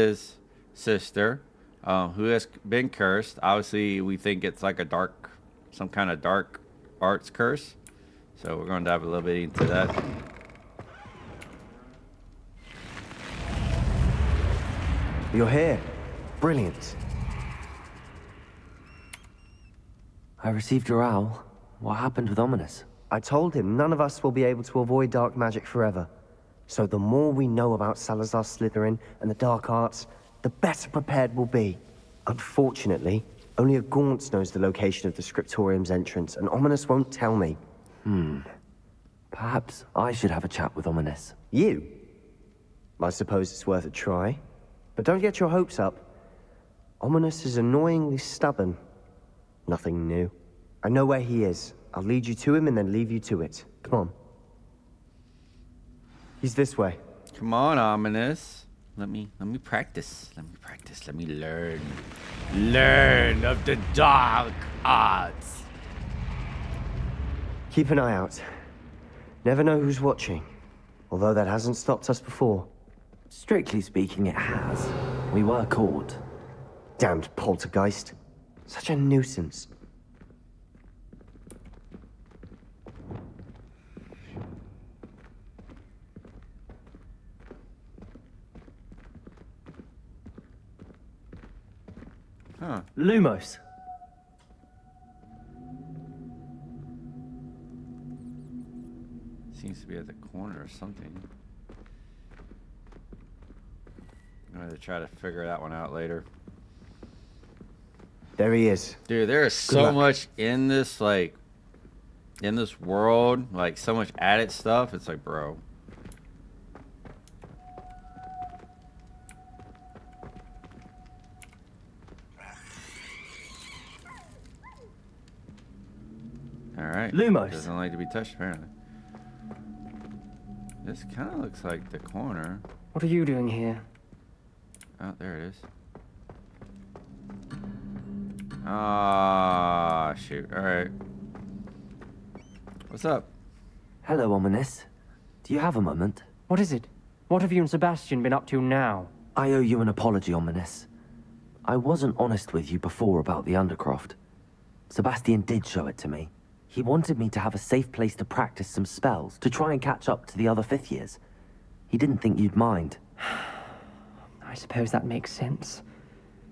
his sister, who has been cursed. Obviously, we think it's like some kind of dark arts curse. So we're going to dive a little bit into that. You're here. Brilliant. I received your owl. What happened with Ominous? I told him none of us will be able to avoid dark magic forever. So the more we know about Salazar Slytherin and the dark arts, the better prepared we'll be. Unfortunately, only a Gaunt knows the location of the Scriptorium's entrance, and Ominous won't tell me. Perhaps I should have a chat with Ominous. You? I suppose it's worth a try. But don't get your hopes up. Ominous is annoyingly stubborn. Nothing new. I know where he is. I'll lead you to him and then leave you to it. Come on. He's this way. Come on, Ominous. Let me practice. Let me learn. Learn of the dark arts. Keep an eye out. Never know who's watching. Although that hasn't stopped us before. Strictly speaking, it has. We were caught. Damned poltergeist. Such a nuisance. Huh. Lumos. Seems to be at the corner or something. I'm going to try to figure that one out later. There he is. Dude, there is so much in this, like, in this world, like, so much added stuff. It's like, bro. Alright. Lumos. Doesn't like to be touched, apparently. This kind of looks like the corner. What are you doing here? Oh, there it is. Ah, shoot. Alright. What's up? Hello, Ominous. Do you have a moment? What is it? What have you and Sebastian been up to now? I owe you an apology, Ominous. I wasn't honest with you before about the Undercroft. Sebastian did show it to me. He wanted me to have a safe place to practice some spells, to try and catch up to the other fifth years. He didn't think you'd mind. I suppose that makes sense.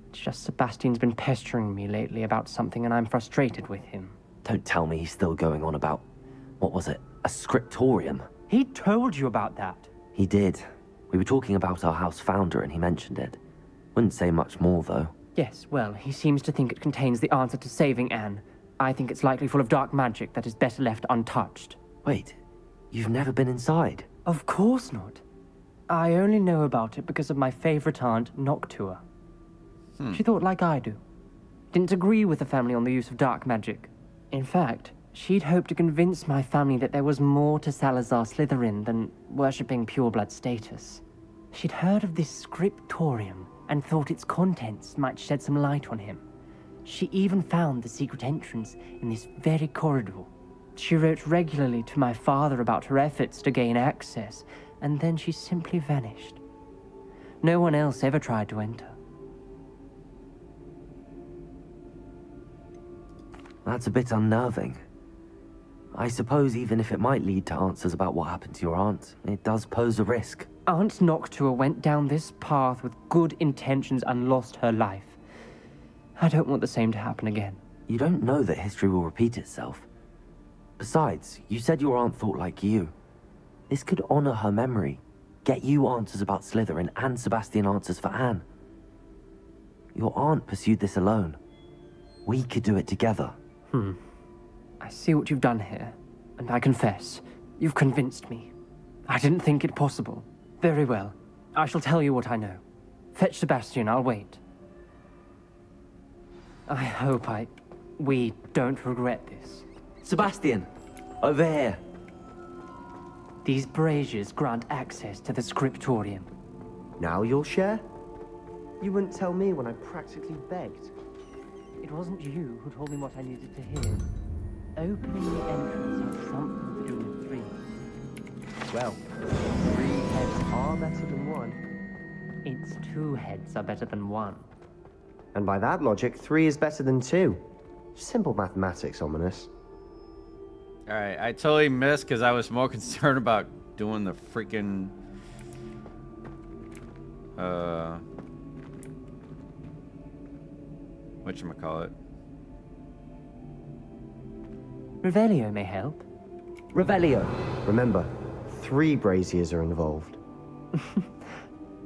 It's just Sebastian's been pestering me lately about something and I'm frustrated with him. Don't tell me he's still going on about, what was it, a scriptorium? He told you about that. He did. We were talking about our house founder and he mentioned it. Wouldn't say much more, though. Yes, well, he seems to think it contains the answer to saving Anne. I think it's likely full of dark magic that is better left untouched. Wait, you've never been inside? Of course not. I only know about it because of my favorite aunt, Noctua. She thought like I do. Didn't agree with the family on the use of dark magic. In fact, she'd hoped to convince my family that there was more to Salazar Slytherin than worshipping pureblood status. She'd heard of this scriptorium and thought its contents might shed some light on him. She even found the secret entrance in this very corridor. She wrote regularly to my father about her efforts to gain access, and then she simply vanished. No one else ever tried to enter. That's a bit unnerving. I suppose even if it might lead to answers about what happened to your aunt, it does pose a risk. Aunt Noctua went down this path with good intentions and lost her life. I don't want the same to happen again. You don't know that history will repeat itself. Besides, you said your aunt thought like you. This could honor her memory, get you answers about Slytherin and Sebastian answers for Anne. Your aunt pursued this alone. We could do it together. I see what you've done here, and I confess, you've convinced me. I didn't think it possible. Very well. I shall tell you what I know. Fetch Sebastian, I'll wait. I hope we don't regret this. Sebastian! Over here! These braziers grant access to the scriptorium. Now you'll share? You wouldn't tell me when I practically begged. It wasn't you who told me what I needed to hear. Opening the entrance has something to do with three. Well, 3 heads are better than 1. Its 2 heads are better than 1. And by that logic, 3 is better than 2. Simple mathematics, Ominous. All right, I totally missed because I was more concerned about doing the freaking whatchamacallit. Revelio may help. Revelio. Remember, 3 braziers are involved.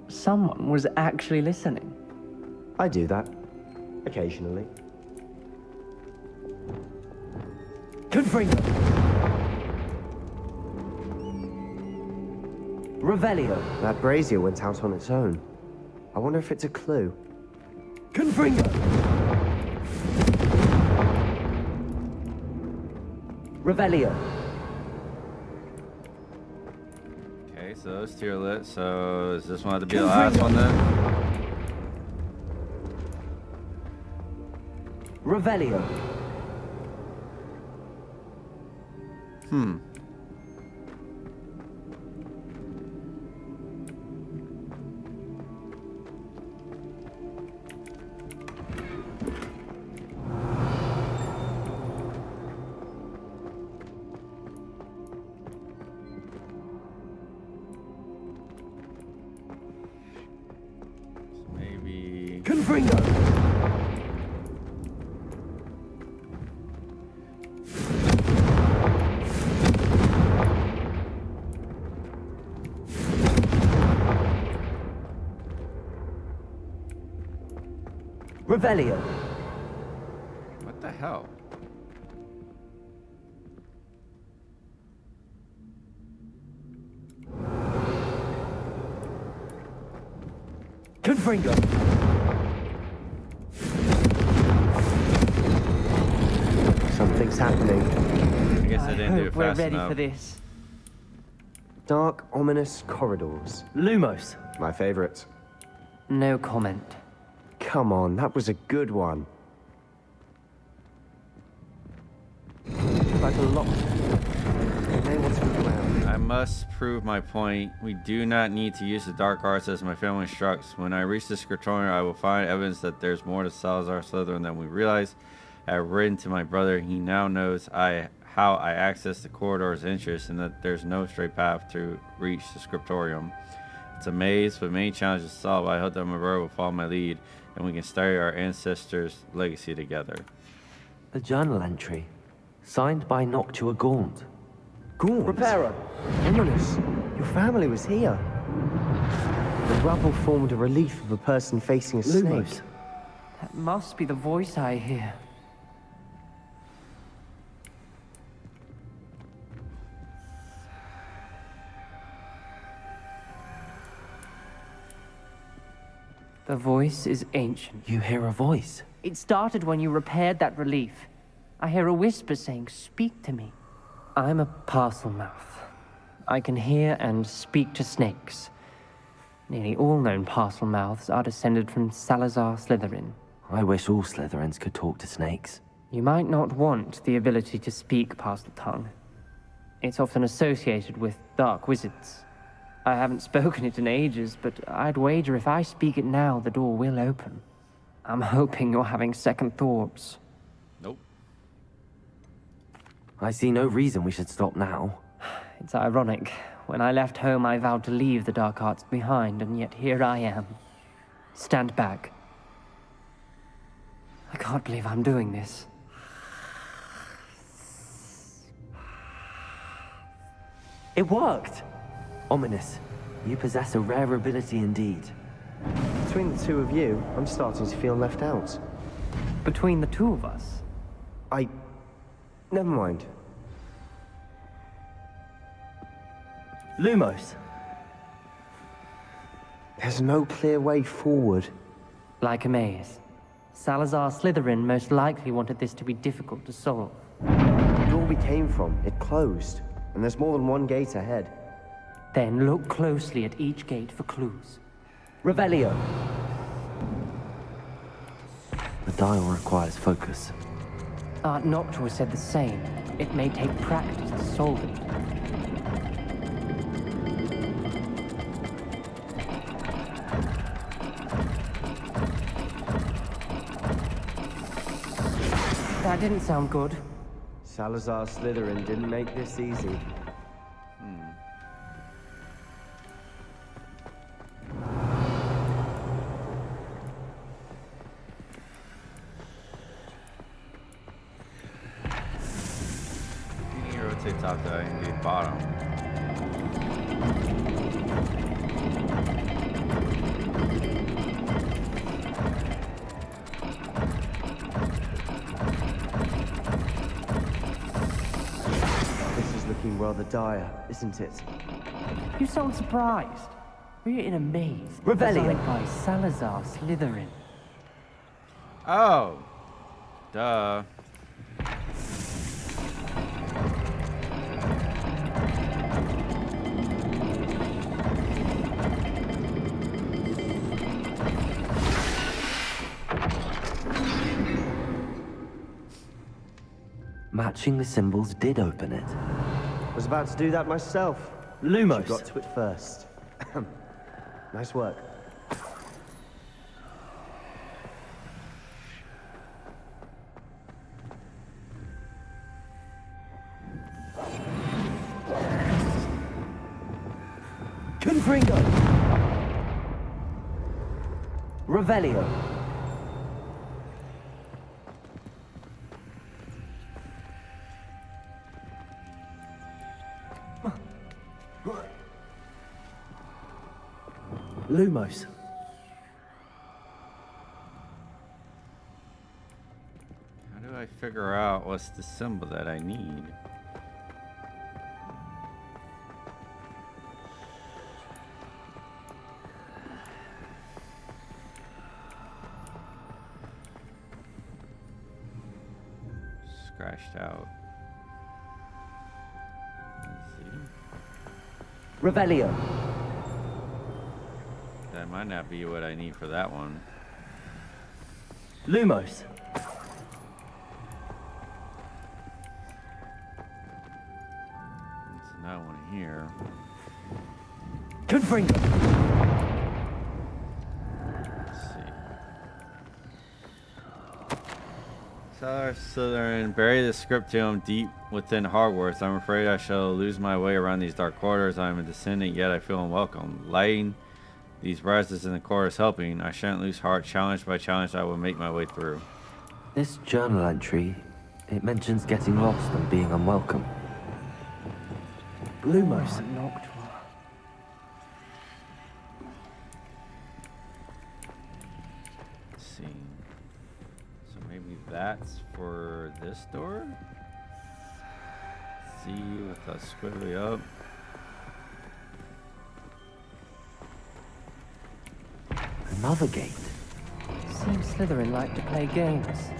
Someone was actually listening. I do that. Occasionally. Confringo. Revelio. That brazier went out on its own. I wonder if it's a clue. Confringo. Revelio. Okay, so those 2 are lit. So does this one have to be the last one then? Revelio. Maybe. Confringo. Revelio. What the hell? Confringo. Something's happening. I guess I didn't do it hope we're fast ready enough. for this. Dark, ominous corridors. Lumos. My favorite. No comment. Come on, that was a good one. Like a lot. They want to look around. I must prove my point. We do not need to use the dark arts as my family instructs. When I reach the scriptorium, I will find evidence that there's more to Salazar Slytherin than we realize. I have written to my brother. He now knows how I access the corridor's entrance and that there's no straight path to reach the scriptorium. It's a maze with many challenges to solve. I hope that my brother will follow my lead and we can study our ancestors' legacy together. A journal entry. Signed by Noctua Gaunt. Gaunt. Reparo. Ominous. Your family was here. The rubble formed a relief of a person facing a snake. Lumos. That must be the voice I hear. The voice is ancient. You hear a voice. It started when you repaired that relief. I hear a whisper saying, "Speak to me." I'm a parcel mouth. I can hear and speak to snakes. Nearly all known parcel mouths are descended from Salazar Slytherin. I wish all Slytherins could talk to snakes. You might not want the ability to speak parcel tongue. It's often associated with dark wizards. I haven't spoken it in ages, but I'd wager if I speak it now, the door will open. I'm hoping you're having second thoughts. Nope. I see no reason we should stop now. It's ironic. When I left home, I vowed to leave the dark arts behind, and yet here I am. Stand back. I can't believe I'm doing this. It worked! Ominous. You possess a rare ability indeed. Between the two of you, I'm starting to feel left out. Between the two of us, Never mind. Lumos. There's no clear way forward. like a maze. Salazar Slytherin most likely wanted this to be difficult to solve. The door we came from, it closed. And there's more than one gate ahead. Then look closely at each gate for clues. Revelio. The dial requires focus. Aunt Noctua said the same. It may take practice to solve it. That didn't sound good. Salazar Slytherin didn't make this easy. Can you rotate top to indeed bottom? This is looking rather dire, isn't it? You sound surprised. We're in a maze Revelio. designed by Salazar Slytherin. Oh, duh. Matching the symbols did open it. Was about to do that myself. Lumos. You got to it first. Nice work. Confringo. Revelio. Lumos. How do I figure out what's the symbol that I need? Scratched out. Let's see. Revelio. That might not be what I need for that one. Lumos. It's not one here. Confringo. Let's see. Salazar Slytherin, bury the scriptum deep within Hogwarts. I'm afraid I shall lose my way around these dark corridors. I am a descendant, yet I feel unwelcome. Lighting these brightnesses in the corridors helping. I shan't lose heart. Challenge by challenge, I will make my way through. This journal entry, it mentions getting lost and being unwelcome. Lumos. Noctua. Let's see. So maybe that's for this door? C with a squiggly up. Another gate. Seems Slytherin like to play games.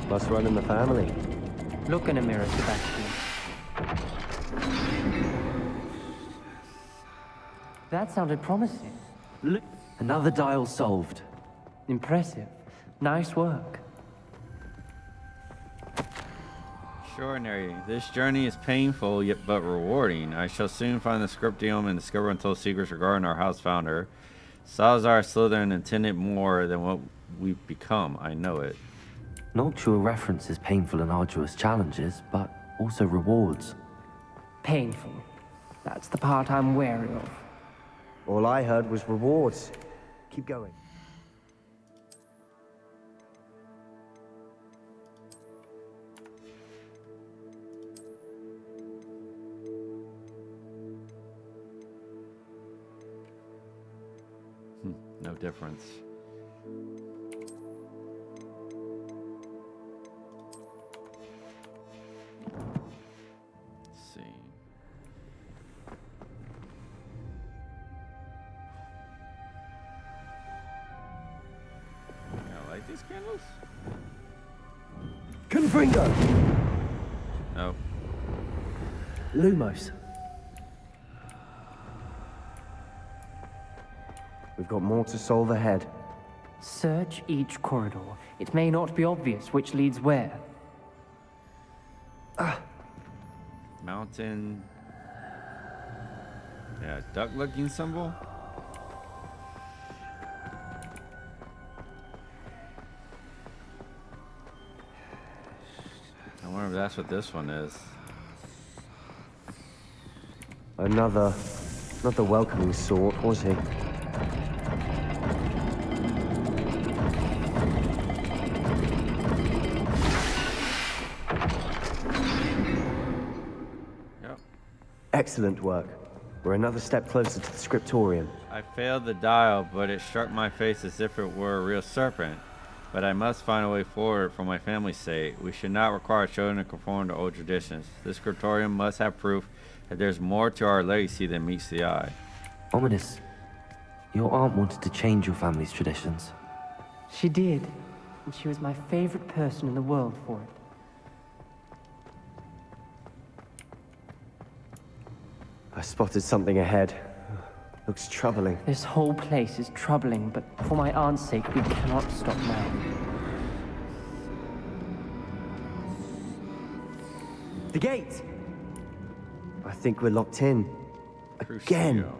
Must run in the family. Look in a mirror, Sebastian. That sounded promising. Another dial solved. Impressive. Nice work. Extraordinary. This journey is painful yet but rewarding. I shall soon find the scriptium and discover untold secrets regarding our house founder. Salazar Slytherin intended more than what we've become. I know it. Noctua references painful and arduous challenges, but also rewards. Painful. That's the part I'm wary of. All I heard was rewards. Keep going. No difference. Let's see. I light these candles? Confringo. No. Lumos. We've got more to solve ahead. Search each corridor. It may not be obvious which leads where. Mountain. Yeah, duck-looking symbol. wonder if that's what this one is. Another, not the welcoming sort, was he? Yep. Excellent work. We're another step closer to the scriptorium. I failed the dial, but it struck my face as if it were a real serpent. But I must find a way forward for my family's sake. We should not require children to conform to old traditions. This scriptorium must have proof that there's more to our legacy than meets the eye. Ominous, your aunt wanted to change your family's traditions. She did, and she was my favorite person in the world for it. I spotted something ahead. Looks troubling. This whole place is troubling, but for my aunt's sake, we cannot stop now. The gate! I think we're locked in. Again. Crucio.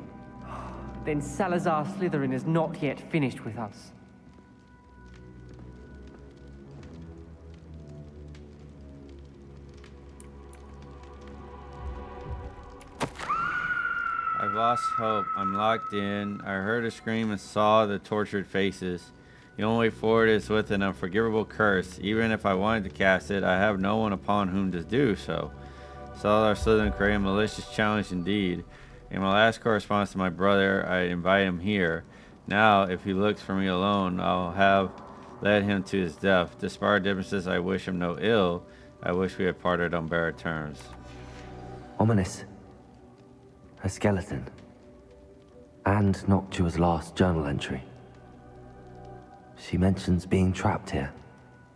Then Salazar Slytherin is not yet finished with us. I've lost hope. I'm locked in. I heard a scream and saw the tortured faces. The only way forward is with an unforgivable curse. Even if I wanted to cast it, I have no one upon whom to do so. Salazar Slytherin created a malicious challenge indeed. In my last correspondence to my brother, I invite him here. Now, if he looks for me alone, I'll have led him to his death. Despite our differences, I wish him no ill. I wish we had parted on better terms. Ominous. Her skeleton. And Noctua's last journal entry. She mentions being trapped here,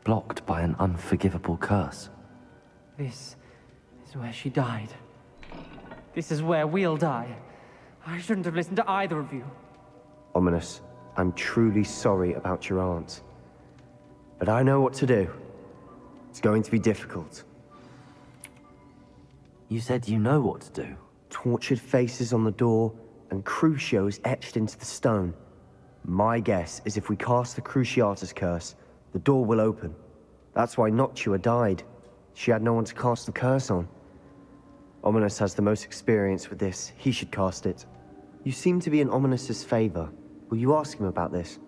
blocked by an unforgivable curse. This is where she died. This is where we'll die. I shouldn't have listened to either of you. Ominous, I'm truly sorry about your aunt. But I know what to do. It's going to be difficult. You said you know what to do. Tortured faces on the door, and Crucios etched into the stone. My guess is if we cast the Cruciatus curse, the door will open. That's why Noctua died. She had no one to cast the curse on. Ominous has the most experience with this. He should cast it. You seem to be in Ominous's favor. Will you ask him about this?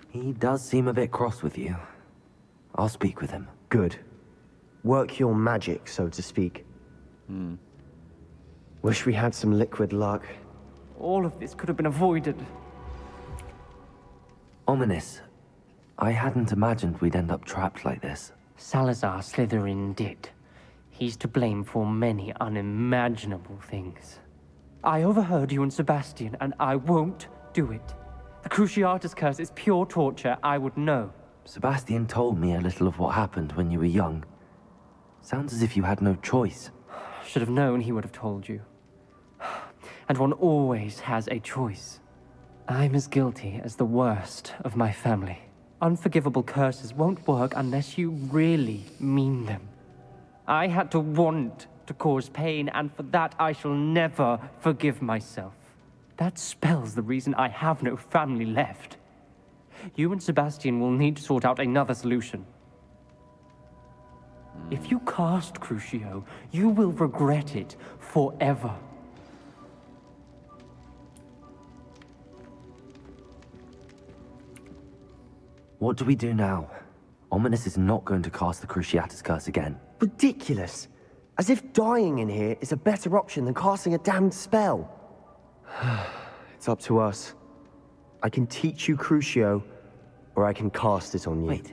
He does seem a bit cross with you. I'll speak with him. Good. Work your magic, so to speak. Wish we had some liquid luck. All of this could have been avoided. Ominous. I hadn't imagined we'd end up trapped like this. Salazar Slytherin did. He's to blame for many unimaginable things. I overheard you and Sebastian, and I won't do it. The Cruciatus curse is pure torture. I would know. Sebastian told me a little of what happened when you were young. Sounds as if you had no choice. Should have known he would have told you. And one always has a choice. I'm as guilty as the worst of my family. Unforgivable curses won't work unless you really mean them. I had to want to cause pain, and for that I shall never forgive myself. That spells the reason I have no family left. You and Sebastian will need to sort out another solution. If you cast Crucio, you will regret it forever. What do we do now? Ominous is not going to cast the Cruciatus curse again. Ridiculous. As if dying in here is a better option than casting a damned spell. It's up to us. I can teach you Crucio, or I can cast it on you. Wait,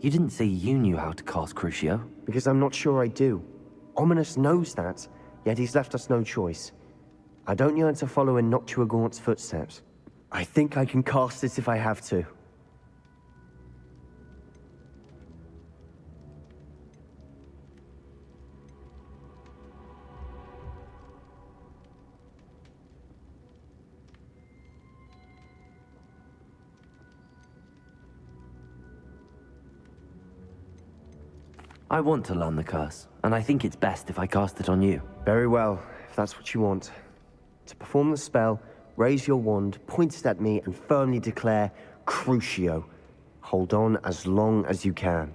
you didn't say you knew how to cast Crucio? Because I'm not sure I do. Ominous knows that, yet he's left us no choice. I don't yearn to follow in Noctua Gaunt's footsteps. I think I can cast it if I have to. I want to learn the curse, and I think it's best if I cast it on you. Very well, if that's what you want. To perform the spell, raise your wand, point it at me, and firmly declare Crucio. Hold on as long as you can.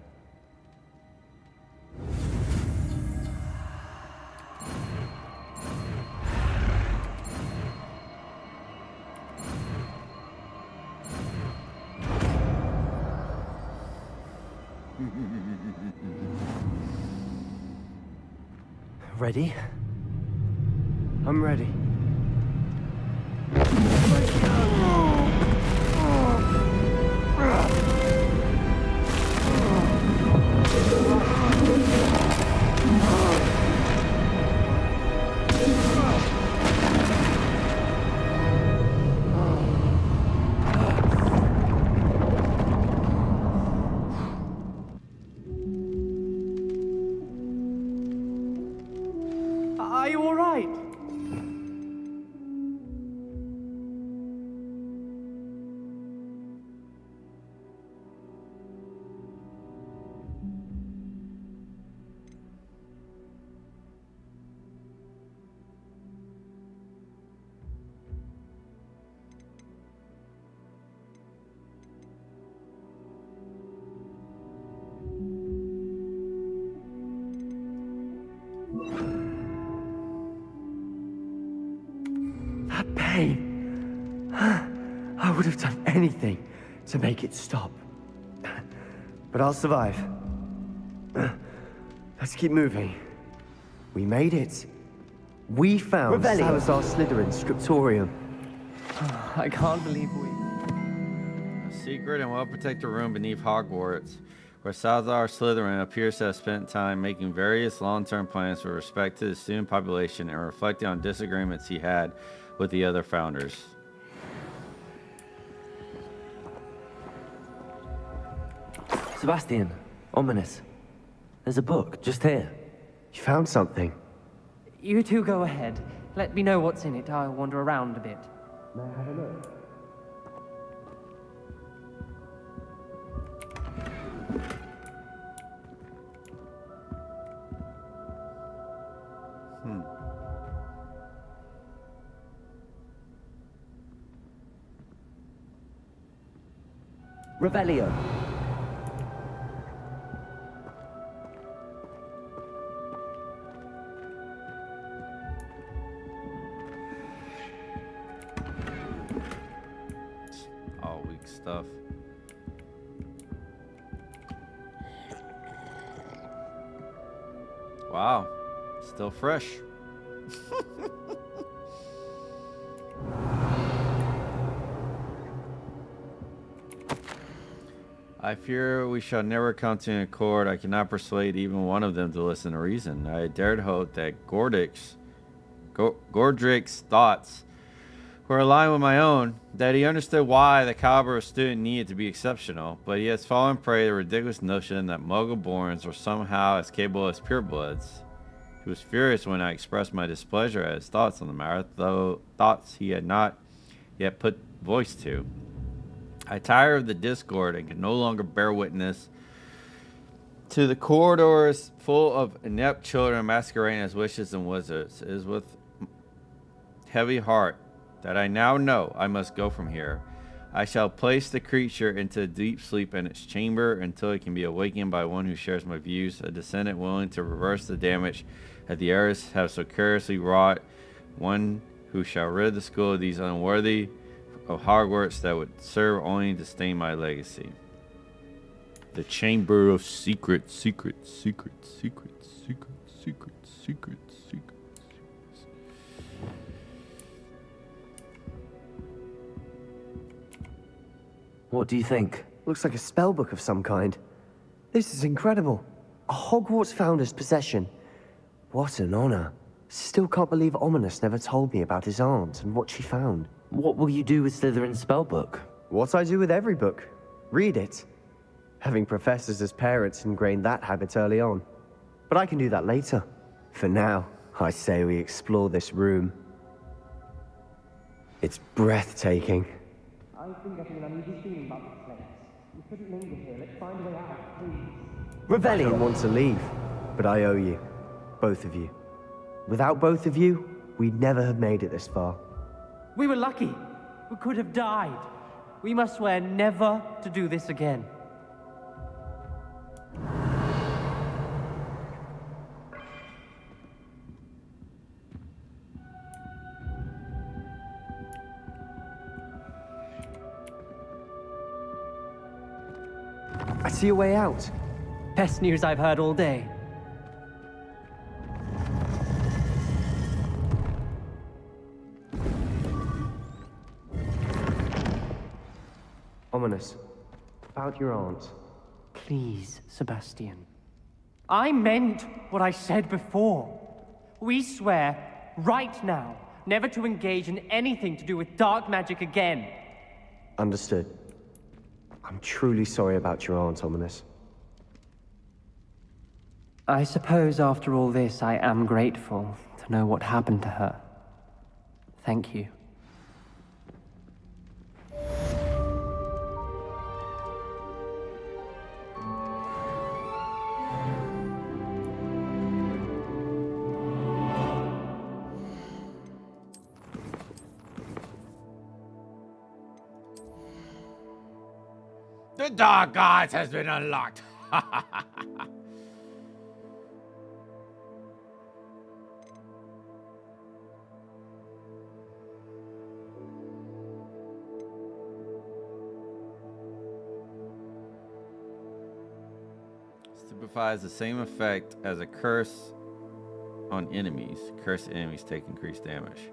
Ready? I'm ready. Are you all right? That pain. I would have done anything to make it stop. But I'll survive. Let's keep moving. We made it. We found Revelio. Salazar Slytherin's scriptorium. I can't believe we... A secret and well-protected room beneath Hogwarts, where Salazar Slytherin appears to have spent time making various long-term plans with respect to the student population and reflecting on disagreements he had with the other founders. Sebastian, ominous. There's a book just here. You found something. You two go ahead. Let me know what's in it. I'll wander around a bit. Revelio. All weak stuff. Wow, still fresh. I fear we shall never come to an accord. I cannot persuade even one of them to listen to reason. I dared hope that Gordrick's thoughts were aligned with my own, that he understood why the caliber of student needed to be exceptional, but he has fallen prey to the ridiculous notion that Muggle-borns were somehow as capable as purebloods. He was furious when I expressed my displeasure at his thoughts on the matter, though thoughts he had not yet put voice to. I tired of the discord and could no longer bear witness to the corridors full of inept children masquerading as witches and wizards. It is with heavy heart that I now know I must go from here. I shall place the creature into deep sleep in its chamber until it can be awakened by one who shares my views, a descendant willing to reverse the damage that the heirs have so curiously wrought, one who shall rid the school of these unworthy of Hogwarts that would serve only to stain my legacy. The Chamber of Secrets, secrets, secrets, secrets, secrets, secrets, secrets, secrets. What do you think? Looks like a spell book of some kind. This is incredible. A Hogwarts founder's possession. What an honor. Still can't believe Ominous never told me about his aunt and what she found. What will you do with Slytherin's spellbook? What I do with every book. Read it. Having professors as parents ingrained that habit early on. But I can do that later. For now, I say we explore this room. It's breathtaking. I think I an uneasy feeling about this place. You couldn't linger here. Let's find a way out, please. I don't want to leave, but I owe you. Both of you. Without both of you, we'd never have made it this far. We were lucky. We could have died. We must swear never to do this again. see a way out. Best news I've heard all day. Ominous. About your aunt. Please, Sebastian. I meant what I said before. We swear, right now, never to engage in anything to do with dark magic again. Understood. I'm truly sorry about your aunt, Ominous. I suppose after all this, I am grateful to know what happened to her. Thank you. The Dark Arts has been unlocked. Stupefy has the same effect as a curse on enemies. Cursed enemies take increased damage.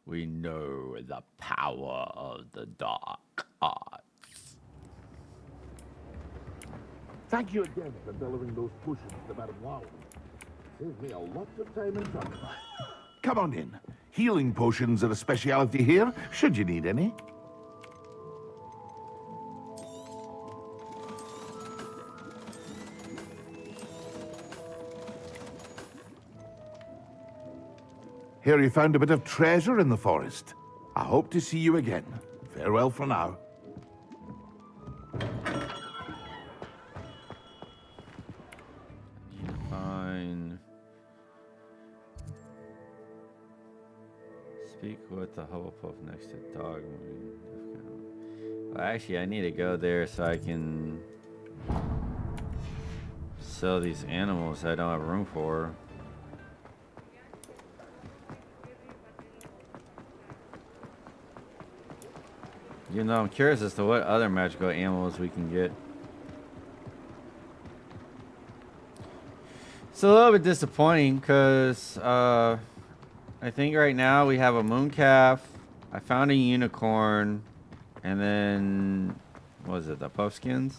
We know the power of the dark arts. Thank you again for delivering those potions to Madame Wow. Saved me a lot of time and trouble. Come on in. Healing potions are a specialty here, should you need any. Here you found a bit of treasure in the forest. I hope to see you again. Farewell for now. Fine. Speak with the Hufflepuff next to Dog. Well, actually, I need to go there so I can sell these animals I don't have room for. You know, I'm curious as to what other magical animals we can get. It's a little bit disappointing because I think right now we have a mooncalf. I found a unicorn, and then what was it, the puffskins?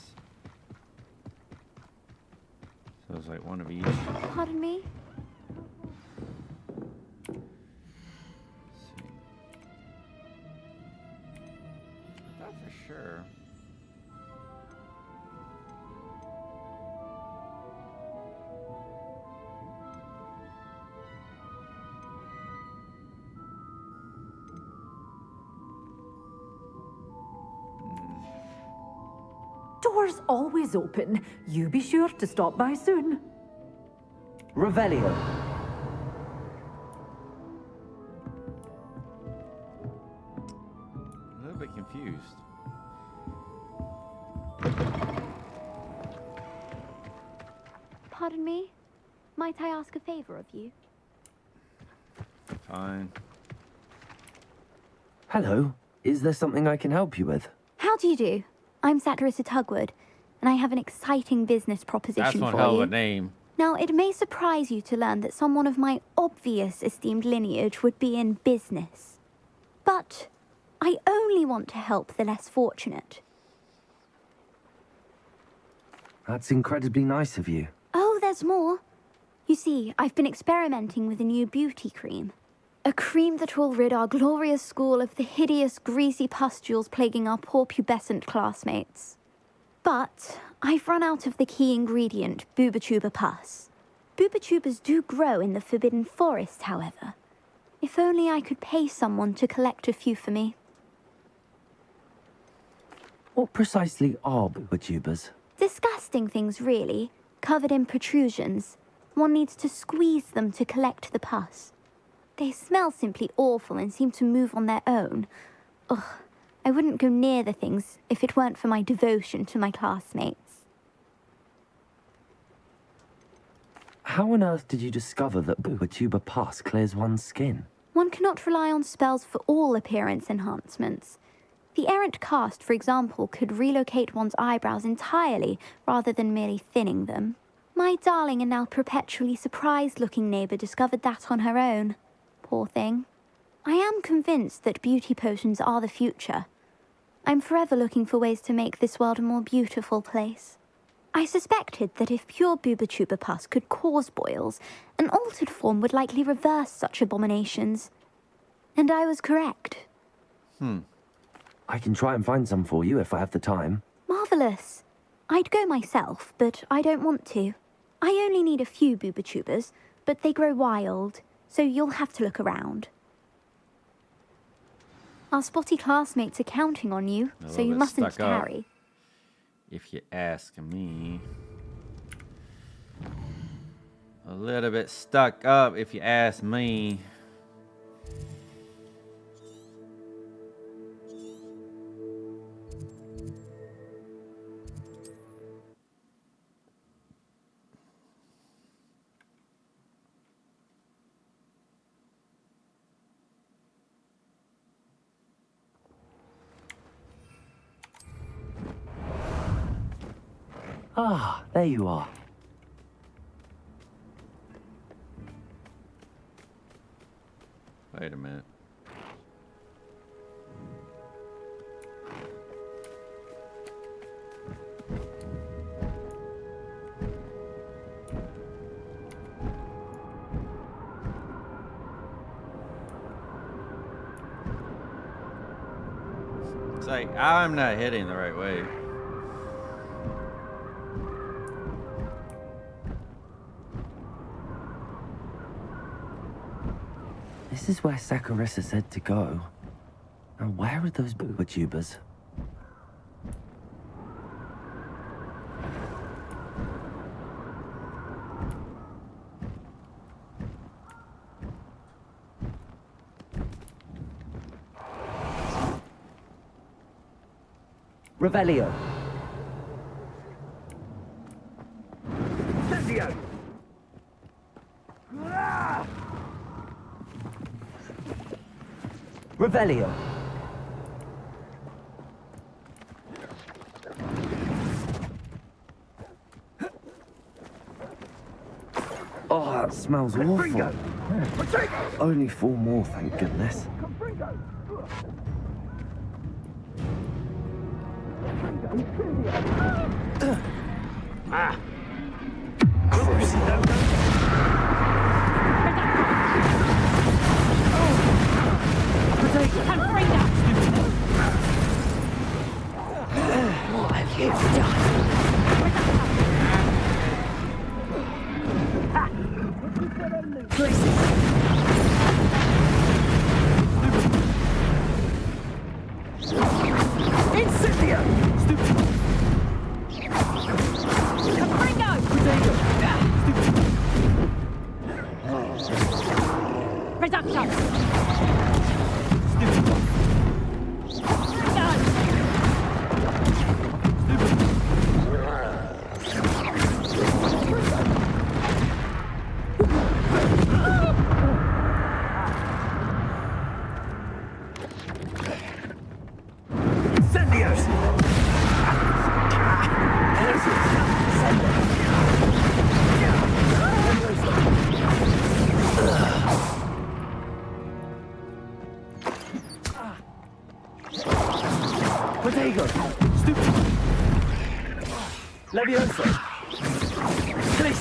So it's like one of each. Pardon me? Sure. Door's always open. You be sure to stop by soon. Revelio. A little bit confused. Pardon me? Might I ask a favor of you? Fine. Hello. Is there something I can help you with? How do you do? I'm Satirissa Tugwood, and I have an exciting business proposition That's one for hell you. of a name. Now, it may surprise you to learn that someone of my obvious esteemed lineage would be in business. But I only want to help the less fortunate. That's incredibly nice of you. Oh, there's more. You see, I've been experimenting with a new beauty cream. A cream that will rid our glorious school of the hideous, greasy pustules plaguing our poor pubescent classmates. But I've run out of the key ingredient, booba-tuber pus. Booba-tubers do grow in the Forbidden Forest, however. If only I could pay someone to collect a few for me. What precisely are booba-tubers? Disgusting things, really, covered in protrusions. One needs to squeeze them to collect the pus. They smell simply awful and seem to move on their own. Ugh, I wouldn't go near the things if it weren't for my devotion to my classmates. How on earth did you discover that booba-tuber pus clears one's skin? One cannot rely on spells for all appearance enhancements. The errant cast, for example, could relocate one's eyebrows entirely rather than merely thinning them. My darling and now perpetually surprised-looking neighbour discovered that on her own. Poor thing. I am convinced that beauty potions are the future. I'm forever looking for ways to make this world a more beautiful place. I suspected that if pure booba-tuber pus could cause boils, an altered form would likely reverse such abominations. And I was correct. I can try and find some for you if I have the time. Marvellous. I'd go myself, but I don't want to. I only need a few booba-tubers, but they grow wild, so you'll have to look around. Our spotty classmates are counting on you, so you mustn't tarry. If you ask me. A little bit stuck up, if you ask me. Ah, there you are. Wait a minute. It's like I'm not hitting the right way. This is where Saccharissa said to go. Now, where are those booba-tubers? Revelio. Revelio. Oh, that smells awful. Only 4 more, thank goodness.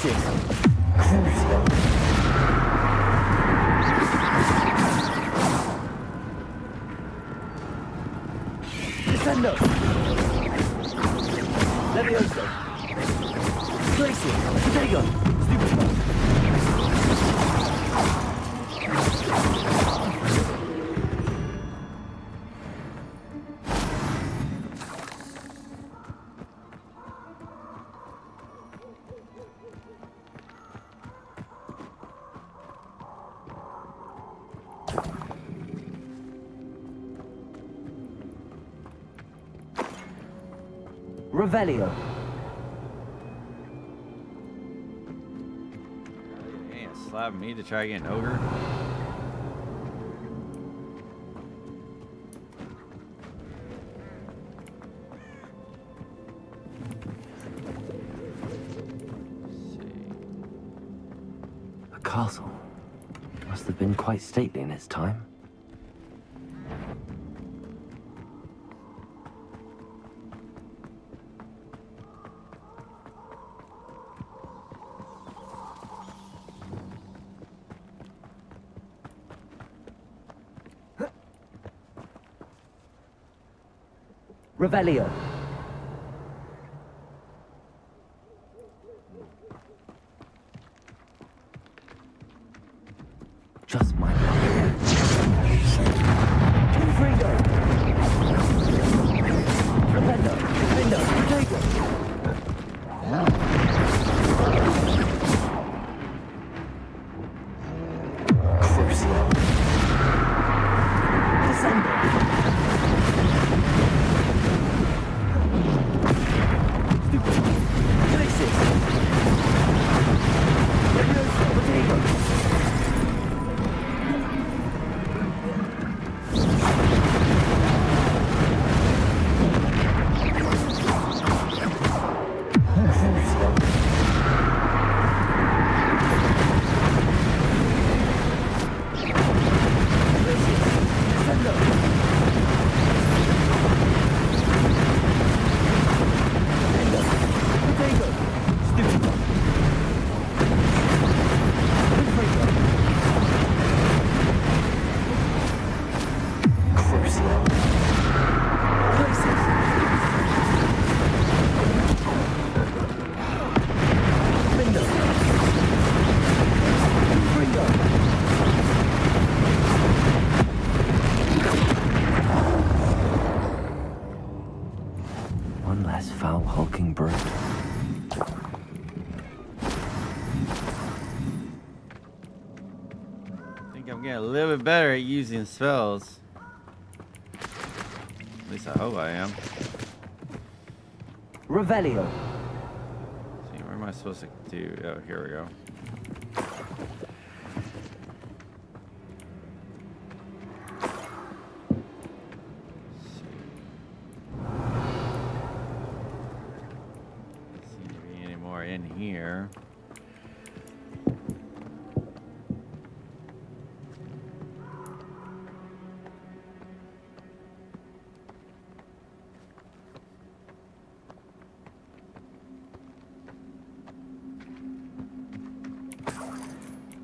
Places. Cruising. Descendo. Levioso. Places. Potato. Stupid. Revelio. Hey, slap me to try getting ogre. A castle. Must have been quite stately in its time. Revelio. Just my luck. Fredo. Rependo. Defendo. Potato. Crucio. Descendo. Places. Levioso. Potato. One less foul hulking bird. I think I'm getting a little bit better at using spells. At least I hope I am. Revelio. See, what am I supposed to do? Oh, here we go. Seem to be any more in here.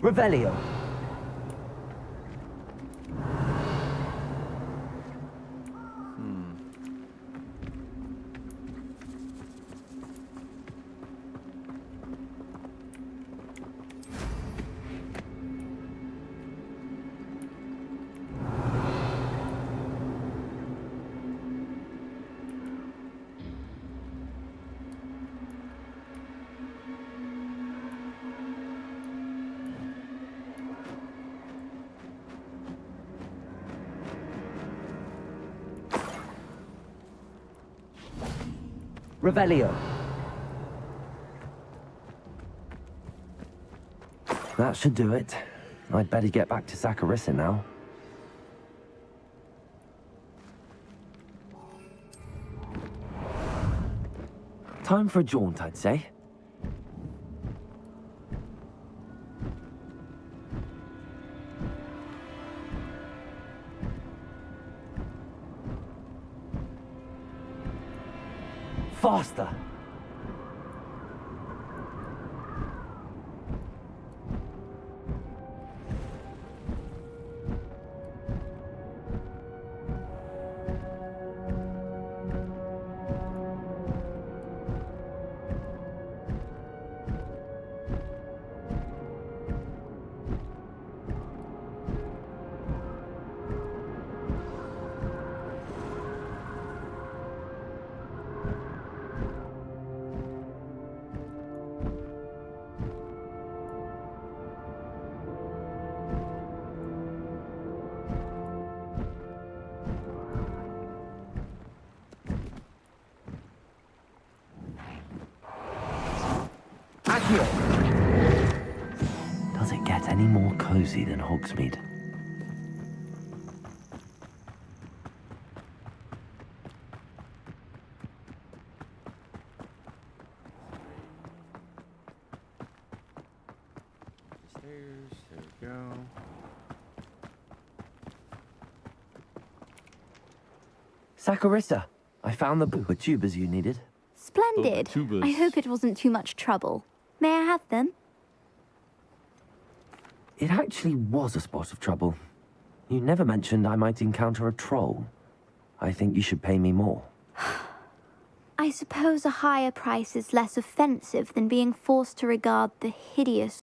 Revelio. Revelio. That should do it. I'd better get back to Saccharissa now. Time for a jaunt, I'd say. Faster! Does it get any more cozy than Hogsmeade? Stairs. There we go. Saccharissa, I found the booba tubers you needed. Splendid. tubers. I hope it wasn't too much trouble. May I have them? It actually was a spot of trouble. You never mentioned I might encounter a troll. I think you should pay me more. I suppose a higher price is less offensive than being forced to regard the hideous,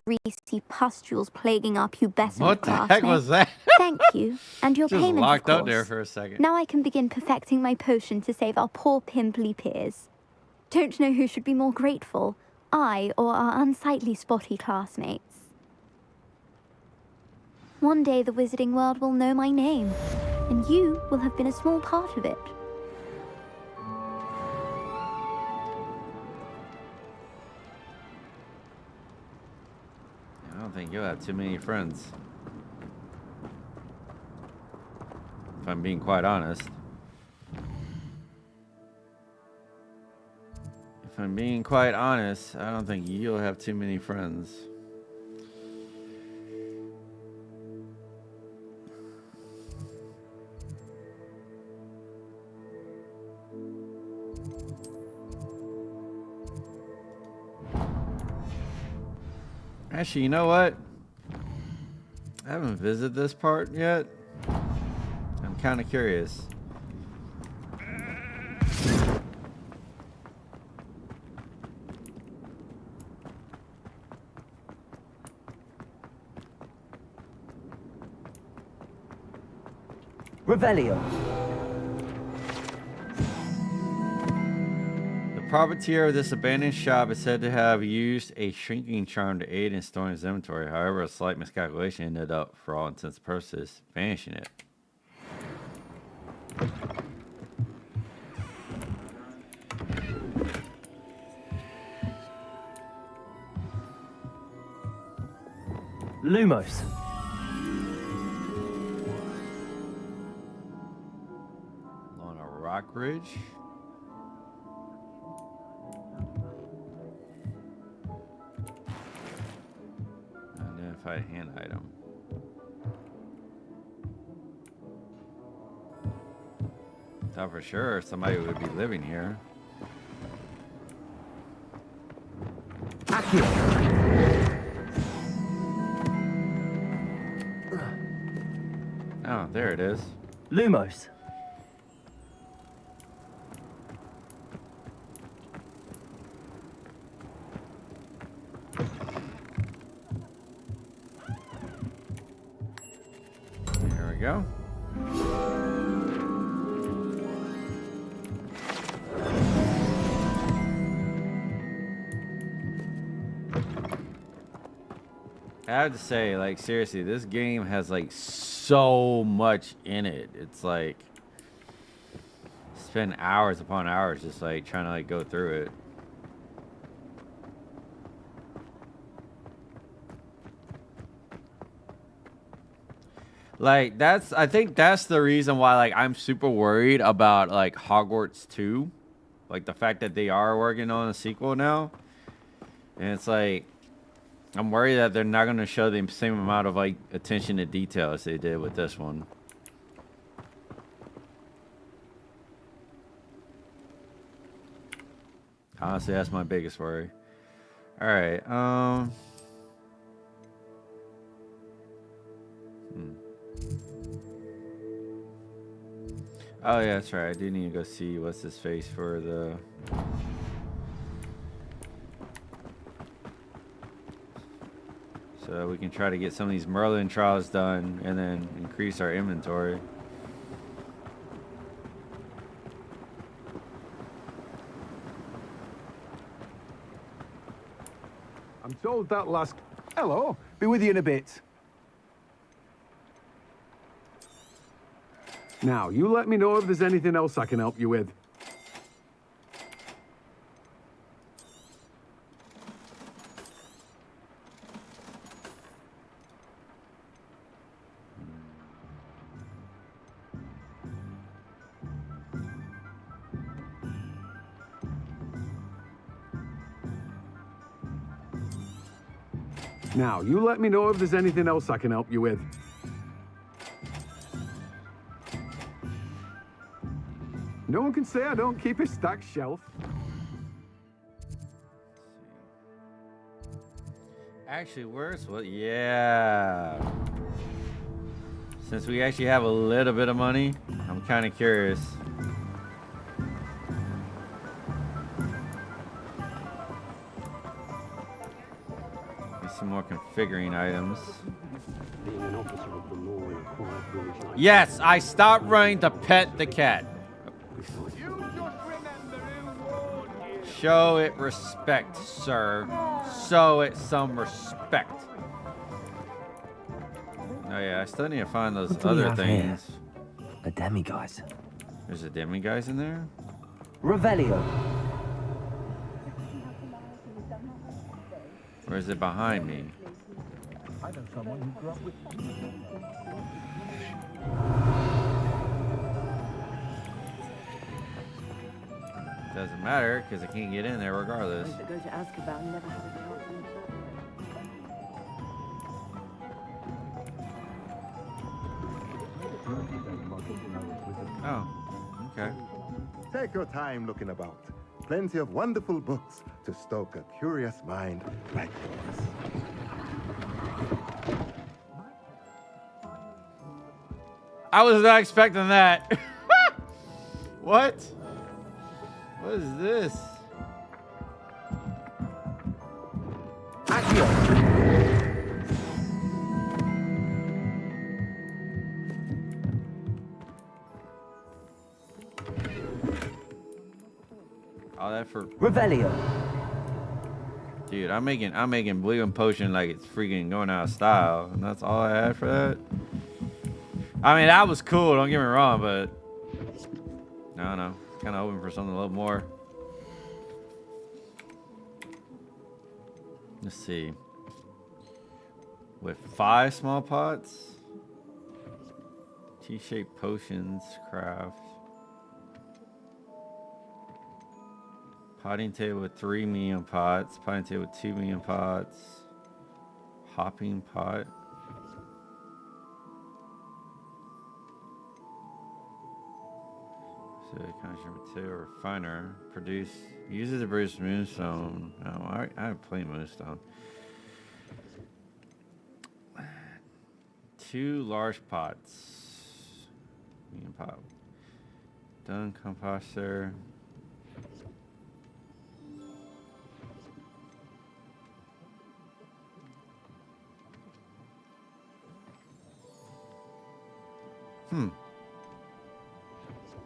greasy pustules plaguing our pubescent What the classmates. heck was that? Thank you, and your Just payment, locked of up there course. for a second. Now I can begin perfecting my potion to save our poor pimply peers. Don't know who should be more grateful, I or our unsightly spotty classmates. One day the wizarding world will know my name, and you will have been a small part of it. I don't think you'll have too many friends. If I'm being quite honest. If I'm being quite honest, I don't think you'll have too many friends. Actually, you know what? I haven't visited this part yet. I'm kind of curious. Revelio. The proprietor of this abandoned shop is said to have used a shrinking charm to aid in storing his inventory. However, a slight miscalculation ended up, for all intents and purposes, vanishing it. Lumos. On a rock ridge. Identified hand item. Thought for sure somebody would be living here. Oh, there it is. Lumos. There we go. I have to say, like, seriously, this game has, like, so much in it. It's like, spend hours upon hours just, like, trying to, like, go through it. Like, I think that's the reason why, like, I'm super worried about, like, Hogwarts 2. Like, the fact that they are working on a sequel now. And it's like, I'm worried that they're not going to show the same amount of, like, attention to detail as they did with this one. Honestly, that's my biggest worry. All right. Oh, yeah, that's right. I do need to go see what's his face for the... So we can try to get some of these Merlin trials done and then increase our inventory. I'm told that last... Hello, be with you in a bit. Now, you let me know if there's anything else I can help you with. Now, you let me know if there's anything else I can help you with. No one can say I don't keep a stacked shelf. Actually, where's what? Yeah. Since we actually have a little bit of money, I'm kind of curious. Some more configuring items. Yes, I stopped running to pet the cat. Show it respect, sir. Show it some respect. Oh yeah, I still need to find those other things. A demiguise. There's a demiguise in there? Revelio. Or is it behind me? I know someone who grew up with... Doesn't matter, because I can't get in there regardless. Oh, okay. Take your time looking about. Plenty of wonderful books to stoke a curious mind like yours. I was not expecting that. What? What is this? All that for Revelio. Dude, I'm making bleeding potion like it's freaking going out of style, and that's all I had for that. I mean, that was cool. Don't get me wrong, but I don't know. Kind of hoping for something a little more. Let's see. With 5 small pots, T-shaped potions craft. Potting table with 3 medium pots. Potting table with 2 medium pots. Hopping pot. So concentrate material refiner. Produce. Uses to produce moonstone. Oh, I have plenty of moonstone. 2 large pots. Medium pot. Done composter.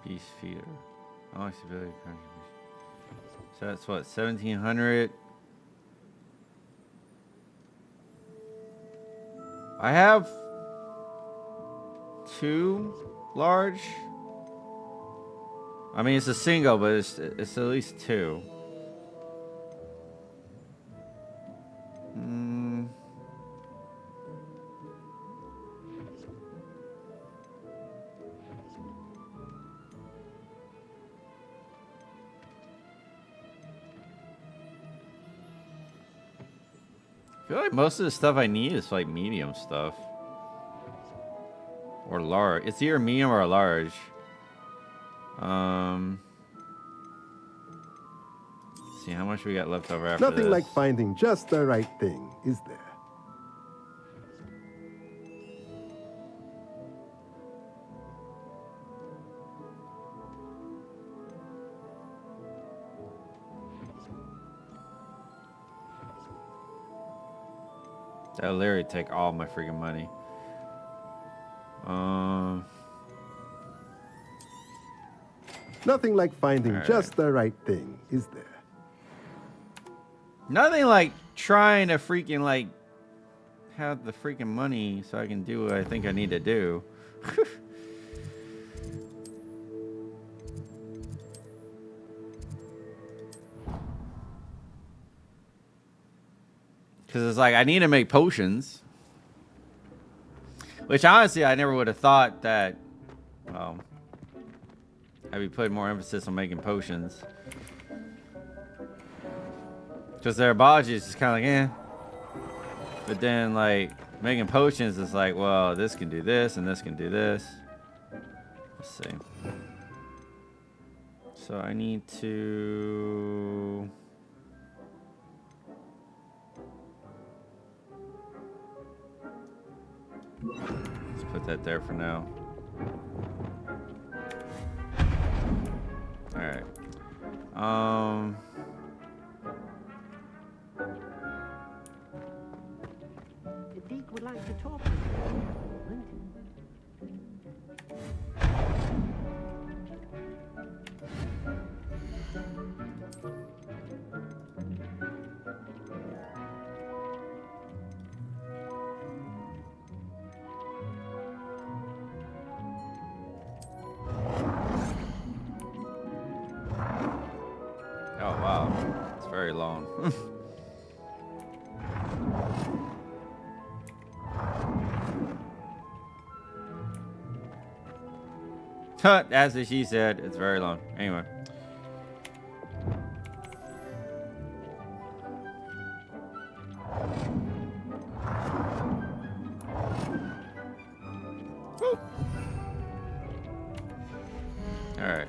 Beast feeder. Oh, stability contribution. So that's what, 1700. I have 2 large. I mean, it's a single, but it's at least 2. I feel like most of the stuff I need is like medium stuff. Or large. It's either medium or large. See how much we got left over after Nothing this. like finding just the right thing, is there? That'll literally take all my freaking money. Nothing like finding just the right thing, is there? Nothing like trying to freaking like have the freaking money so I can do what I think I need to do. Because it's like, I need to make potions. Which, honestly, I never would have thought that, well, I'd be putting more emphasis on making potions. Because their biology is just kind of like, eh. But then, like, making potions is like, well, this can do this, and this can do this. Let's see. So I need to... Let's put that there for now. Alright. Deke would like to talk with you for a moment. Oh, wow. It's very long. As she said, it's very long. Anyway. All right.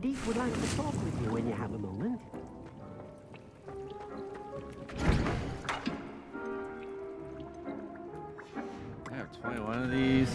Deke would like to talk with you when you have a moment. I have 21 of these.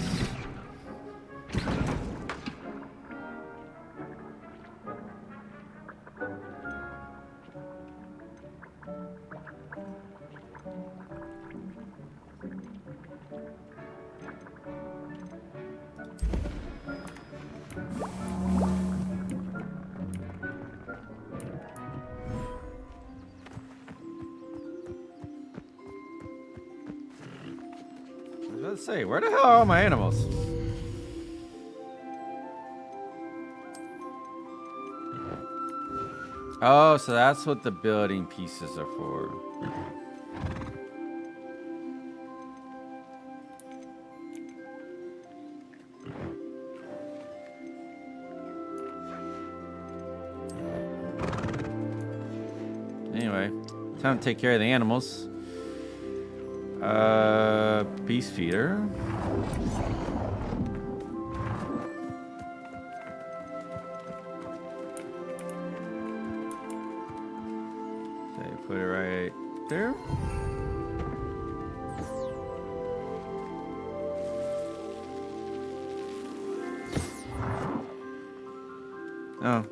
Let's say, where the hell are all my animals? Oh, so that's what the building pieces are for. Anyway, time to take care of the animals. Beast feeder. Okay, put it right there. Oh.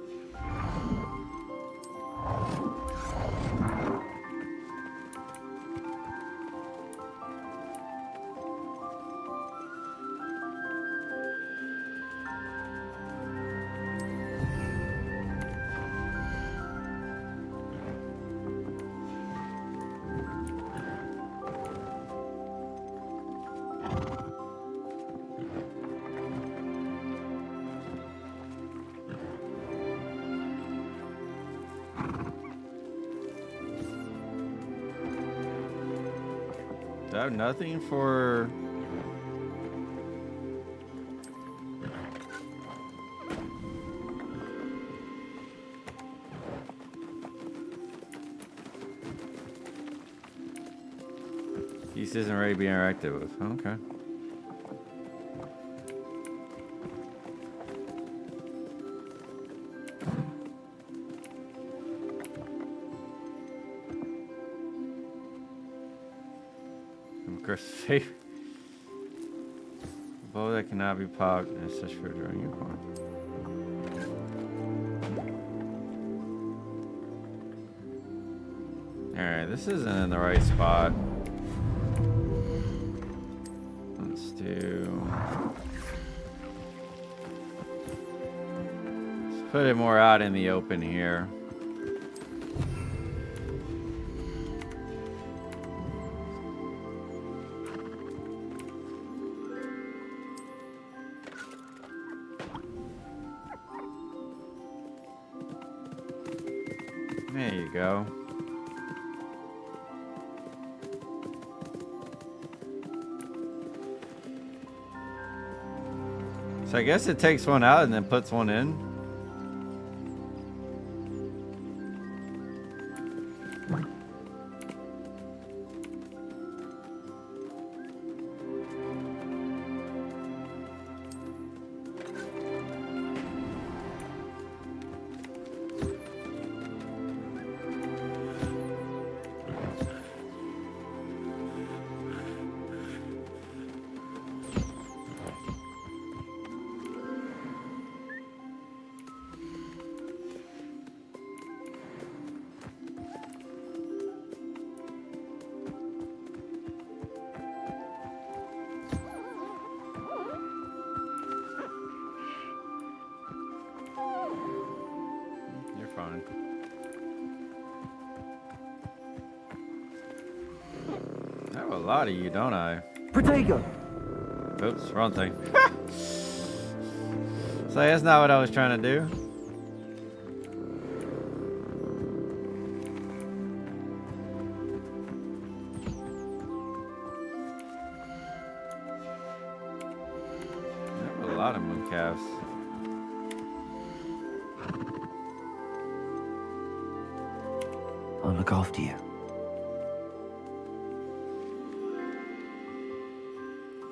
Do I have nothing for... This isn't ready to be interacted with. Okay. Favorite. Bow that cannot be popped and it's just for drawing your pawn. Alright, this isn't in the right spot. Let's put it more out in the open here. There you go. So I guess it takes one out and then puts one in. You're fine. I have a lot of you, don't I? Protego! Oops, wrong thing. So that's not what I was trying to do. I have a lot of mooncalves. I'll look after you.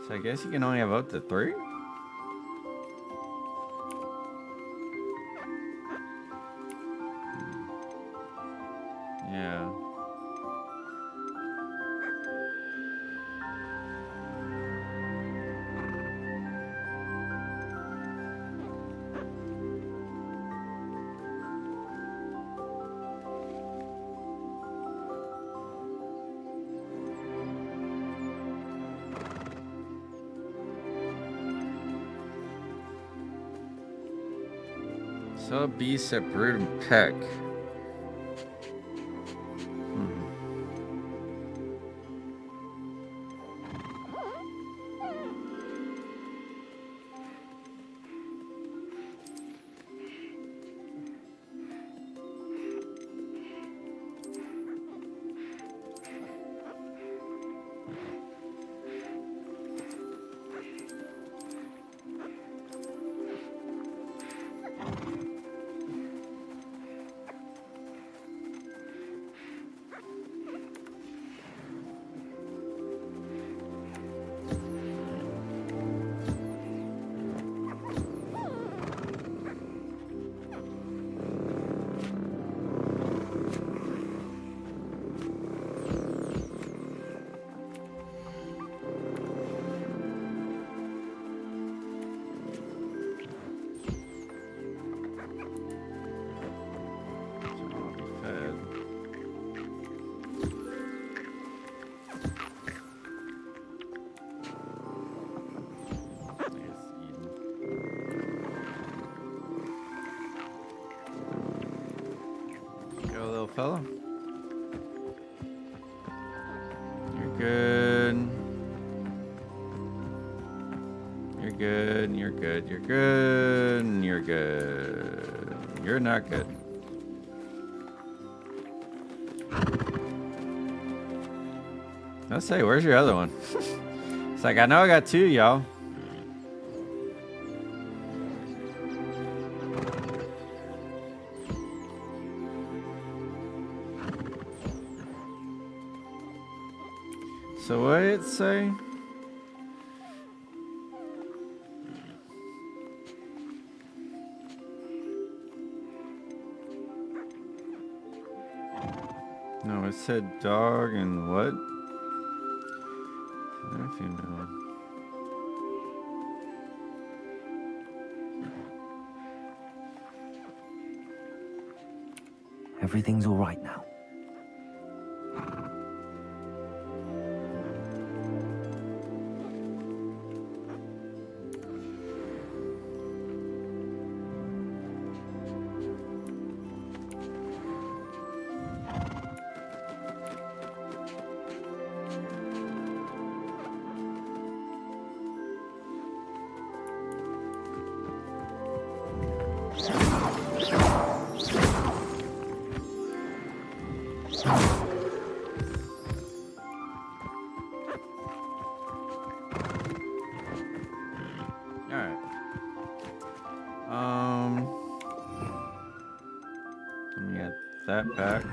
So I guess you can only have up to 3? Yeah. So beast at brood and peck. Fella. You're good. You're good. You're good. You're good. You're good. You're not good. Let's say, where's your other one? It's like, I know I got 2, y'all. So what did it say? No, it said dog and what? No, female. Everything's all right now. that back.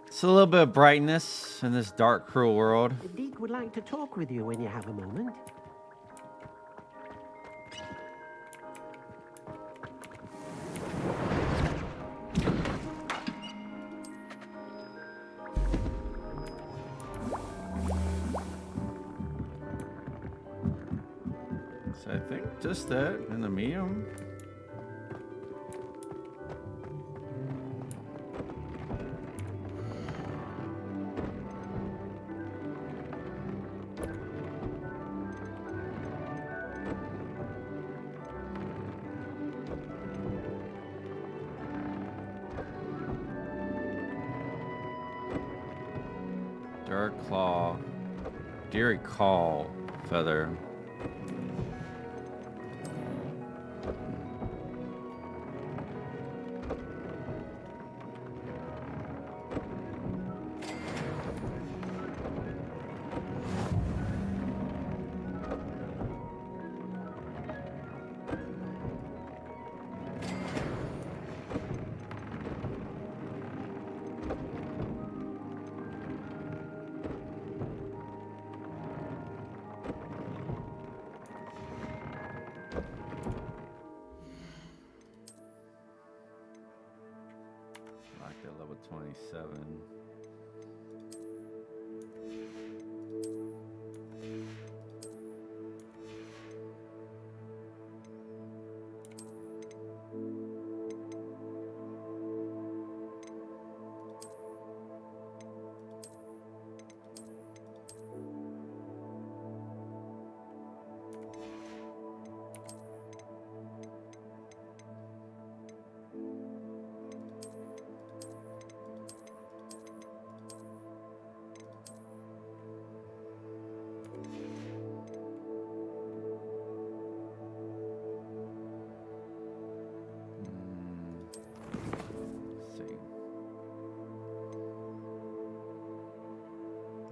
It's a little bit of brightness in this dark, cruel world. The Deke would like to talk with you when you have a moment. So I think just that in the medium. Dark claw, deary call, feather. Locked at level 27. Let's see.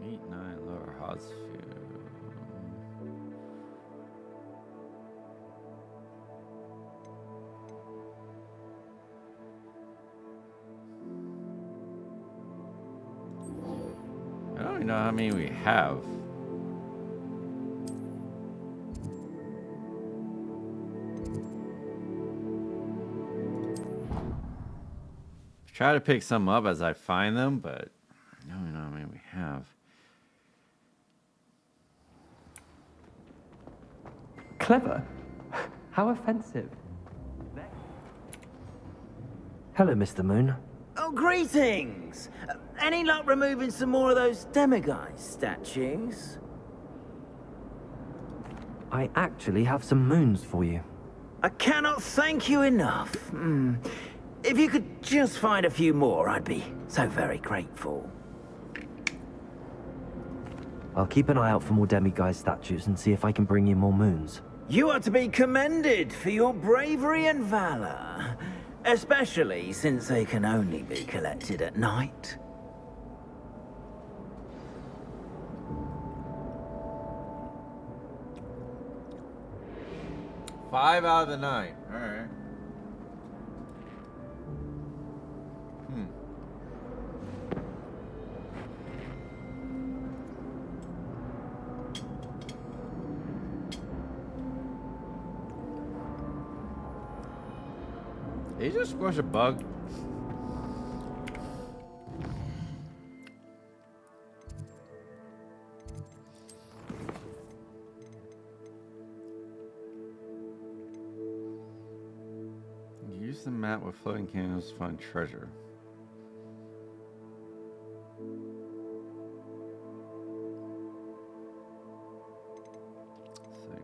8-9 lower Hotsfield. I don't even know how many we have. Try to pick some up as I find them, but I don't even know how many we have. Clever? How offensive. Hello, Mr. Moon. Oh, greetings! Any luck removing some more of those demiguise statues? I actually have some moons for you. I cannot thank you enough. If you could just find a few more, I'd be so very grateful. I'll keep an eye out for more demiguise statues and see if I can bring you more moons. You are to be commended for your bravery and valor, especially since they can only be collected at night. Five out of the 9. All right. Did he just squish a bug? Use the map with floating candles to find treasure. Let's see.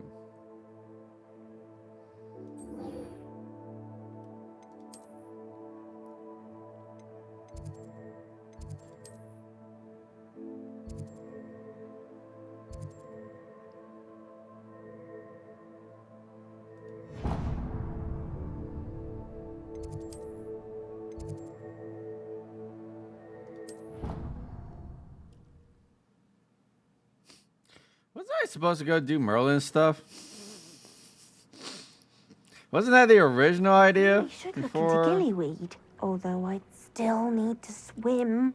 supposed to go do Merlin stuff? Wasn't that the original idea? We should before? look into gillyweed, although I'd still need to swim.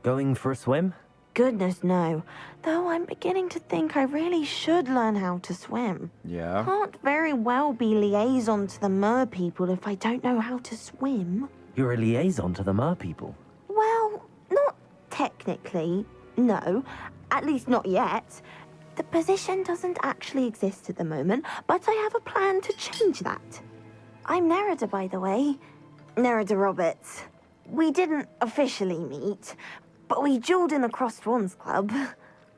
Going for a swim? Goodness, no. Though I'm beginning to think I really should learn how to swim. Yeah. Can't very well be liaison to the mer people if I don't know how to swim. You're a liaison to the mer people. Well, not technically, no. At least not yet. The position doesn't actually exist at the moment, but I have a plan to change that. I'm NerdorDie, by the way. NerdorDie Roberts. We didn't officially meet, but we dueled in the Crossed Swans Club.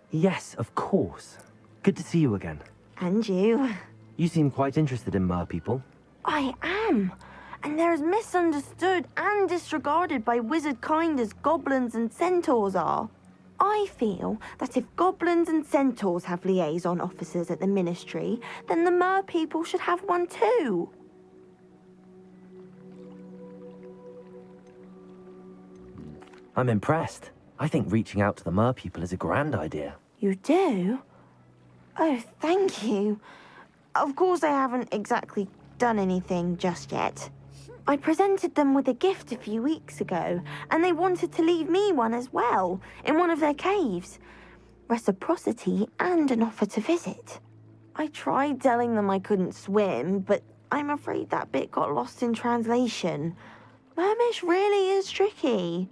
Yes, of course. Good to see you again. And you. You seem quite interested in mer people. I am. And they're as misunderstood and disregarded by wizard kind as goblins and centaurs are. I feel that if goblins and centaurs have liaison officers at the ministry, then the mer people should have one too. I'm impressed. I think reaching out to the mer people is a grand idea. You do? Oh, thank you. Of course I haven't exactly done anything just yet. I presented them with a gift a few weeks ago, and they wanted to leave me one as well, in one of their caves. Reciprocity and an offer to visit. I tried telling them I couldn't swim, but I'm afraid that bit got lost in translation. Mermish really is tricky.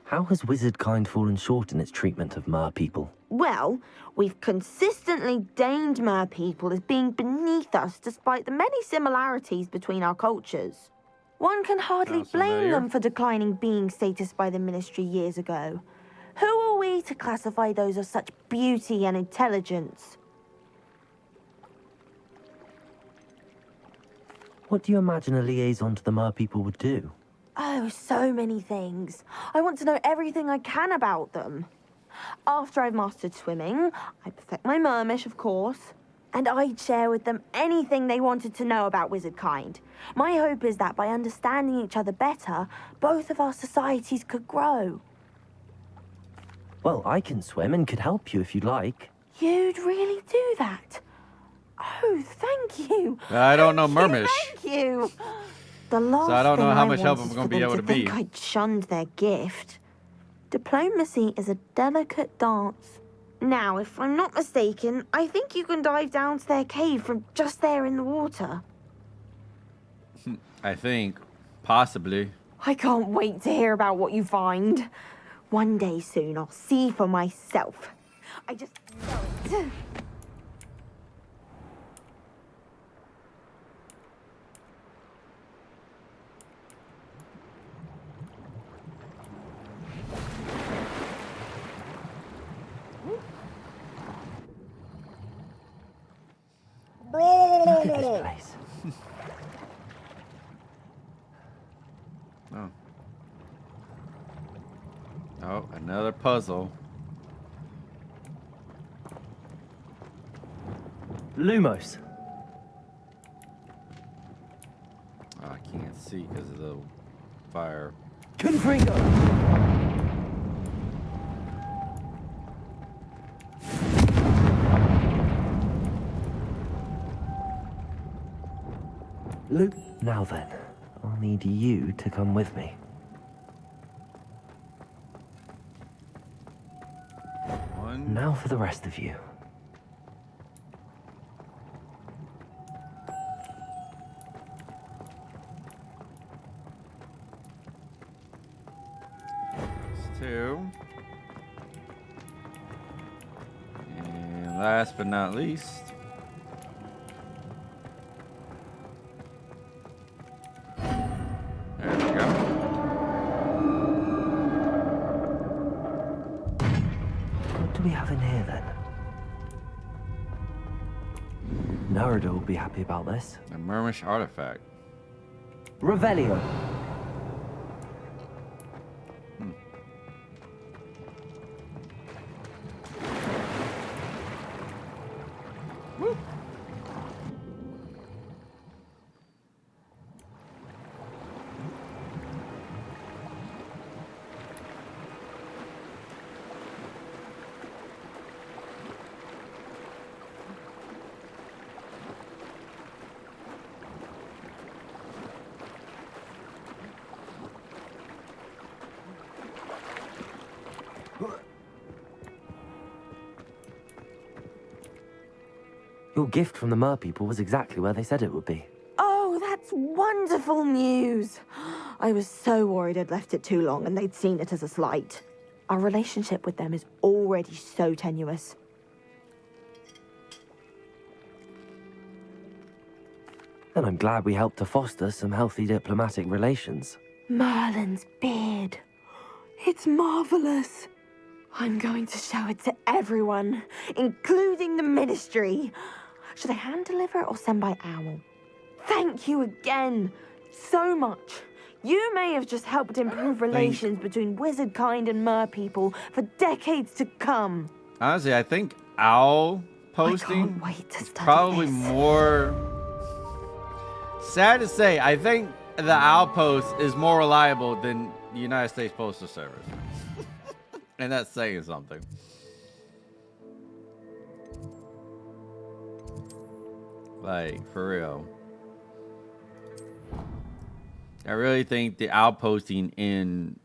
How has wizard kind fallen short in its treatment of mer people? Well, we've consistently deemed mer people as being beneath us despite the many similarities between our cultures. One can hardly blame them for declining being status by the ministry years ago. Who are we to classify those of such beauty and intelligence? What do you imagine a liaison to the mer people would do? Oh, so many things. I want to know everything I can about them. After I've mastered swimming, I'd perfect my mermish, of course, and I'd share with them anything they wanted to know about wizard kind. My hope is that by understanding each other better, both of our societies could grow. Well, I can swim and could help you if you'd like. You'd really do that? Oh, thank you. I don't know mermish. Thank you. The last So I don't know how much help want I'm is going for to be them able to think be. I'd shunned their gift. Diplomacy is a delicate dance. Now, if I'm not mistaken, I think you can dive down to their cave from just there in the water. I think. Possibly. I can't wait to hear about what you find. One day soon, I'll see for myself. I just know it. Look at this place. Oh. Oh, another puzzle. Lumos. Oh, I can't see because of the fire. Confringo. Luke, now then, I'll need you to come with me. One. Now for the rest of you. Two. And last but not least. There we go. What do we have in here then? NerdorDie will be happy about this. A Mermish artifact. Revelio. Your gift from the Mer people was exactly where they said it would be. Oh, that's wonderful news. I was so worried I'd left it too long and they'd seen it as a slight. Our relationship with them is already so tenuous. And I'm glad we helped to foster some healthy diplomatic relations. Merlin's beard. It's marvelous. I'm going to show it to everyone, including the Ministry. Should I hand deliver it or send by owl? Thank you again so much. You may have just helped improve relations between wizard kind and mer people for decades to come. Honestly, I think owl posting is probably more... Sad to say, I think the owl post is more reliable than the United States Postal Service. And that's saying something. Like, for real. I really think the owl posting in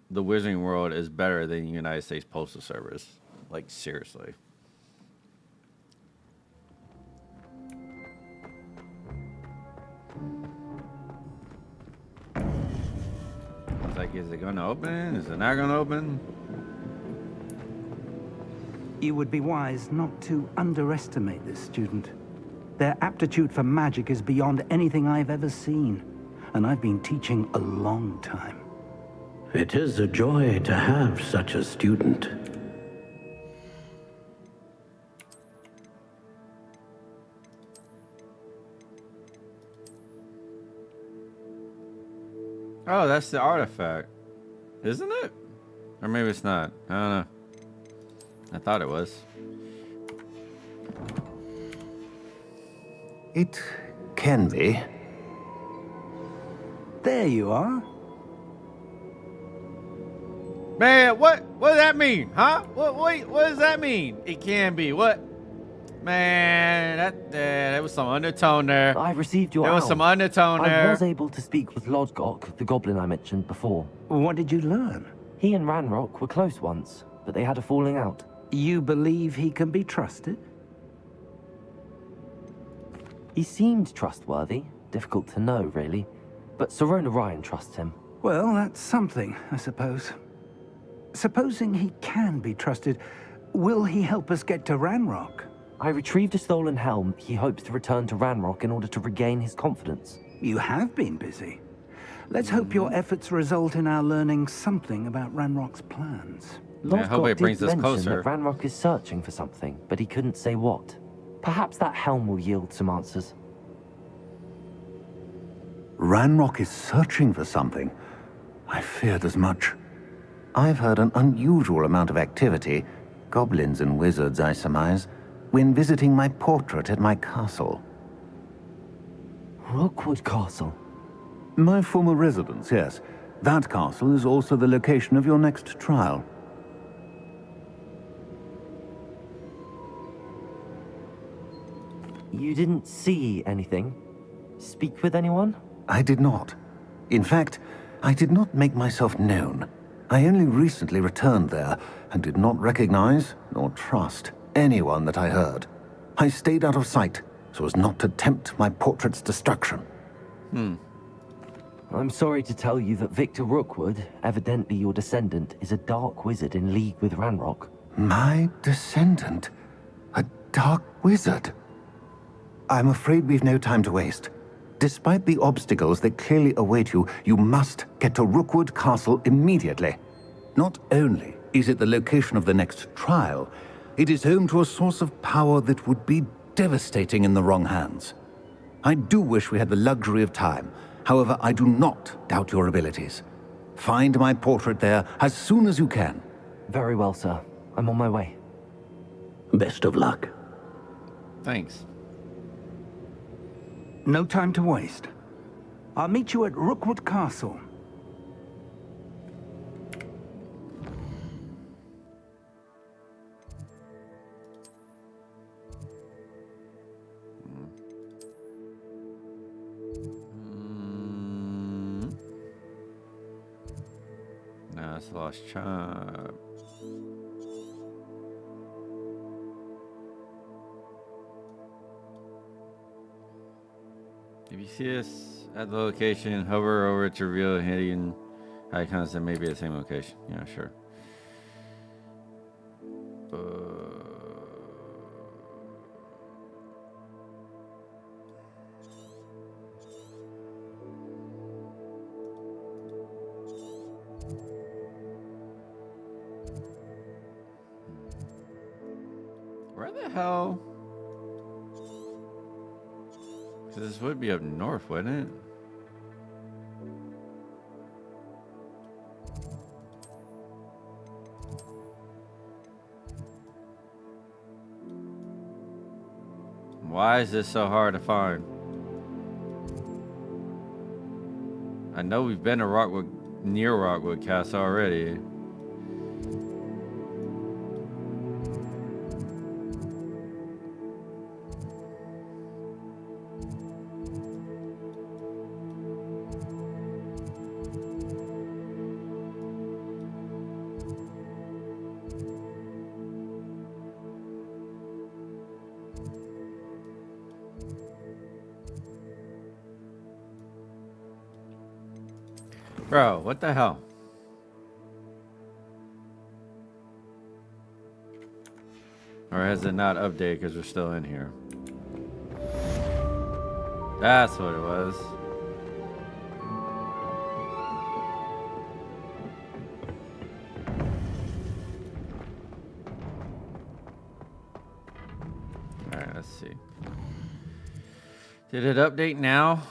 the Wizarding World is better than the United States Postal Service. Like, seriously. It's like, is it going to open? Is it not going to open? You would be wise not to underestimate this student. Their aptitude for magic is beyond anything I've ever seen, and I've been teaching a long time. It is a joy to have such a student. Oh, that's the artifact. Isn't it? Or maybe it's not. I don't know. I thought it was. It can be. There you are. Man, what does that mean? Huh? What does that mean? It can be. What? Man, there was some undertone there. I received your There was owl. some undertone there. I was able to speak with Lodgok, the goblin I mentioned before. What did you learn? He and Ranrock were close once, but they had a falling out. You believe he can be trusted? He seemed trustworthy. Difficult to know, really. But Serona Ryan trusts him. Well, that's something, I suppose. Supposing he can be trusted, will he help us get to Ranrock? I retrieved a stolen helm. He hopes to return to Ranrock in order to regain his confidence. You have been busy. Let's hope your efforts result in our learning something about Ranrock's plans. I hope it brings us closer. That Ranrock is searching for something, but he couldn't say what. Perhaps that helm will yield some answers. Ranrock is searching for something. I feared as much. I've heard an unusual amount of activity, goblins and wizards, I surmise, when visiting my portrait at my castle. Rookwood Castle? My former residence, yes. That castle is also the location of your next trial. You didn't see anything? Speak with anyone? I did not. In fact, I did not make myself known. I only recently returned there and did not recognize nor trust anyone that I heard. I stayed out of sight so as not to tempt my portrait's destruction. I'm sorry to tell you that Victor Rookwood, evidently your descendant, is a dark wizard in league with Ranrock. My descendant? A dark wizard? I'm afraid we've no time to waste. Despite the obstacles that clearly await you, you must get to Rookwood Castle immediately. Not only is it the location of the next trial, it is home to a source of power that would be devastating in the wrong hands. I do wish we had the luxury of time. However, I do not doubt your abilities. Find my portrait there as soon as you can. Very well, sir. I'm on my way. Best of luck. Thanks. No time to waste. I'll meet you at Rookwood Castle. No, it's lost chop. If you see us at the location, hover over to reveal hidden icons that may be the same location. Yeah, sure. Where the hell? This would be up north, wouldn't it? Why is this so hard to find? I know we've been to near Rockwood Castle already. Bro, what the hell? Or has it not updated because we're still in here? That's what it was. Alright, let's see. Did it update now?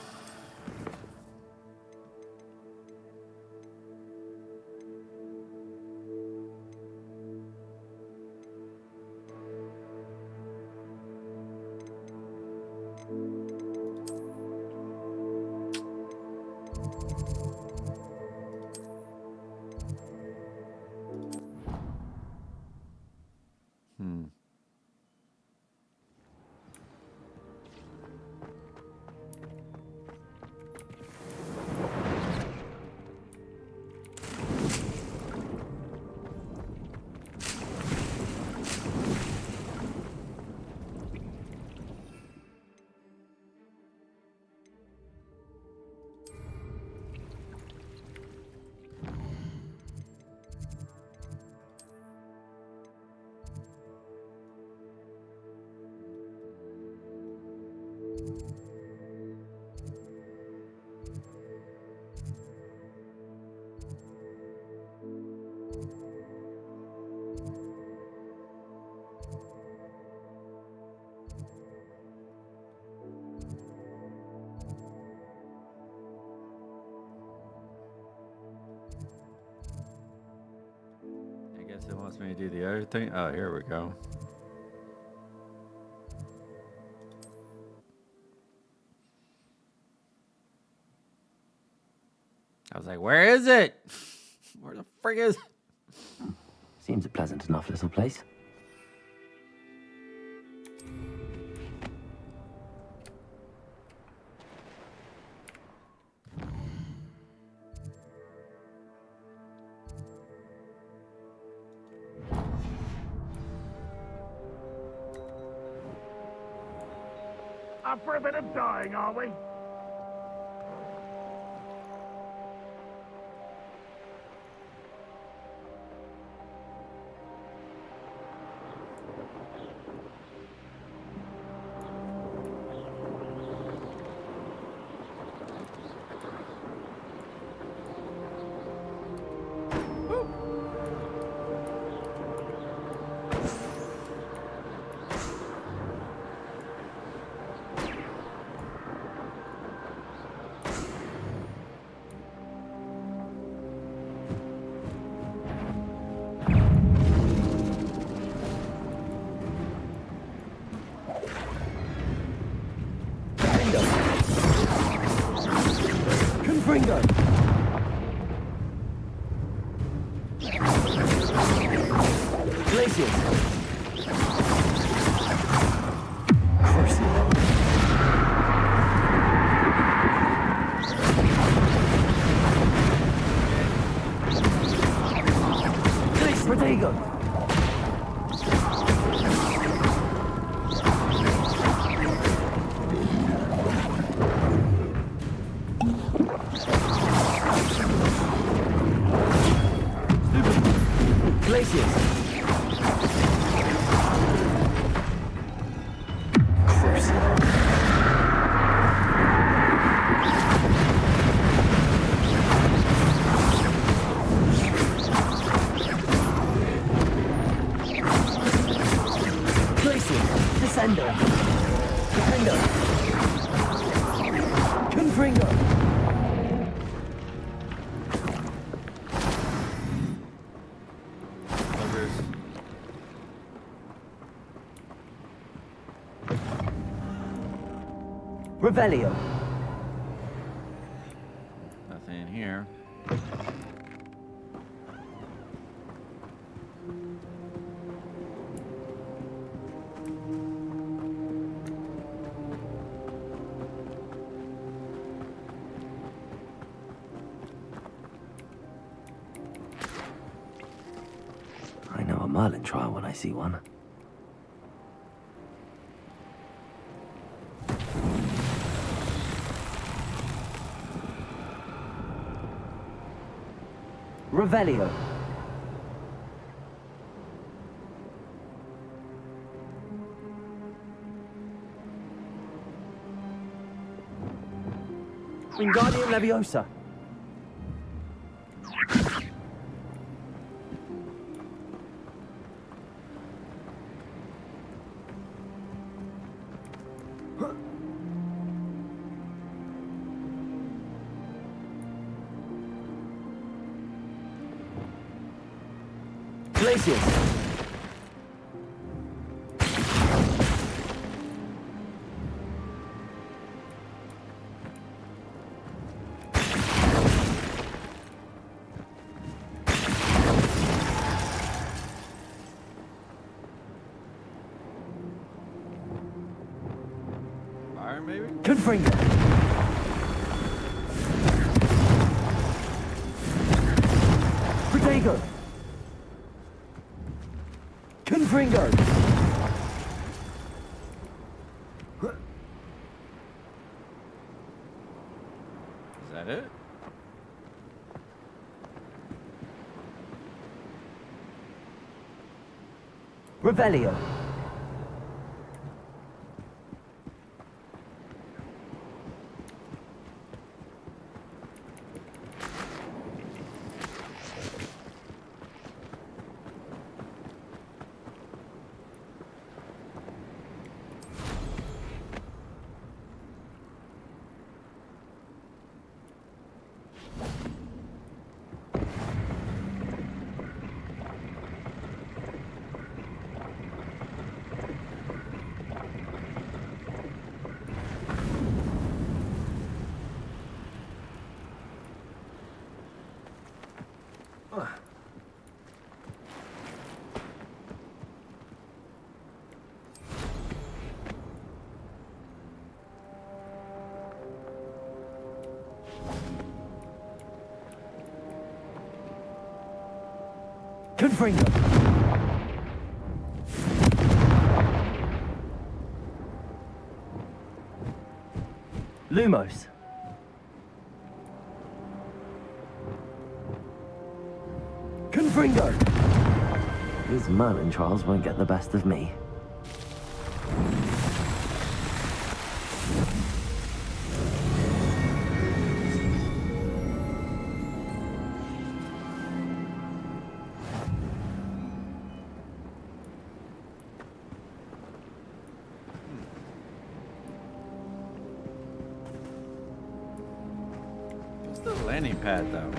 It wants me to do the other thing. Oh, here we go. I was like, where is it? Where the frig is it? Seems a pleasant enough little place. Up for a bit of dying, are we? Confringo! Glacius! Crucio! Protego! Confringo! Revelio. Nothing in here. I know a Merlin trial when I see one. Revelio. Wingardium Leviosa. Glacius. Fire, maybe? Confringo. Protego. Confringo. Is that it? Revelio. Confringo. Lumos. Confringo. These Merlin trials won't get the best of me. What's the landing pad, though?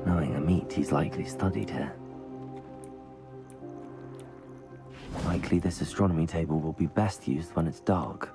Knowing a meat, he's likely studied here. Likely this astronomy table will be best used when it's dark.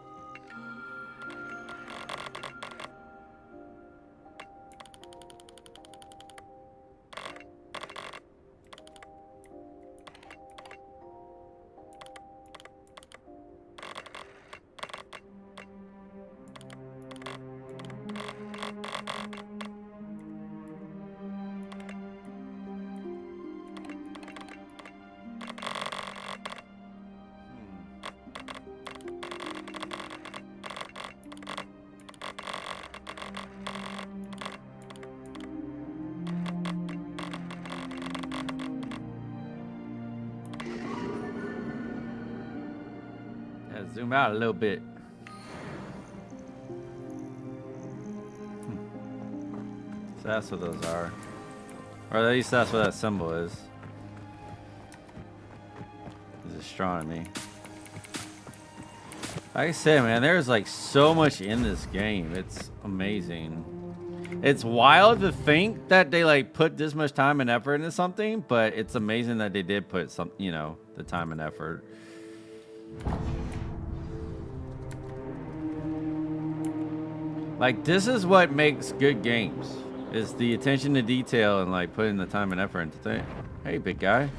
Yeah, zoom out a little bit. That's what those are. Or at least that's what that symbol is. It's astronomy. Like I said, man, there's like so much in this game. It's amazing. It's wild to think that they like put this much time and effort into something, but it's amazing that they did put some, you know, the time and effort. Like, this is what makes good games, is the attention to detail and like putting the time and effort into things. Hey, big guy.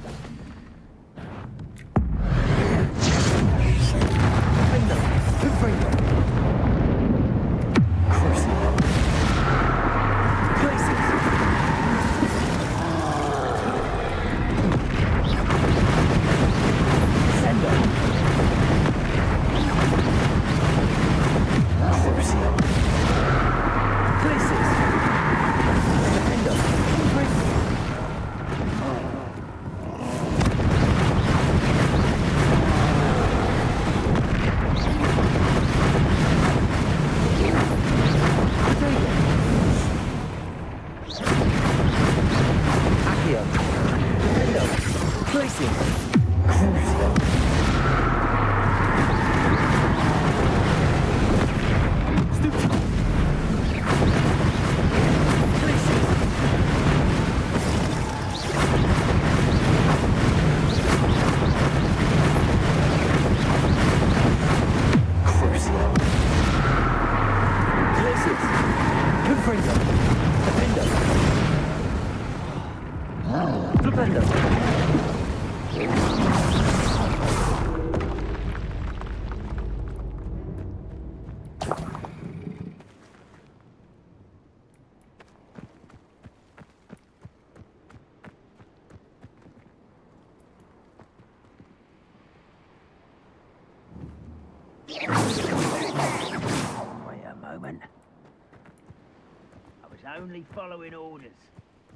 Only following orders.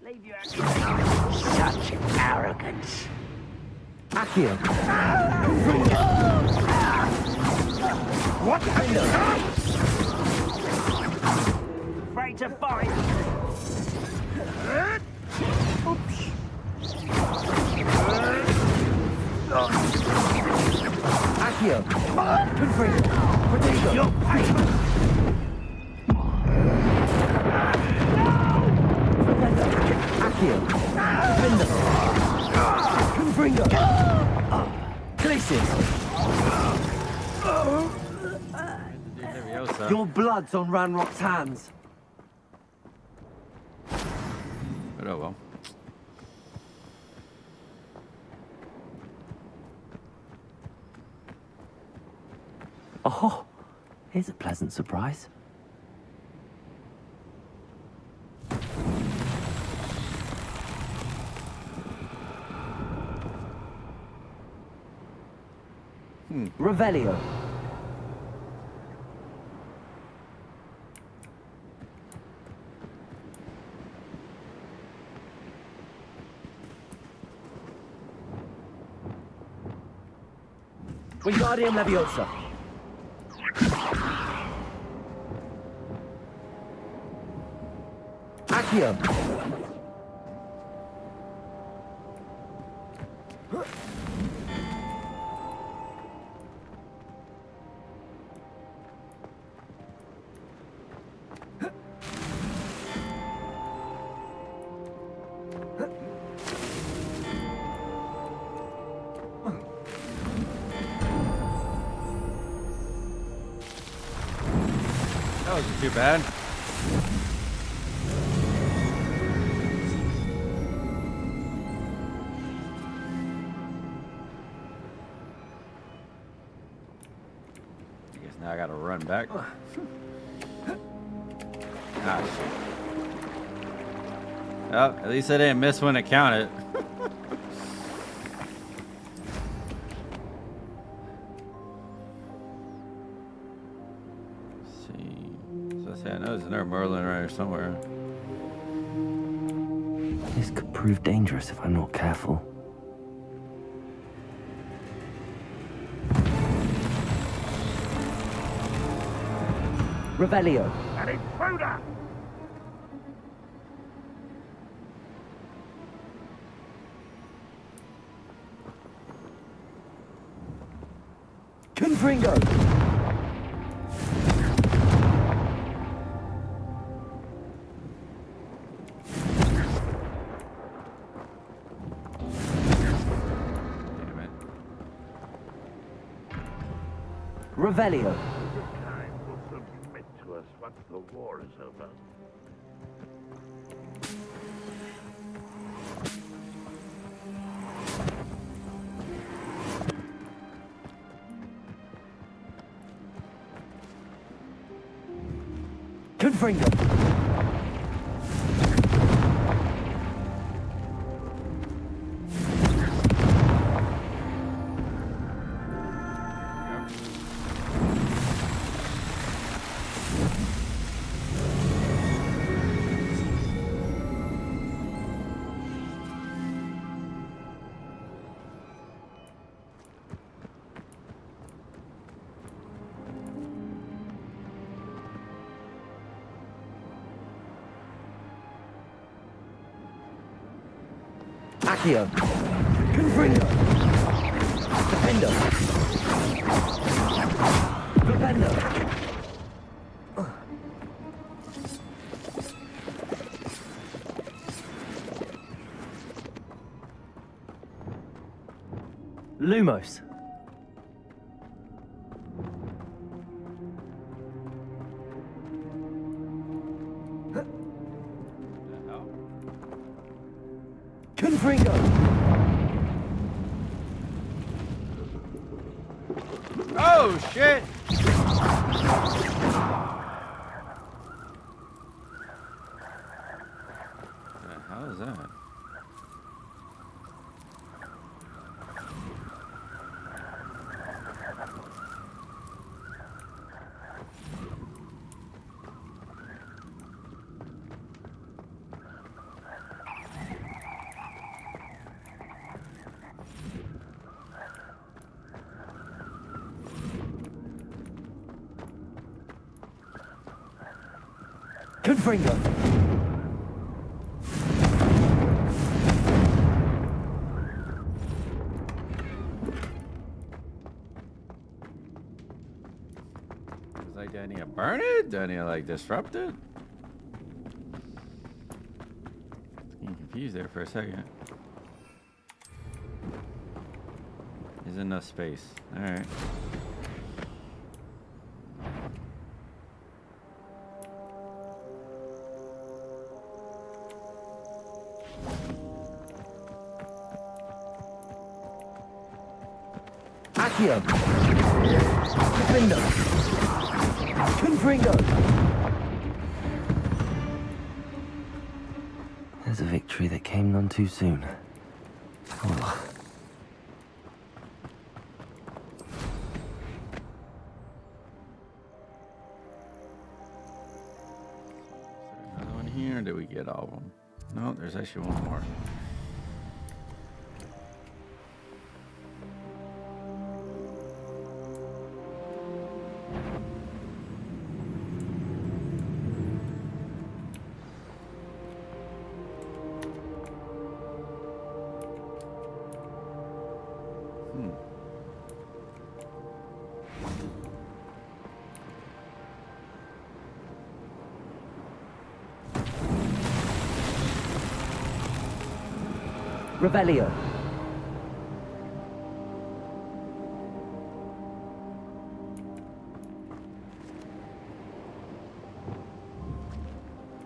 Leave your Such arrogance. Accio. What have you done? Afraid to fight? Oops. Accio. Confringo. Protego. Your payment. Accio. Defender. Confringo. Glacius. Your blood's on Ranrock's hands. But oh well. Oh, here's a pleasant surprise. Revelio. Wingardium Leviosa. Accio. That wasn't too bad. I guess now I gotta run back. Ah, shit. Well, at least I didn't miss when it counted. I know there's another Merlin around here somewhere. This could prove dangerous if I'm not careful. Revelio. An intruder! Confringo! Damn it. Revelio. Your kind will soon be met to us once the war is over. Confringo. Accio. Confringo. Defendo. Defendo. Lumos. Confringo. Oh shit! What the hell is that? Confringo. Was like, do I need to burn it? Do I need to like disrupt it? Getting confused there for a second. There's enough space. All right. Accio. Defendo. Confringo. There's a victory that came none too soon. Oh. Another one here, or did we get all of them? No, there's actually one more. Revelio.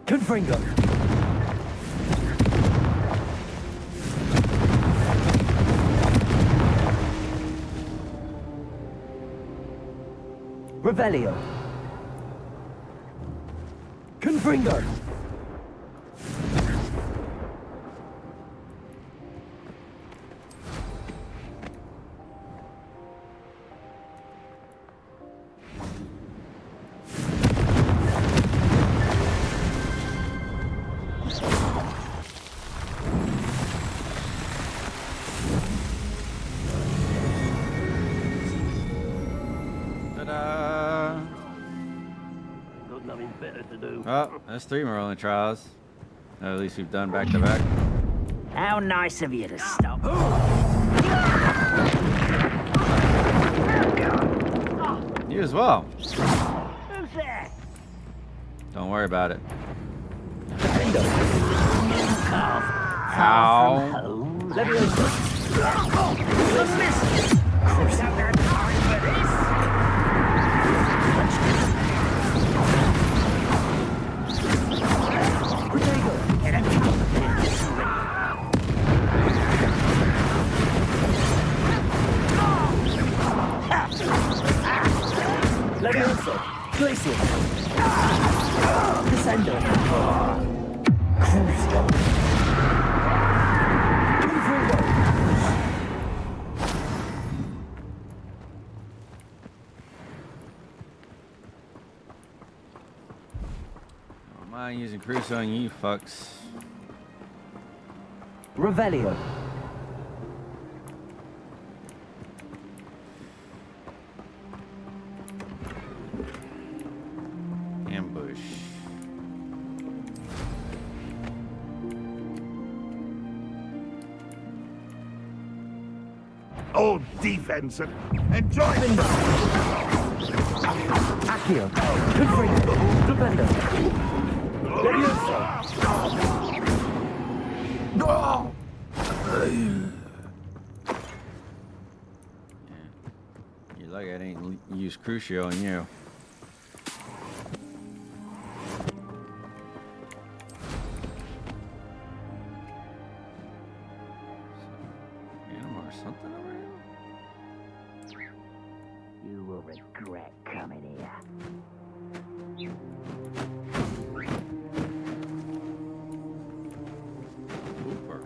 Confringo. Revelio. Confringo. Ta-da! Got nothing better to do. Oh, that's 3 Merlin trials. At least we've done back to back. How nice of you to stop. You as well. Who's there? Don't worry about it. Ow. Let me open. What's this? Don't have time for this. Levioso. Glacier. Descendo. Crucio. Don't mind using Crusoe on you fucks. Revelio. Ambush. Old defense and enjoy it. Accio. Good for you. Stupendo. Levioso. You're lucky I didn't use Crucio on you. Animal or something over here? You will regret coming here. Hooper.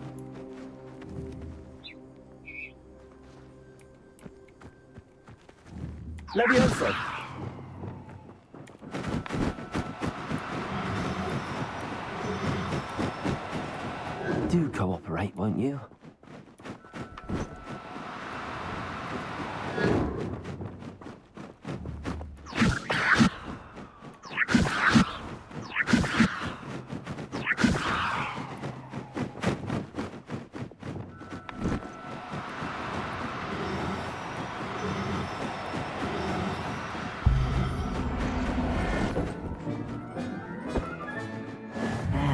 Levioso. Do cooperate, won't you?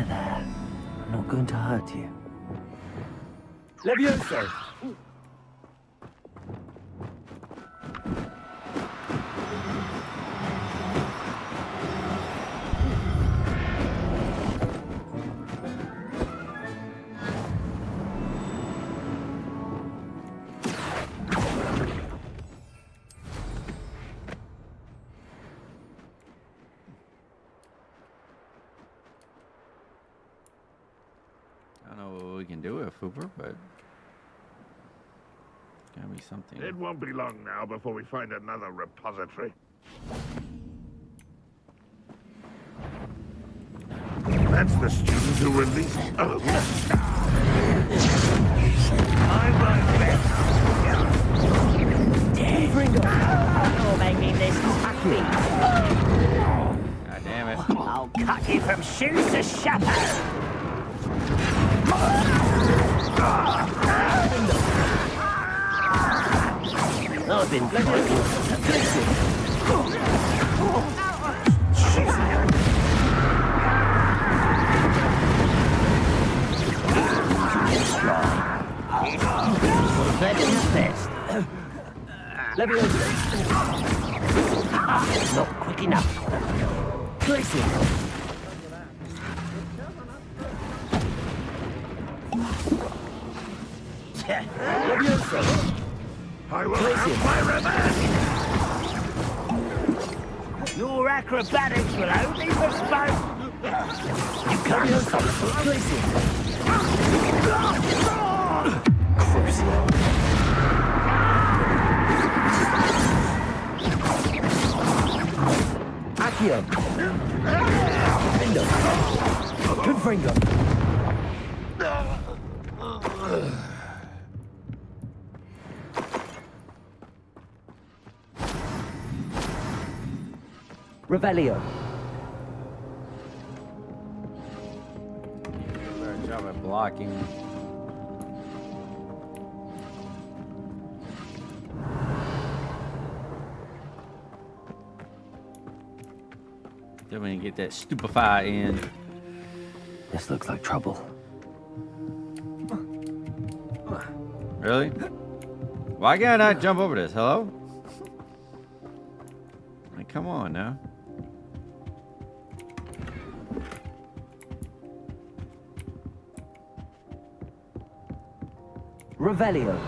There. I'm not going to hurt you. Levioso. I don't know what we can do with Hooper, but gotta be something. It won't be long now before we find another repository. That's the student who released... Oh. I won't let You're making this happy. God damn it. I'll cut you from shoes to chapeau. I've been Not quick enough. I will have my revenge! Your acrobatics will only bespoke. You can't Accio. Confringo. Revelio. Better job at blocking. Definitely get that stupefy in. This looks like trouble. Really? Why can't I not jump over this? Hello? Like, come on now. Revelio.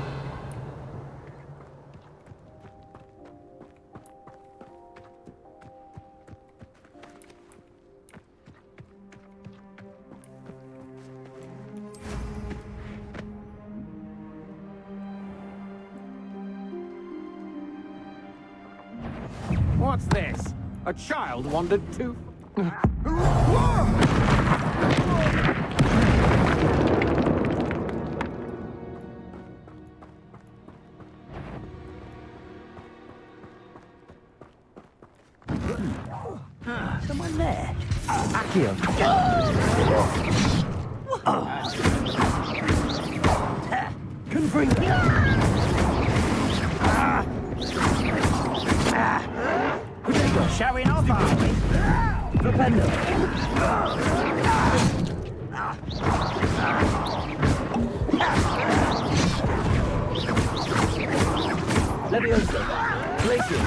What's this? A child wandered too... Someone there. Accio. Confringo. Showing off, are we? Flipendo. Leviosa. Glacier.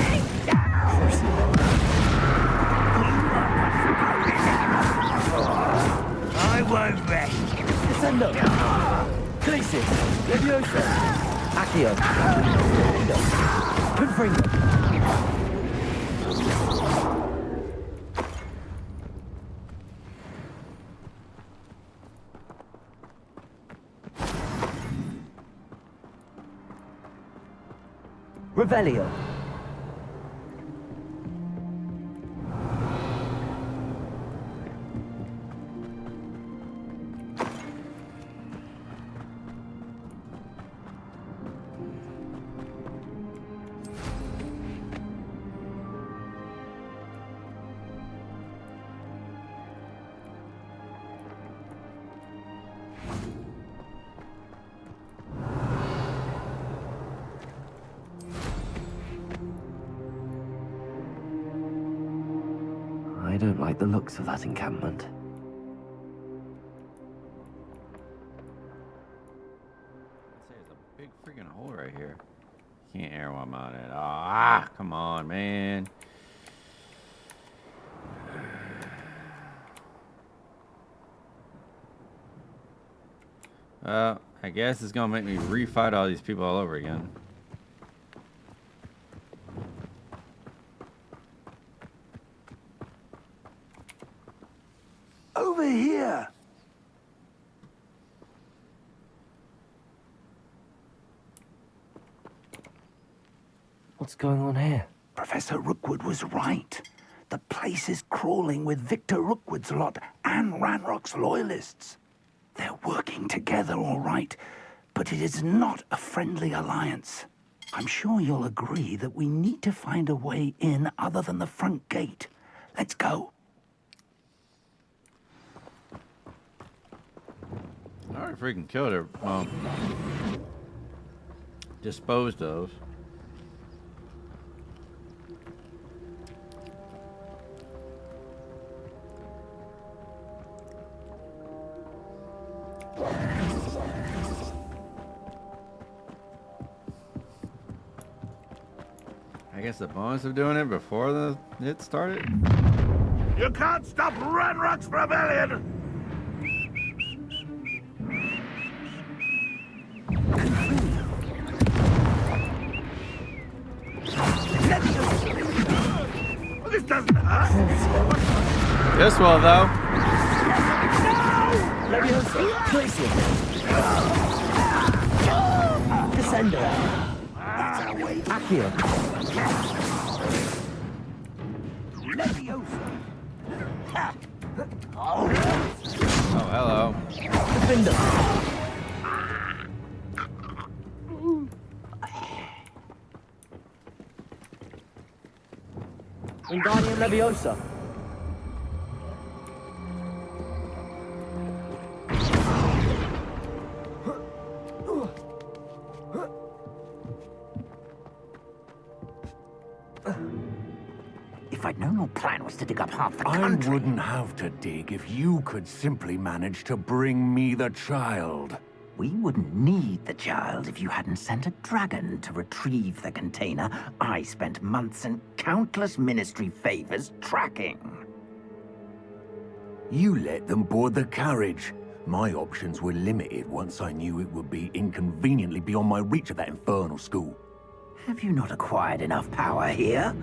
I won't rest. Descendo. Glacier. Leviosa. Accio. Confringo. Revelio. I don't like the looks of that encampment. There's a big freaking hole right here. Can't air while I'm on it. Ah, come on, man. I guess it's gonna make me refight all these people all over again. Over here! What's going on here? Professor Rookwood was right. The place is crawling with Victor Rookwood's lot and Ranrock's loyalists. They're working together, all right, but it is not a friendly alliance. I'm sure you'll agree that we need to find a way in other than the front gate. Let's go. I already freaking killed her. Well, disposed of. I guess the bonus of doing it before it started. You can't stop Ranrock's rebellion! This doesn't hurt. This will, though. Leviosa. Glacier. Descendo. That's our way. Accio. Leviosa. Oh, hello. Defender. Wingardium Leviosa. If I'd known your plan was to dig up half the I country... wouldn't have to dig if you could simply manage to bring me the child. We wouldn't need the child if you hadn't sent a dragon to retrieve the container I spent months and countless ministry favors tracking. You let them board the carriage. My options were limited once I knew it would be inconveniently beyond my reach at that infernal school. Have you not acquired enough power here?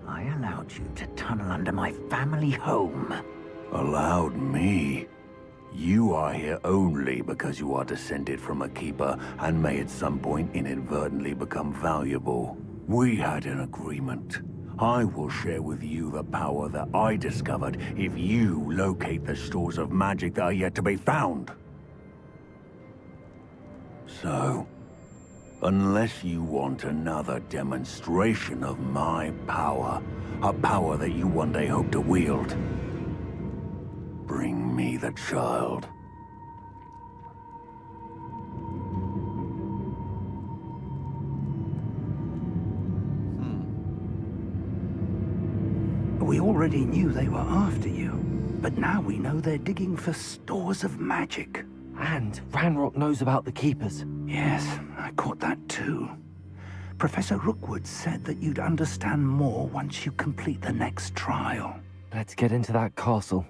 I allowed you to tunnel under my family home. Allowed me? You are here only because you are descended from a keeper and may at some point inadvertently become valuable. We had an agreement. I will share with you the power that I discovered if you locate the stores of magic that are yet to be found. So, unless you want another demonstration of my power, a power that you one day hope to wield, bring me the child. We already knew they were after you, but now we know they're digging for stores of magic. And Ranrock knows about the Keepers. Yes, I caught that too. Professor Rookwood said that you'd understand more once you complete the next trial. Let's get into that castle.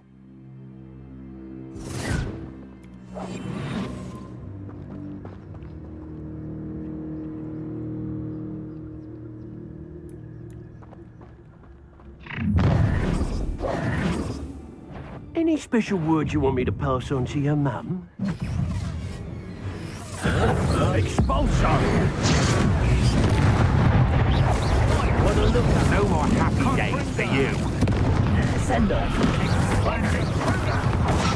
Any special words you want me to pass on to your mum? Expulso! No more happy days for you. Send off.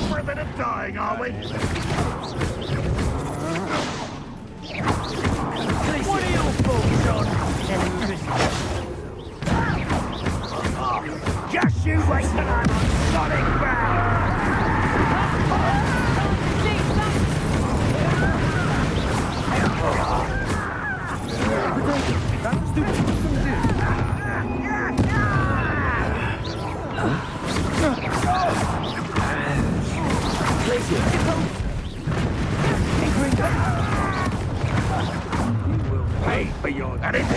For a bit of dying, are we? What are your thoughts on Just you wait till I'm on solid ground! Pay for your... And it's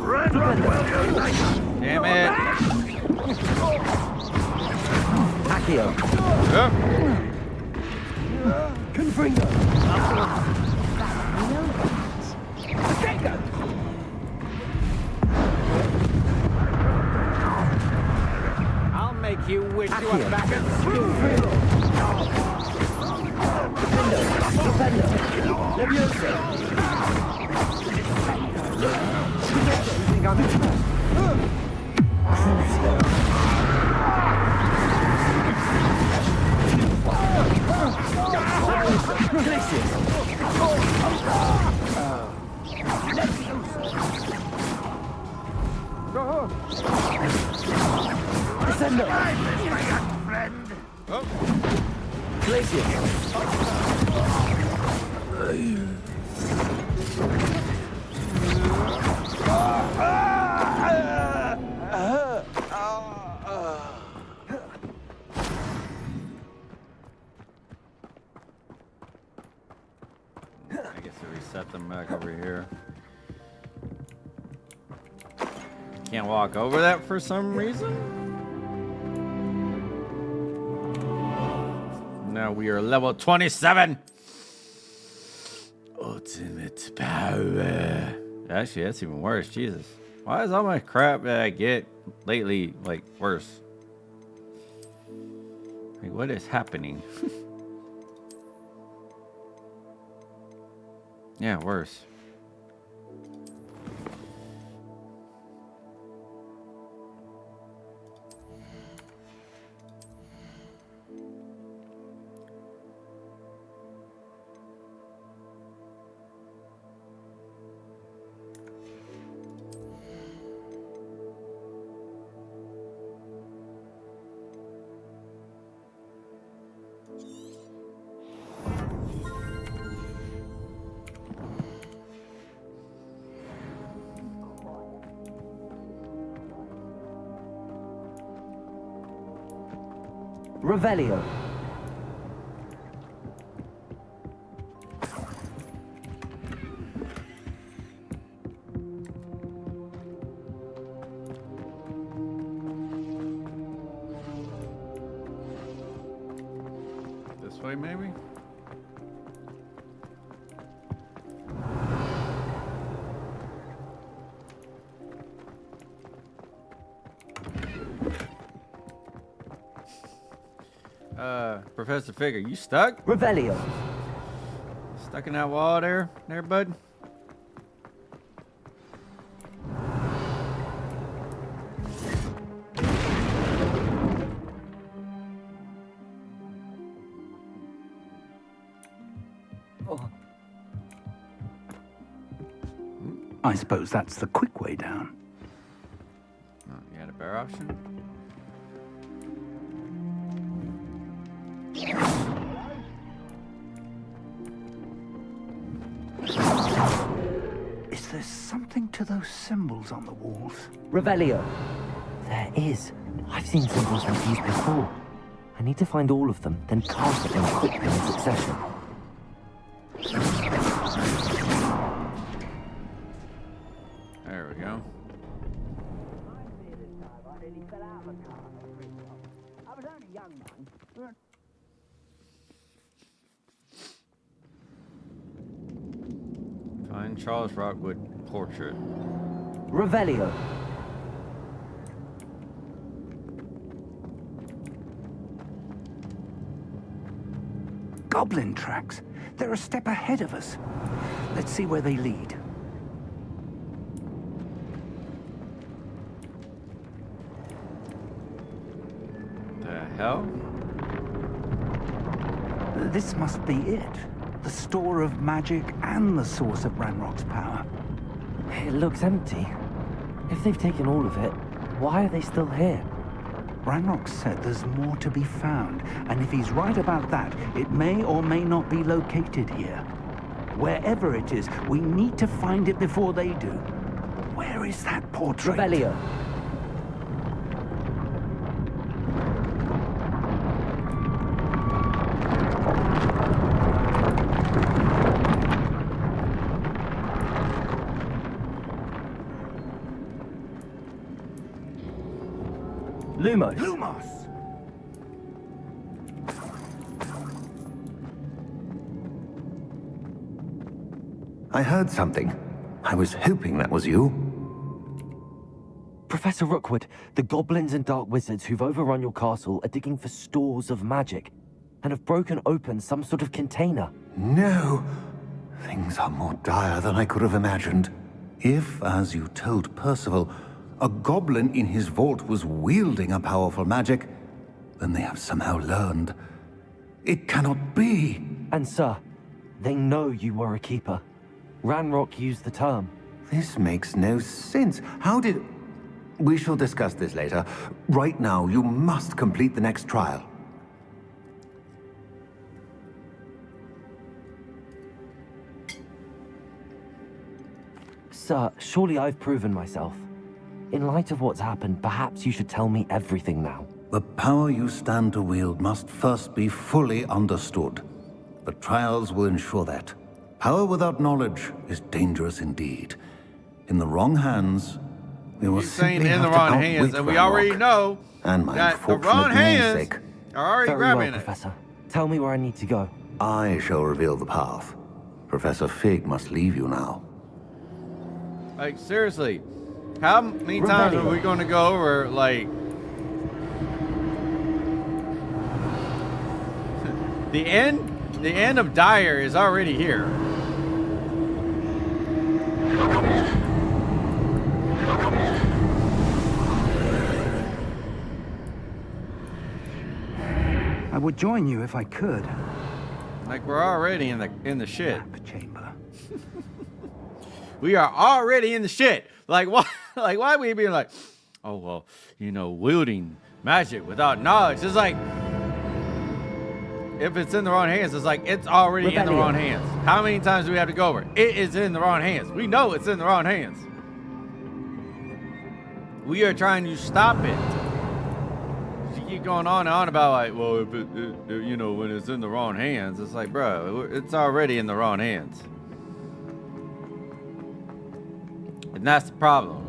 Red Rock will unite! Damn it. Accio. Yep. Confringo. I'll make you wish you were back at school. I guess I reset them back over here. Can't walk over that for some reason. Now we are level 27. Ultimate power. Actually, that's even worse. Jesus. Why is all my crap that I get lately, like, worse? Like, what is happening? Yeah, worse. Revelio. This way, maybe? Professor Figure, you stuck? Revelio. Stuck in that wall there, bud? I suppose that's the quick way down. Oh, you had a better option? Is there something to those symbols on the walls? Revelio. There is. I've seen symbols like these before. I need to find all of them, then cast them quickly in succession. There we go. Find Charles Rockwood portrait. Revelio. Goblin tracks. They're a step ahead of us. Let's see where they lead. The hell? This must be it. The store of magic and the source of Ranrock's power. It looks empty. If they've taken all of it, why are they still here? Ranrock said there's more to be found, and if he's right about that, it may or may not be located here. Wherever it is, we need to find it before they do. Where is that portrait? Revelio. Lumos. Lumos! I heard something. I was hoping that was you. Professor Rookwood, the goblins and dark wizards who've overrun your castle are digging for stores of magic and have broken open some sort of container. No! Things are more dire than I could have imagined. If, as you told Percival, a goblin in his vault was wielding a powerful magic, then they have somehow learned. It cannot be! And sir, they know you were a keeper. Ranrock used the term. This makes no sense. How did... We shall discuss this later. Right now, you must complete the next trial. Sir, surely I've proven myself. In light of what's happened, perhaps you should tell me everything now. The power you stand to wield must first be fully understood. The trials will ensure that. Power without knowledge is dangerous indeed. In the wrong hands, we will He's saying simply in the have to wrong outwit hands, and we already Ranrock know and my that the unfortunate wrong hands namesake. are already Very grabbing well, it. Professor. Tell me where I need to go. I shall reveal the path. Professor Fig must leave you now. Like, seriously, how many times are we going to go over, like, the end of Dire is already here. I would join you if I could. Like, we're already in the shit. Chamber. We are already in the shit. Like, why? Like, why are we being like, oh well, you know, wielding magic without knowledge? It's like, if it's in the wrong hands, it's like it's already in the wrong hands. How many times do we have to go over? It is in the wrong hands. We know it's in the wrong hands. We are trying to stop it. keep going on and on about like, well, if it you know, when it's in the wrong hands, it's like, bro, it's already in the wrong hands, and that's the problem.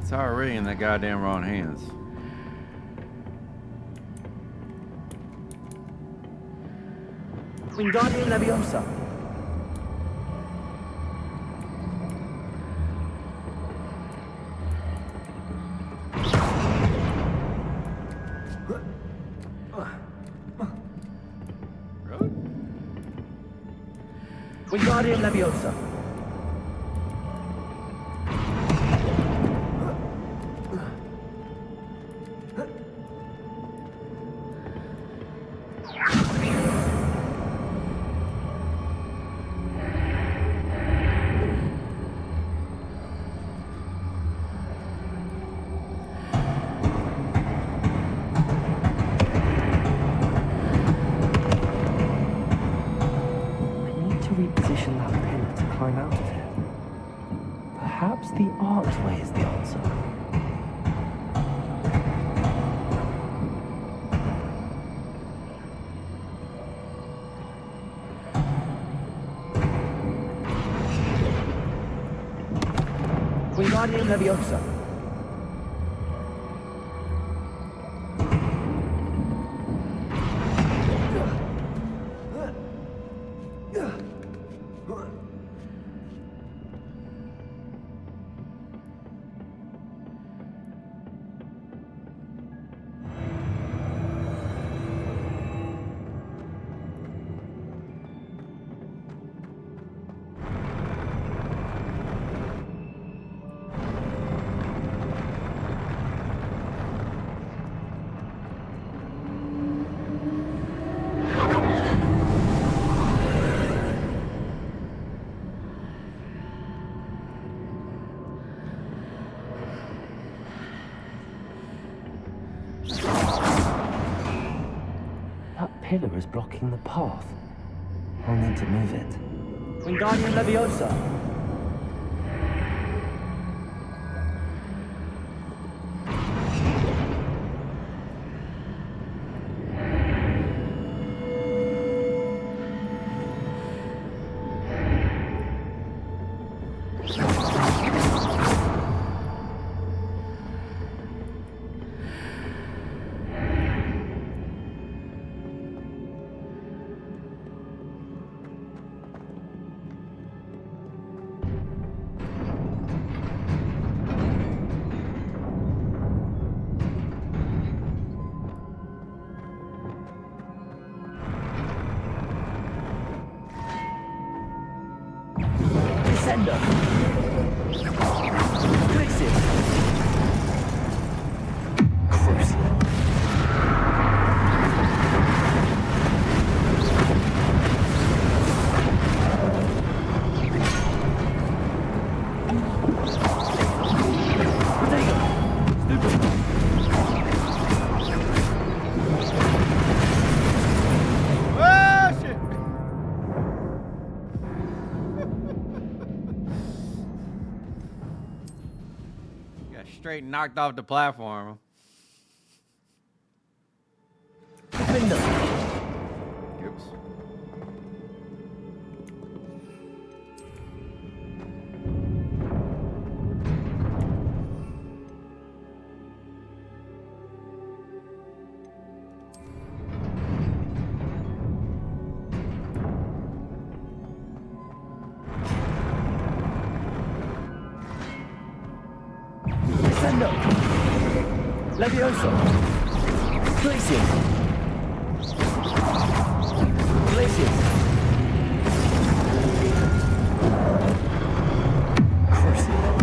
It's already in the goddamn wrong hands. Wingardium Leviosa. Really? Wingardium Leviosa. Reposition that pillar to climb out of here. Perhaps the archway is the answer. Wingardium Leviosa. That pillar is blocking the path. I'll need to move it. Wingardium Leviosa. Descender. Glacius. Crucible. Straight knocked off the platform. Window. Oops. Descendo. Levioso. Glacius. Glacius. Crucible.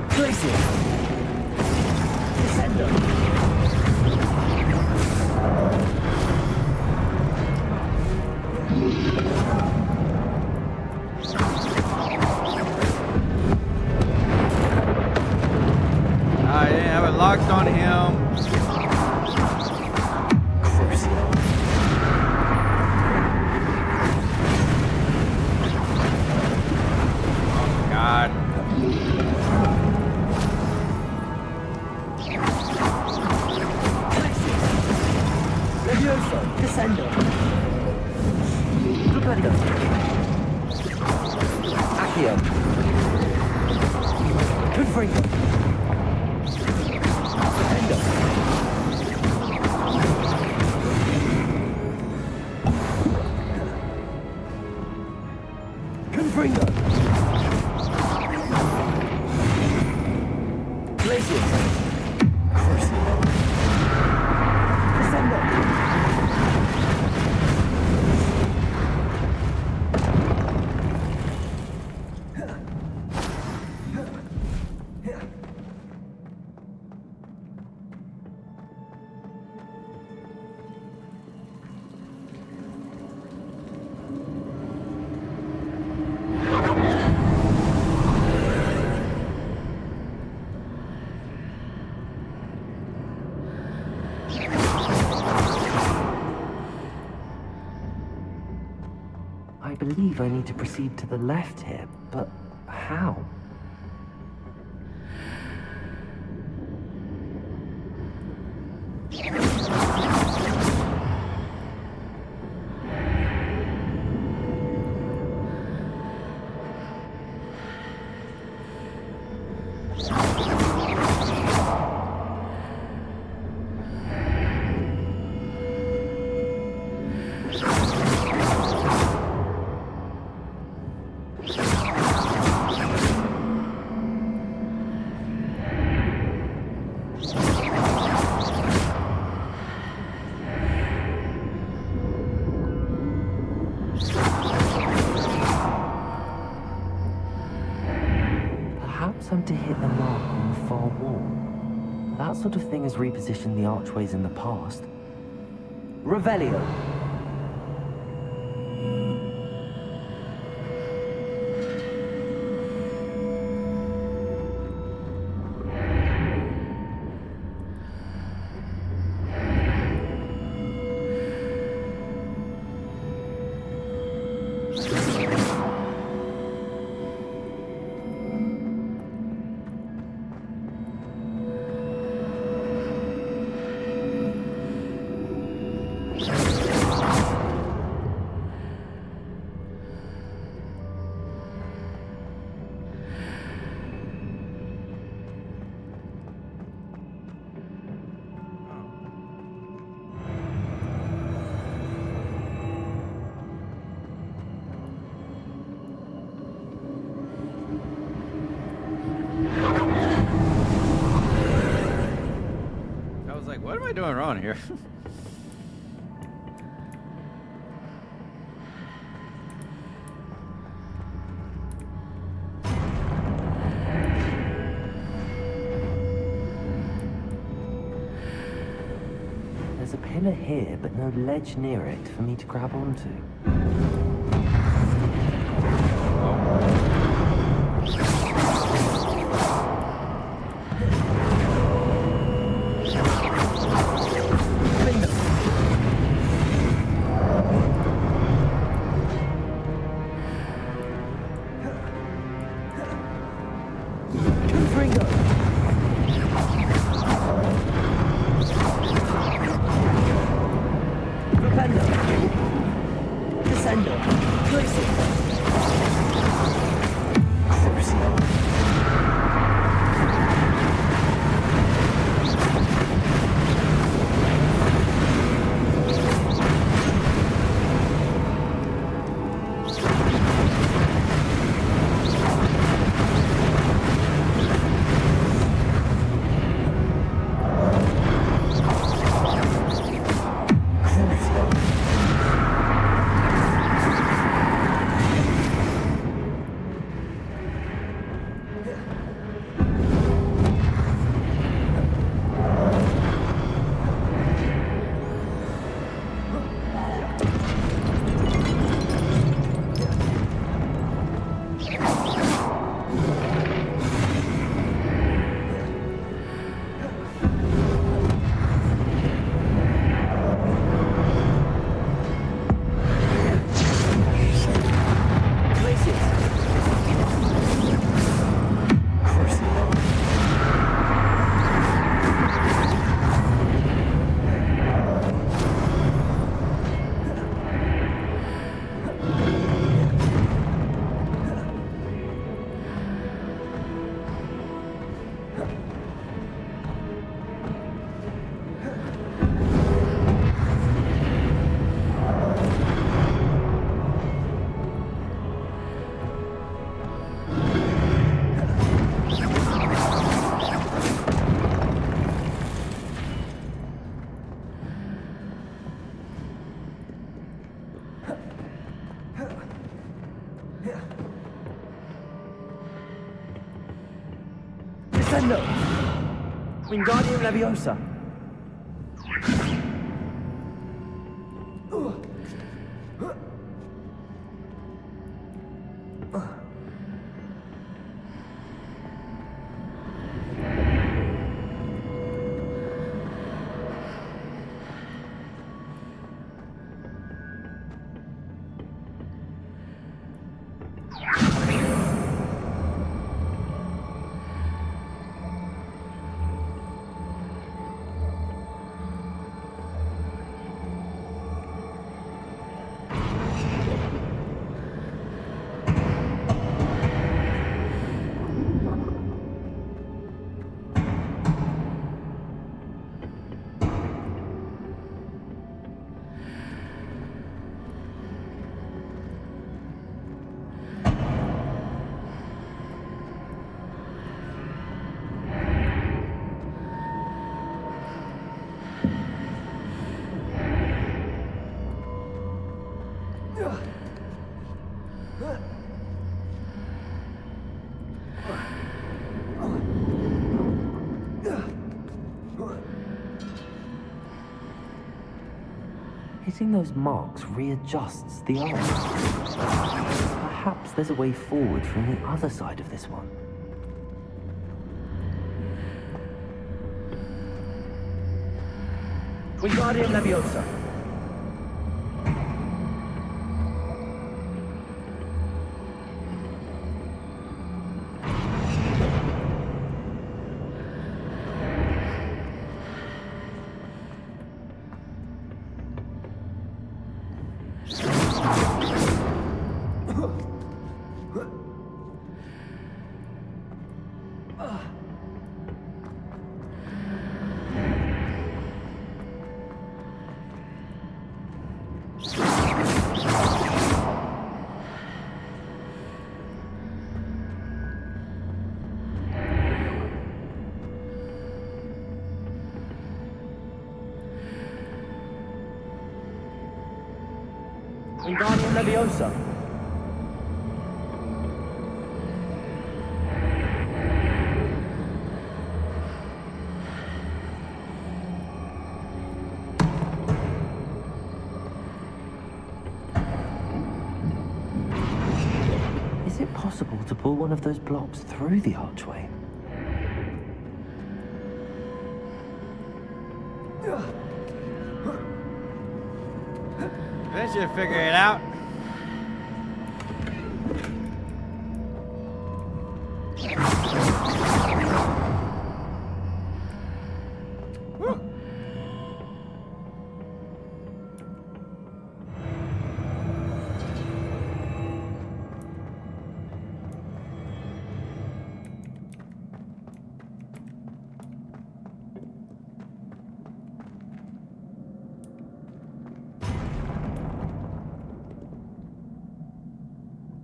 Glacius. locked on him. Oh, God. Levioso, descendo. Stupendo. Accio. Confringo. Stupendo. Confringo. Glacier. Descendo. I believe I need to proceed to the left here, but how? Perhaps I'm to hit the mark on the far wall. That sort of thing has repositioned the archways in the past. Revelio. I was like, what am I doing wrong here? There's a pillar here, but no ledge near it for me to grab onto. Propendo! Wingardium Leviosa! Hitting those marks readjusts the arm. Perhaps there's a way forward from the other side of this one. Wingardium Leviosa. Wingardium Leviosa. Is it possible to pull one of those blocks through the archway? Eventually figure it out.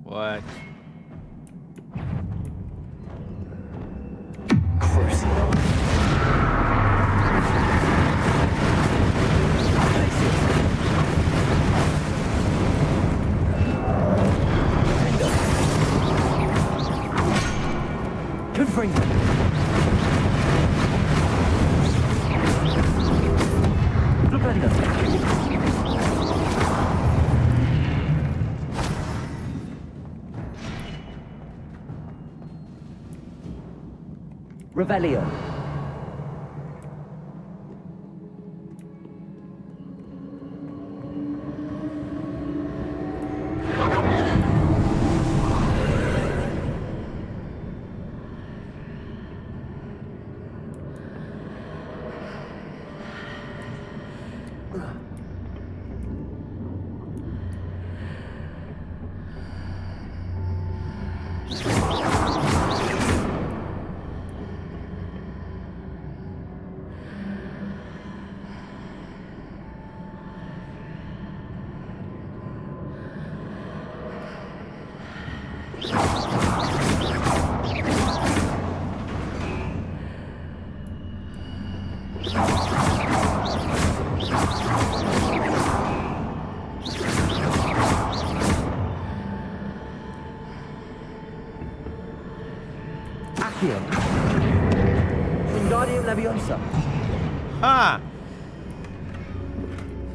What? Revelio. Accio. Wingardium Leviosa. Ha!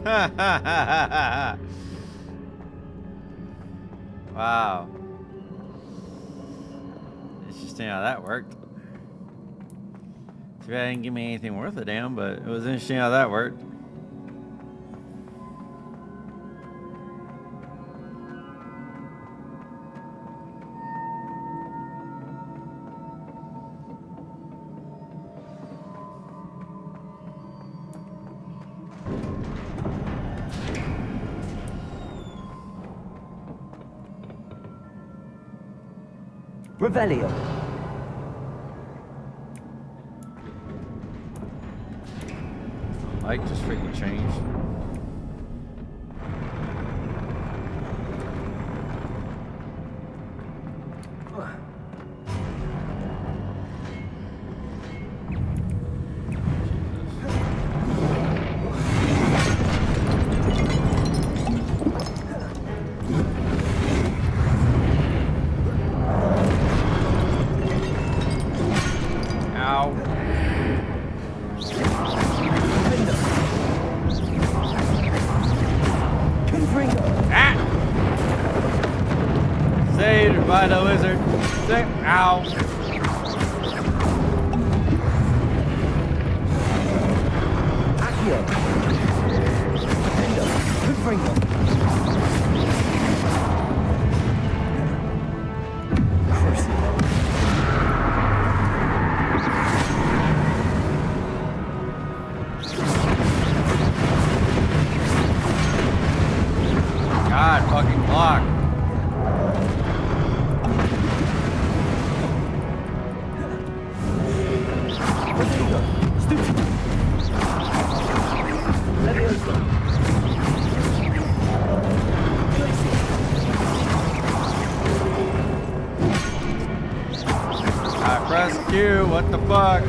Ha ha ha ha ha! Wow. Interesting how that worked. Too bad it didn't give me anything worth a damn, but it was interesting how that worked. Revelio. Light just freaking changed. Saved by the wizard. Ow. Accio. Confringo. God, fucking block. I pressed Q, what the fuck?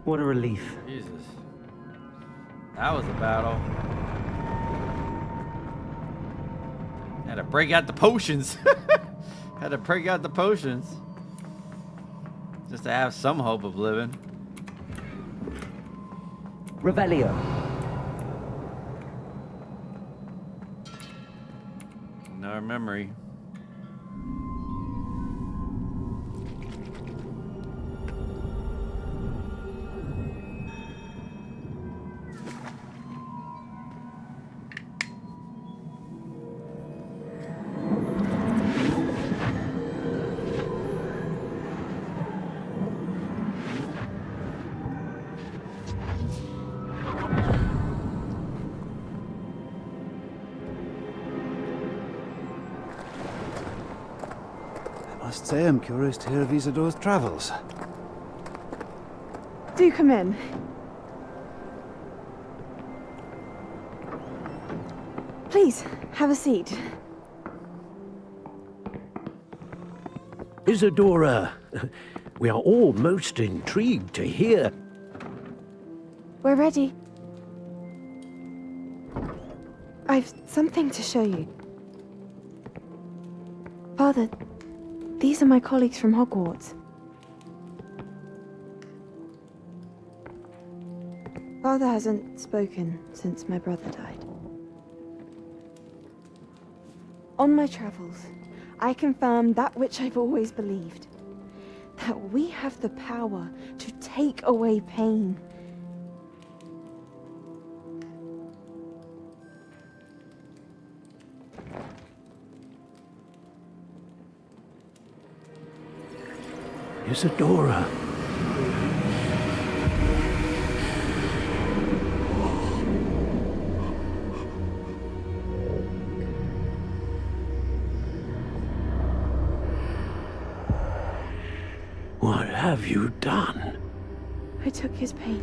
What a relief. Jesus. That was a battle. Had to break out the potions. Had to break out the potions. Just to have some hope of living. Revelio. No memory. I must say I'm curious to hear of Isadore's travels. Do come in. Please, have a seat. Isadora, we are all most intrigued to hear. We're ready. I've something to show you. Father, these are my colleagues from Hogwarts. Father hasn't spoken since my brother died. On my travels, I confirmed that which I've always believed. That we have the power to take away pain. Isadora. What have you done? I took his pain.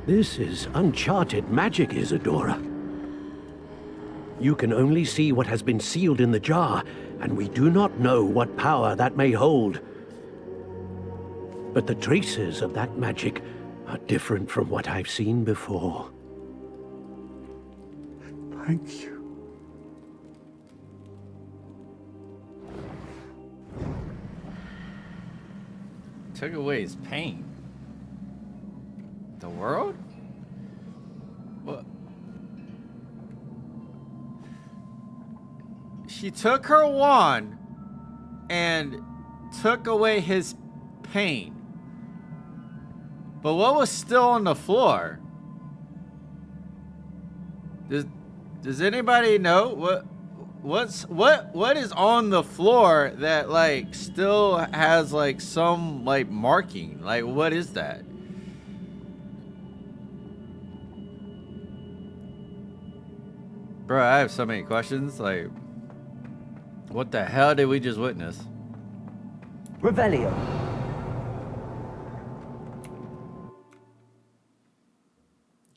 This is uncharted magic, Isadora. You can only see what has been sealed in the jar, and we do not know what power that may hold. But the traces of that magic are different from what I've seen before. Thank you. Took away his pain. The world? What? She took her wand and took away his pain. But what was still on the floor? Does anybody know what is on the floor that like still has like some like marking? Like what is that? Bro, I have so many questions. Like, what the hell did we just witness? Revelio.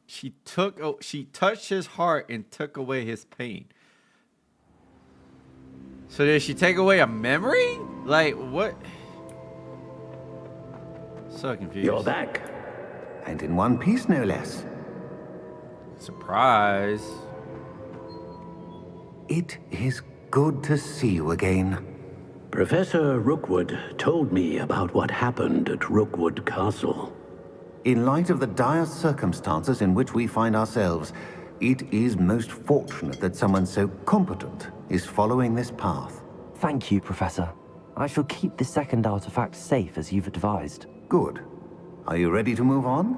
She touched his heart and took away his pain. So did she take away a memory? Like, what? So confused. You're back. And in one piece, no less. Surprise. It is good to see you again. Professor Rookwood told me about what happened at Rookwood Castle. In light of the dire circumstances in which we find ourselves, it is most fortunate that someone so competent is following this path. Thank you, Professor. I shall keep the second artifact safe as you've advised. Good. Are you ready to move on?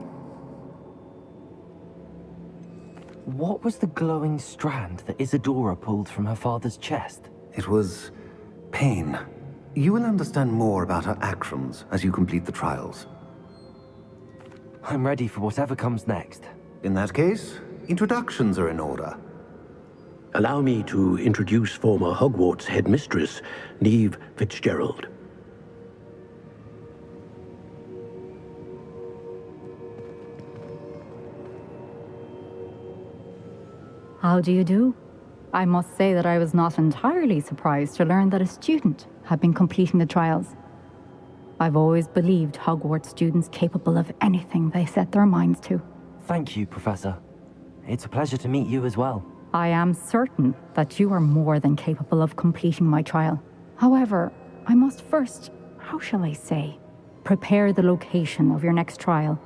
What was the glowing strand that Isadora pulled from her father's chest? It was pain. You will understand more about her actions as you complete the trials. I'm ready for whatever comes next. In that case, introductions are in order. Allow me to introduce former Hogwarts headmistress, Neve Fitzgerald. How do you do? I must say that I was not entirely surprised to learn that a student had been completing the trials. I've always believed Hogwarts students capable of anything they set their minds to. Thank you, Professor. It's a pleasure to meet you as well. I am certain that you are more than capable of completing my trial. However, I must first, how shall I say, prepare the location of your next trial.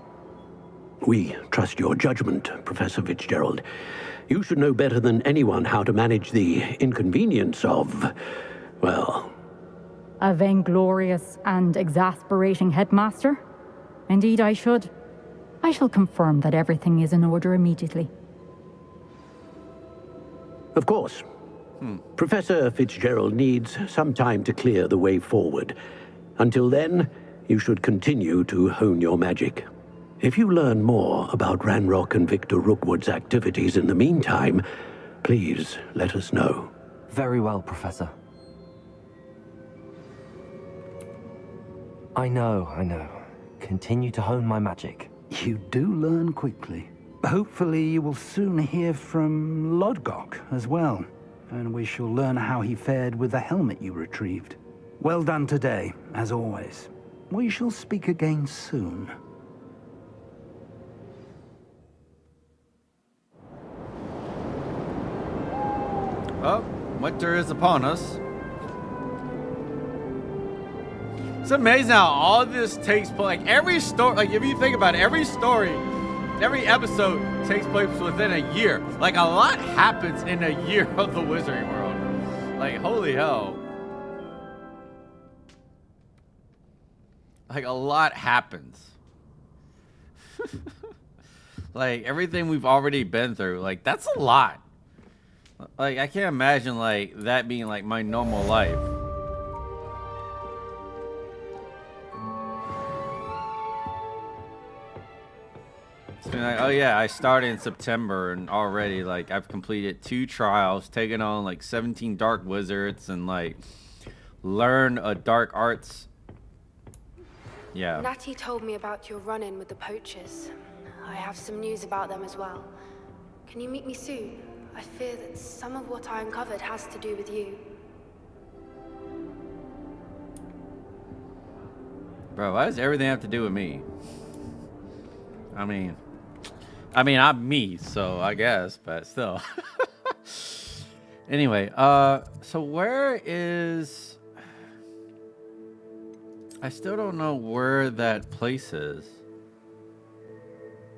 We trust your judgment, Professor Fitzgerald. You should know better than anyone how to manage the inconvenience of, well... A vainglorious and exasperating headmaster? Indeed I should. I shall confirm that everything is in order immediately. Of course. Professor Fitzgerald needs some time to clear the way forward. Until then, you should continue to hone your magic. If you learn more about Ranrock and Victor Rookwood's activities in the meantime, please let us know. Very well, Professor. I know. Continue to hone my magic. You do learn quickly. Hopefully you will soon hear from Lodgok as well, and we shall learn how he fared with the helmet you retrieved. Well done today, as always. We shall speak again soon. Well, winter is upon us. It's amazing how all this takes place. Like every story, like if you think about it, every story, every episode takes place within a year. Like a lot happens in a year of the Wizarding World. Like holy hell. Like a lot happens. Like everything we've already been through. Like that's a lot. Like I can't imagine like that being like my normal life. Like, oh yeah, I started in September and already like I've completed 2 trials, taken on like 17 dark wizards and like learned a dark arts. Yeah. Natty told me about your run-in with the poachers. I have some news about them as well. Can you meet me soon? I fear that some of what I uncovered has to do with you. Bro, why does everything have to do with me? I mean, I'm me, so I guess, but still. Anyway, so where is... I still don't know where that place is.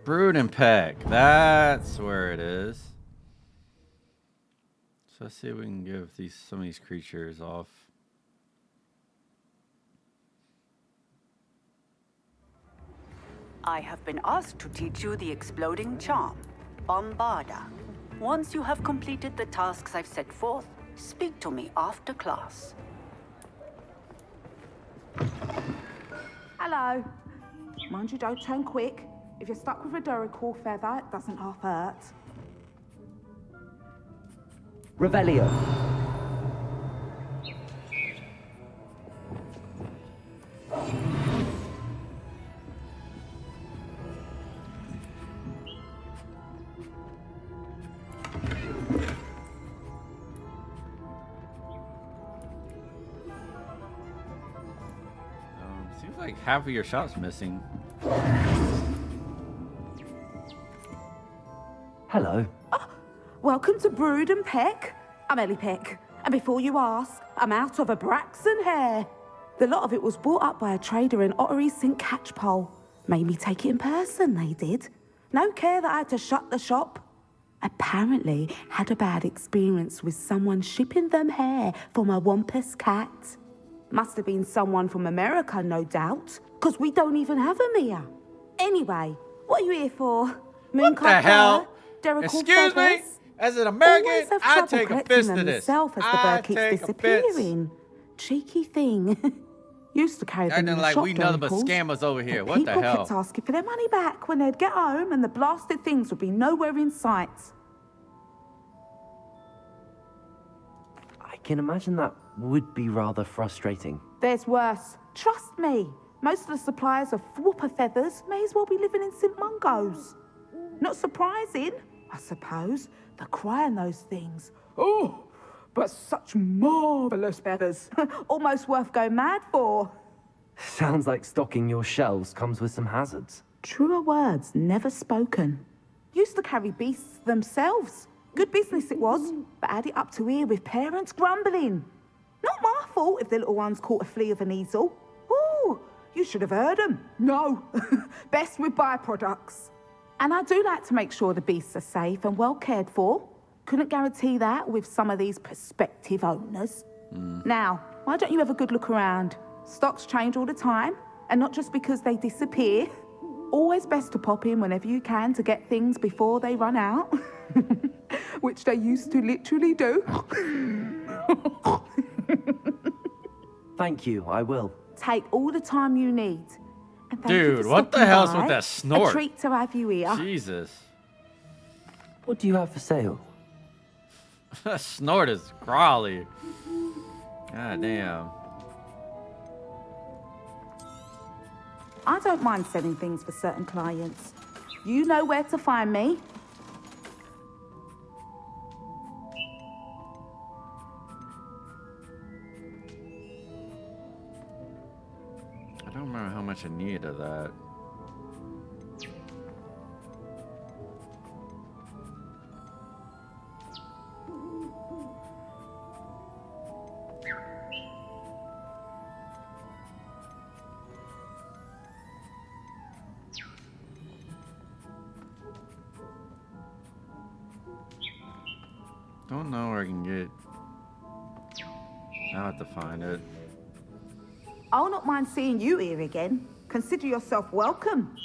Brood and Peck, that's where it is. So let's see if we can give some of these creatures off. I have been asked to teach you the exploding charm, Bombarda. Once you have completed the tasks I've set forth, speak to me after class. Hello. Mind you, don't turn quick. If you're stuck with a Duracell feather, it doesn't half hurt. Revelio. Seems like half of your shop's missing. Hello. Welcome to Brood and Peck. I'm Ellie Peck. And before you ask, I'm out of a Braxton hair. The lot of it was bought up by a trader in Ottery St. Catchpole. Made me take it in person, they did. No care that I had to shut the shop. Apparently had a bad experience with someone shipping them hair from a Wampus cat. Must have been someone from America, no doubt, because we don't even have them here. Anyway, what are you here for? What the hell? Excuse me? As an American, I take offense to this. I take offense. Cheeky thing. Used to carry them in Acting the like shop we nothing but derricles, scammers over here. but What the people hell? kept asking for their money back when they'd get home, and the blasted things would be nowhere in sight. I can imagine that would be rather frustrating. There's worse. Trust me. Most of the suppliers of whooper feathers may as well be living in St. Mungo's. Not surprising, I suppose. The cry on those things. Oh, but such marvellous feathers. Almost worth going mad for. Sounds like stocking your shelves comes with some hazards. Truer words never spoken. Used to carry beasts themselves. Good business it was, but had it up to here with parents grumbling. Not my fault if the little ones caught a flea of an easel. Ooh, you should have heard them. No, best with byproducts. And I do like to make sure the beasts are safe and well cared for. Couldn't guarantee that with some of these prospective owners. Now, why don't you have a good look around? Stocks change all the time, and not just because they disappear. Always best to pop in whenever you can to get things before they run out. Which they used to literally do. Thank you, I will. Take all the time you need. And thank you Dude, for what the stopping hell's by. with that snort? A treat to have you here. Jesus. What do you have for sale? That snort is growly. God damn. I don't mind selling things for certain clients. You know where to find me. I don't remember how much I needed of that. Don't know where I can get. I'll have to find it. I'll not mind seeing you here again. Consider yourself welcome.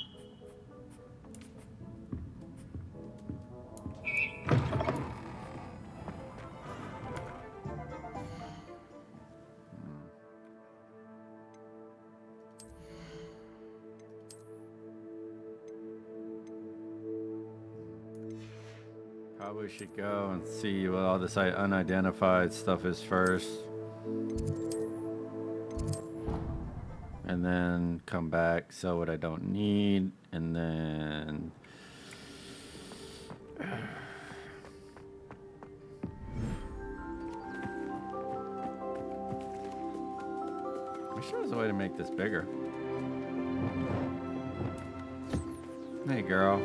Probably should go and see what all this unidentified stuff is first. And then come back, sell what I don't need, and then... I'm sure there's a way to make this bigger. Hey, girl.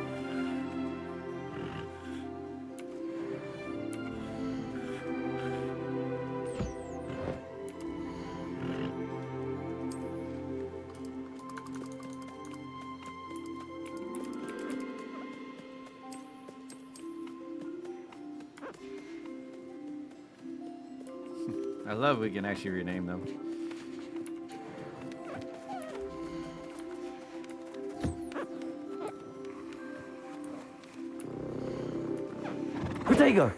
I love we can actually rename them. Protego!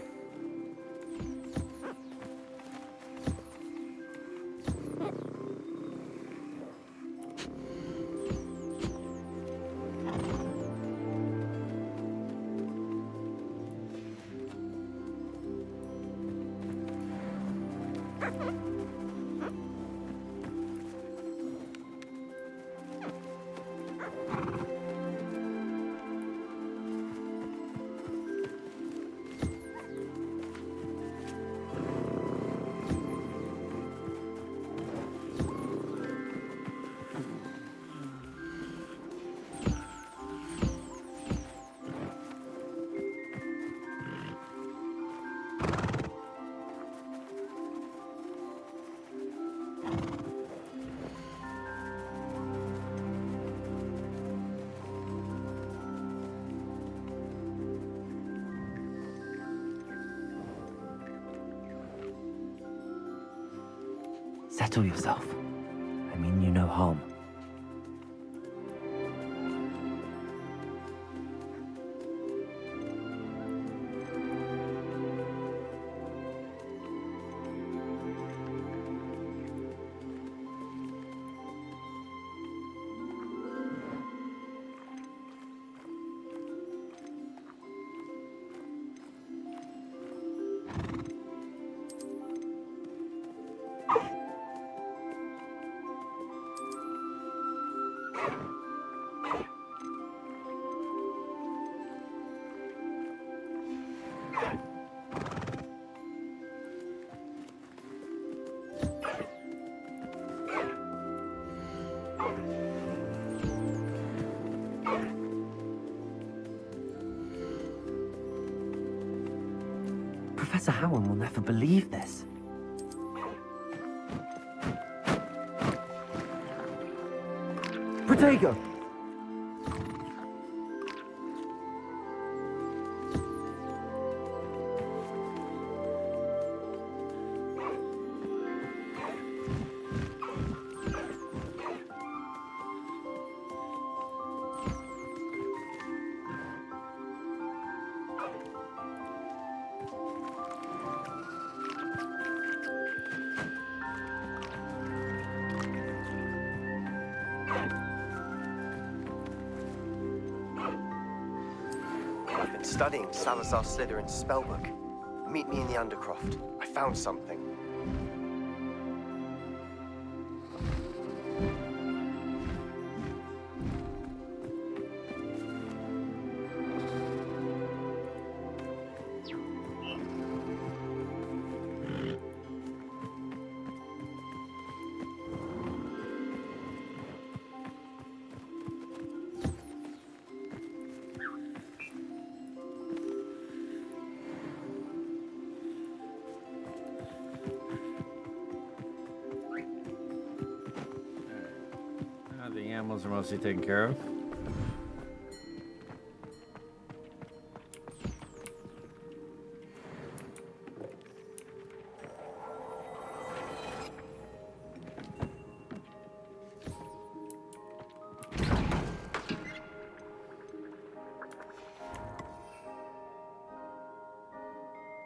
Settle yourself. I mean you no harm. Professor Howard will never believe this. Protego! I've been studying Salazar Slytherin's spellbook. Meet me in the Undercroft. I found something. The animals are mostly taken care of.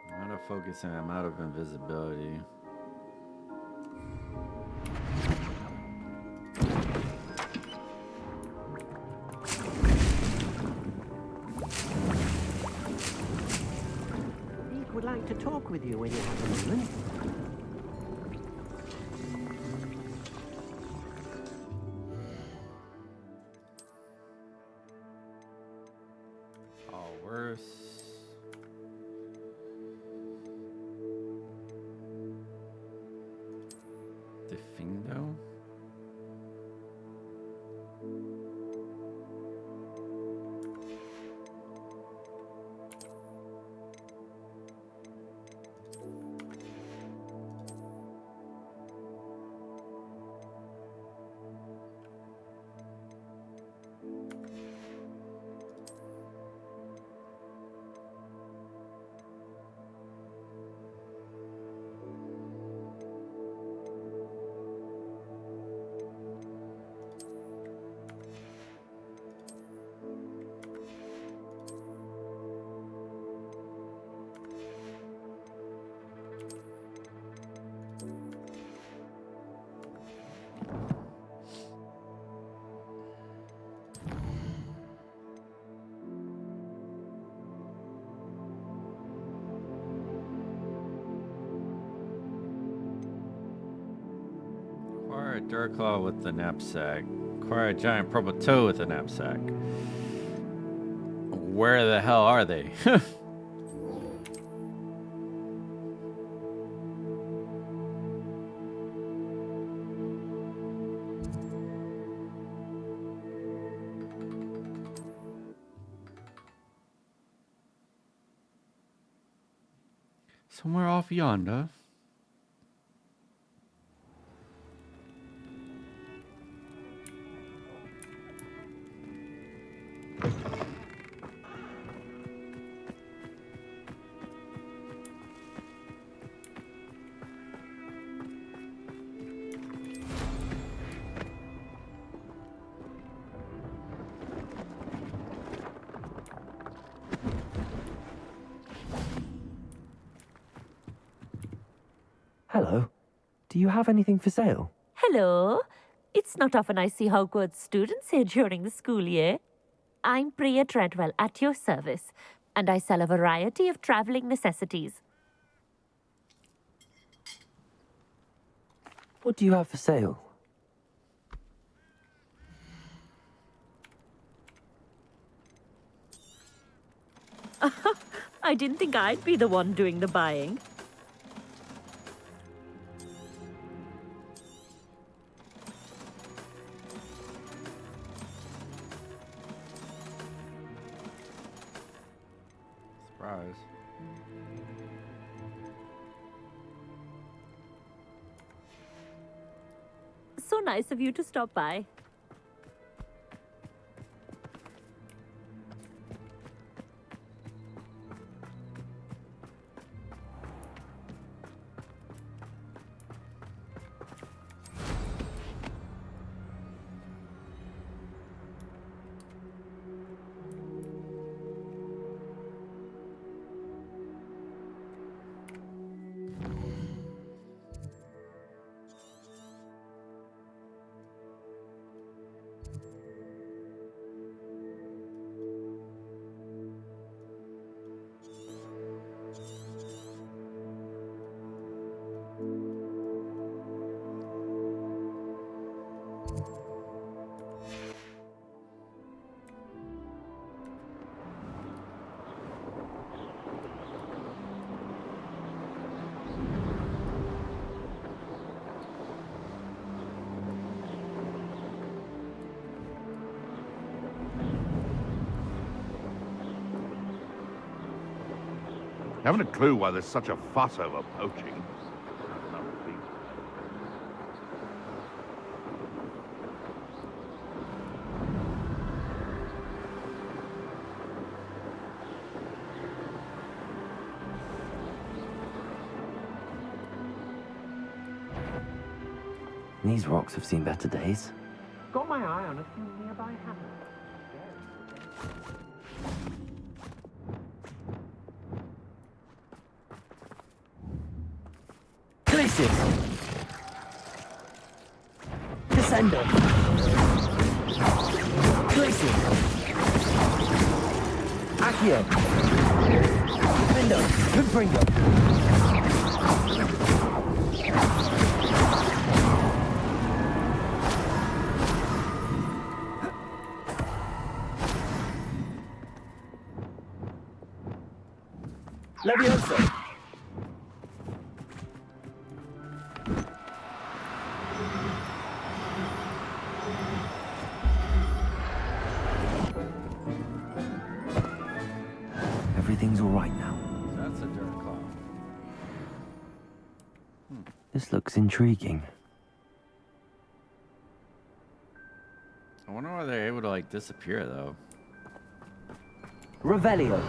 I'm out of focusing. I'm out of invisibility. Would like to talk with you when you have a moment. All worse. Defindo. Acquire a Durclaw with the knapsack. Acquire a giant purple toe with the knapsack. Where the hell are they? Somewhere off yonder. Hello. Do you have anything for sale? Hello. It's not often I see Hogwarts students here during the school year. I'm Priya Treadwell, at your service, and I sell a variety of traveling necessities. What do you have for sale? I didn't think I'd be the one doing the buying. Surprise. So nice of you to stop by. Haven't a clue why there's such a fuss over poaching. These rocks have seen better days. Got my eye on a few nearby hammers. Places! Descender! Places! Accio! Defender! Good Levioso! Everything's all right now. That's a dirt cloud. This looks intriguing. I wonder why they're able to like disappear though. Revelio.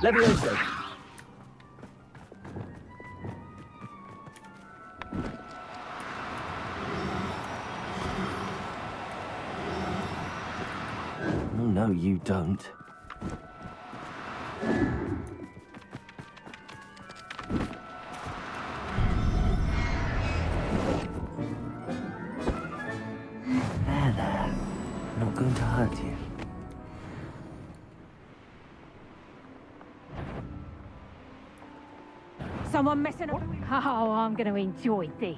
Levioso. Oh, no, you don't. There. Not going to hurt you. Someone messing up. Oh, I'm going to enjoy this.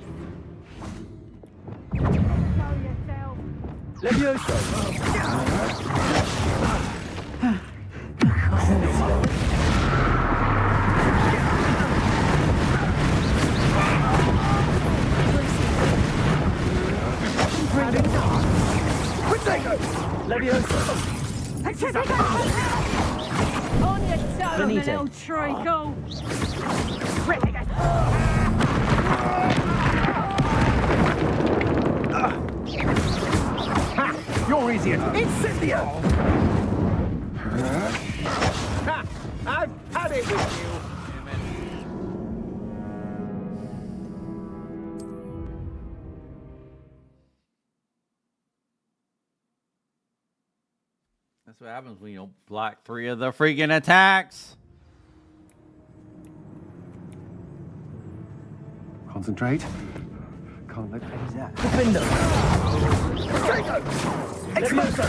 On your toe, little treacle. You're easier. Incendio! Ha! I've had it with you. That's That's what happens when you don't block 3 of the freaking attacks. Concentrate. Can't let that. Defender! Draco! Exploso!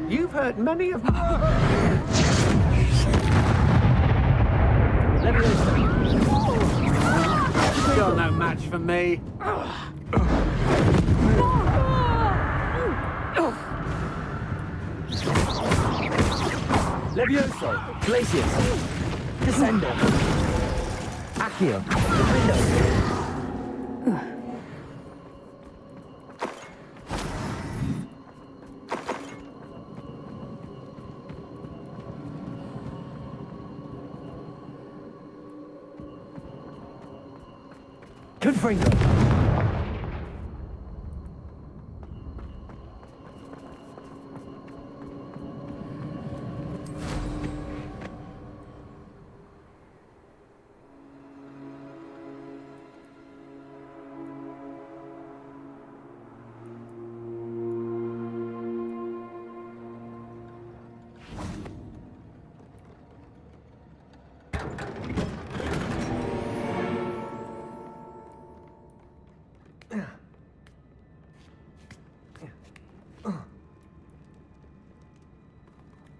You've hurt many of You're no match for me. Levioso! Glacius! Descender! Accio! Defender! Confringo!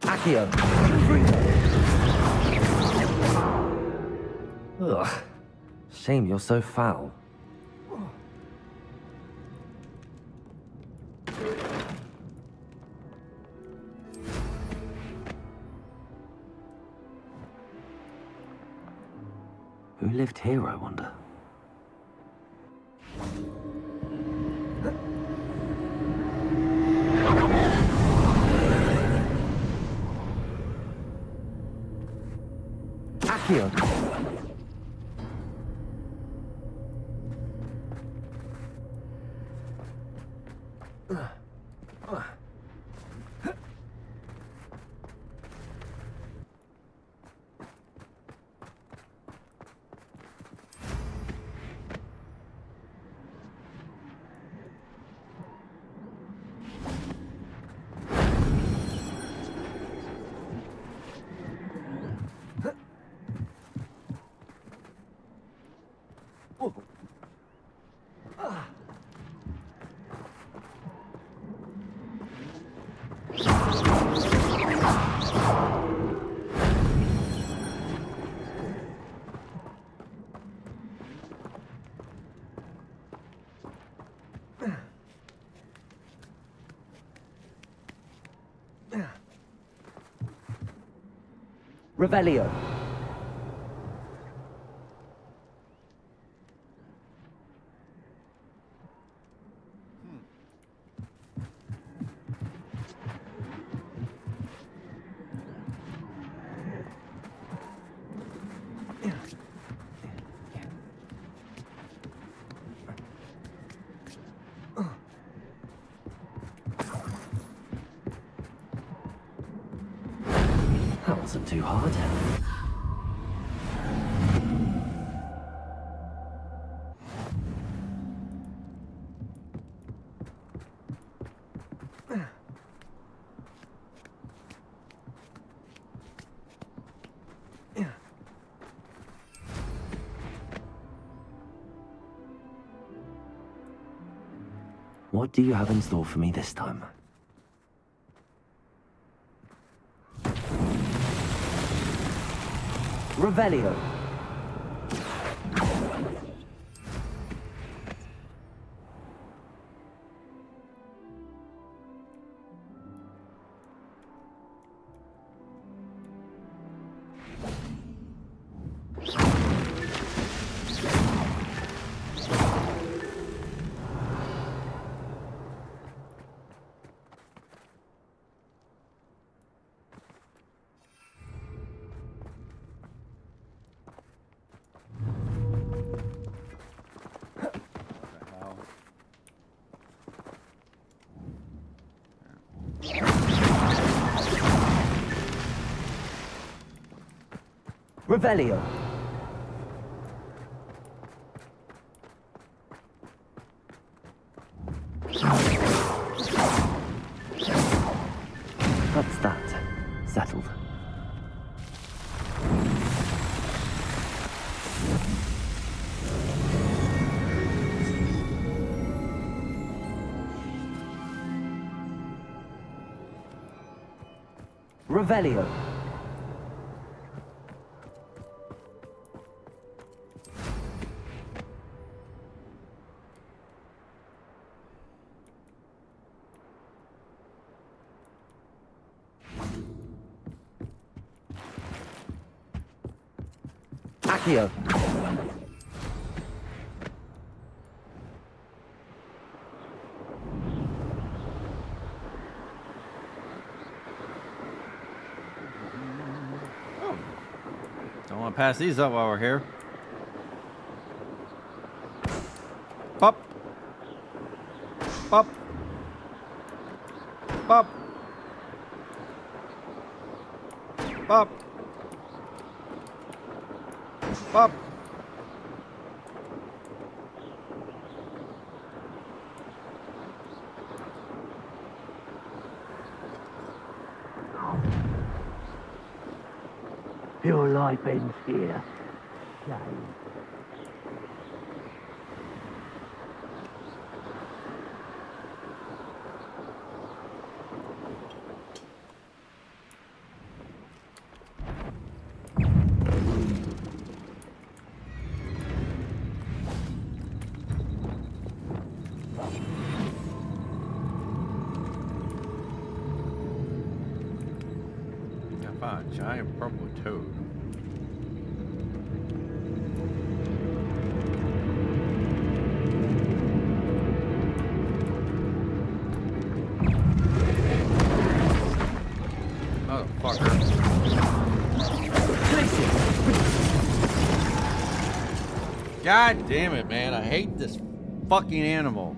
Accio! Ugh. Shame you're so foul. Who lived here, I wonder? Accio! Revelio. That wasn't too hard. What do you have in store for me this time? Revelio. Revelio. That's that. Settled. Revelio. Accio. Don't want to pass these up while we're here. Pop. Pop. Pop. Pop. Pop. Your life ends here. Shame. I found a giant purple toad. Motherfucker. God damn it, man. I hate this fucking animal.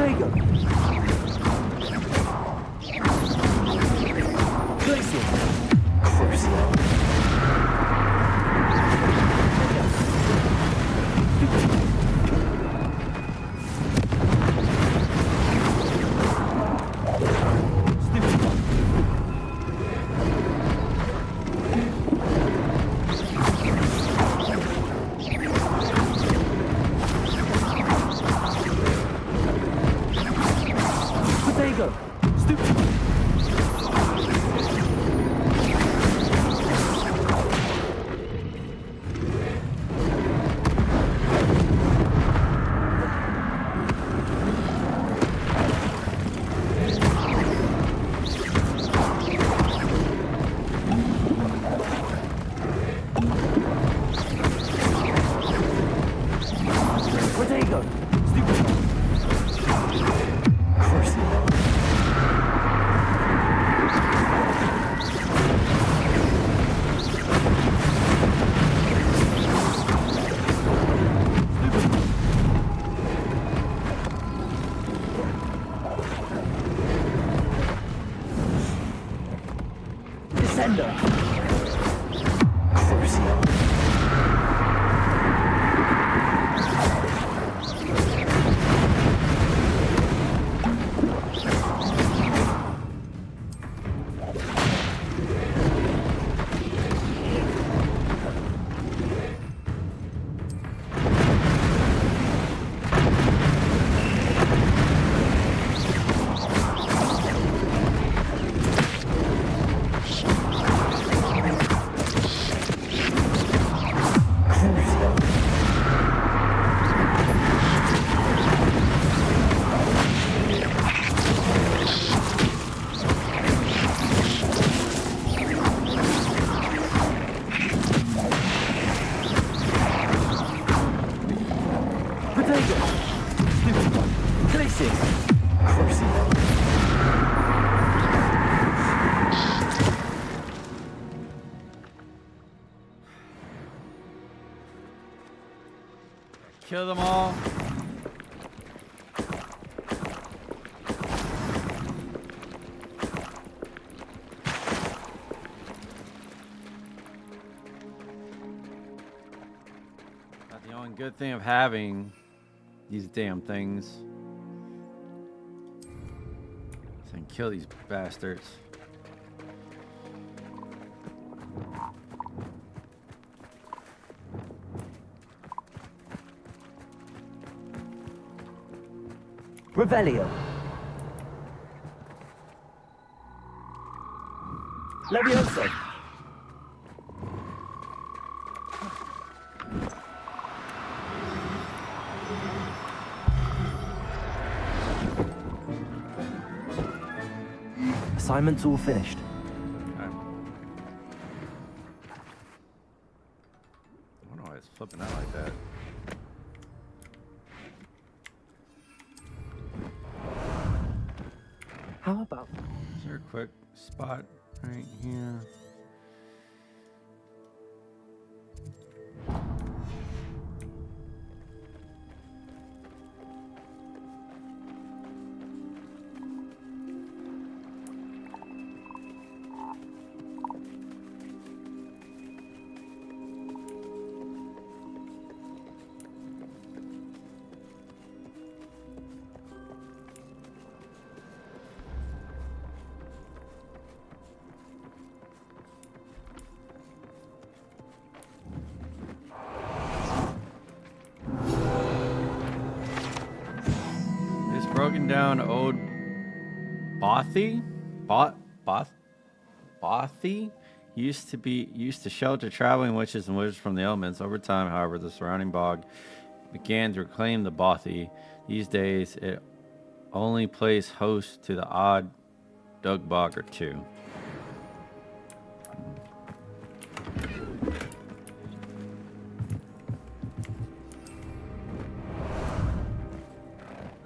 Protego! Glacier! Crucial! Kill them all. That's the only good thing of having these damn things. So I can kill these bastards. Revelio. Levioso. Assignment's all finished. I don't know why it's flipping out like that. How about... Is there a quick spot right here? Broken down old Bothy used to shelter traveling witches and wizards from the elements. Over time, however, the surrounding bog began to reclaim the Bothy. These days, it only plays host to the odd dug bog or two.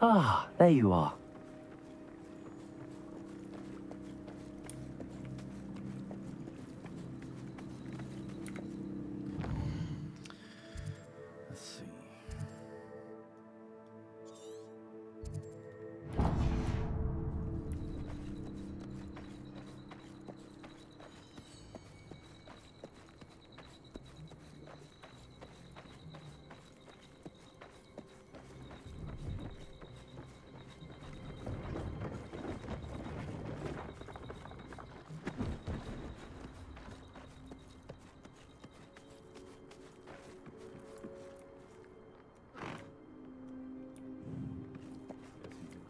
Ah, there you are. Let's see.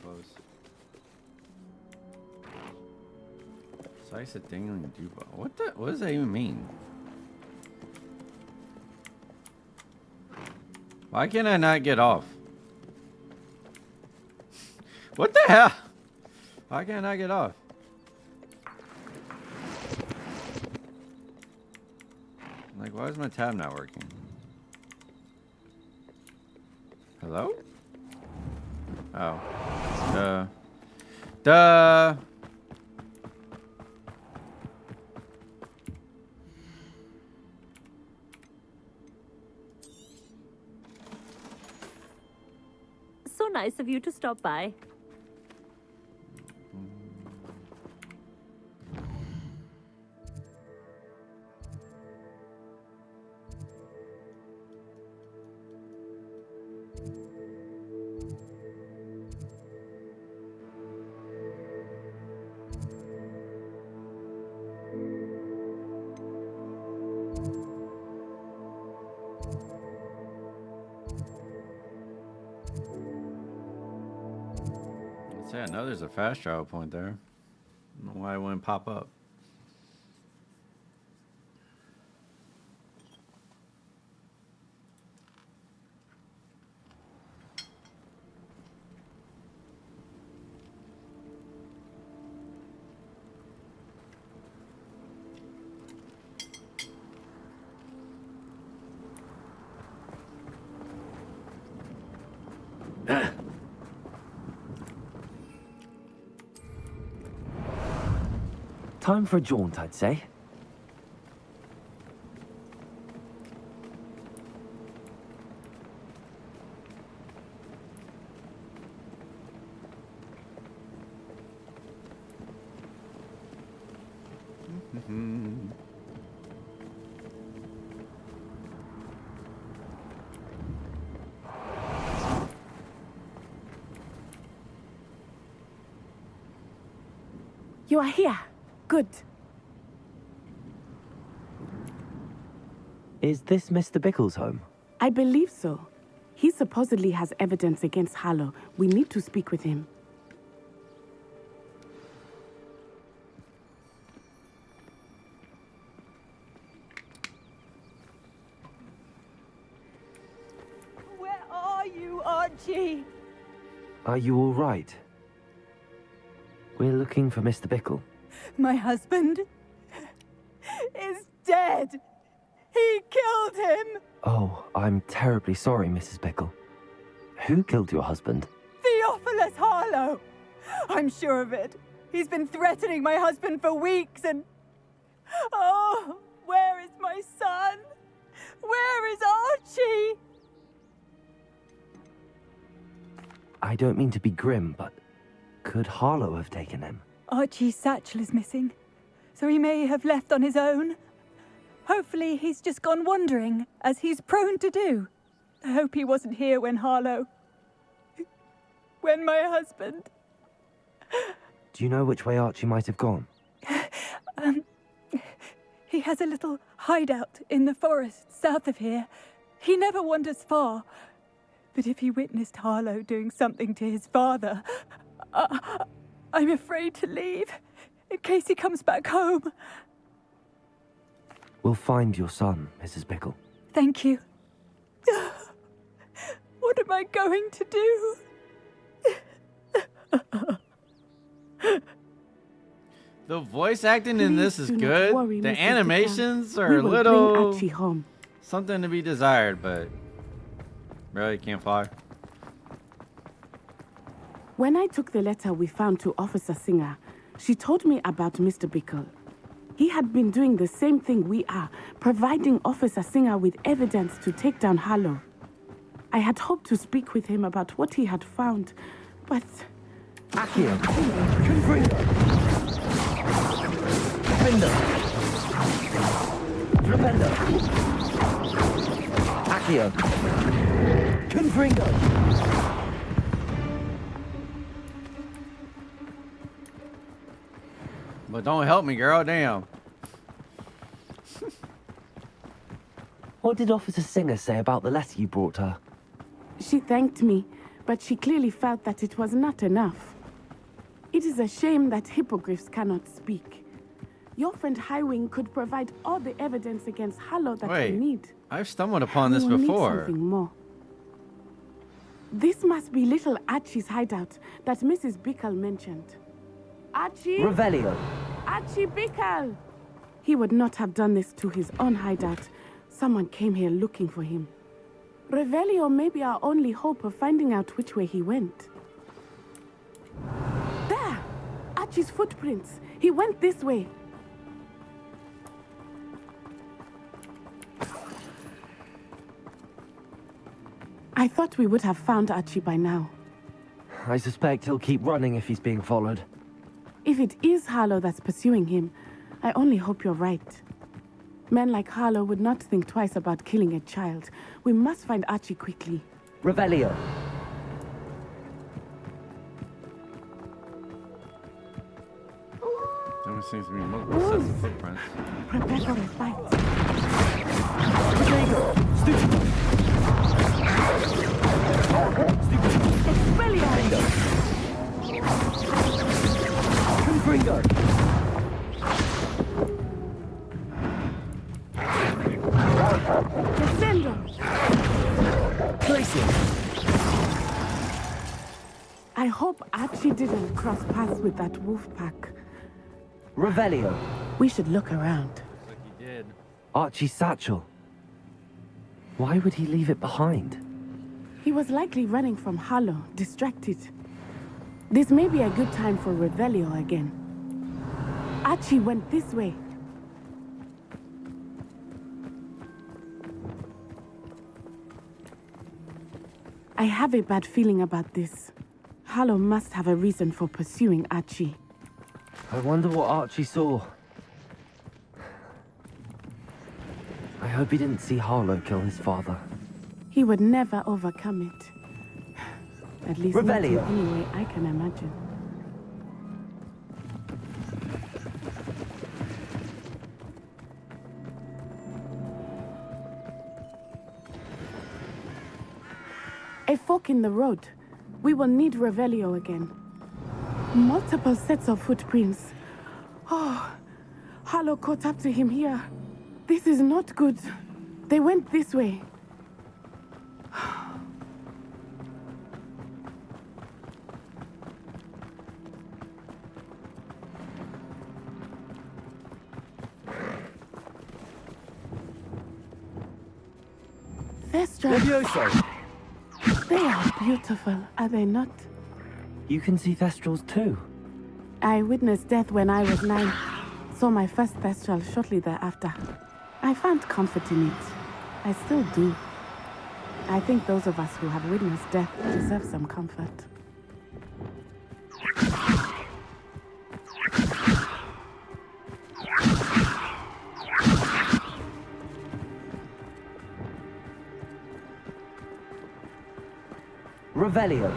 close. Slice a dingling dupa. What does that even mean? Why can I not get off? What the hell? Why can't I get off? Like, why is my tab not working? Hello? Oh. Duh. So nice of you to stop by. Yeah, I know there's a fast travel point there. I don't know why it wouldn't pop up. Time for a jaunt, I'd say. You are here. Good. Is this Mr. Bickle's home? I believe so. He supposedly has evidence against Harlow. We need to speak with him. Where are you, Archie? Are you all right? We're looking for Mr. Bickle. My husband is dead. He killed him. Oh, I'm terribly sorry, Mrs. Bickle. Who killed your husband? Theophilus Harlow. I'm sure of it. He's been threatening my husband for weeks and... Oh, where is my son? Where is Archie? I don't mean to be grim, but could Harlow have taken him? Archie's satchel is missing, so he may have left on his own. Hopefully he's just gone wandering, as he's prone to do. I hope he wasn't here when when my husband... Do you know which way Archie might have gone? He has a little hideout in the forest south of here. He never wanders far. But if he witnessed Harlow doing something to his father, I'm afraid to leave, in case he comes back home. We'll find your son, Mrs. Bickle. Thank you. What am I going to do? The voice acting in this is good. The animations are a We will little bring Archie home. something to be desired, but really can't fly. When I took the letter we found to Officer Singer, she told me about Mr. Bickle. He had been doing the same thing we are, providing Officer Singer with evidence to take down Harlow. I had hoped to speak with him about what he had found, but... Accio! Confringo! Defender! Flipendo! Accio! Confringo! But don't help me, girl. Damn. What did Officer Singer say about the letter you brought her? She thanked me, but she clearly felt that it was not enough. It is a shame that hippogriffs cannot speak. Your friend Highwing could provide all the evidence against Harlow that we need. I've stumbled upon this We will need before. something more. This must be little Archie's hideout that Mrs. Bickle mentioned. Archie? Revelio. Archie Bickle! He would not have done this to his own hideout. Someone came here looking for him. Revelio may be our only hope of finding out which way he went. There! Archie's footprints. He went this way. I thought we would have found Archie by now. I suspect he'll keep running if he's being followed. If it is Harlow that's pursuing him, I only hope you're right. Men like Harlow would not think twice about killing a child. We must find Archie quickly. Revelio. There seems to be multiple sets of footprints. Prepare for a fight. Expelliarmus! Confringo! Descendo! Placing! I hope Archie didn't cross paths with that wolf pack. Revelio. We should look around. Looks like he did. Archie's satchel. Why would he leave it behind? He was likely running from Harlow, distracted. This may be a good time for Revelio again. Archie went this way. I have a bad feeling about this. Harlow must have a reason for pursuing Archie. I wonder what Archie saw. I hope he didn't see Harlow kill his father. He would never overcome it. At least not in Revelio. any way I can imagine. A fork in the road. We will need Revelio again. Multiple sets of footprints. Oh, Harlow caught up to him here. This is not good. They went this way. Levioso! They are beautiful, are they not? You can see Thestrals too. I witnessed death when I was 9. Saw my first Thestral shortly thereafter. I found comfort in it. I still do. I think those of us who have witnessed death deserve some comfort. Revelio.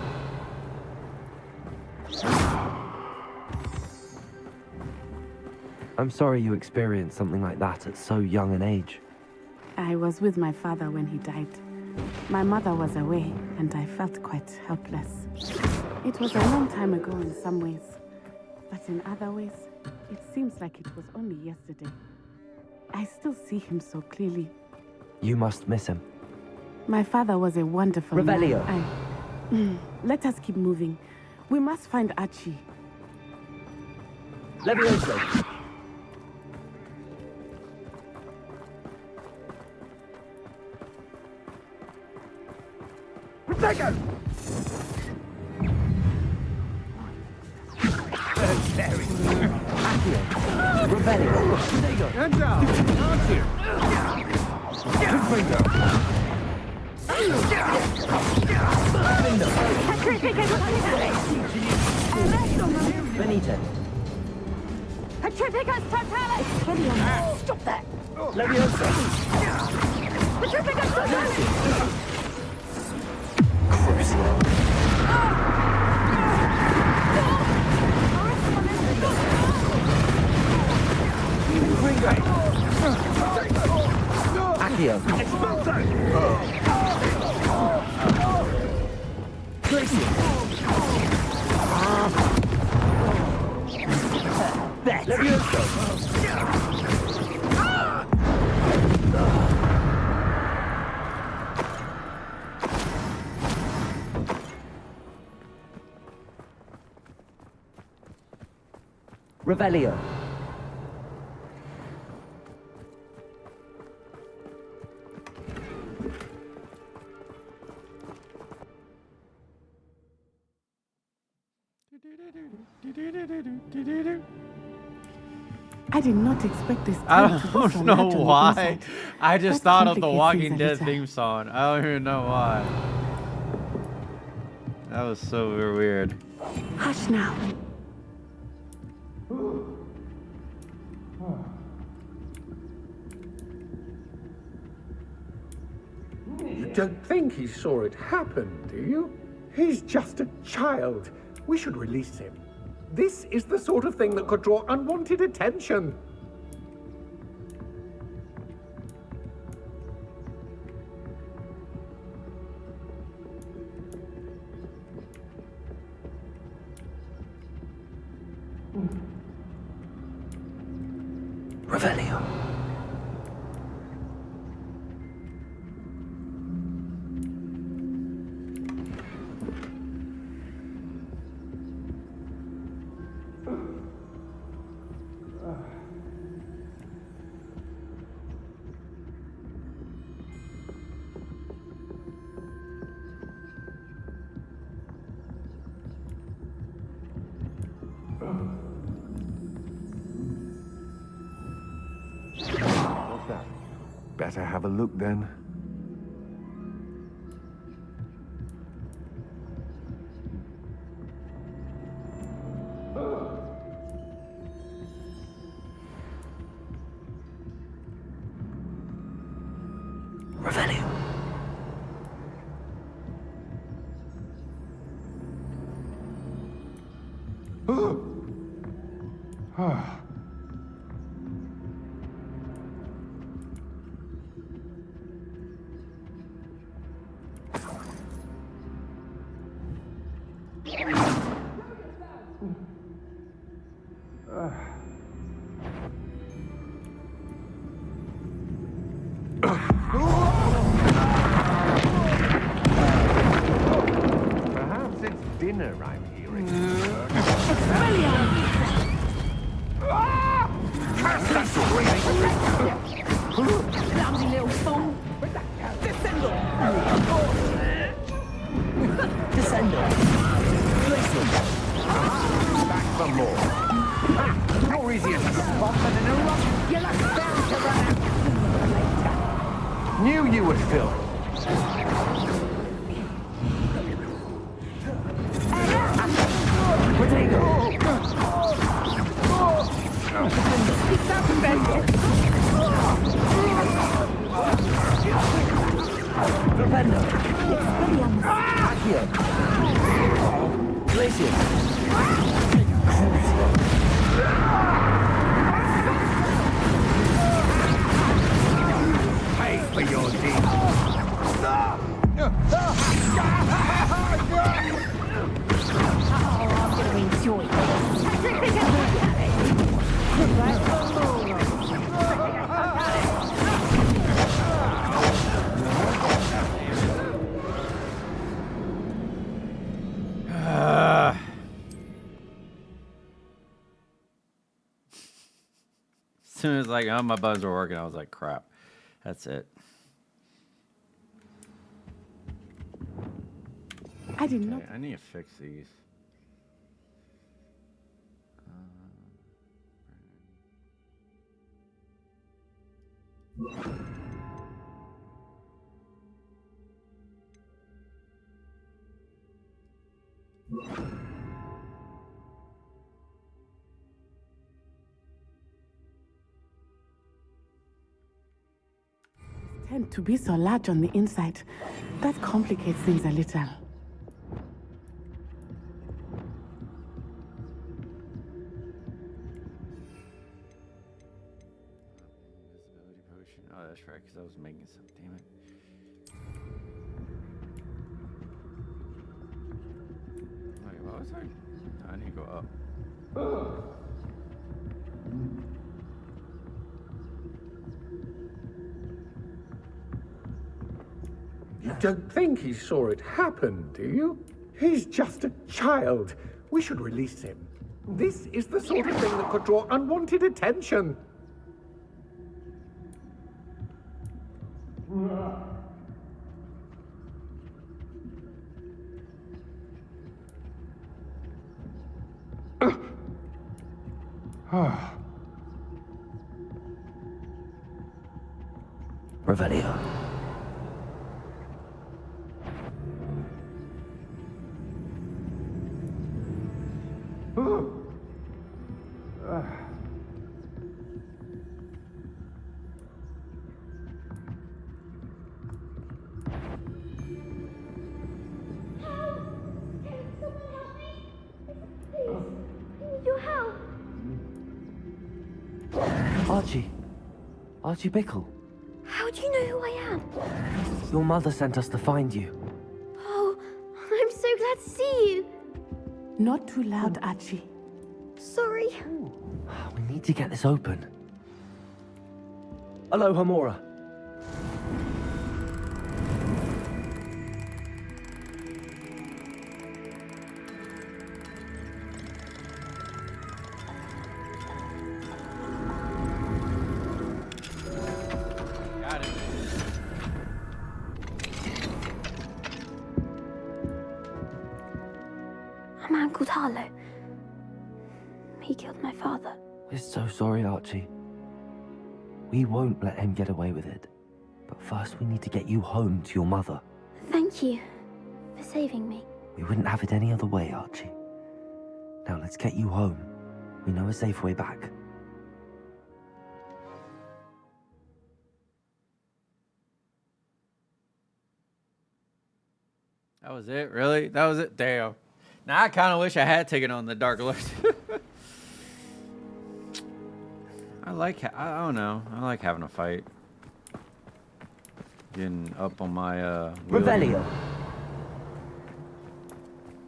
I'm sorry you experienced something like that at so young an age. I was with my father when he died. My mother was away, and I felt quite helpless. It was a long time ago in some ways, but in other ways, it seems like it was only yesterday. I still see him so clearly. You must miss him. My father was a wonderful Revelio. man. Let us keep moving. We must find Archie. Levioso. Protego! Very good. Revelio. Protego! Hands down! Hands here! Confringo! Benito. Petrificus totalis! Stop that! Levioso. Petrificus totalis! Accio. Expulso! Revelio. I did not expect this. I time to be so don't know large on the why. inside. I just That thought of the complicates Walking things a Dead little. theme song. I don't even know why. That was so weird. Hush now. You don't think he saw it happen, do you? He's just a child. We should release him. This is the sort of thing that could draw unwanted attention. Revelio. What's that? Better have a look then. Revelio. Perhaps it's dinner I'm hearing. Clumsy little fool. Descendo. Descendo. Listen. Back for more. You're easier to spot than an rock. You're like bound to run out. Knew you would fill. Potato. Propendo. Accio. Glacius. Pay for your deed. I'm gonna enjoy As soon as like my buttons were working, I was like, crap. That's it. I did not. Okay, I need to fix these. Tend to be so large on the inside. That complicates things a little. Invisibility potion. Oh, that's right, because I was making some. Damn it. Wait, what was I? No, I need to go up. You don't think he saw it happen, do you? He's just a child. We should release him. This is the sort of thing that could draw unwanted attention. Revelio. Archie Bickle. How do you know who I am? Your mother sent us to find you. Oh, I'm so glad to see you. Not too loud, Archie. Sorry. We need to get this open. Aloha, Mora. A man called Harlow. He killed my father. We're so sorry, Archie. We won't let him get away with it. But first we need to get you home to your mother. Thank you for saving me. We wouldn't have it any other way, Archie. Now let's get you home. We know a safe way back. That was it? Really? That was it? Damn. Now I kind of wish I had taken on the Dark Lord. I don't know. I like having a fight. Getting up on my Revelio.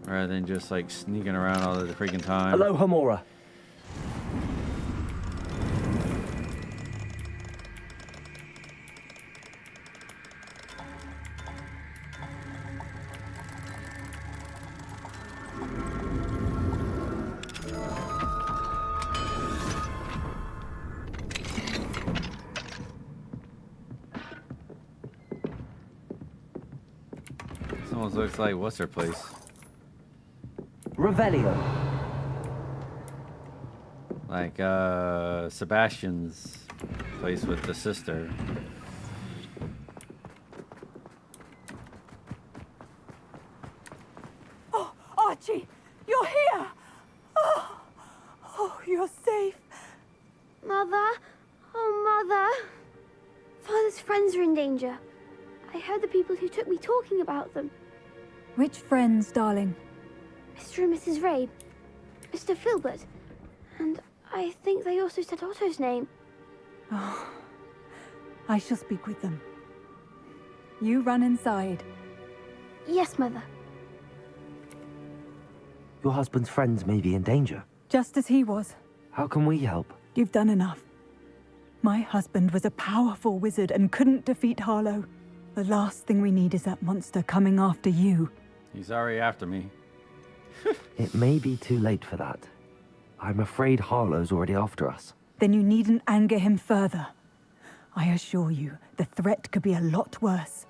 Rather than just like sneaking around all the freaking time. Aloha, Mora. Almost looks like what's her place? Revelio. Like Sebastian's place with the sister. Oh, Archie, you're here. Oh, you're safe. Mother? Oh, Mother. Father's friends are in danger. I heard the people who took me talking about them. Which friends, darling? Mr. and Mrs. Rabe, Mr. Filbert, and I think they also said Otto's name. Oh, I shall speak with them. You run inside. Yes, Mother. Your husband's friends may be in danger. Just as he was. How can we help? You've done enough. My husband was a powerful wizard and couldn't defeat Harlow. The last thing we need is that monster coming after you. He's already after me. It may be too late for that. I'm afraid Harlow's already after us. Then you needn't anger him further. I assure you, the threat could be a lot worse.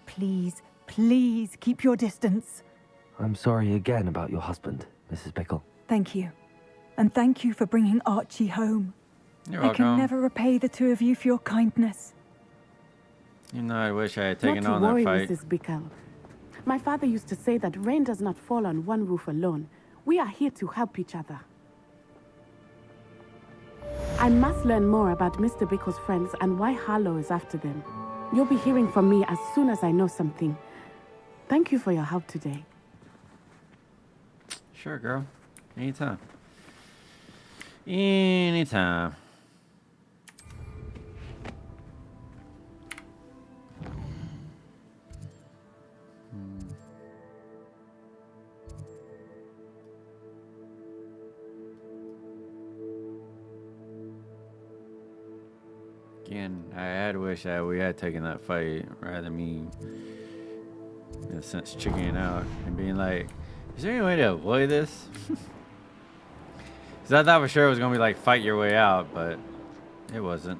Please, please keep your distance. I'm sorry again about your husband, Mrs. Bickle. Thank you. And thank you for bringing Archie home. You're I welcome. can never repay the two of you for your kindness. You know, I wish I had taken Not on to worry, that fight. Mrs. Bickle. My father used to say that rain does not fall on one roof alone. We are here to help each other. I must learn more about Mr. Bickle's friends and why Harlow is after them. You'll be hearing from me as soon as I know something. Thank you for your help today. Sure, girl. Anytime. Anytime. Again, I had wished that we had taken that fight rather than me, in a sense, chickening out and being like, is there any way to avoid this? Because I thought for sure it was going to be like fight your way out, but it wasn't.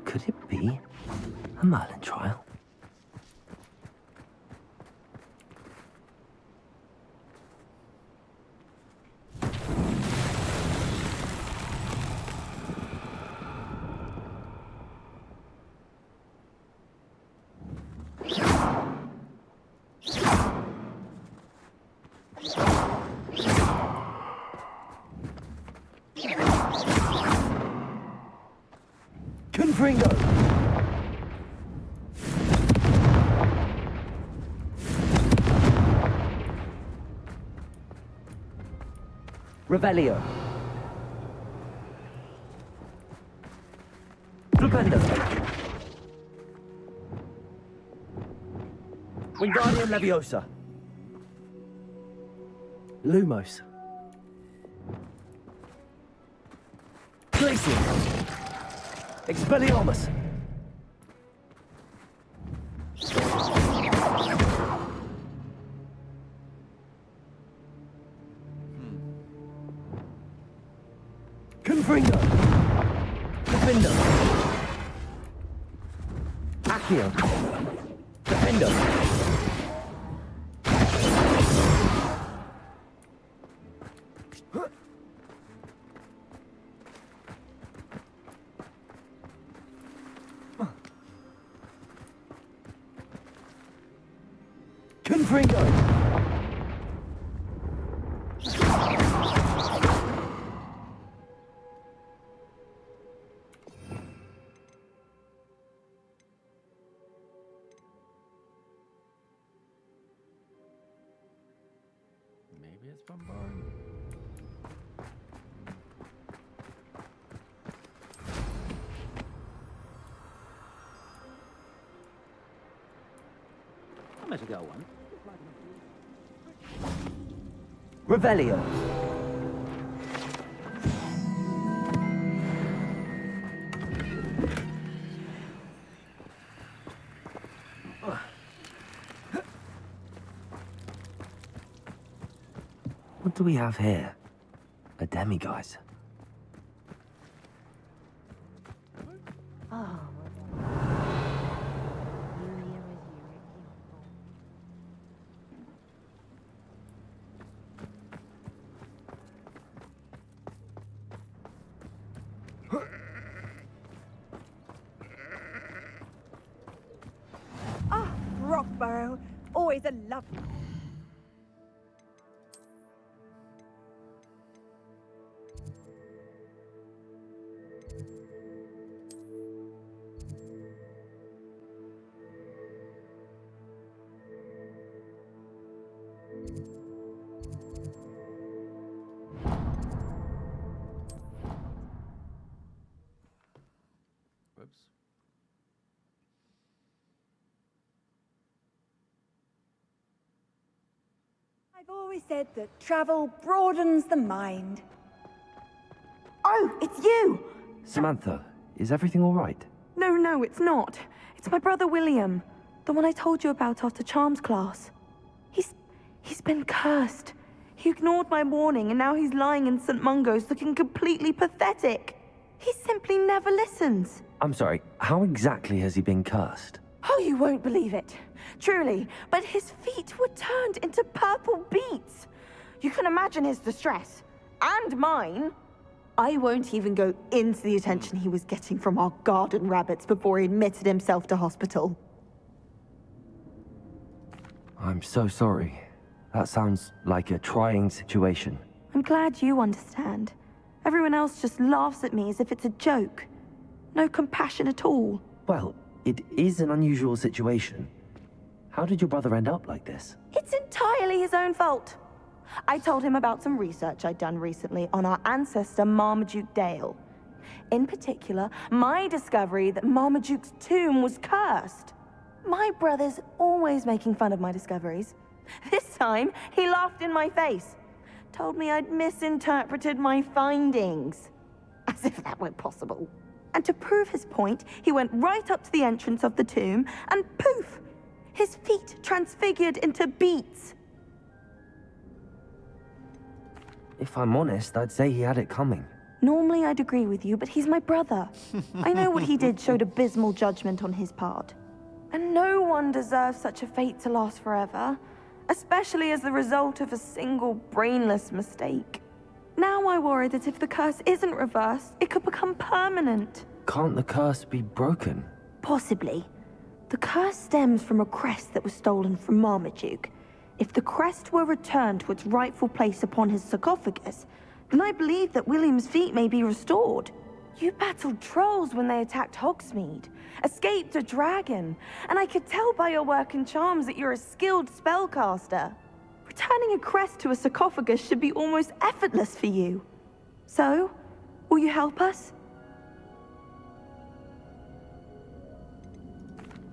Could it be a Merlin trial? Confringo! Revelio. Flipendo. Wingardium Leviosa. Lumos. Glacium. Expelliarmus. Confringo. Defendo. Accio. Defendo. Confringo. Maybe it's bombard. I'll let it go one. Revelio. What do we have here? A demiguise. Rockborough, always a love. Whoops. I've always said that travel broadens the mind. Oh, it's you! Samantha, is everything all right? No, it's not. It's my brother William, the one I told you about after Charms class. He's been cursed. He ignored my warning and now he's lying in St. Mungo's looking completely pathetic. He simply never listens. I'm sorry, how exactly has he been cursed? Oh, you won't believe it. Truly, but his feet were turned into purple beets. You can imagine his distress. And mine. I won't even go into the attention he was getting from our garden rabbits before he admitted himself to hospital. I'm so sorry. That sounds like a trying situation. I'm glad you understand. Everyone else just laughs at me as if it's a joke. No compassion at all. Well, it is an unusual situation. How did your brother end up like this? It's entirely his own fault. I told him about some research I'd done recently on our ancestor Marmaduke Dale. In particular, my discovery that Marmaduke's tomb was cursed. My brother's always making fun of my discoveries. This time, he laughed in my face. Told me I'd misinterpreted my findings. As if that were possible. And to prove his point, he went right up to the entrance of the tomb and poof! His feet transfigured into beets. If I'm honest, I'd say he had it coming. Normally I'd agree with you, but he's my brother. I know what he did showed abysmal judgment on his part. And no one deserves such a fate to last forever, especially as the result of a single brainless mistake. Now I worry that if the curse isn't reversed, it could become permanent. Can't the curse be broken? Possibly. The curse stems from a crest that was stolen from Marmaduke. If the crest were returned to its rightful place upon his sarcophagus, then I believe that William's feet may be restored. You battled trolls when they attacked Hogsmeade, escaped a dragon, and I could tell by your work and charms that you're a skilled spellcaster. Returning a crest to a sarcophagus should be almost effortless for you. So, will you help us?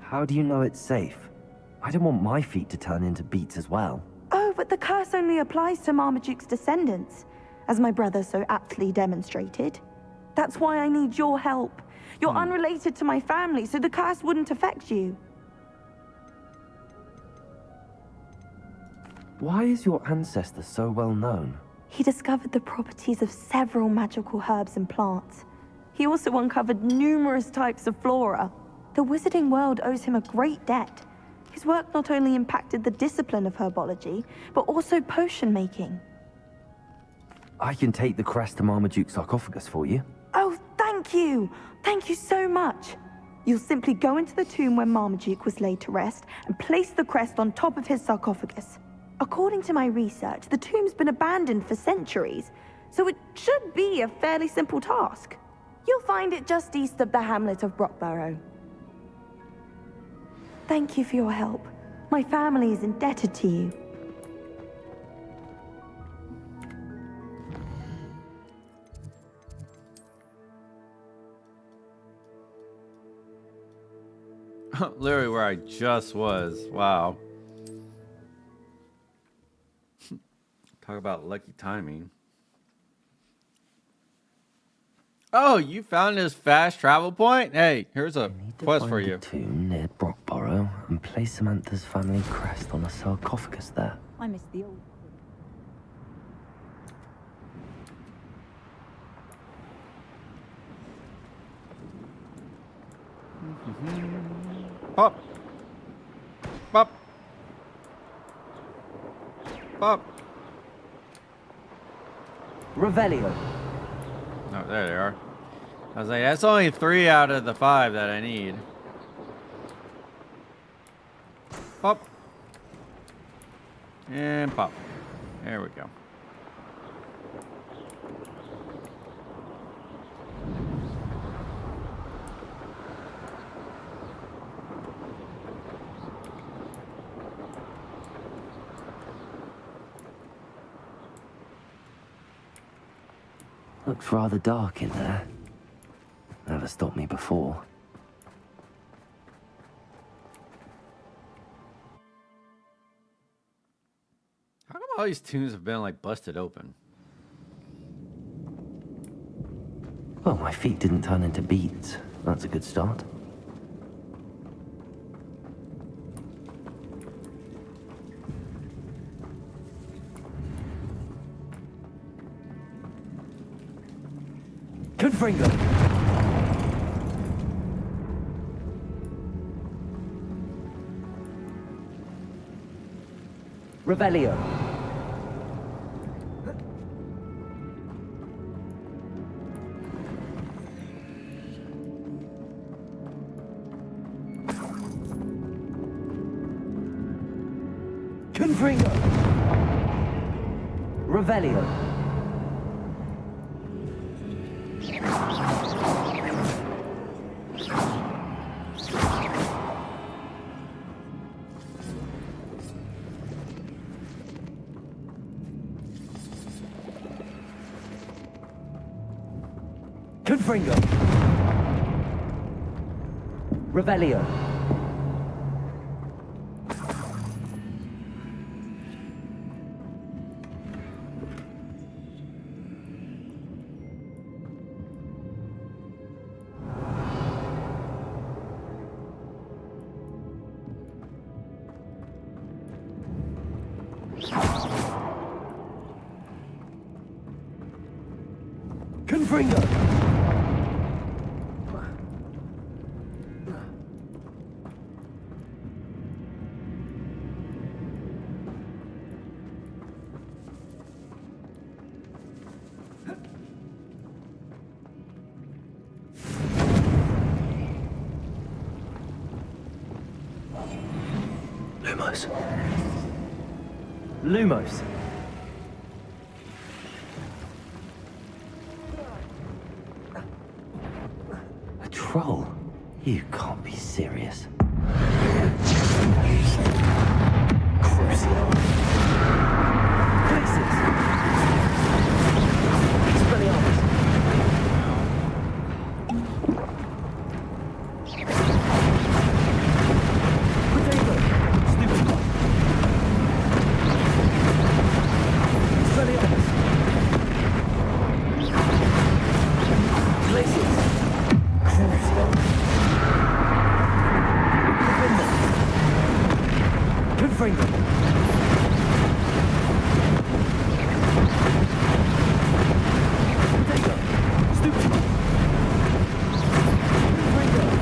How do you know it's safe? I don't want my feet to turn into beets as well. Oh, but the curse only applies to Marmaduke's descendants, as my brother so aptly demonstrated. That's why I need your help. You're unrelated to my family, so the curse wouldn't affect you. Why is your ancestor so well known? He discovered the properties of several magical herbs and plants. He also uncovered numerous types of flora. The wizarding world owes him a great debt. His work not only impacted the discipline of herbology, but also potion making. I can take the crest to Marmaduke's sarcophagus for you. Oh, thank you! Thank you so much! You'll simply go into the tomb where Marmaduke was laid to rest and place the crest on top of his sarcophagus. According to my research, the tomb's been abandoned for centuries, so it should be a fairly simple task. You'll find it just east of the hamlet of Brockborough. Thank you for your help. My family is indebted to you. Literally where I just was. Wow. Talk about lucky timing. Oh, you found this fast travel point? Hey, here's a quest for you. A tomb near Brockborough and place Samantha's family crest on a sarcophagus there. I miss the old. Pop. Pop. Pop. Revelio. Oh, there they are. I was like, that's only 3 out of the 5 that I need. Pop. And pop. There we go. Looks rather dark in there. Never stopped me before. How come all these tombs have been like busted open? Well, my feet didn't turn into beads. That's a good start. Confringo. Revelio. Confringo. Revelio. Confringo. Revelio. Confringo. Lumos. Lumos. A troll? You can't be serious. Crucio. Places. Expelliarmus. Potato. Stupid. Expelliarmus. Places. Crucio. Confringo. Potato. Stupid. Confringo. Stupid.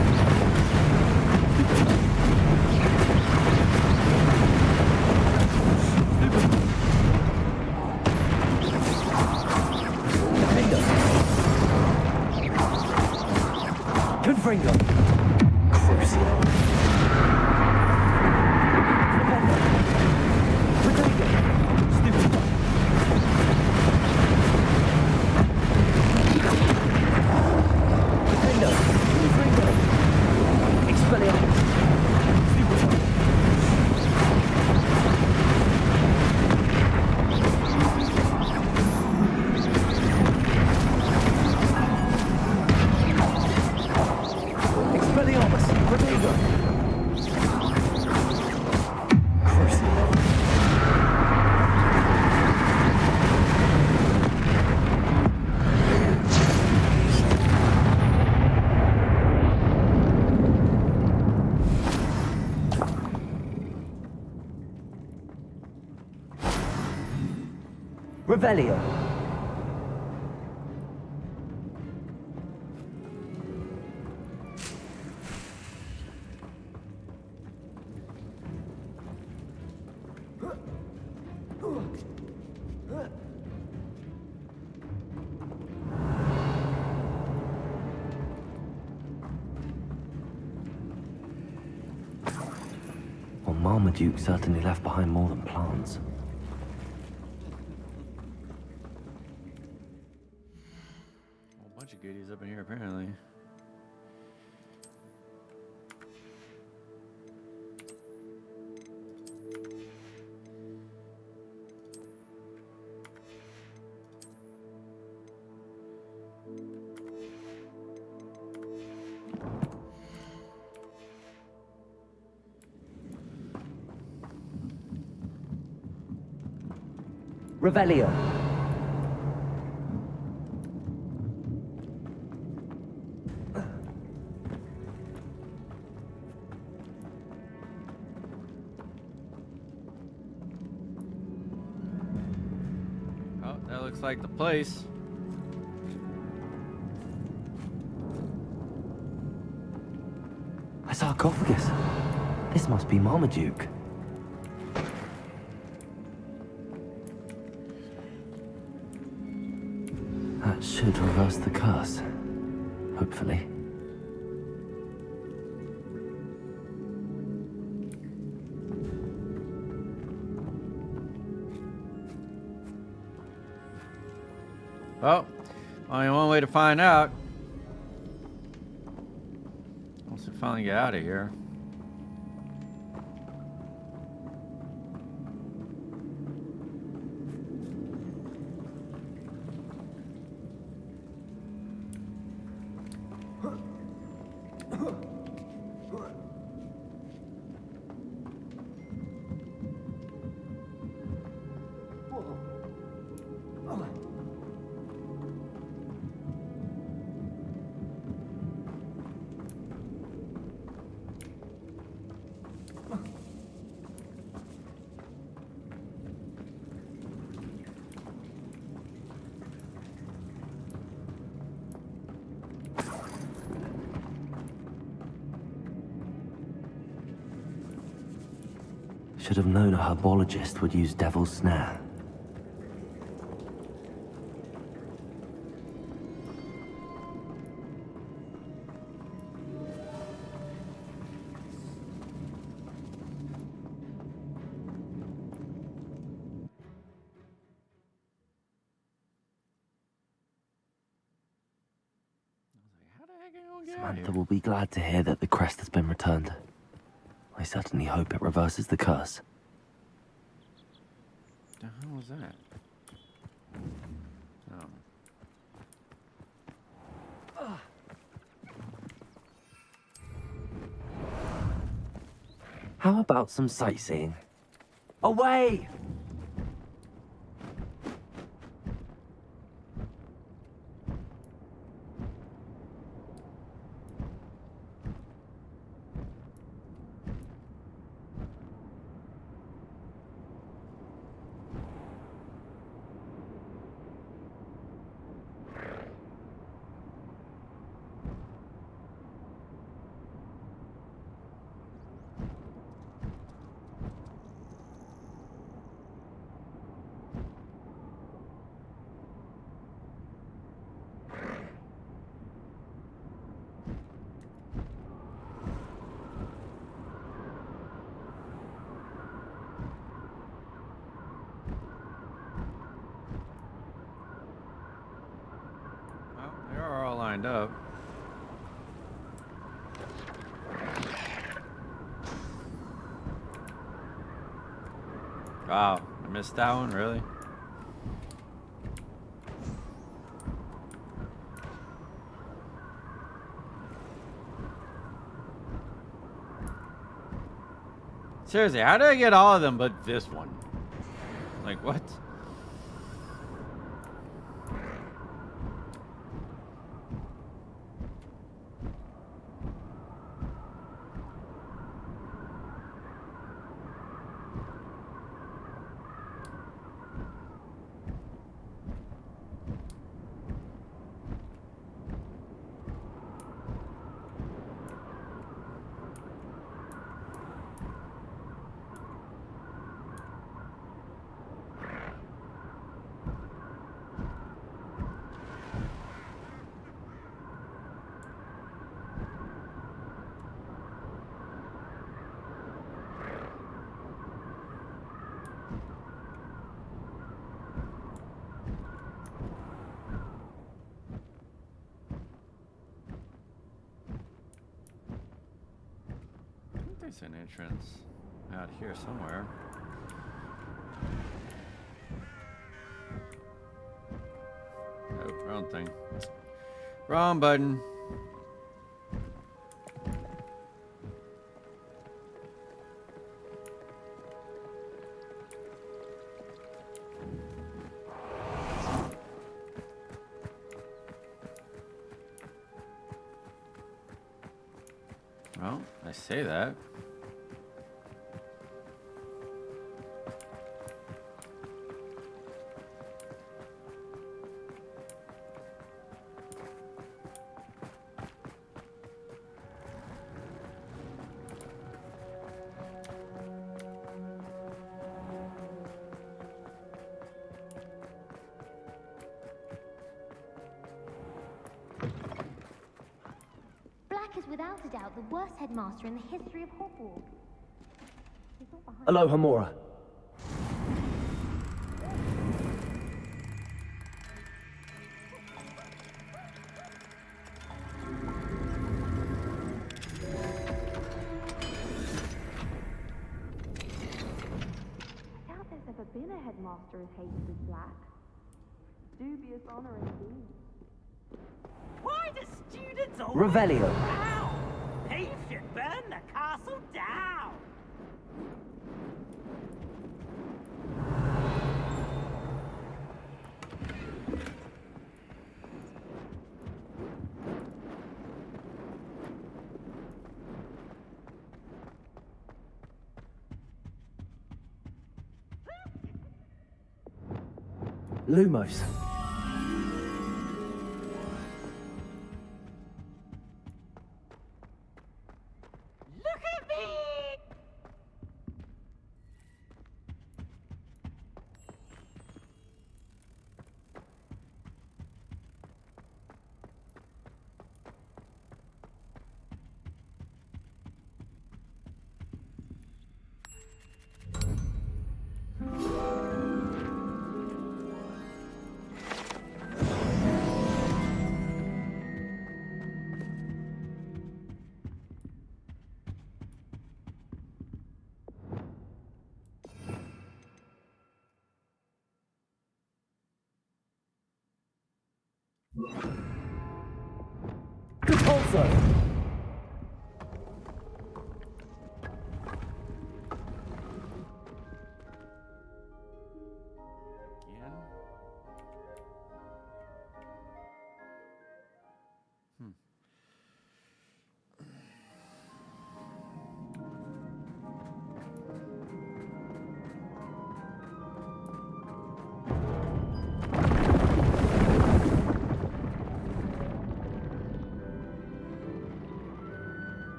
Confringo. Crucio. Potato. Stupid. Potato. Confringo. Expelliarmus. Stupid. Expelliarmus. Potato. Crucio. Revelio. Well, Marmaduke certainly left behind more than plants. A bunch of goodies up in here, apparently. Revelio. Oh, that looks like the place. A sarcophagus. This must be Marmaduke. That should reverse the curse. Hopefully. Well, only one way to find out. Once we finally get out of here. Should have known a herbologist would use Devil's Snare. Samantha will be glad to hear that the crest has been returned. I certainly hope it reverses the curse. The hell was that? Oh. How about some sightseeing? Away! Up. Wow, I missed that one, really? Seriously, how did I get all of them but this one? Like, what? There's an entrance out here somewhere. Nope, wrong thing. Wrong button. Well, I say that. Is without a doubt the worst headmaster in the history of Hogwarts. Aloha, Mora. I doubt there's ever been a headmaster as hated as Black. Dubious honor indeed. Why do students always Revelio. row? He should burn the castle down. Lumos. Look at me! Repulsor!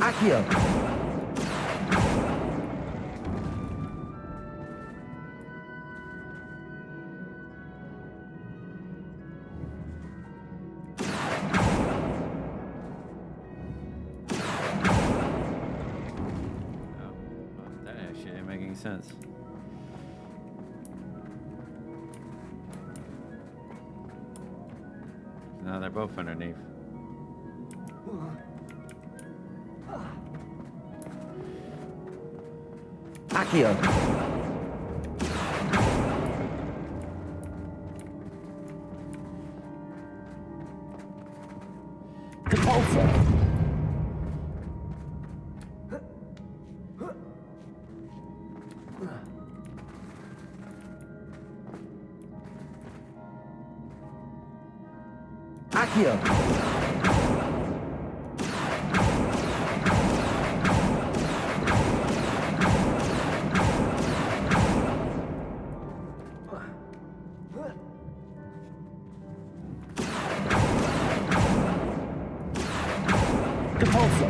Accio. That actually didn't make any sense. Now they're both underneath. Accio. Repulsor. Accio. Repulsor.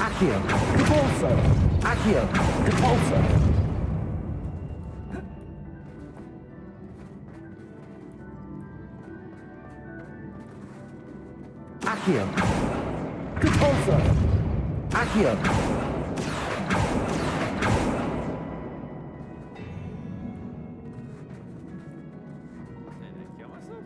Accio. Repulsor. Accio. Repulsor. Accio. Repulsor. Accio. Did I kill myself?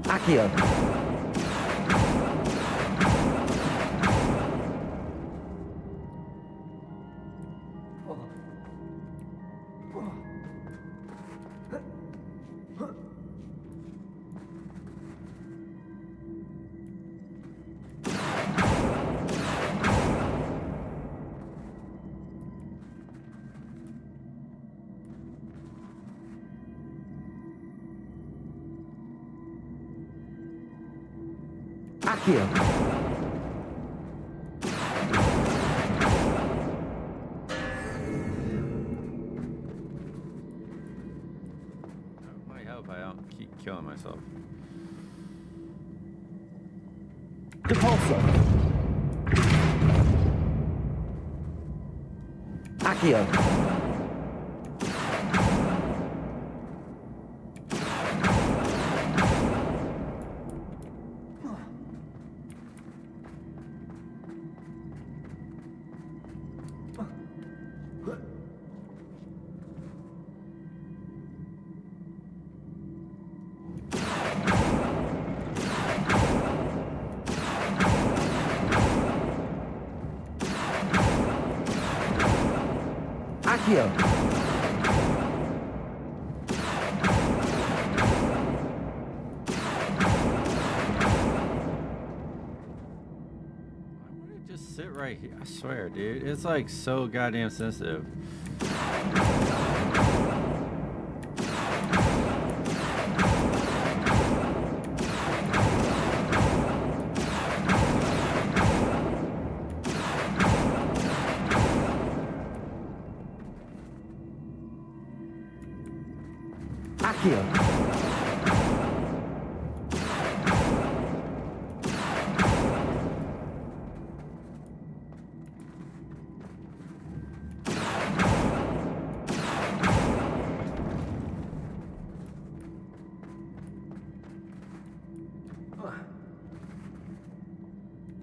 Accio. Accio. Might help I don't keep killing myself. Repulsor. Accio. Accio. Just sit right here. I swear, dude. It's like so goddamn sensitive. Accio.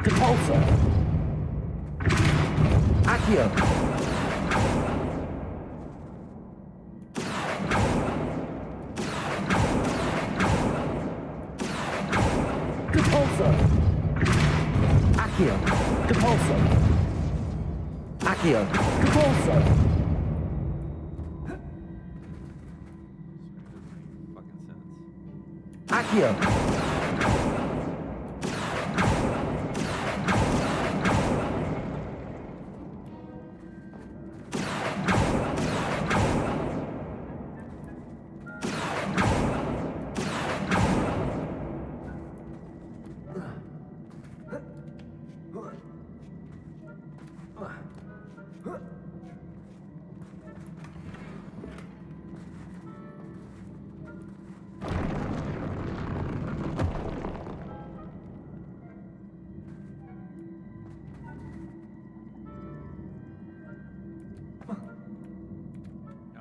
Repulsor. Accio. Repulsor. Accio. Repulsor. Accio. Repulsor. Accio.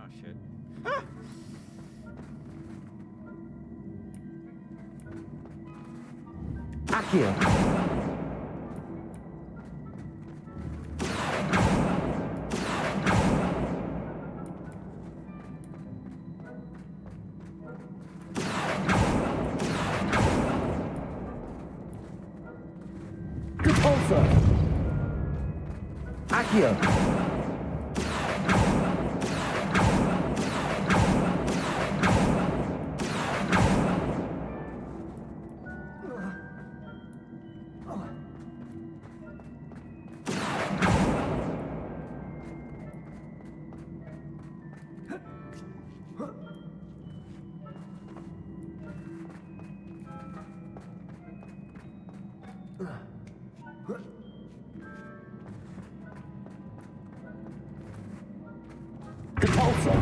Oh shit. Accio. Repulsor. Accio. Repulsor.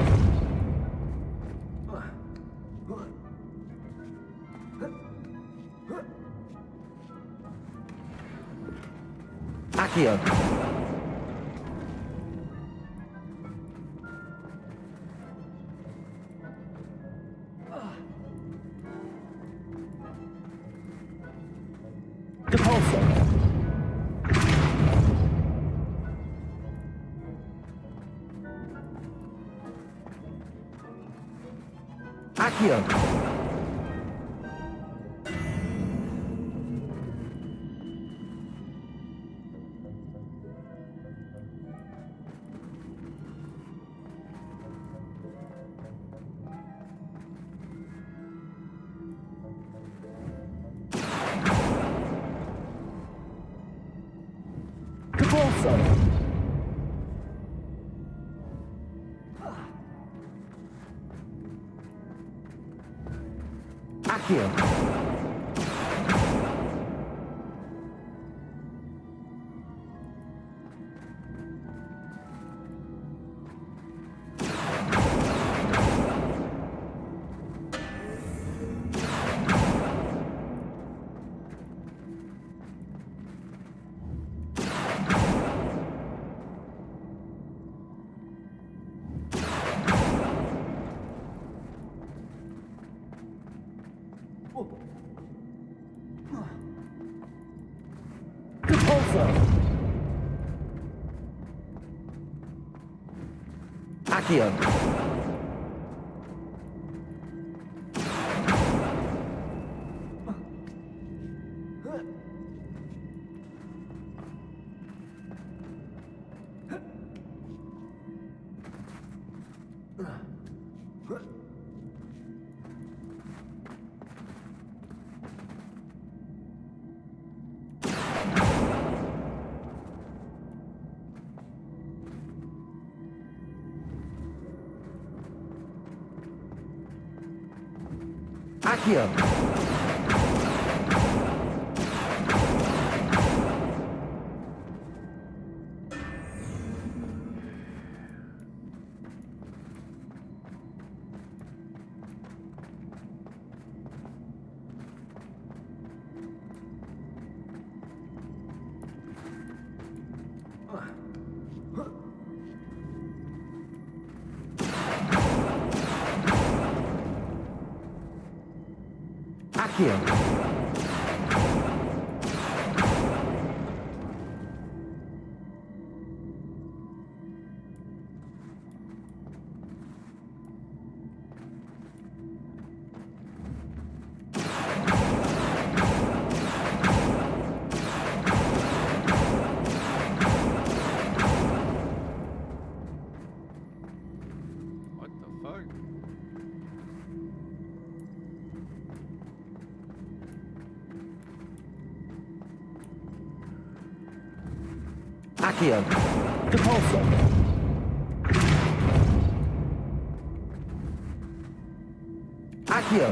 Accio. Repulsor. Accio. Repulsor. Accio. Repulsor. Accio. Accio! Accio! What the fuck? Accio! Depulso! Accio!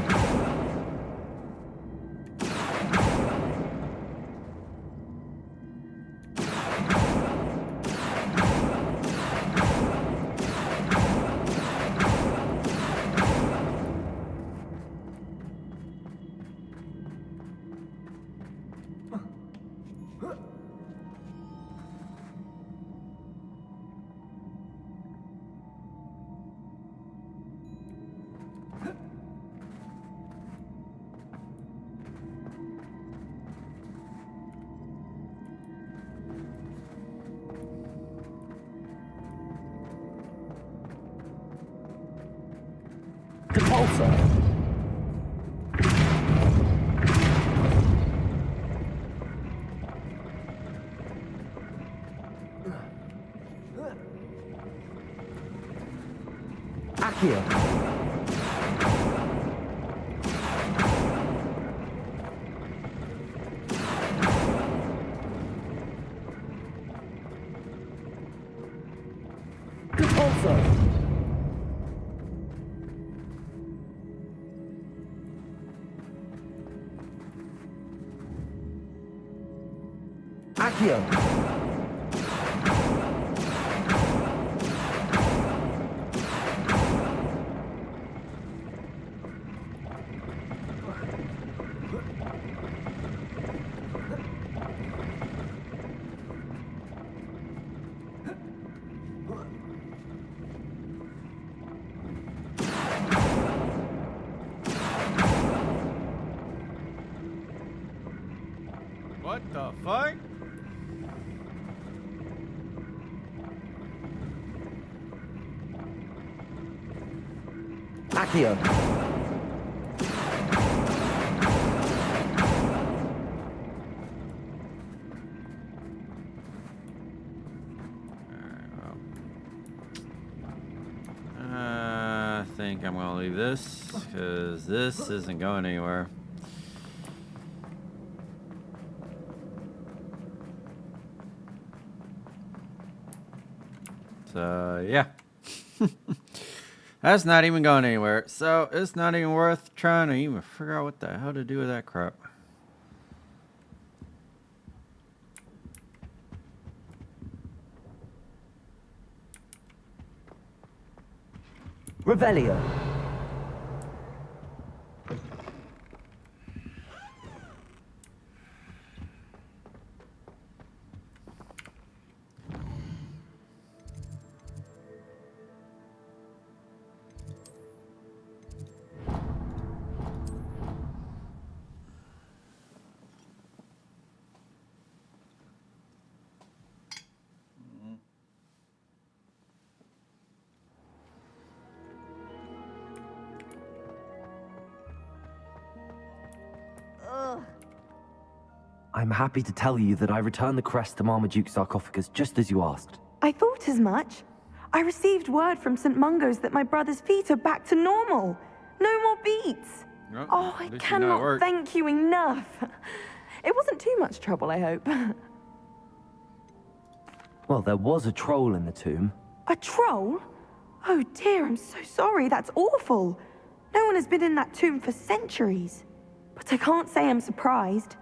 Depulso! Accio! Depulso! Accio! What the fuck? Accio! I think I'm gonna leave this because this isn't going anywhere. So yeah. That's not even going anywhere. So it's not even worth trying to even figure out what the hell to do with that crap. Revelio! I'm happy to tell you that I returned the crest to Marmaduke's sarcophagus just as you asked. I thought as much. I received word from St. Mungo's that my brother's feet are back to normal. No more beats. Well, oh, I cannot thank you enough. It wasn't too much trouble, I hope. Well, there was a troll in the tomb. A troll? Oh dear, I'm so sorry. That's awful. No one has been in that tomb for centuries. But I can't say I'm surprised.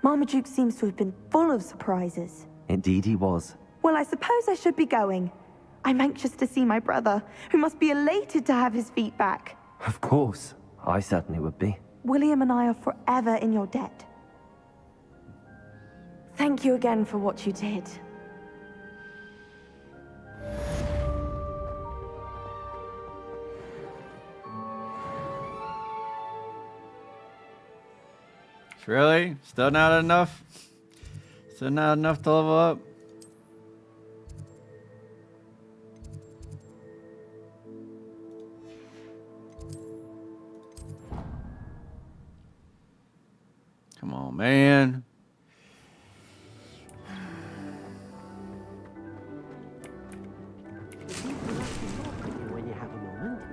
Marmaduke seems to have been full of surprises. Indeed he was. Well, I suppose I should be going. I'm anxious to see my brother, who must be elated to have his feet back. Of course. I certainly would be. William and I are forever in your debt. Thank you again for what you did. Really? Still not enough? Still not enough to level up? Come on, man. When you have a moment.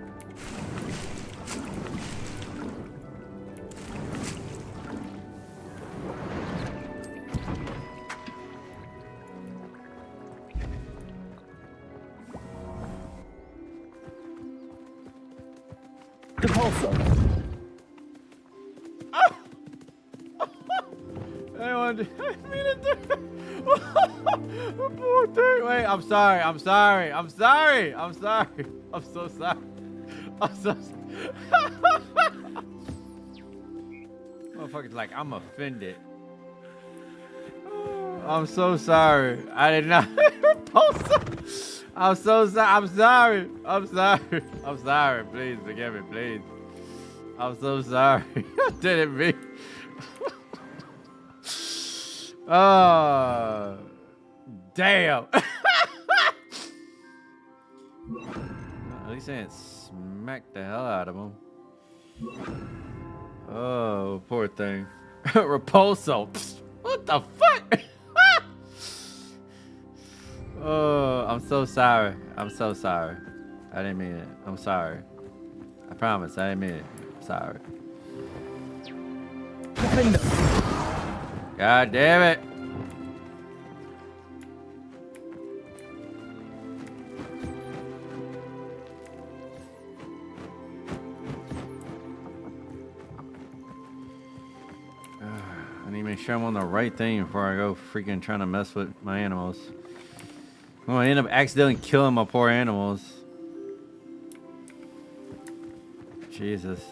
Poor thing. Wait, I'm sorry. I'm sorry. I'm sorry. I'm sorry. I'm so sorry. I'm so sorry. Motherfucker's like, I'm offended. I'm so sorry. I did not post. I'm so sorry. I'm sorry. I'm sorry. I'm sorry. Please forgive me, please. I'm so sorry. I didn't mean. Oh, damn. At least I didn't smack the hell out of him. Oh, poor thing. Repulso. What the fuck? Oh, I'm so sorry. I'm so sorry. I didn't mean it. I'm sorry. I promise, I didn't mean it. I'm sorry. God damn it. I need to make sure I'm on the right thing before I go freaking trying to mess with my animals. I'm gonna end up accidentally killing my poor animals. Jesus.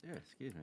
Yeah, excuse me.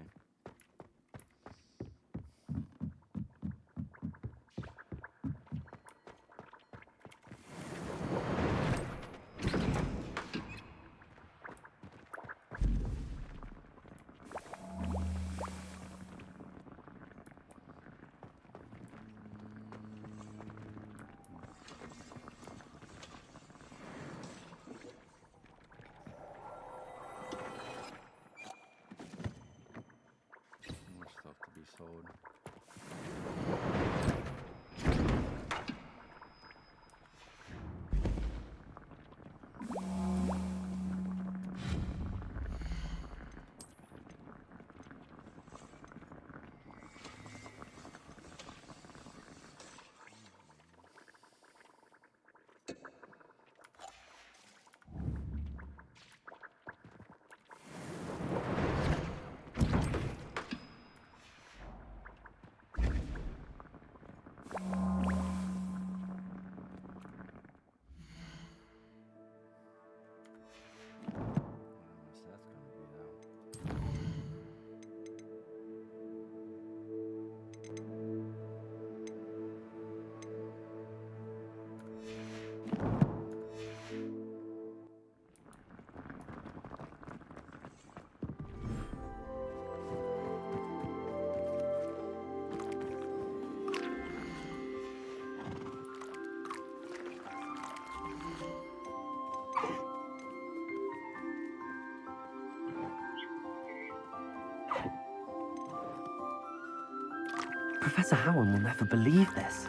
Professor Howard will never believe this.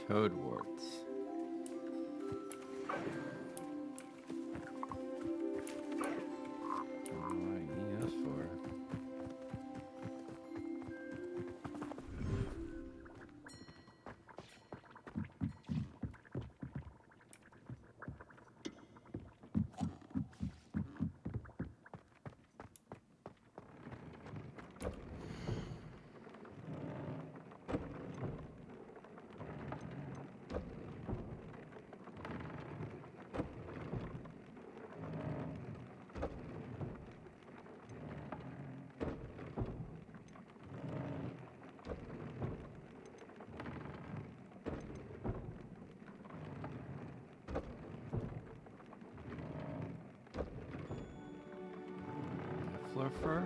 Toad warts. What do I need those for? Fluffer.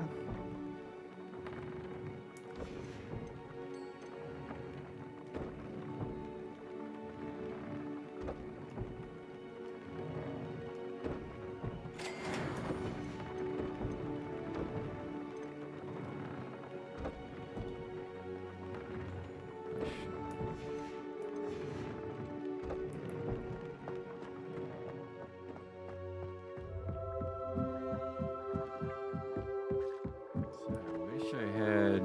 I had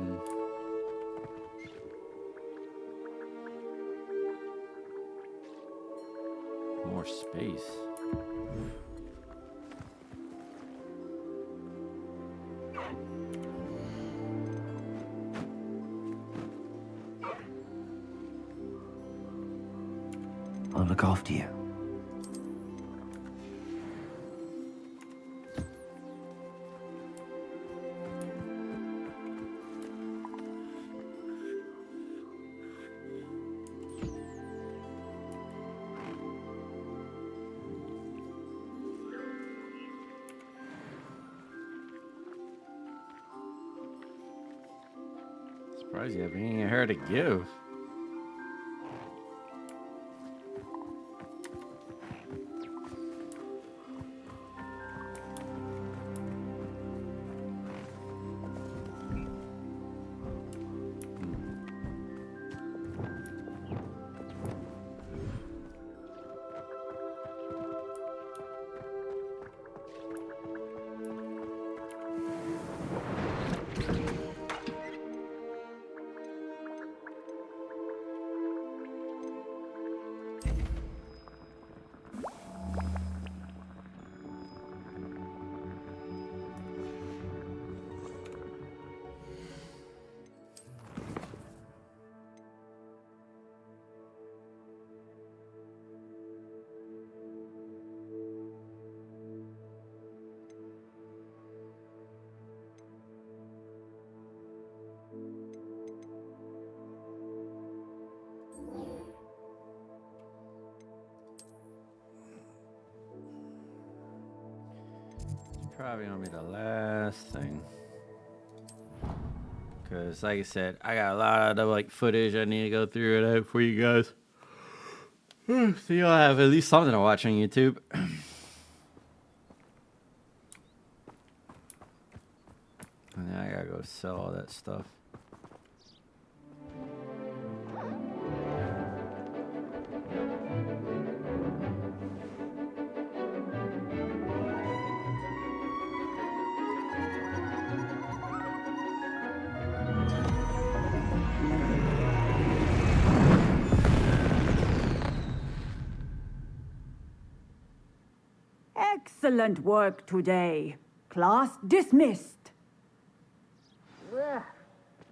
more space. I'll look after you. Surprised you have anything in her to give. Probably gonna be the last thing, because like I said, I got a lot of like footage I need to go through it out for you guys, so you'll have at least something to watch on YouTube. And then I gotta go sell all that stuff. Excellent work today. Class dismissed.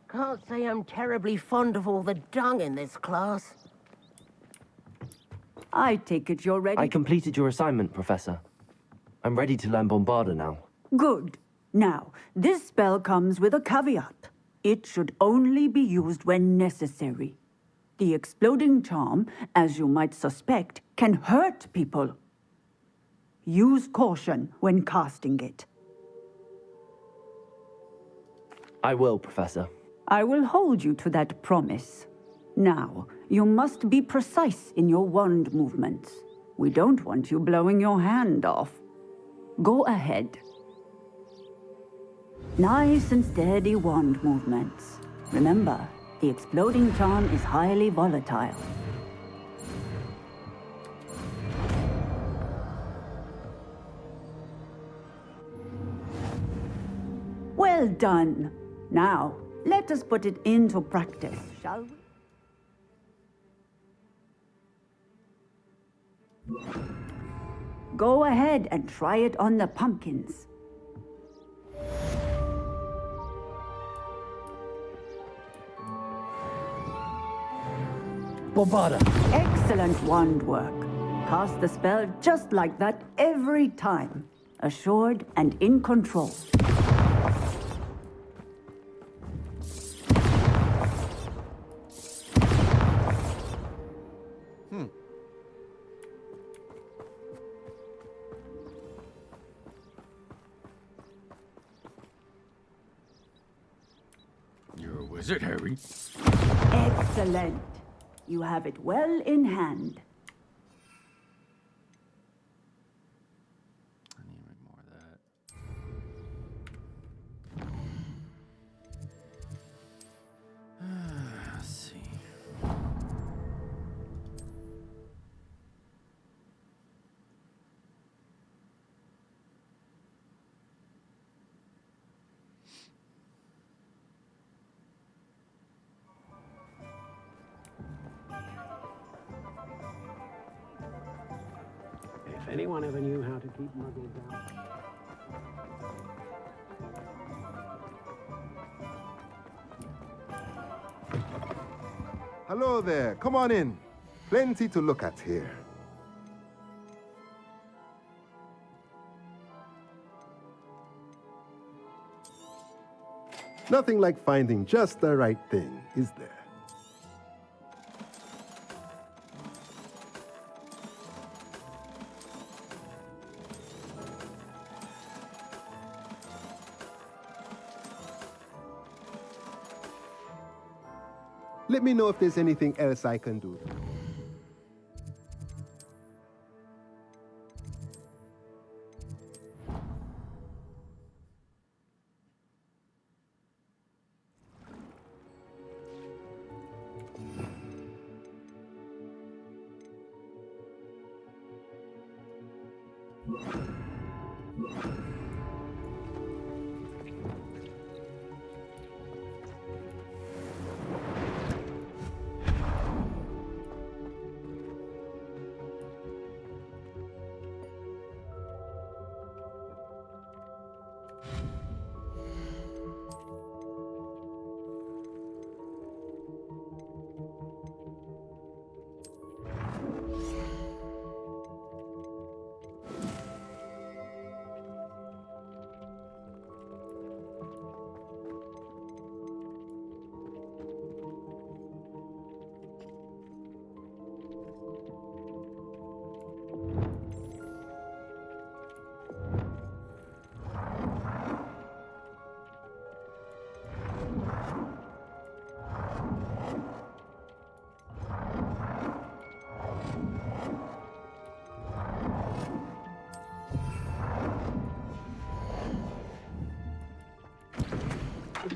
Can't say I'm terribly fond of all the dung in this class. I take it you're ready. I completed your assignment, Professor. I'm ready to learn Bombarda now. Good. Now, this spell comes with a caveat. It should only be used when necessary. The exploding charm, as you might suspect, can hurt people. Use caution when casting it. I will, Professor. I will hold you to that promise. Now, you must be precise in your wand movements. We don't want you blowing your hand off. Go ahead. Nice and steady wand movements. Remember, the exploding charm is highly volatile. Well done. Now, let us put it into practice, shall we? Go ahead and try it on the pumpkins. Bombarda! Excellent wand work. Cast the spell just like that every time. Assured and in control. You're a wizard, Harry. Excellent. You have it well in hand. I need to make more of that. Let's see. If anyone ever knew how to keep muggles out. Hello there. Come on in. Plenty to look at here. Nothing like finding just the right thing, is there? Let me know if there's anything else I can do.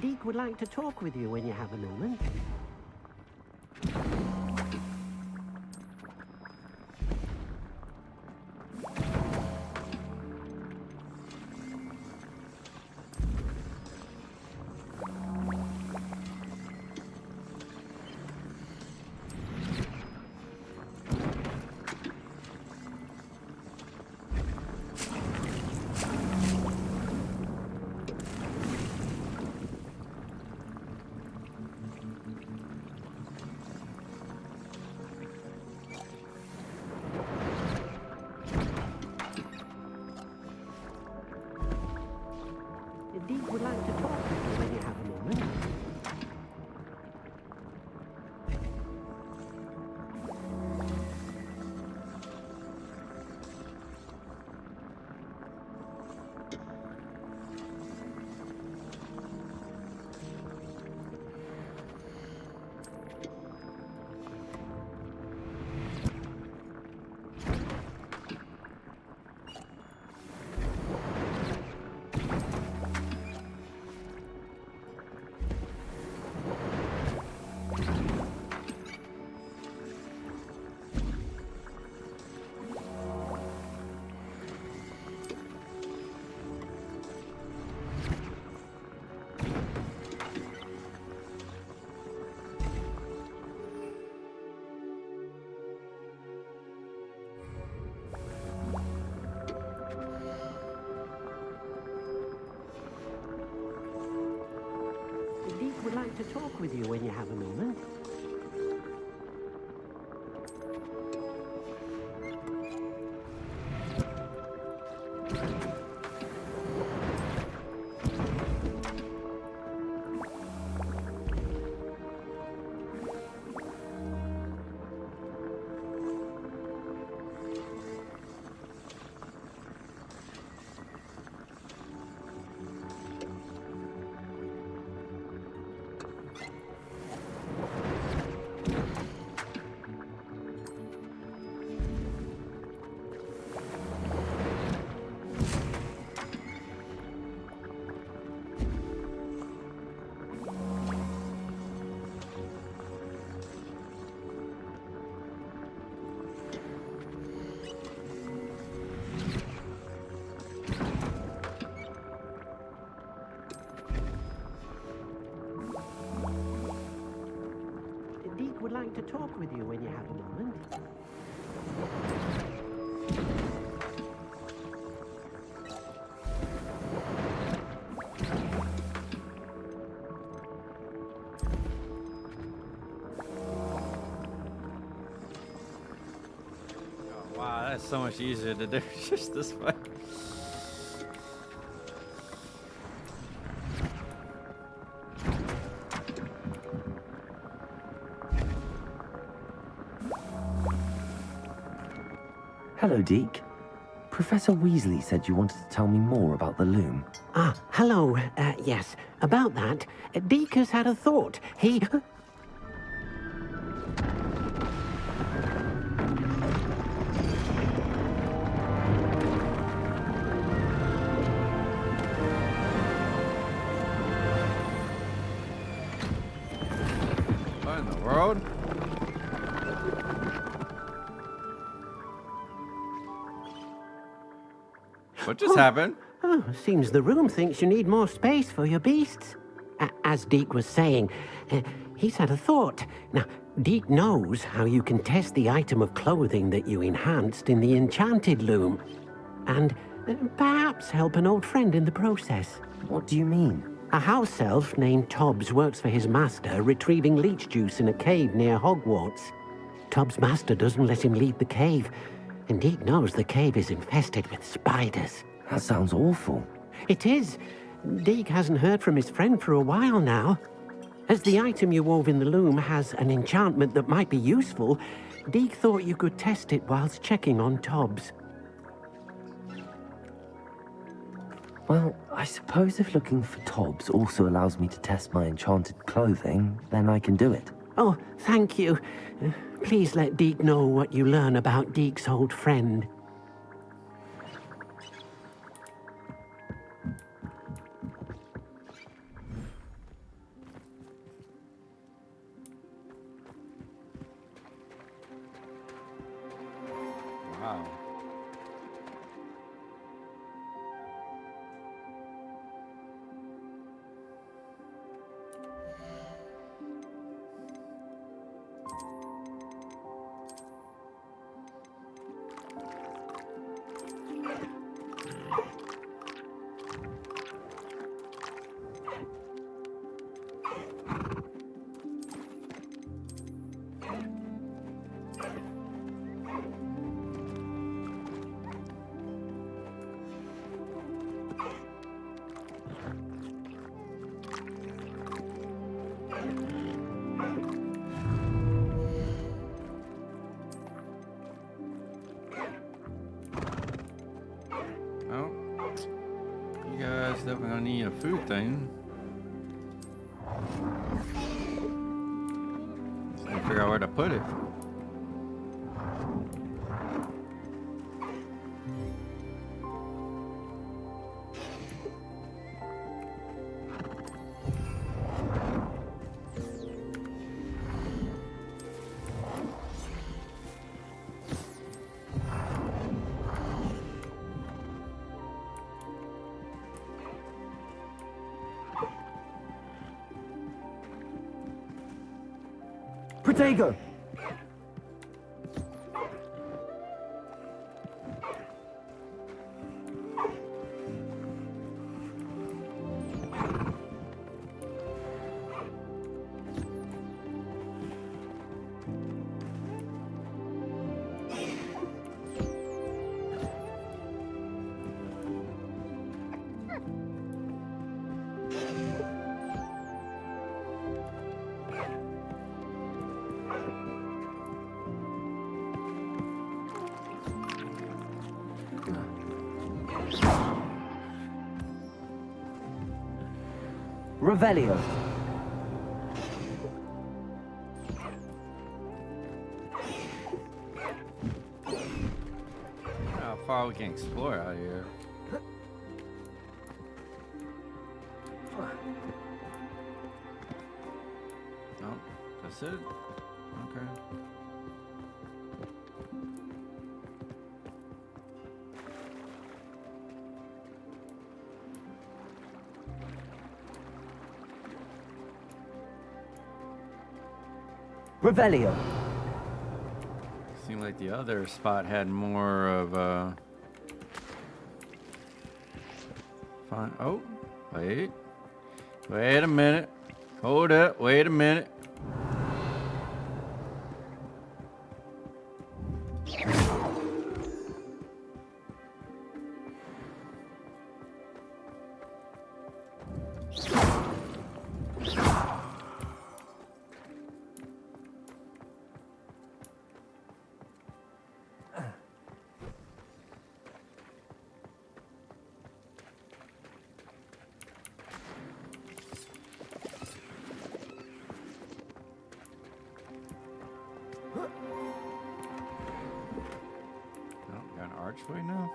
Deke would like to talk with you when you have a moment. talk with you when you have a moment. Deke would like to talk with you when you have a moment. Oh, wow, that's so much easier to do just this way. Hello, Deke. Professor Weasley said you wanted to tell me more about the loom. Ah, hello. Yes, about that, Deke has had a thought. He... What in the world? What just happened? Oh, seems the room thinks you need more space for your beasts. As Deke was saying, he's had a thought. Now, Deke knows how you can test the item of clothing that you enhanced in the enchanted loom. And perhaps help an old friend in the process. What do you mean? A house elf named Tobbs works for his master, retrieving leech juice in a cave near Hogwarts. Tobbs' master doesn't let him leave the cave, and Deke knows the cave is infested with spiders. That sounds awful. It is. Deke hasn't heard from his friend for a while now. As the item you wove in the loom has an enchantment that might be useful, Deke thought you could test it whilst checking on Tobbs. Well, I suppose if looking for Tobbs also allows me to test my enchanted clothing, then I can do it. Oh, thank you. Please let Deke know what you learn about Deke's old friend. Wow. Oh, you guys definitely gonna need a food thing. Gotta figure out where to put it. Protego! Revelio. How far we can explore out here. Oh, that's it? Okay. Revelio. Seemed like the other spot had more of fun. Oh, wait. Wait a minute. Hold up. Wait a minute. Oh, got an archway now.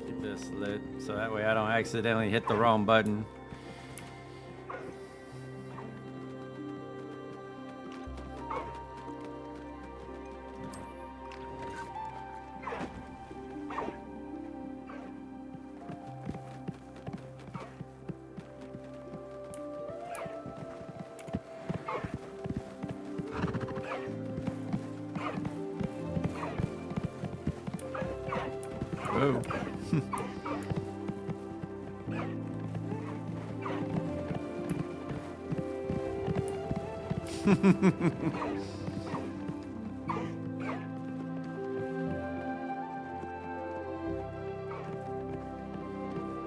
Keep this lit so that way I don't accidentally hit the wrong button. Whoa.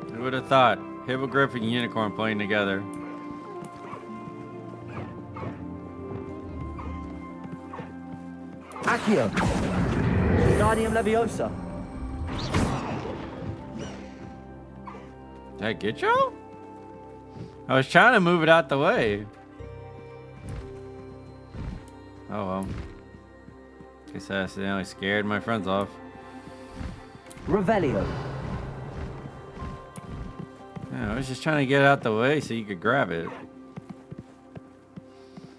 Who would have thought? Hippogriff and unicorn playing together. Accio. Wingardium Leviosa. Did I get y'all? I was trying to move it out the way. Oh well. Guess I accidentally scared my friends off. Revelio. Yeah, I was just trying to get it out the way so you could grab it.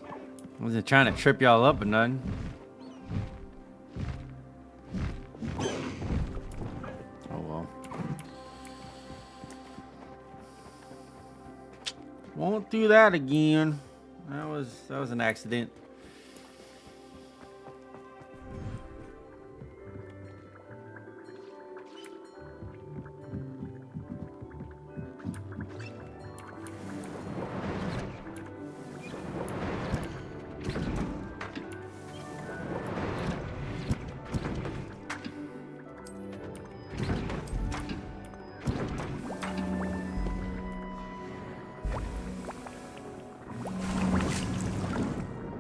I wasn't trying to trip y'all up or nothing. Oh well. Won't do that again. That was an accident.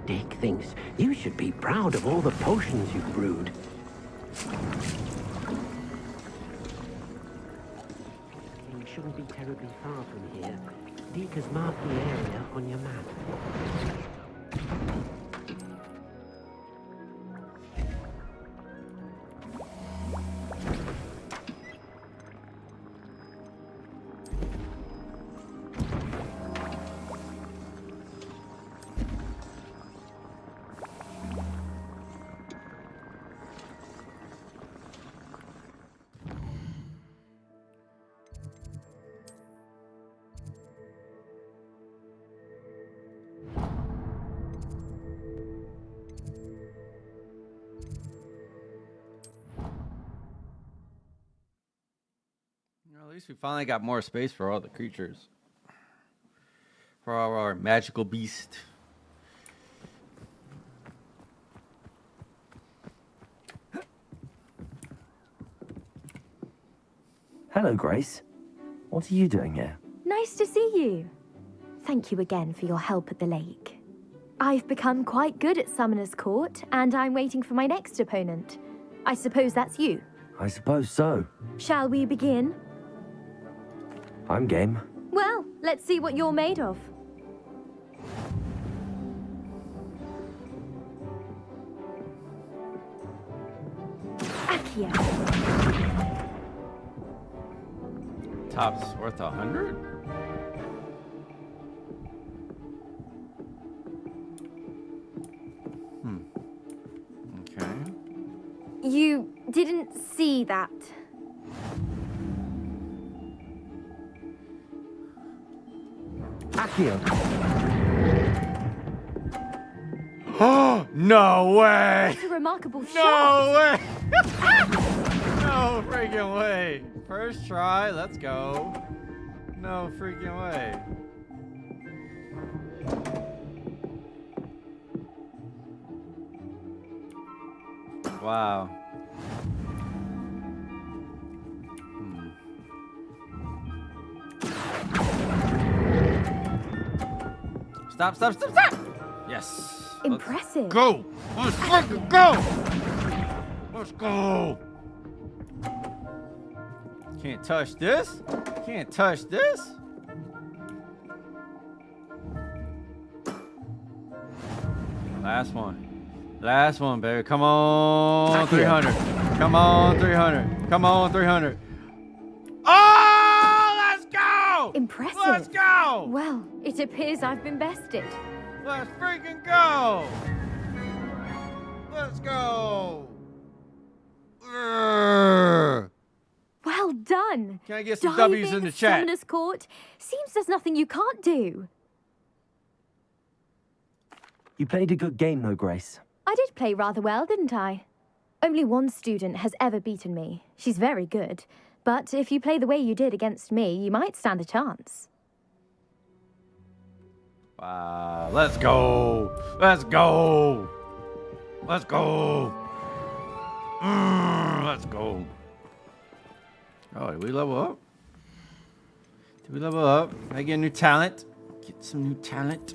Dick thinks you should be proud of all the potions you've brewed. You shouldn't be terribly far from here. Dick has marked the area on your map. least we finally got more space for all the creatures. For all our magical beast. Hello, Grace. What are you doing here? Nice to see you. Thank you again for your help at the lake. I've become quite good at Summoner's Court, and I'm waiting for my next opponent. I suppose that's you. I suppose so. Shall we begin? I'm game. Well, let's see what you're made of. Accio. Top's worth 100? Okay. You didn't see that. Accio. Oh, no way! It's a remarkable No shot. way! No freaking way! First try, let's go. No freaking way. Wow. Stop, stop, stop, stop! Yes. Impressive. Go! Let's freaking go! Let's go! Can't touch this. Can't touch this. Last one. Last one, baby. Come on, 300. Come on, 300. Come on, 300. Oh, let's go! Impressive. Let's go! Well, it appears I've been bested. Let's freaking go! Let's go! Urgh. Well done. Can I get some W's in the chat? Summoner's Court. Seems there's nothing you can't do. You played a good game, though, Grace. I did play rather well, didn't I? Only one student has ever beaten me. She's very good. But if you play the way you did against me, you might stand a chance. Wow, let's go. Let's go. Let's go. Let's go. Oh, did we level up? Did we level up? Can I get a new talent? Get some new talent.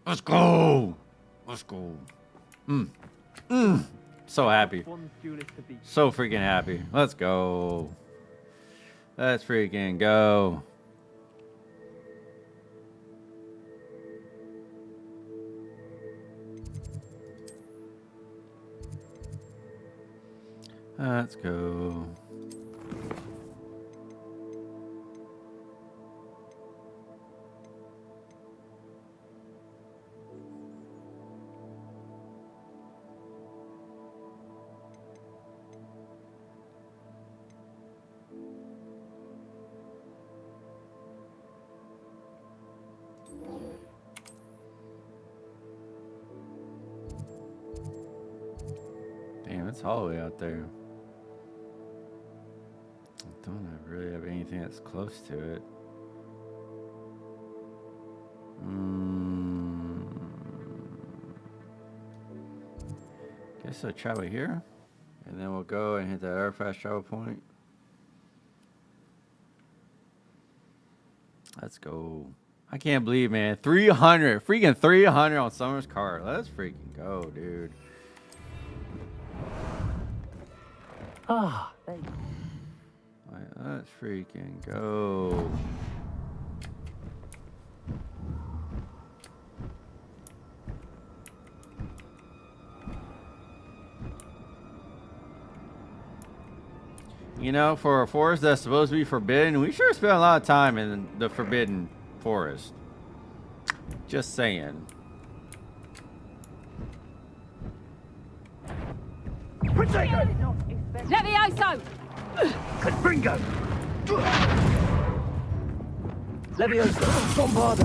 Let's go. Let's go. So happy. So freaking happy. Let's go. Let's freaking go. Let's go. Damn, it's all the way out there. I don't really have anything that's close to it. Guess I'll travel here. And then we'll go and hit that air fast travel point. Let's go. I can't believe, man. 300. Freaking 300 on Summer's card. Let's freaking go, dude. Ah, there you go. Let's freaking go. You know, for a forest that's supposed to be forbidden, we sure spent a lot of time in the forbidden forest. Just saying. Protego! Levioso! Confringo! Levioso! Bombarda!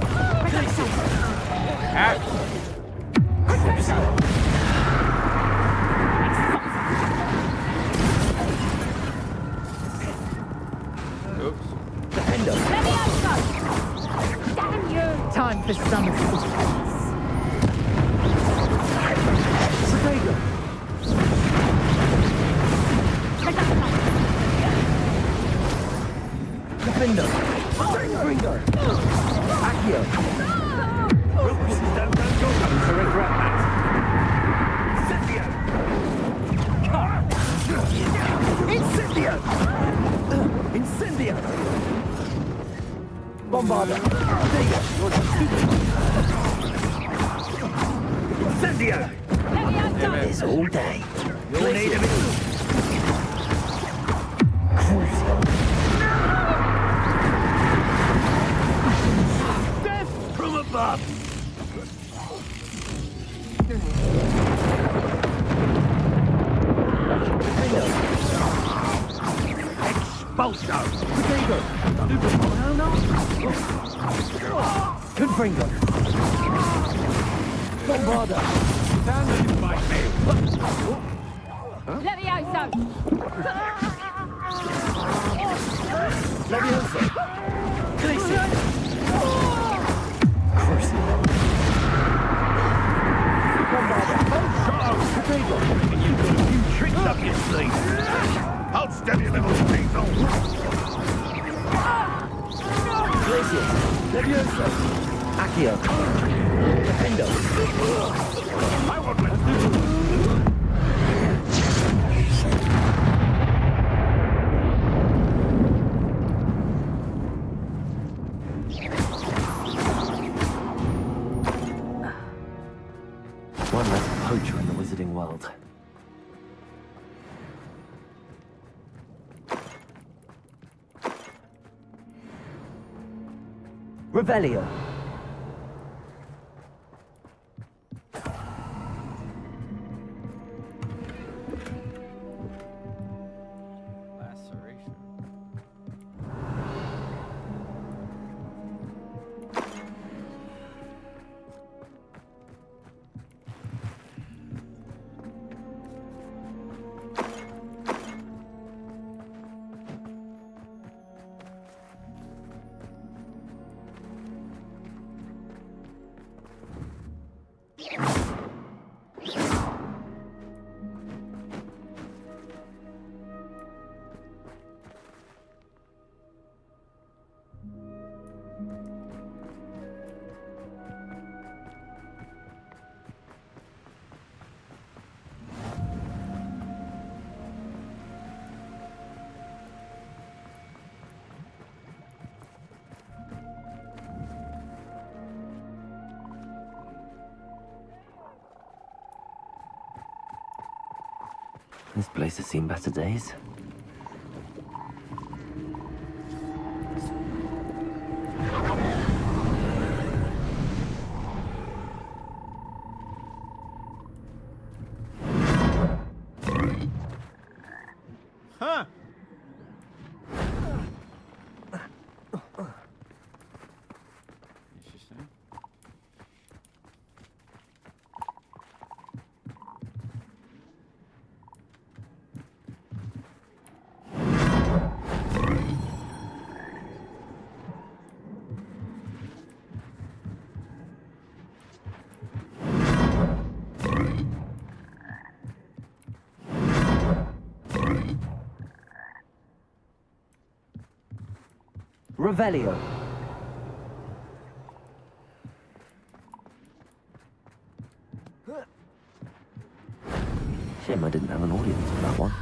Oops. Defender! Levioso! Damn you! Time for some assistance. Protego! Defender! Confringo! Accio! Surrender at that! Incendio! Incendio! Bombarda! Incendio! This all day. You'll need a bit. Death from above! Expulso! Protego! Confringo! Bombarda! Stand and fight me! Levioso! Levioso! Glacier! Bombarda! Protego! You've got a few tricks up your sleeve! I'll stab your little things on! Glacier! Levioso! Accio! Defendo! I won't let One less poacher in the wizarding world. Revelio. Laceration. This place has seen better days. Huh. Interesting. Revelio. Shame I didn't have an audience for that one.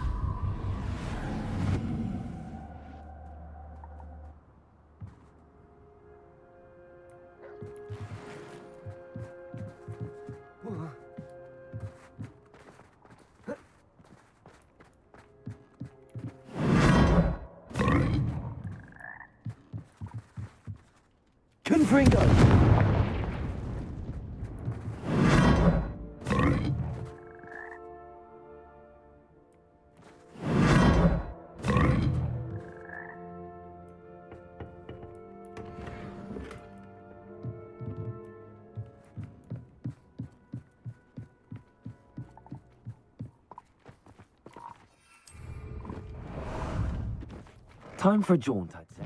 Confringo! Time for a jaunt, I'd say.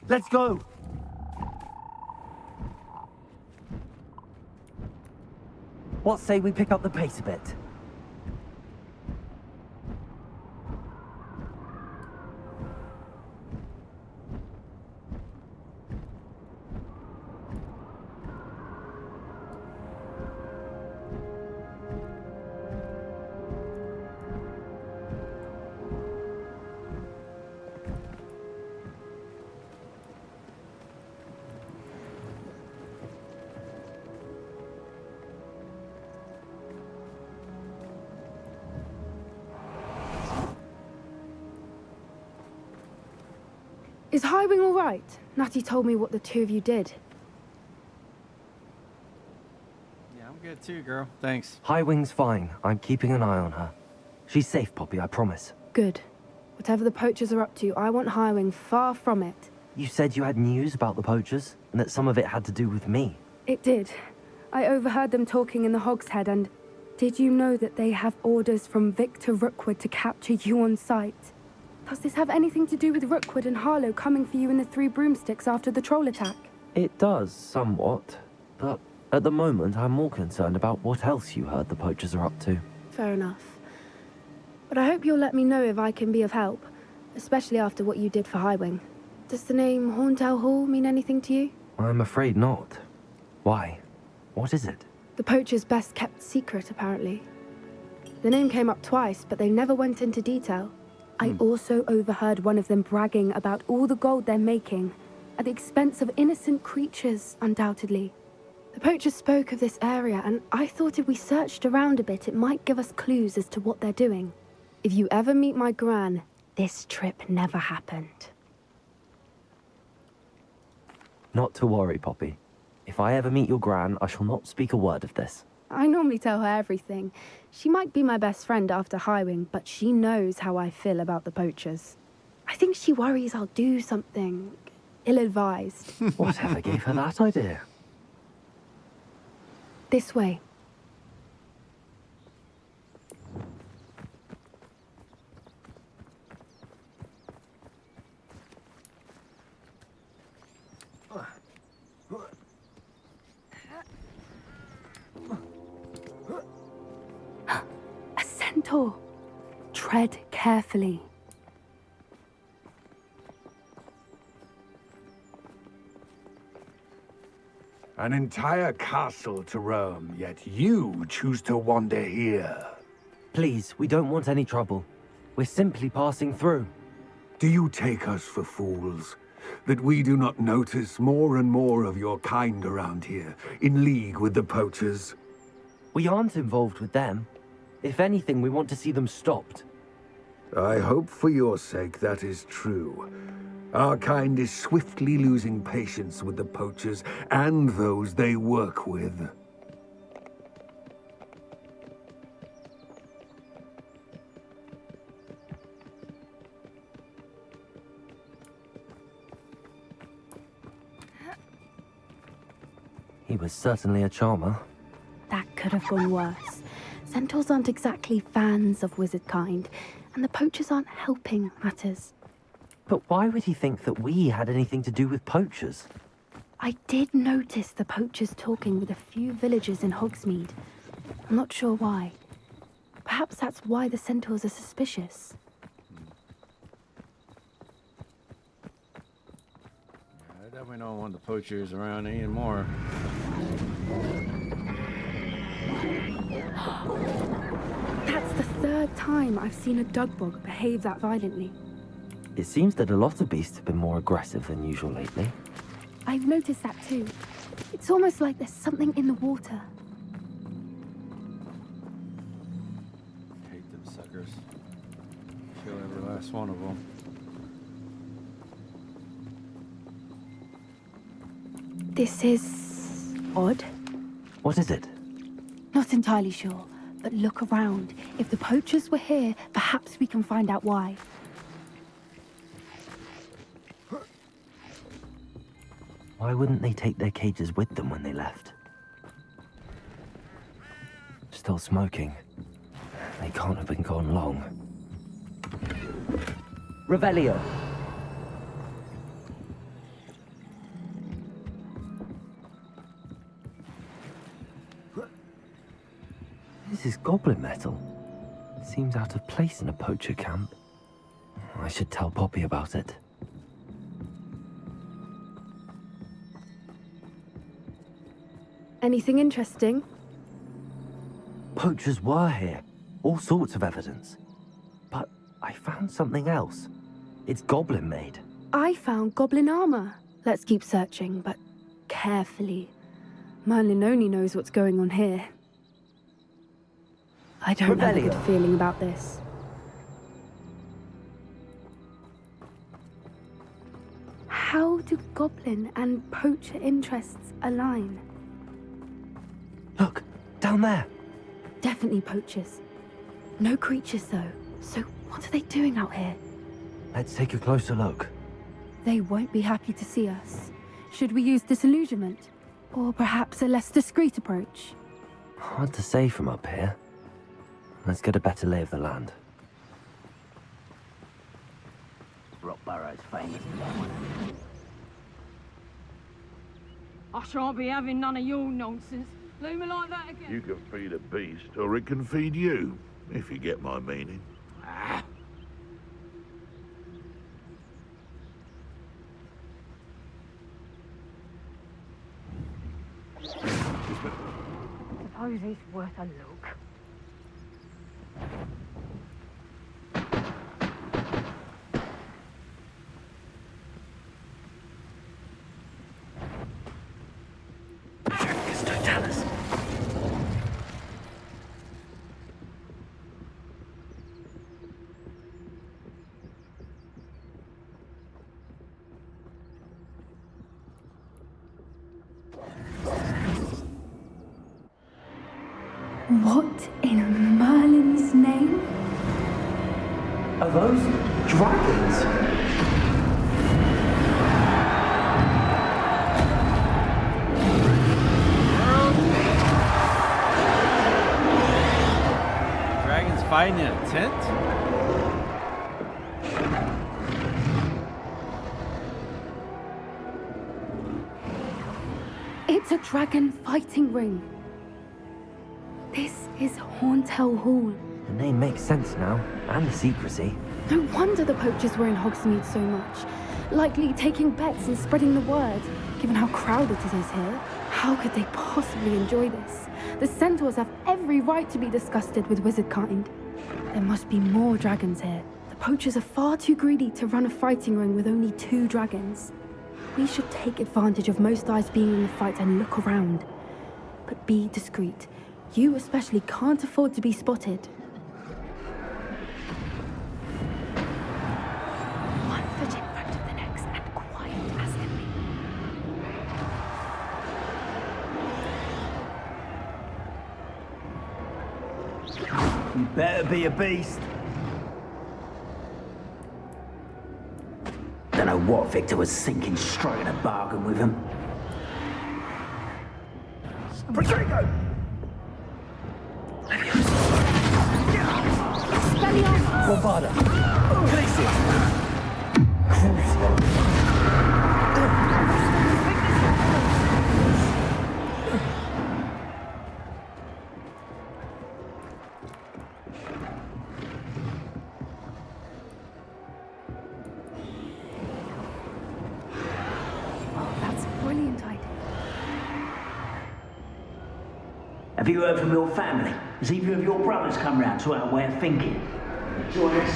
Let's go! What say we pick up the pace a bit? Is Highwing all right? Natty told me what the two of you did. Yeah, I'm good too, girl. Thanks. Highwing's fine. I'm keeping an eye on her. She's safe, Poppy, I promise. Good. Whatever the poachers are up to, I want Highwing far from it. You said you had news about the poachers, and that some of it had to do with me. It did. I overheard them talking in the Hogshead, and did you know that they have orders from Victor Rookwood to capture you on sight? Does this have anything to do with Rookwood and Harlow coming for you in the Three Broomsticks after the troll attack? It does, somewhat. But at the moment, I'm more concerned about what else you heard the poachers are up to. Fair enough. But I hope you'll let me know if I can be of help, especially after what you did for Highwing. Does the name Horntail Hall mean anything to you? I'm afraid not. Why? What is it? The poachers' best kept secret, apparently. The name came up twice, but they never went into detail. I also overheard one of them bragging about all the gold they're making, at the expense of innocent creatures, undoubtedly. The poachers spoke of this area, and I thought if we searched around a bit, it might give us clues as to what they're doing. If you ever meet my gran, this trip never happened. Not to worry, Poppy. If I ever meet your gran, I shall not speak a word of this. I normally tell her everything. She might be my best friend after Highwing, but she knows how I feel about the poachers. I think she worries I'll do something ill-advised. Whatever gave her that idea? This way. A centaur. Tread carefully. An entire castle to roam, yet you choose to wander here. Please, we don't want any trouble. We're simply passing through. Do you take us for fools? That we do not notice more and more of your kind around here, in league with the poachers? We aren't involved with them. If anything, we want to see them stopped. I hope for your sake that is true. Our kind is swiftly losing patience with the poachers and those they work with. He was certainly a charmer. That could have gone worse. Centaurs aren't exactly fans of wizard kind, and the poachers aren't helping matters. But why would he think that we had anything to do with poachers? I did notice the poachers talking with a few villagers in Hogsmeade. I'm not sure why. Perhaps that's why the centaurs are suspicious. I definitely don't want the poachers around anymore. That's the third time I've seen a dugbog behave that violently. It seems that a lot of beasts have been more aggressive than usual lately. I've noticed that too. It's almost like there's something in the water. Hate them suckers. Kill every last one of them. This is odd. What is it? Not entirely sure, but look around. If the poachers were here, perhaps we can find out why. Why wouldn't they take their cages with them when they left? Still smoking. They can't have been gone long. Revelio! This is goblin metal. Seems out of place in a poacher camp. I should tell Poppy about it. Anything interesting? Poachers were here. All sorts of evidence. But I found something else. It's goblin made. I found goblin armor. Let's keep searching, but carefully. Merlin only knows what's going on here. I don't have a good feeling about this. How do goblin and poacher interests align? Look, down there. Definitely poachers. No creatures, though. So what are they doing out here? Let's take a closer look. They won't be happy to see us. Should we use disillusionment? Or perhaps a less discreet approach? Hard to say from up here. Let's get a better lay of the land. Rockborough's famous. I shan't be having none of your nonsense. Leave me like that again. You can feed a beast, or it can feed you, if you get my meaning. Suppose it's worth a look. What in Merlin's name? Are those dragons? Dragons fighting in a tent? It's a dragon fighting ring. This is Horntail Hall. The name makes sense now, and the secrecy. No wonder the poachers were in Hogsmeade so much. Likely taking bets and spreading the word, given how crowded it is here. How could they possibly enjoy this? The centaurs have every right to be disgusted with wizard kind. There must be more dragons here. The poachers are far too greedy to run a fighting ring with only 2 dragons. We should take advantage of most eyes being in the fight and look around. But be discreet. You especially can't afford to be spotted. One foot in front of the next and quiet as can be. You better be a beast. Don't know what Victor was thinking, striking a bargain with him. Patrico! Bombarda! Places! That's a brilliant idea. Have you heard from your family? Has either of your brothers come round to our way of thinking? Join us?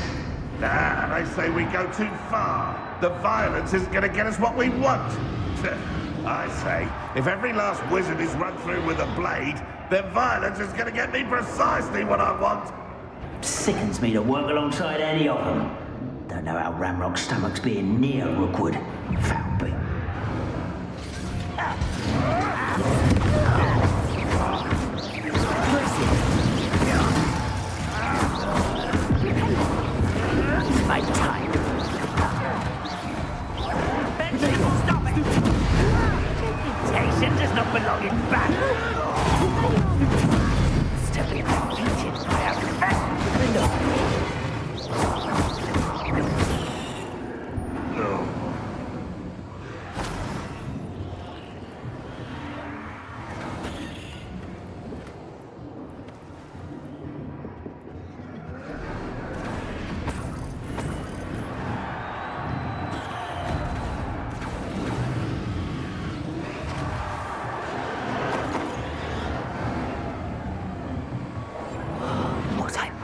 Nah, they say we go too far. The violence isn't going to get us what we want. I say, if every last wizard is run through with a blade, then violence is going to get me precisely what I want. Sickens me to work alongside any of them. Don't know how Ramrock's stomach's being near Rookwood. Foul beat. My time. Stop it!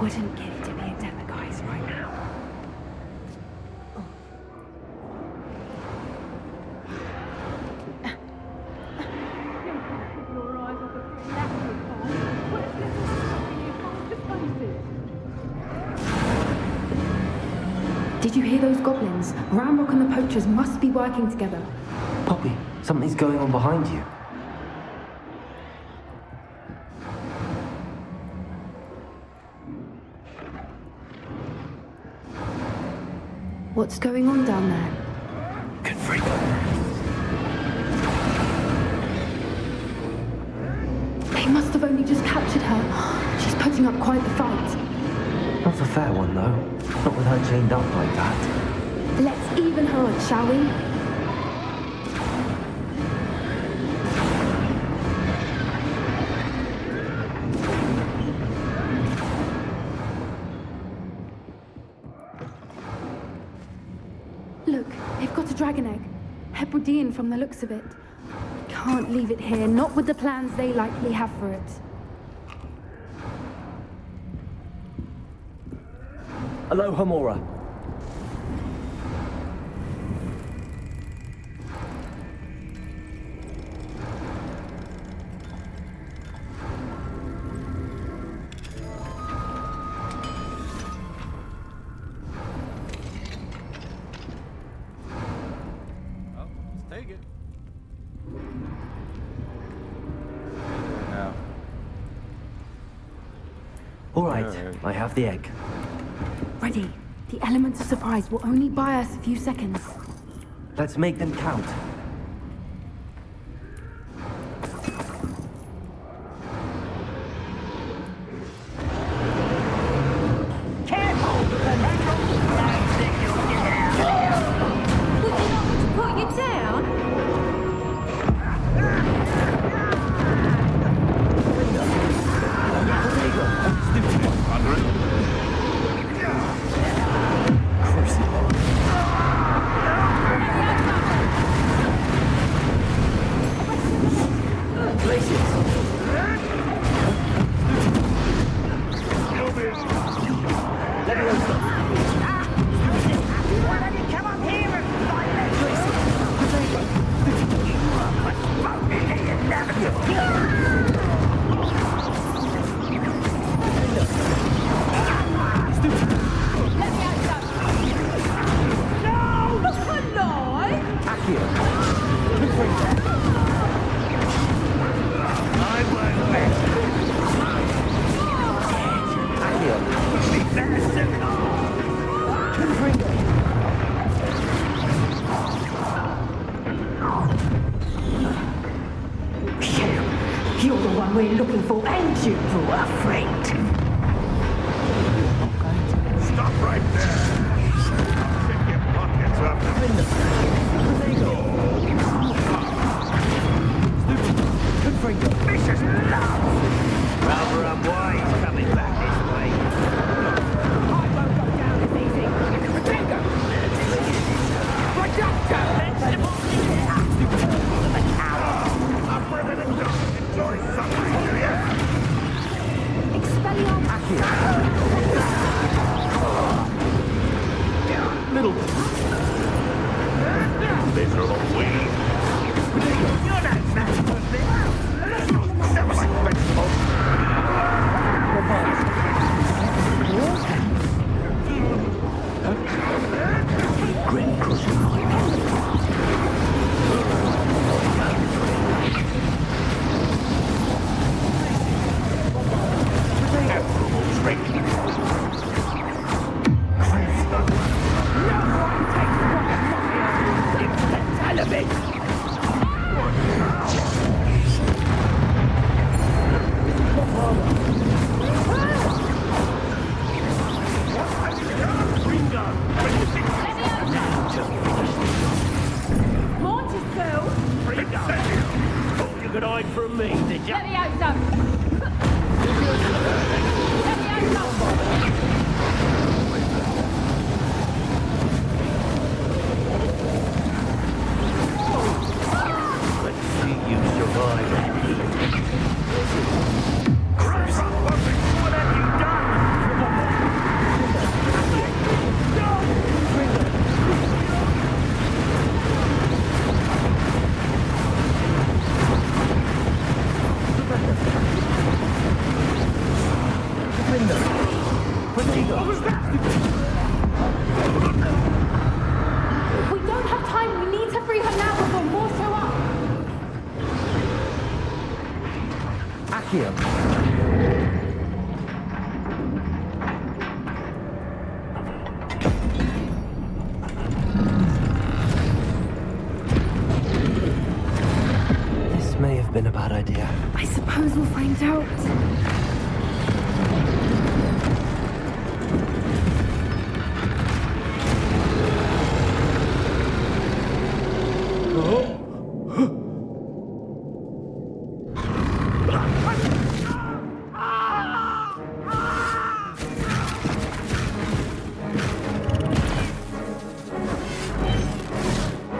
wouldn't give to be a Depper guys right now. Did you hear those goblins? Ramrock and the poachers must be working together. Poppy, something's going on behind you. What's going on down there? They must have only just captured her. She's putting up quite the fight. Not a fair one, though. Not with her chained up like that. Let's even her odds, shall we? Look, they've got a dragon egg. Hebridean from the looks of it. Can't leave it here, not with the plans they likely have for it. Aloha, Mora. Take it. All right, I have the egg. Ready. The element of surprise will only buy us a few seconds. Let's make them count. You're the one we're looking for, ain't you, poor friend? Stop right there! Pick your pockets up. Vicious love! Rather unwise coming back this way. I won't go down as easy. Potato! Reducto! Vegetable! I'm bringing it down. Enjoy suffering, do you? Little miserable weed. You're not that good. Sounds like vegetables. Grim crushing Drink window. Procedo. We don't have time. We need to free her now before more show up. Accio. This may have been a bad idea. I suppose we'll find out.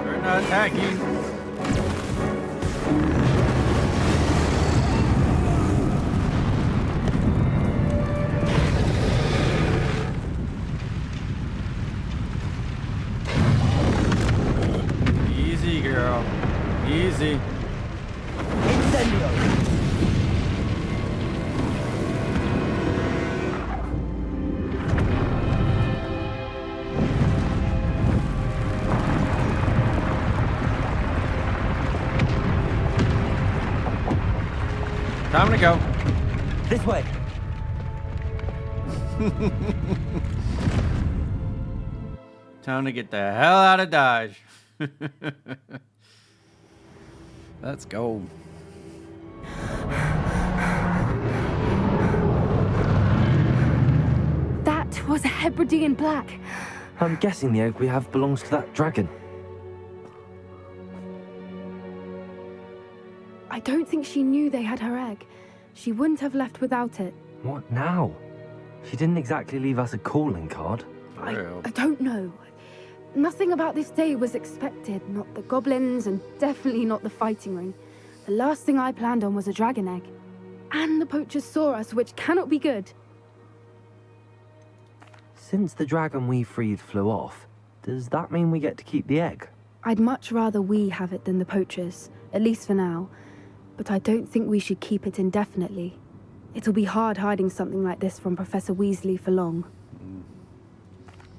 They're not attacking. Easy, girl. Easy. Incendio. Time to go. This way. Time to get the hell out of Dodge. Let's go. That was a Hebridean black. I'm guessing the egg we have belongs to that dragon. I don't think she knew they had her egg. She wouldn't have left without it. What now? She didn't exactly leave us a calling card. I don't know. Nothing about this day was expected. Not the goblins, and definitely not the fighting ring. The last thing I planned on was a dragon egg. And the poachers saw us, which cannot be good. Since the dragon we freed flew off, does that mean we get to keep the egg? I'd much rather we have it than the poachers, at least for now. But I don't think we should keep it indefinitely. It'll be hard hiding something like this from Professor Weasley for long.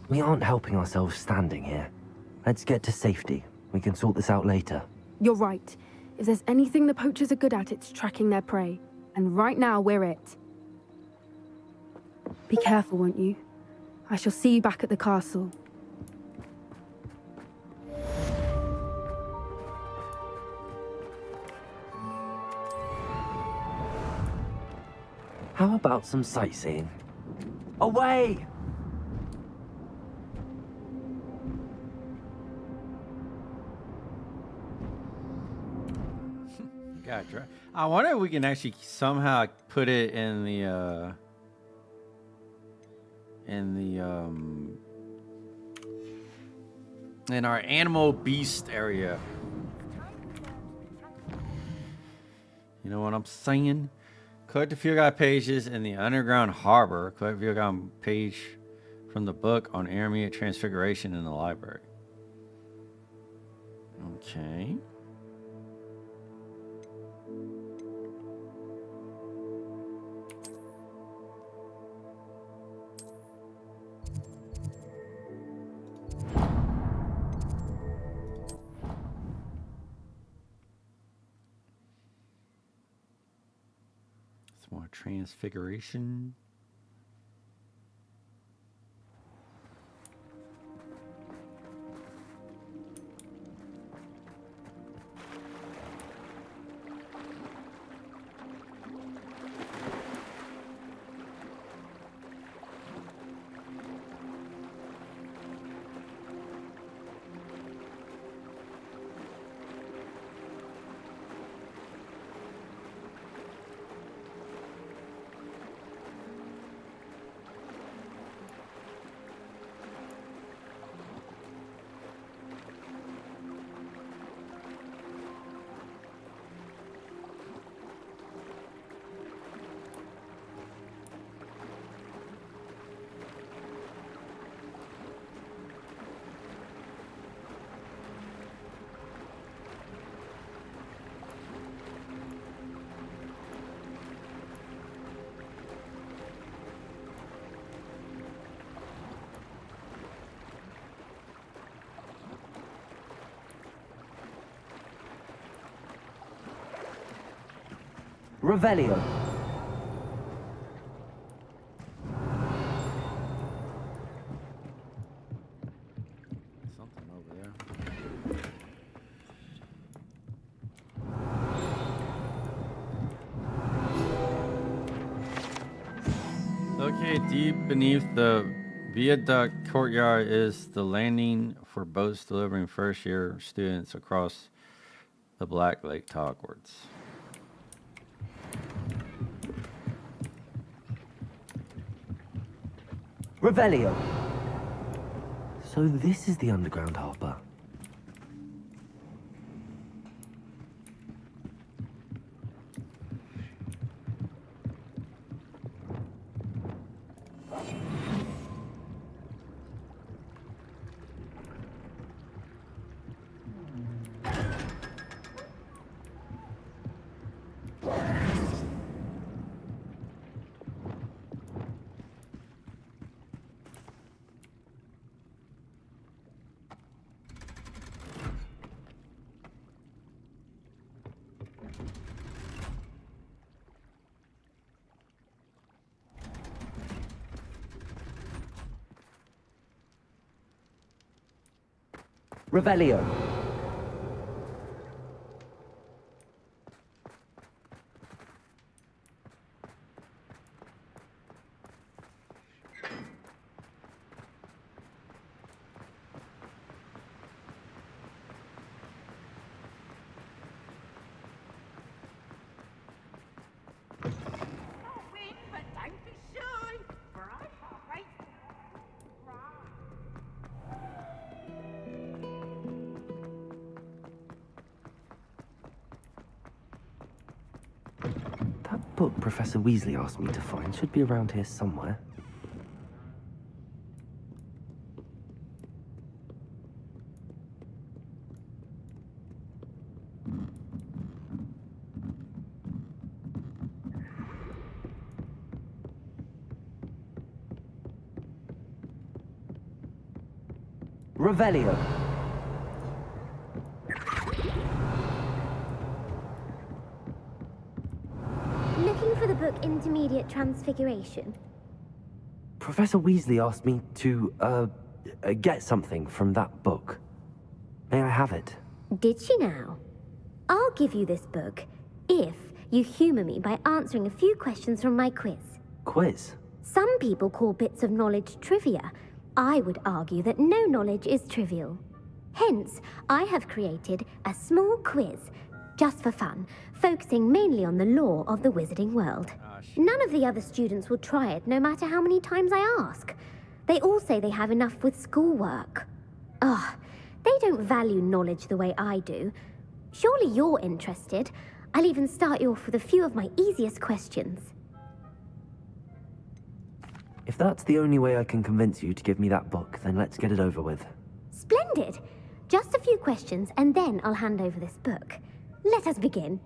We aren't helping ourselves standing here. Let's get to safety. We can sort this out later. You're right. If there's anything the poachers are good at, it's tracking their prey. And right now, we're it. Be careful, won't you? I shall see you back at the castle. How about some sightseeing? Away! Gotcha. I wonder if we can actually somehow put it in the in our animal beast area. You know what I'm saying? Collect a few guide pages in the underground harbor. Collect a few guide page from the book on Aramea Transfiguration in the library. Okay. More transfiguration. Revelio. Something over there. Located deep beneath the viaduct courtyard is the landing for boats delivering first-year students across the Black Lake to Hogwarts. Revelio. So this is the underground harbor. Revelio. That book Professor Weasley asked me to find should be around here somewhere. Revelio. Looking for the book Intermediate Transfiguration? Professor Weasley asked me to, get something from that book. May I have it? Did she now? I'll give you this book if you humor me by answering a few questions from my quiz. Quiz? Some people call bits of knowledge trivia. I would argue that no knowledge is trivial. Hence, I have created a small quiz, just for fun, focusing mainly on the lore of the wizarding world. None of the other students will try it, no matter how many times I ask. They all say they have enough with schoolwork. Ugh, they don't value knowledge the way I do. Surely you're interested. I'll even start you off with a few of my easiest questions. If that's the only way I can convince you to give me that book, then let's get it over with. Splendid! Just a few questions, and then I'll hand over this book. Let us begin.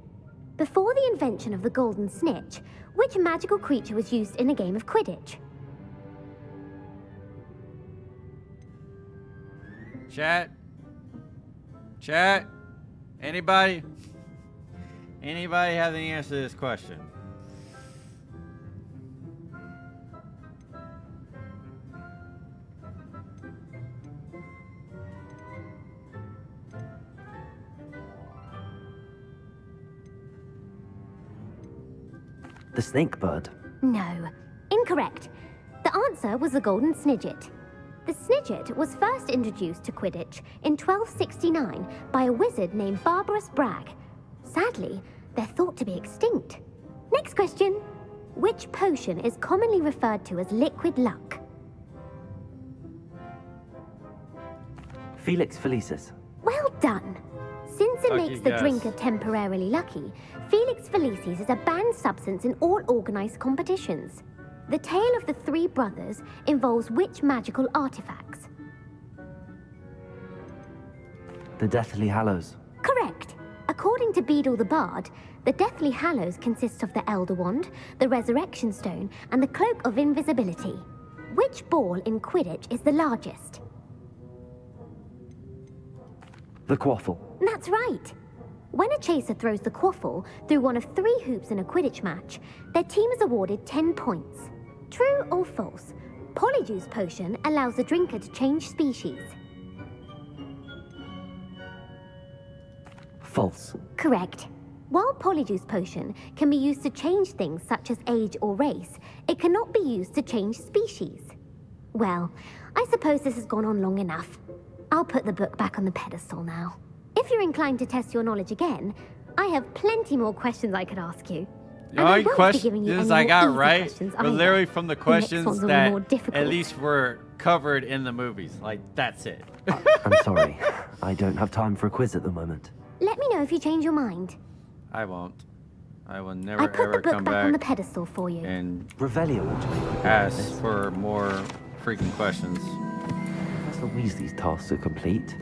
Before the invention of the golden snitch, which magical creature was used in a game of Quidditch? Chat. Chat. Anybody? Anybody have the answer to this question? The snake bird. No. Incorrect. The answer was the golden snidget. The snidget was first introduced to Quidditch in 1269 by a wizard named Barbarous Bragg. Sadly, they're thought to be extinct. Next question. Which potion is commonly referred to as liquid luck? Felix Felicis. Well done. Since it Lucky makes the guess. drinker temporarily lucky, Felix Felicis is a banned substance in all organized competitions. The tale of the three brothers involves which magical artifacts? The Deathly Hallows. Correct. According to Beadle the Bard, the Deathly Hallows consists of the Elder Wand, the Resurrection Stone, and the Cloak of Invisibility. Which ball in Quidditch is the largest? The Quaffle. That's right. When a chaser throws the quaffle through one of 3 hoops in a Quidditch match, their team is awarded 10 points. True or false? Polyjuice Potion allows the drinker to change species. False. Correct. While Polyjuice Potion can be used to change things such as age or race, it cannot be used to change species. Well, I suppose this has gone on long enough. I'll put the book back on the pedestal now. If you're inclined to test your knowledge again, I have plenty more questions I could ask you. The only questions I got right were literally from the questions that at least were covered in the movies. Like, that's it. I'm sorry. I don't have time for a quiz at the moment. Let me know if you change your mind. I won't. I will never I put ever the book come back back on the pedestal for you. and Revelio ask for more freaking questions. Professor Weasley's tasks are complete.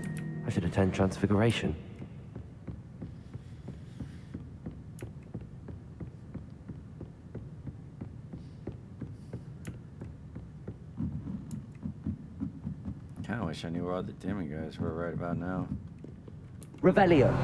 I should attend Transfiguration. Kinda wish I knew where all the demigods were right about now. Revelio.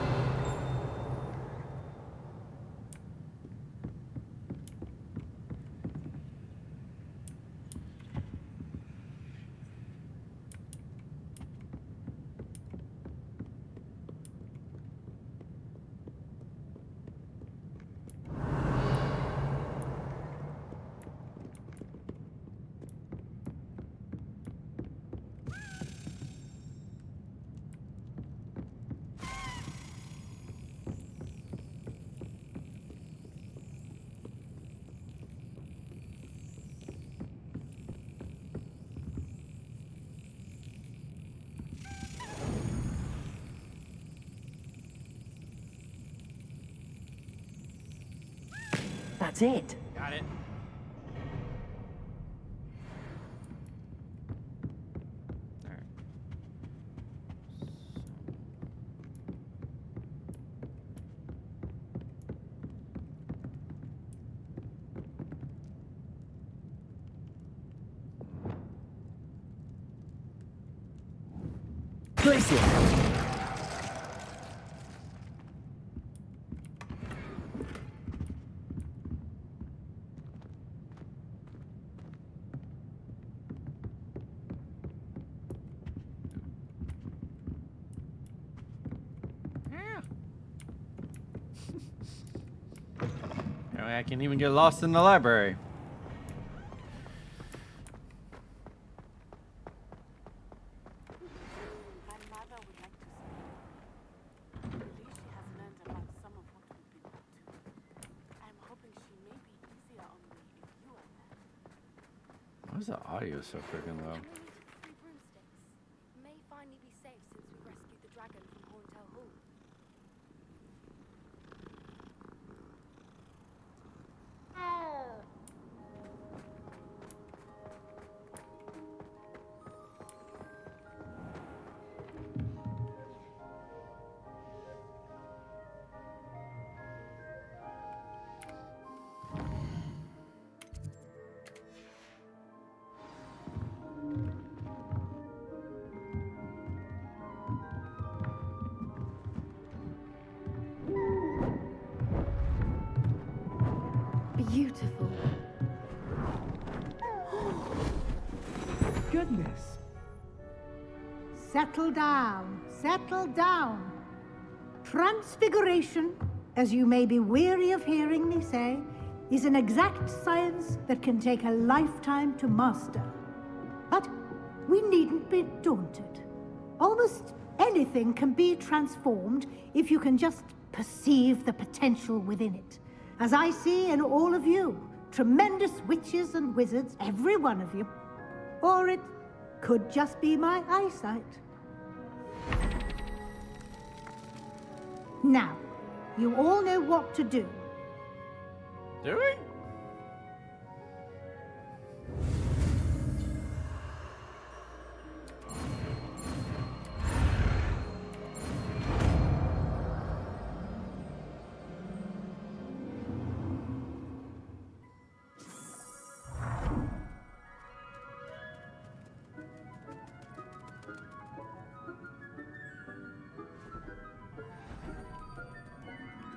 That's it. Got it. Place it. I can even get lost in the library. Why is the audio so freaking low? May finally be safe since we rescued the dragon from Horntail Hall. Beautiful. Goodness. Settle down. Settle down. Transfiguration, as you may be weary of hearing me say, is an exact science that can take a lifetime to master. But we needn't be daunted. Almost anything can be transformed if you can just perceive the potential within it. As I see in all of you, tremendous witches and wizards, every one of you. Or it could just be my eyesight. Now, you all know what to do. Do we?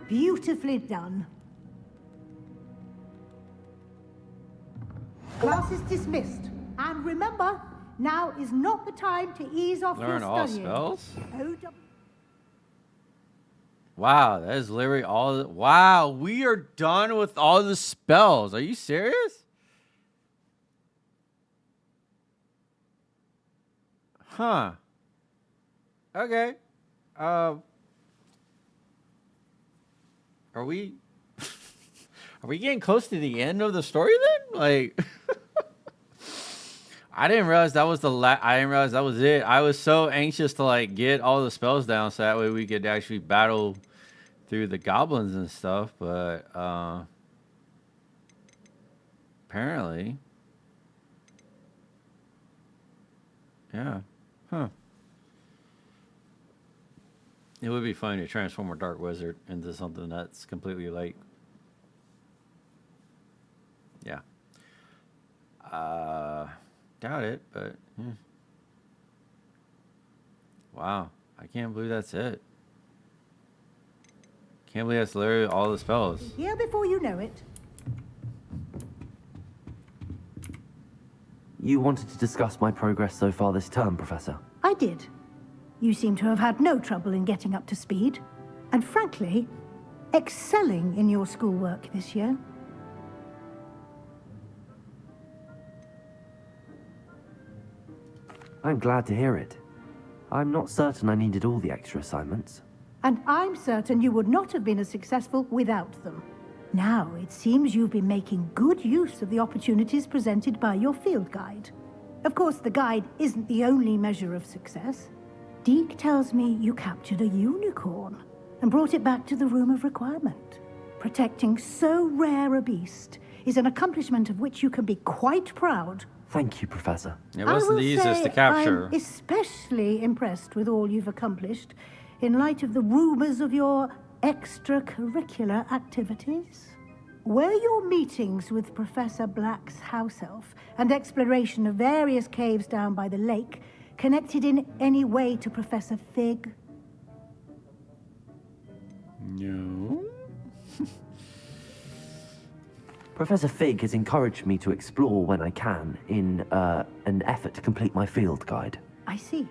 Beautifully done. Class is dismissed. And remember, now is not the time to ease off Learn your all studying. spells? OW Wow, that is literally all. Wow, we are done with all the spells. Are you serious? Huh. Okay. Are we are we getting close to the end of the story then? Like I didn't realize that was I didn't realize that was it. I was so anxious to like get all the spells down so that way we could actually battle through the goblins and stuff, but apparently. Yeah. Huh. It would be fun to transform a dark wizard into something that's completely like, yeah. Doubt it, but yeah. Wow, I can't believe that's it. Can't believe that's literally all the spells. here before you know it. You wanted to discuss my progress so far this term, Professor? I did. You seem to have had no trouble in getting up to speed. And frankly, excelling in your schoolwork this year. I'm glad to hear it. I'm not certain I needed all the extra assignments. And I'm certain you would not have been as successful without them. Now, it seems you've been making good use of the opportunities presented by your field guide. Of course, the guide isn't the only measure of success. Deke tells me you captured a unicorn and brought it back to the Room of Requirement. Protecting so rare a beast is an accomplishment of which you can be quite proud. Thank you, Professor. It wasn't the easiest to capture. I'm especially impressed with all you've accomplished in light of the rumors of your extracurricular activities. Were your meetings with Professor Black's house elf and exploration of various caves down by the lake connected in any way to Professor Fig? No. Professor Fig has encouraged me to explore when I can in an effort to complete my field guide. I see.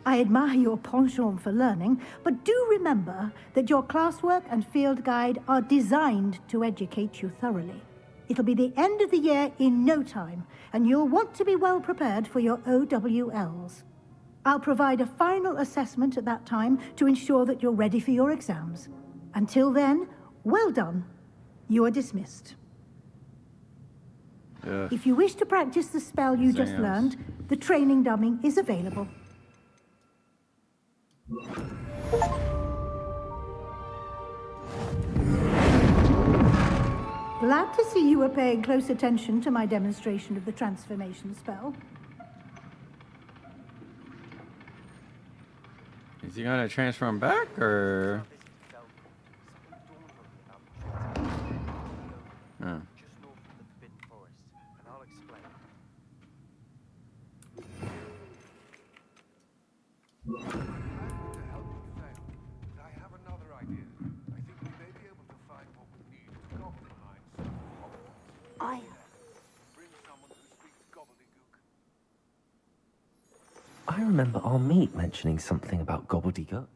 I admire your penchant for learning, but do remember that your classwork and field guide are designed to educate you thoroughly. It'll be the end of the year in no time, and you'll want to be well prepared for your OWLs. I'll provide a final assessment at that time to ensure that you're ready for your exams. Until then, well done. You are dismissed. If you wish to practice the spell you just learned, the training dummy is available. Glad to see you were paying close attention to my demonstration of the transformation spell. Is he gonna transform back or? Oh. I remember our meet mentioning something about gobbledygook.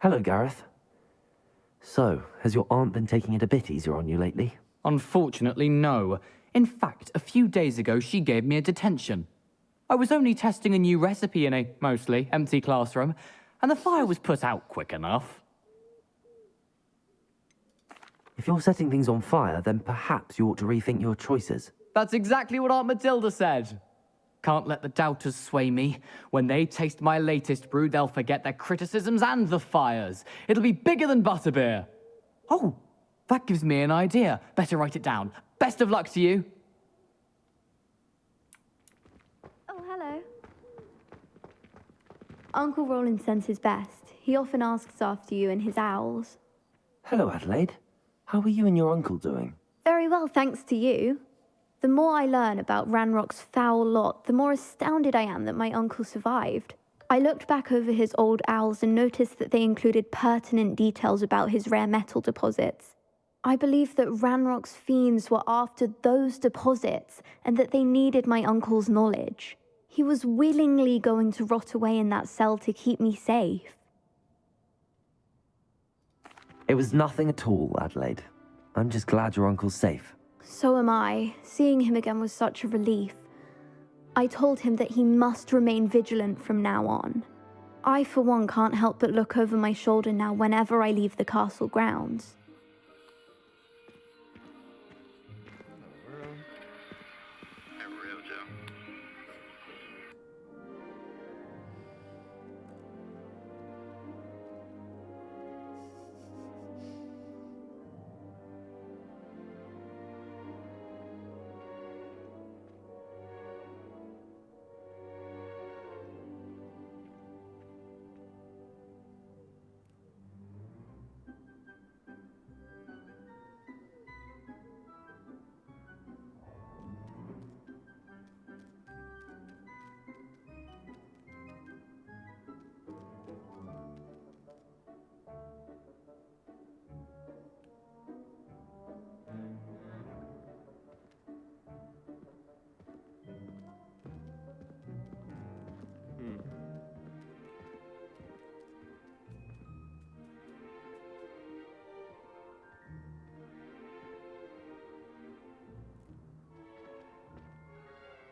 Hello, Gareth. So, has your aunt been taking it a bit easier on you lately? Unfortunately, no. In fact, a few days ago, she gave me a detention. I was only testing a new recipe in a mostly empty classroom, and the fire was put out quick enough. If you're setting things on fire, then perhaps you ought to rethink your choices. That's exactly what Aunt Matilda said. Can't let the doubters sway me. When they taste my latest brew, they'll forget their criticisms and the fires. It'll be bigger than butterbeer. Oh, that gives me an idea. Better write it down. Best of luck to you. Oh, hello. Uncle Roland sends his best. He often asks after you and his owls. Hello, Adelaide. How are you and your uncle doing? Very well, thanks to you. The more I learn about Ranrock's foul lot, the more astounded I am that my uncle survived. I looked back over his old owls and noticed that they included pertinent details about his rare metal deposits. I believed that Ranrock's fiends were after those deposits and that they needed my uncle's knowledge. He was willingly going to rot away in that cell to keep me safe. It was nothing at all, Adelaide. I'm just glad your uncle's safe. So am I. Seeing him again was such a relief. I told him that he must remain vigilant from now on. I, for one, can't help but look over my shoulder now whenever I leave the castle grounds.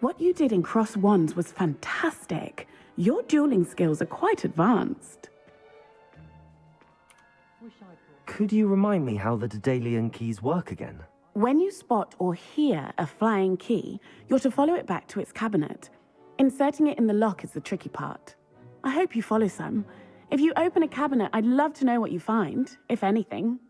What you did in Cross Wands was fantastic. Your dueling skills are quite advanced. Could you remind me how the Daedalian keys work again? When you spot or hear a flying key, you're to follow it back to its cabinet. Inserting it in the lock is the tricky part. I hope you follow some. If you open a cabinet, I'd love to know what you find, if anything.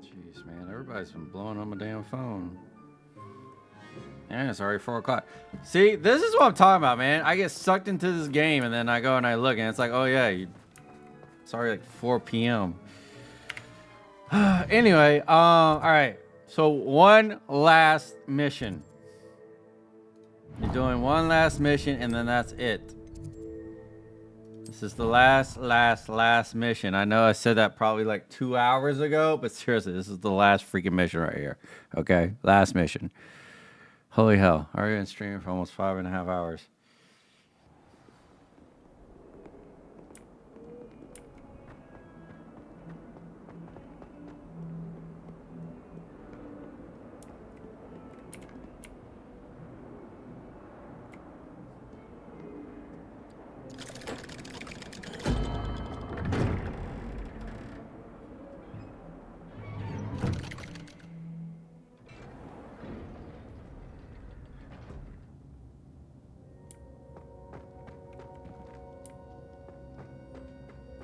Jeez, man, everybody's been blowing on my damn phone. Yeah, it's already 4 o'clock. See, this is what I'm talking about, man. I get sucked into this game, and then I go and I look, and it's like, oh yeah, it's already like 4 p.m. Anyway, all right. So one last mission. You're doing one last mission, and then that's it. This is the last mission. I know I said that probably like 2 hours ago, but seriously, this is the last freaking mission right here. Okay, last mission. Holy hell. Already been streaming for almost 5.5 hours.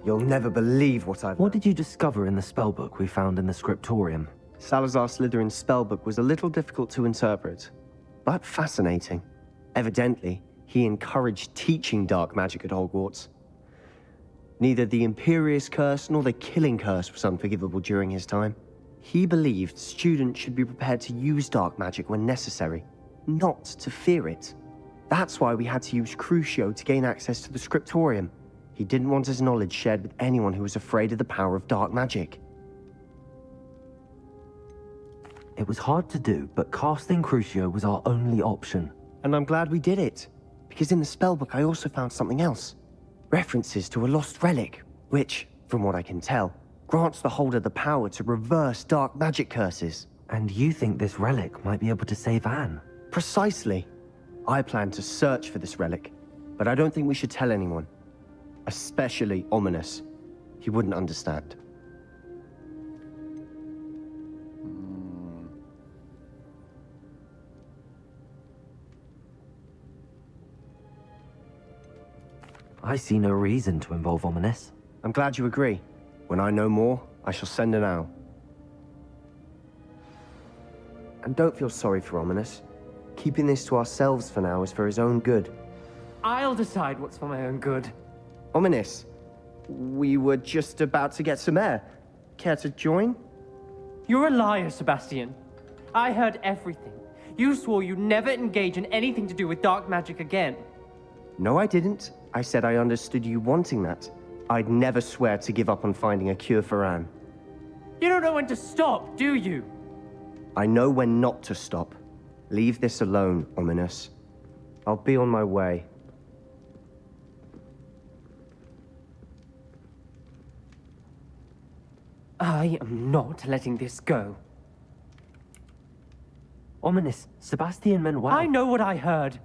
You'll never believe what I've... What did you discover in the spellbook we found in the scriptorium? Salazar Slytherin's spellbook was a little difficult to interpret, but fascinating. Evidently, he encouraged teaching dark magic at Hogwarts. Neither the Imperious Curse nor the Killing Curse was unforgivable during his time. He believed students should be prepared to use dark magic when necessary, not to fear it. That's why we had to use Crucio to gain access to the scriptorium. He didn't want his knowledge shared with anyone who was afraid of the power of dark magic. It was hard to do, but casting Crucio was our only option. And I'm glad we did it, because in the spellbook I also found something else. References to a lost relic, which, from what I can tell, grants the holder the power to reverse dark magic curses. And you think this relic might be able to save Anne? Precisely. I plan to search for this relic, but I don't think we should tell anyone. Especially Ominous. He wouldn't understand. I see no reason to involve Ominous. I'm glad you agree. When I know more, I shall send an owl. And don't feel sorry for Ominous. Keeping this to ourselves for now is for his own good. I'll decide what's for my own good. Ominous, we were just about to get some air. Care to join? You're a liar, Sebastian. I heard everything. You swore you'd never engage in anything to do with dark magic again. No, I didn't. I said I understood you wanting that. I'd never swear to give up on finding a cure for Anne. You don't know when to stop, do you? I know when not to stop. Leave this alone, Ominous. I'll be on my way. I am not letting this go. Ominous, Sebastian meant well. I know what I heard.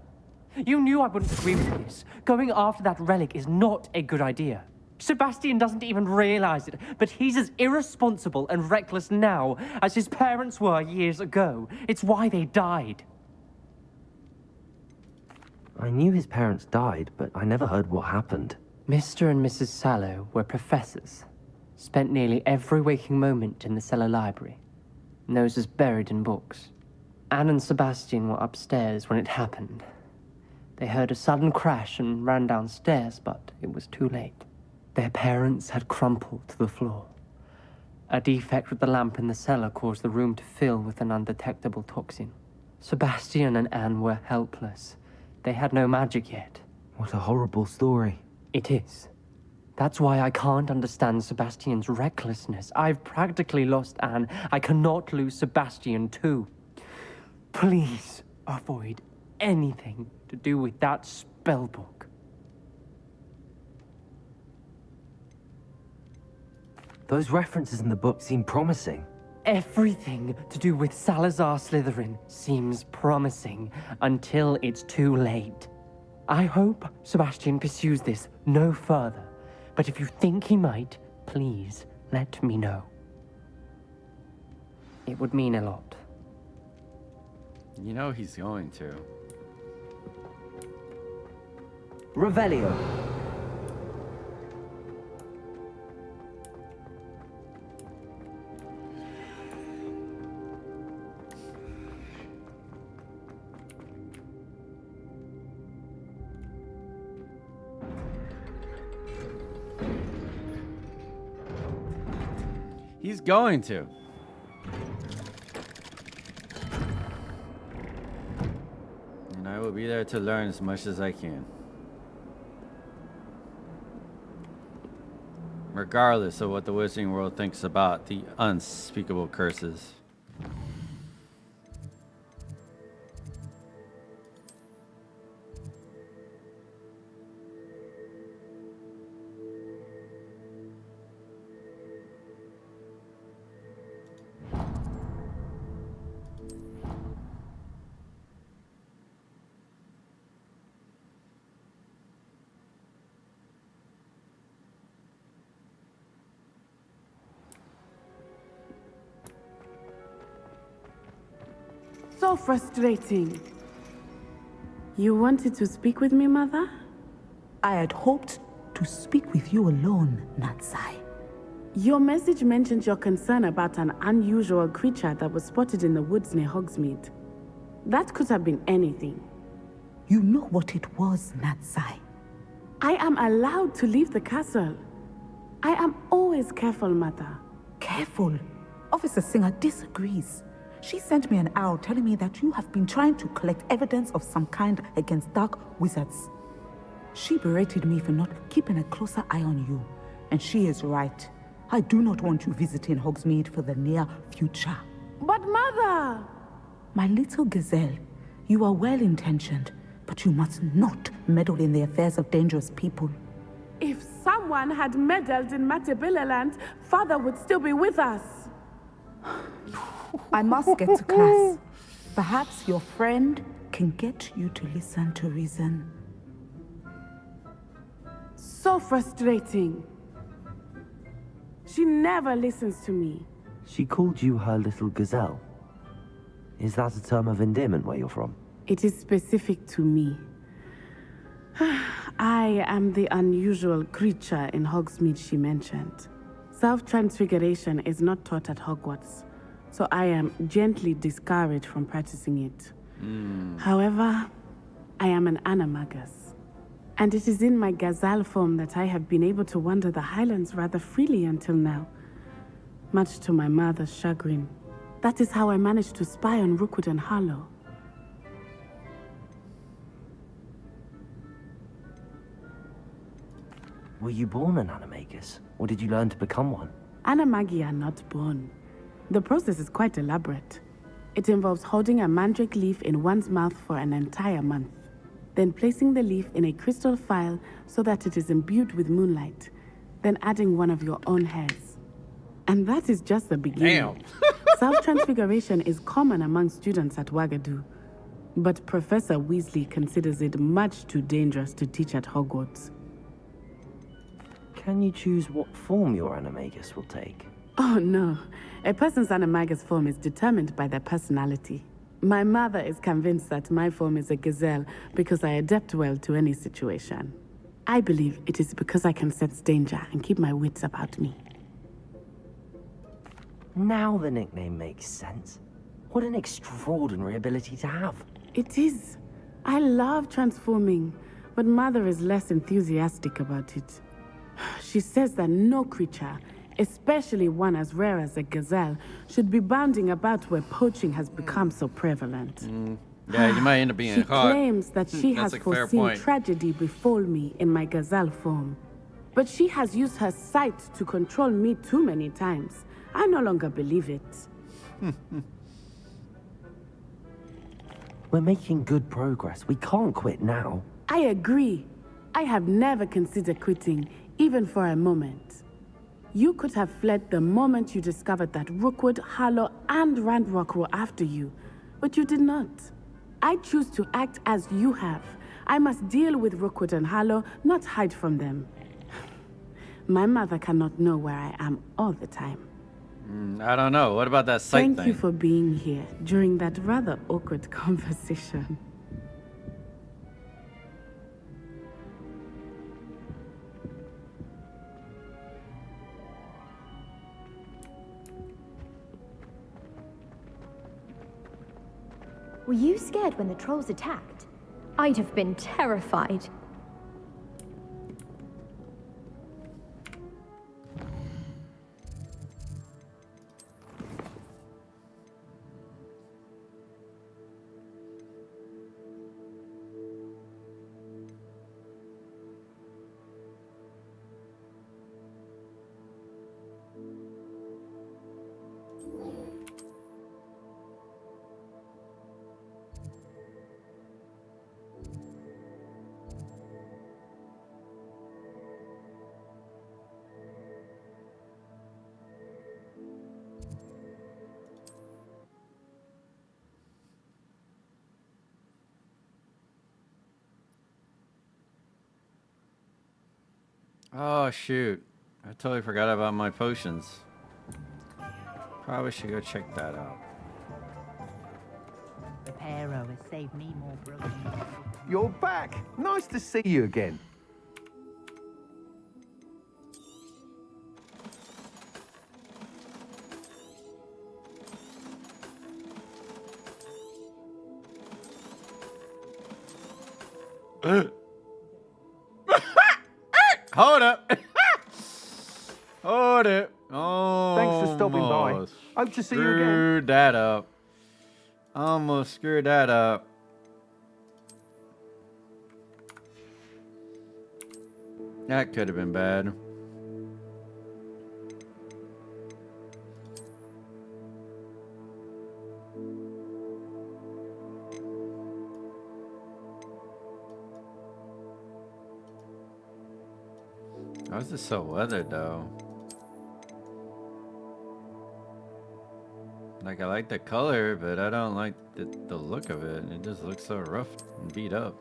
You knew I wouldn't agree with this. Going after that relic is not a good idea. Sebastian doesn't even realize it, but he's as irresponsible and reckless now as his parents were years ago. It's why they died. I knew his parents died, but I never heard what happened. Mr. and Mrs. Sallow were professors. Spent nearly every waking moment in the cellar library. Noses buried in books. Anne and Sebastian were upstairs when it happened. They heard a sudden crash and ran downstairs, but it was too late. Their parents had crumpled to the floor. A defect with the lamp in the cellar caused the room to fill with an undetectable toxin. Sebastian and Anne were helpless. They had no magic yet. What a horrible story. It is. That's why I can't understand Sebastian's recklessness. I've practically lost Anne. I cannot lose Sebastian too. Please avoid anything to do with that spellbook. Those references in the book seem promising. Everything to do with Salazar Slytherin seems promising until it's too late. I hope Sebastian pursues this no further, but if you think he might, please let me know. It would mean a lot. You know he's going to. Revelio. He's going to. And I will be there to learn as much as I can. Regardless of what the wizarding world thinks about the unspeakable curses. So frustrating. You wanted to speak with me, Mother? I had hoped to speak with you alone, Natsai. Your message mentioned your concern about an unusual creature that was spotted in the woods near Hogsmeade. That could have been anything. You know what it was, Natsai. I am allowed to leave the castle. I am always careful, Mother. Careful? Officer Singer disagrees. She sent me an owl telling me that you have been trying to collect evidence of some kind against dark wizards. She berated me for not keeping a closer eye on you, and she is right. I do not want you visiting Hogsmeade for the near future. But Mother! My little gazelle, you are well-intentioned, but you must not meddle in the affairs of dangerous people. If someone had meddled in Matabeleland, Father would still be with us. I must get to class. Perhaps your friend can get you to listen to reason. So frustrating. She never listens to me. She called you her little gazelle. Is that a term of endearment where you're from? It is specific to me. I am the unusual creature in Hogsmeade she mentioned. Self-transfiguration is not taught at Hogwarts, so I am gently discouraged from practicing it. However, I am an animagus, and it is in my gazelle form that I have been able to wander the Highlands rather freely until now, much to my mother's chagrin. That is how I managed to spy on Rookwood and Harlow. Were you born an animagus, or did you learn to become one? Animagi are not born. The process is quite elaborate. It involves holding a mandrake leaf in one's mouth for an entire month, then placing the leaf in a crystal phial so that it is imbued with moonlight, then adding one of your own hairs. And that is just the beginning. Self-transfiguration is common among students at Wagadu, but Professor Weasley considers it much too dangerous to teach at Hogwarts. Can you choose what form your animagus will take? Oh no, a person's animagus form is determined by their personality. My mother is convinced that my form is a gazelle because I adapt well to any situation. I believe it is because I can sense danger and keep my wits about me. Now the nickname makes sense. What an extraordinary ability to have. It is. I love transforming, but Mother is less enthusiastic about it. She says that no creature, especially one as rare as a gazelle, should be bounding about where poaching has become so prevalent. Yeah, you might end up being She caught. claims that she has That's a fair foreseen point. tragedy befall me in my gazelle form. But she has used her sight to control me too many times. I no longer believe it. We're making good progress. We can't quit now. I agree. I have never considered quitting, even for a moment. You could have fled the moment you discovered that Rookwood, Harlow, and Ranrock were after you, but you did not. I choose to act as you have. I must deal with Rookwood and Harlow, not hide from them. My mother cannot know where I am all the time. I don't know. What about that sight Thank thing? you for being here during that rather awkward conversation. Were you scared when the trolls attacked? I'd have been terrified. Oh, shoot. I totally forgot about my potions. Probably should go check that out. Reparo has saved me more broken. You're back. Nice to see you again. Hold up. Hold it. Oh, Thanks for stopping by. Hope to see you again. Screwed that up. Almost screwed that up. That could have been bad. How is this so weathered though? Like, I like the color, but I don't like the look of it. It just looks so rough and beat up.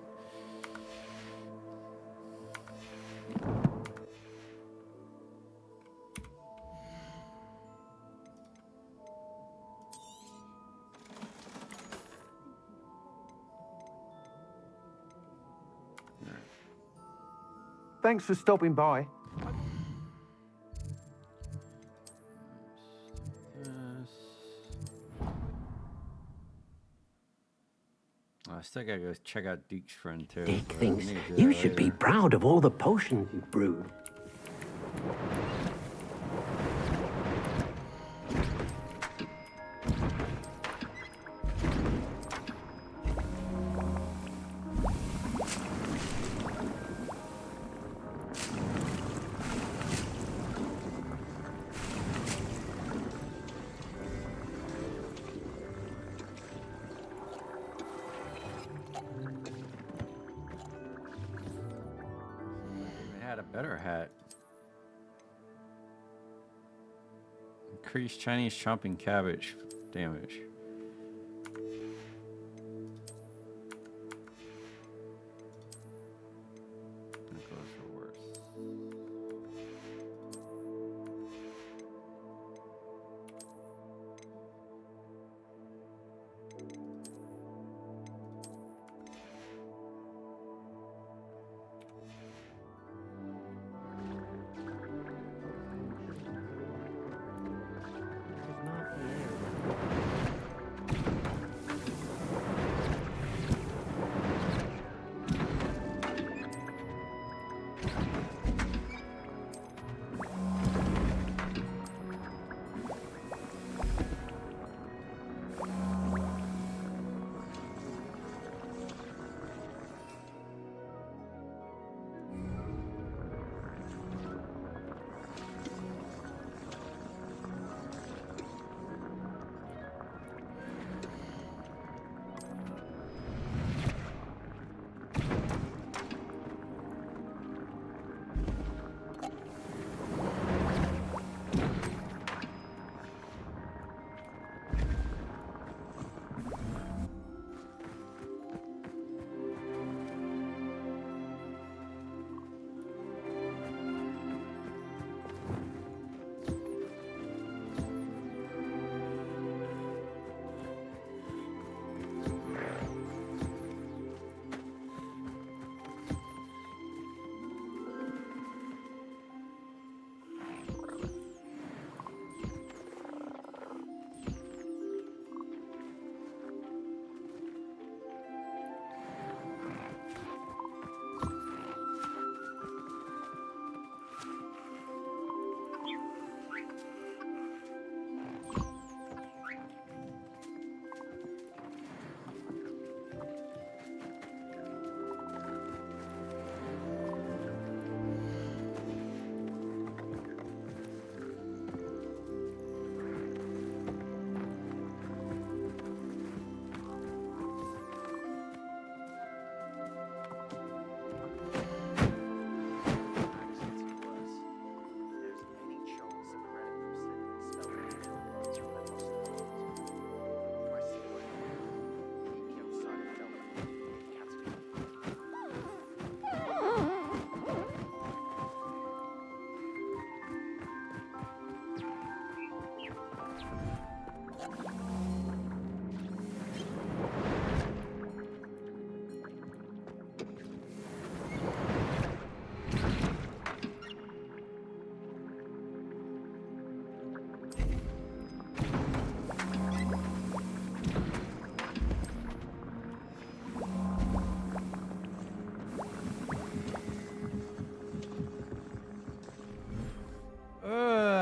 Thanks for stopping by. I still gotta go check out Deke's friend too. Deke but thinks we need to do you that should be later. proud of all the potions you've brewed. Better hat. Increase Chinese chomping cabbage damage. That goes for worse.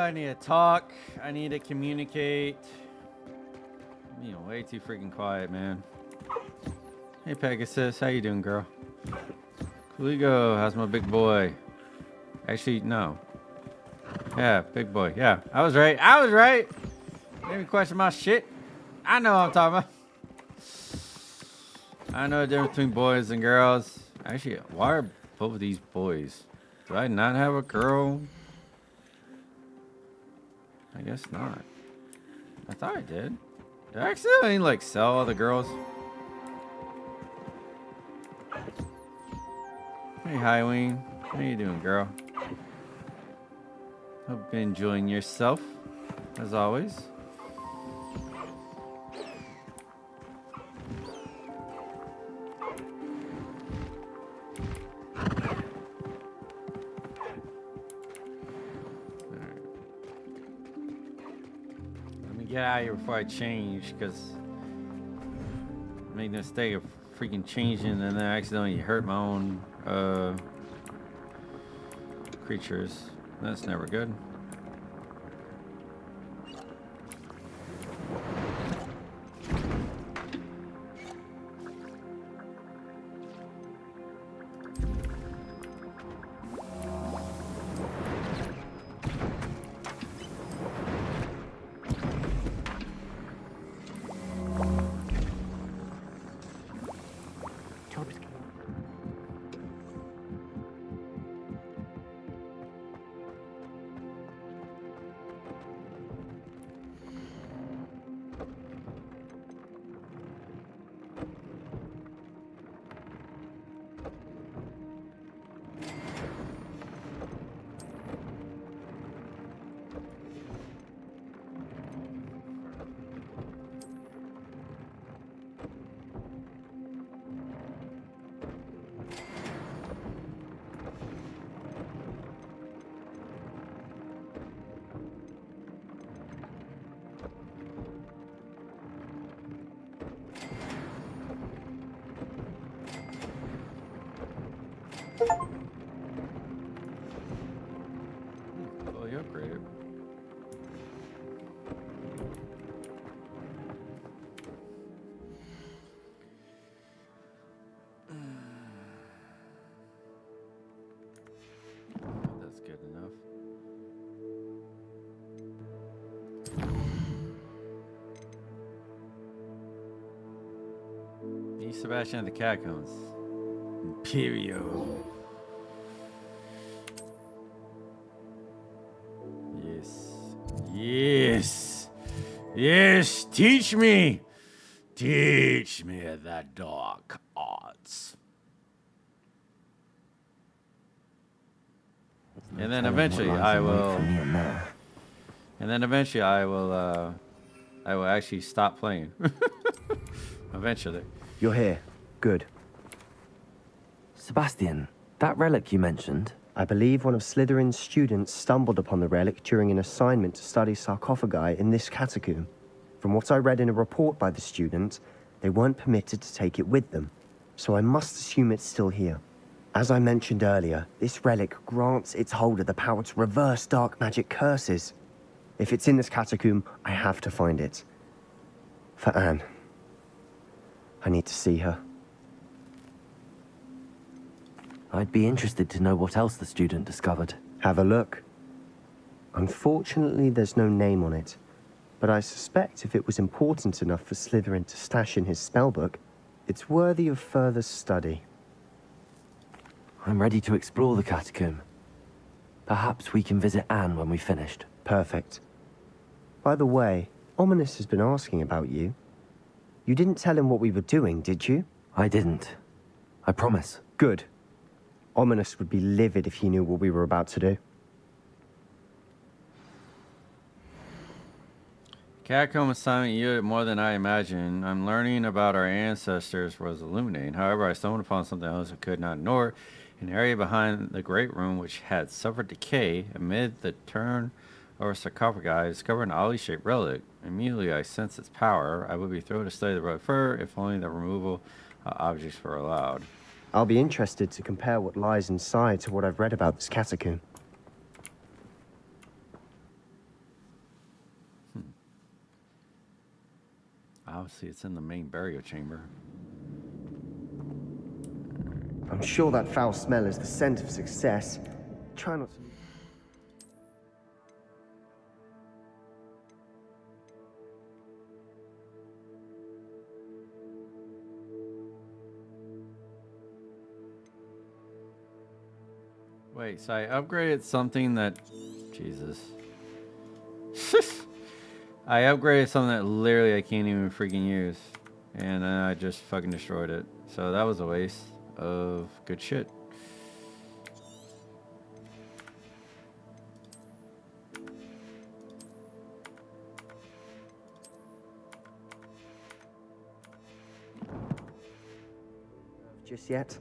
I need to talk. I need to communicate. I'm being way too freaking quiet, man. Hey, Pegasus. How you doing, girl? Cooligo, how's my big boy? Actually, no. Yeah, big boy. Yeah, I was right. I was right. Didn't even question my shit. I know what I'm talking about. I know the difference between boys and girls. Actually, why are both of these boys? Do I not have a girl? I guess not. I thought I did. Did I accidentally like sell all the girls? Hey, Highwing. How you doing, girl? Hope you're enjoying yourself, as always. Get out of here before I change, because I made the mistake of freaking changing and then I accidentally hurt my own creatures. That's never good. See Sebastian at the catacombs. Imperio. Yes. Yes. Yes. Teach me. Teach me the dark arts. And then eventually I will. And then eventually I will actually stop playing. Eventually. You're here. Good. Sebastian, that relic you mentioned. I believe one of Slytherin's students stumbled upon the relic during an assignment to study sarcophagi in this catacomb. From what I read in a report by the student, they weren't permitted to take it with them, so I must assume it's still here. As I mentioned earlier, this relic grants its holder the power to reverse dark magic curses. If it's in this catacomb, I have to find it. For Anne. I need to see her. I'd be interested to know what else the student discovered. Have a look. Unfortunately, there's no name on it, but I suspect if it was important enough for Slytherin to stash in his spellbook, it's worthy of further study. I'm ready to explore the catacomb. Perhaps we can visit Anne when we've finished. Perfect. By the way, Ominous has been asking about you. You didn't tell him what we were doing, did you? I didn't. I promise. Good. Ominous would be livid if he knew what we were about to do. Catacomb assignment yielded more than I imagined. I'm learning about our ancestors was illuminating. However, I stumbled upon something else I could not ignore. An area behind the great room which had suffered decay. Amid the turn over sarcophagi, I discovered an oddly shaped relic. Immediately, I sensed its power. I would be thrilled to study the relic further if only the removal of objects were allowed. I'll be interested to compare what lies inside to what I've read about this catacomb. Obviously, it's in the main burial chamber. I'm sure that foul smell is the scent of success. Try not to... Wait, so I upgraded something that... Jesus. I upgraded something that literally I can't even freaking use. And then I just fucking destroyed it. So that was a waste of good shit. Just yet?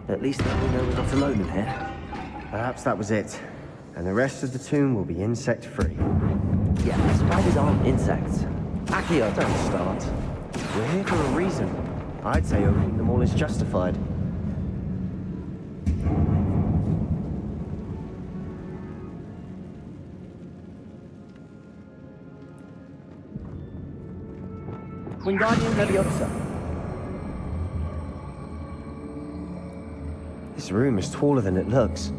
At least now we know we're not alone in here. Perhaps that was it. And the rest of the tomb will be insect-free. Yeah, spiders aren't insects. Accio, don't start. We're here for a reason. I'd say opening them all is justified. Wingardium Leviosa. This room is taller than it looks.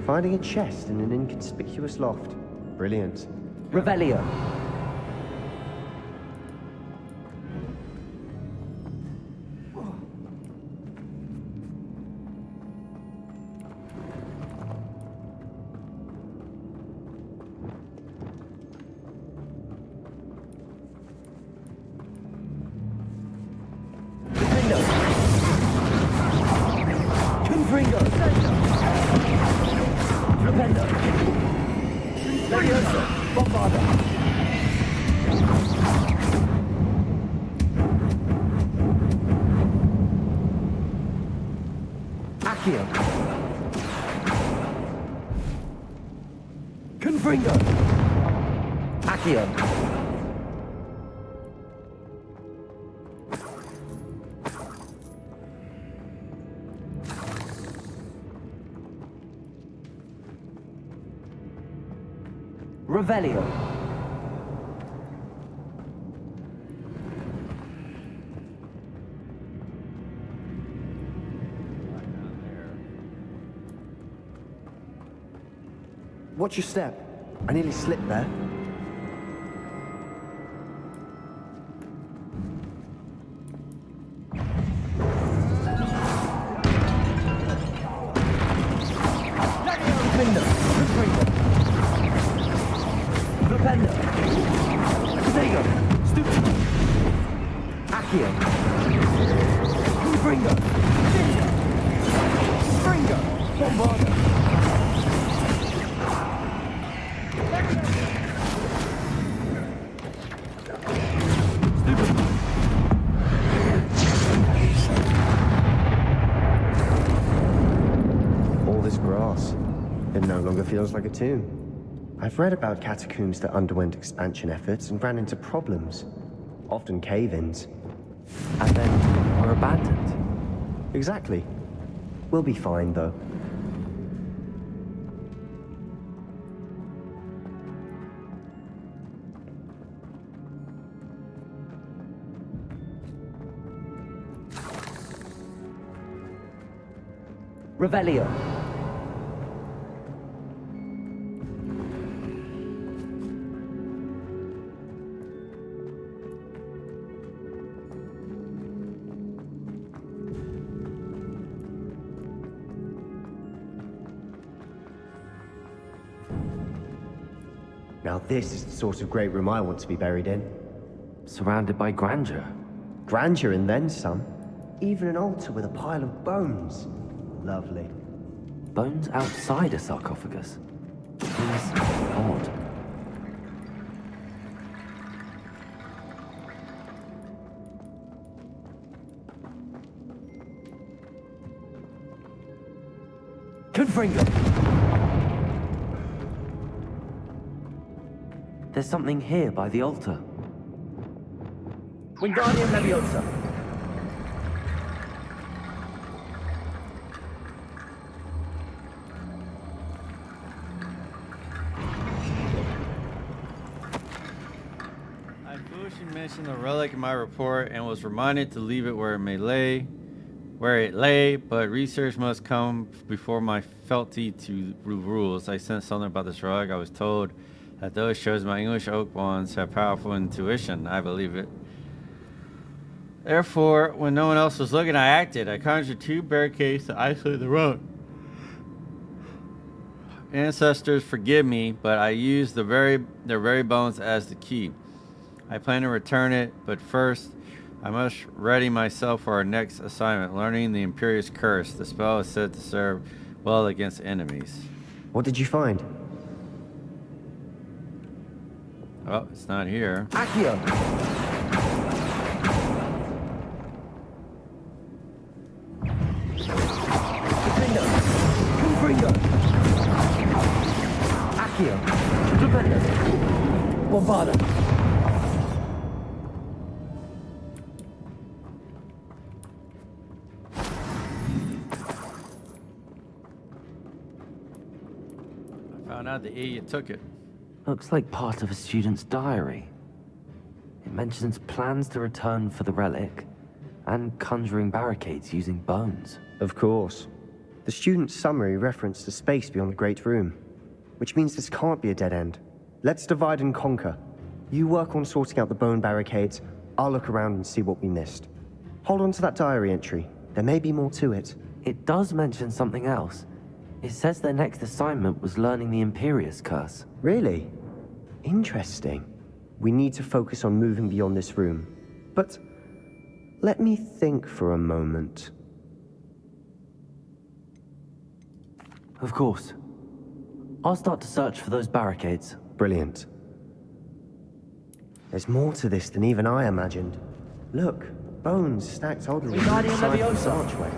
Finding a chest in an inconspicuous loft. Brilliant. Revelio. Revelio. Watch your step. I nearly slipped there. All this grass, it no longer feels like a tomb. I've read about catacombs that underwent expansion efforts and ran into problems, often cave-ins. And then were abandoned. Exactly. We'll be fine, though. Revelio. Now this is the sort of great room I want to be buried in. Surrounded by grandeur. Grandeur and then some. Even an altar with a pile of bones. Lovely. Bones outside a sarcophagus. Seems odd. Confringo! There's something here by the altar. Wingardium Leviosa. I foolishly mentioned the relic in my report and was reminded to leave it where it lay, but research must come before my fealty to rules. I sensed something about this relic. I was told that those shows my English oak wands have powerful intuition. I believe it. Therefore, when no one else was looking, I acted. I conjured 2 barricades to isolate the road. Ancestors, forgive me, but I used their very bones as the key. I plan to return it, but first, I must ready myself for our next assignment, learning the Imperious Curse. The spell is said to serve well against enemies. What did you find? Oh, it's not here. Accio! Confringo! Accio! Stupendo! Bombarda! Found out the idiot took it. Looks like part of a student's diary. It mentions plans to return for the relic and conjuring barricades using bones. Of course. The student's summary referenced a space beyond the Great Room, which means this can't be a dead end. Let's divide and conquer. You work on sorting out the bone barricades, I'll look around and see what we missed. Hold on to that diary entry. There may be more to it. It does mention something else. It says their next assignment was learning the Imperious Curse. Really? Interesting. We need to focus on moving beyond this room. But let me think for a moment. Of course. I'll start to search for those barricades. Brilliant. There's more to this than even I imagined. Look, bones stacked oddly inside this archway.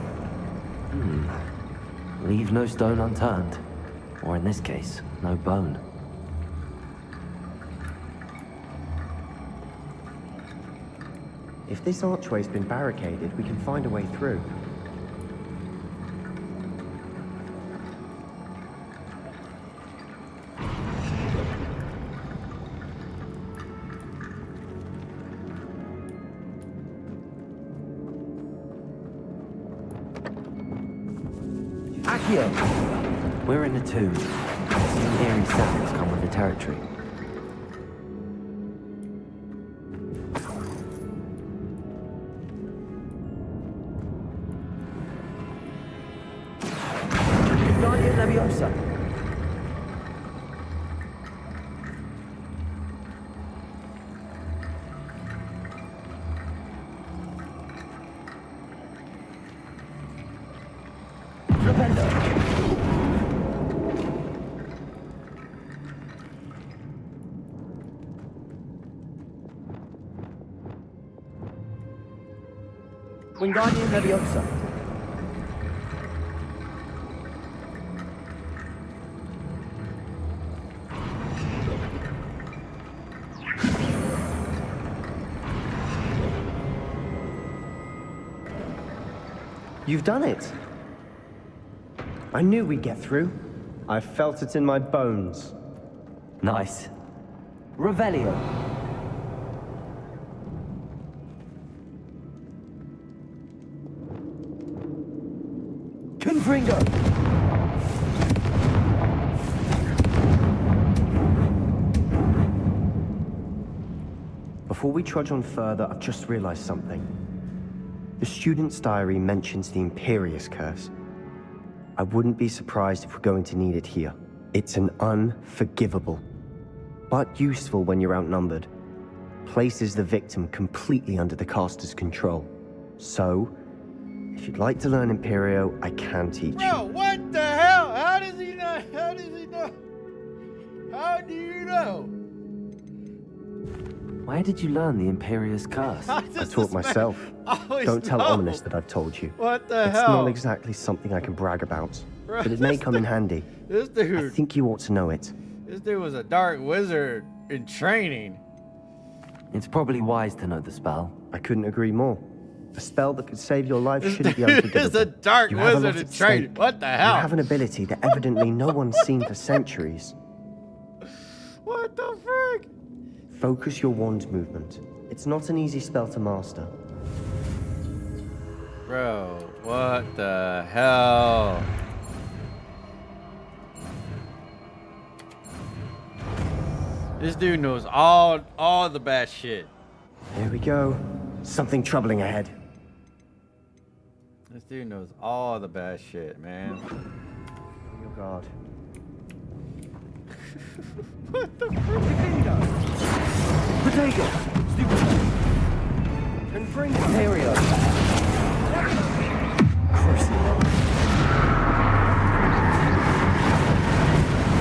Leave no stone unturned. Or in this case, no bone. If this archway's been barricaded, we can find a way through. Accio! We're in a tomb. Some eerie sounds come with the territory. Guardian Leviosa. Wingardium Leviosa. You've done it. I knew we'd get through. I felt it in my bones. Nice. Revelio. Confringo! Before we trudge on further, I've just realized something. The student's diary mentions the Imperious Curse. I wouldn't be surprised if we're going to need it here. It's an unforgivable, but useful when you're outnumbered. Places the victim completely under the caster's control. So, if you'd like to learn Imperio, I can teach you. Bro, what the hell? How does he know? How does he know? How do you know? Where did you learn the Imperious Curse? I taught myself. Don't tell Ominous that I've told you. What the It's hell? not exactly something I can brag about, Bro, but it may come in handy. This dude. I think you ought to know it. This dude was a dark wizard in training. It's probably wise to know the spell. I couldn't agree more. A spell that could save your life This shouldn't be dude unforgivable. is a dark You have a wizard lot in at training. stake. What the hell? You have an ability that evidently no one's seen for centuries. What the frick? Focus your wand movement. It's not an easy spell to master. Bro, what the hell? This dude knows all the bad shit. Here we go. Something troubling ahead. This dude knows all the bad shit, man. Oh God. What the Potato! Confringo! Imperio. Crucible.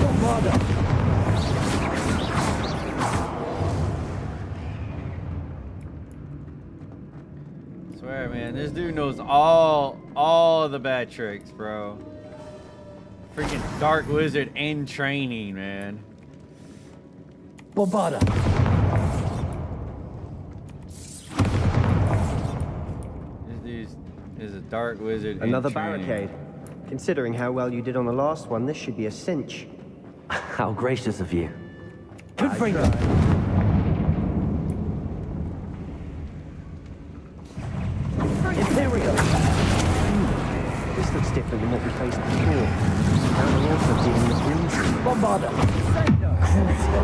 Bombarda! I swear, man, this dude knows all the bad tricks, bro. Freaking dark wizard in training, man. Bombarda! This dude is a dark wizard. Another in training. barricade. Considering how well you did on the last one, this should be a cinch. How gracious of you. Confringo! Imperio! This looks different than what we faced before. Now we're also dealing with Grimsby. Bombarda! Crucio!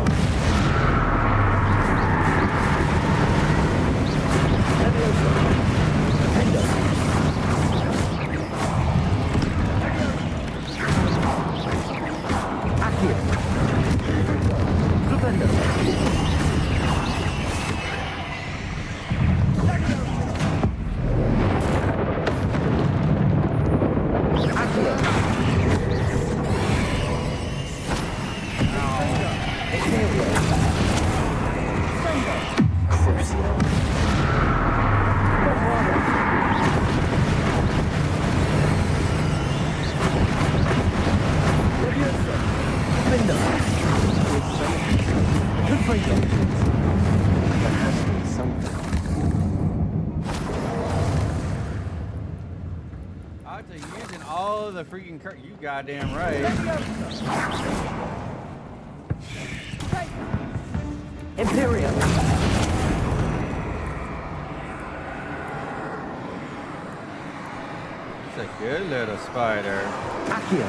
After using all the freaking you goddamn right. Imperial! a good little spider. Accio.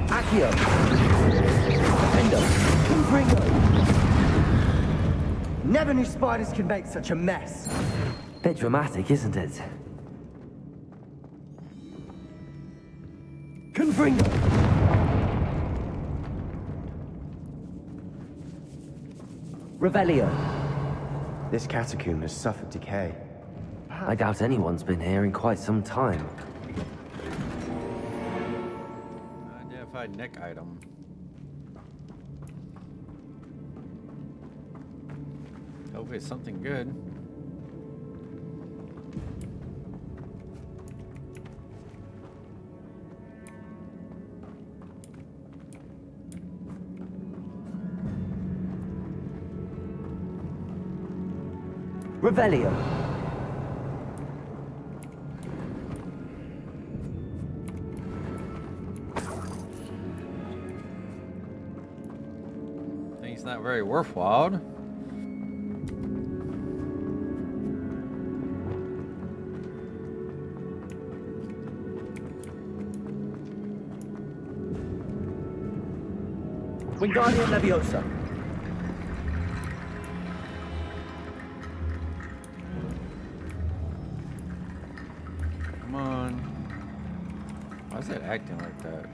Accio. Defender. Confringo. Never knew spiders could make such a mess. Bit dramatic, isn't it? Confringo. Revelio. This catacomb has suffered decay. I doubt anyone's been here in quite some time. Unidentified neck item. Hopefully it's something good. Revelio. Thing's not very worthwhile. Wingardium Leviosa. Come on. Why is it acting like that?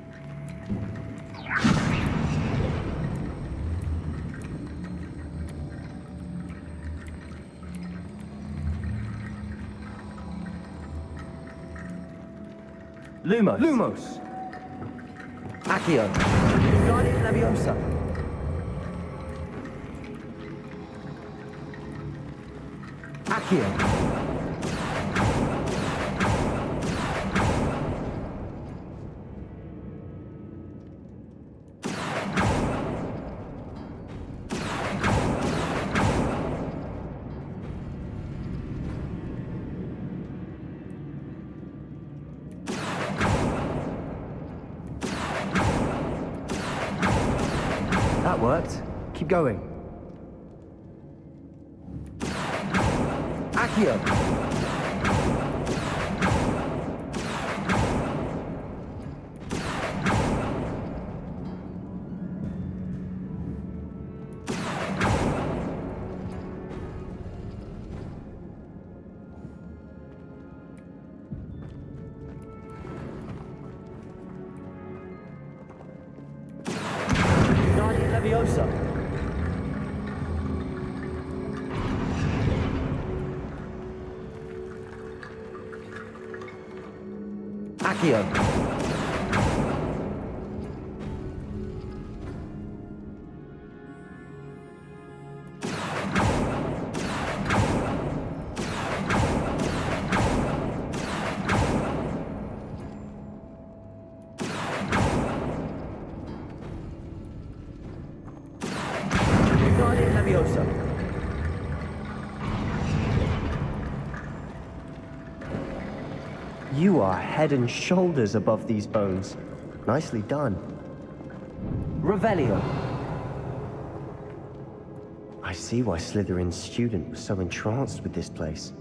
Lumos. Lumos. Accio. Wingardium Leviosa. Accio. That worked. Keep going. Accio. Wingardium Leviosa. Accio. Wingardium Leviosa. You are head and shoulders above these bones. Nicely done. Revelio. I see why Slytherin's student was so entranced with this place.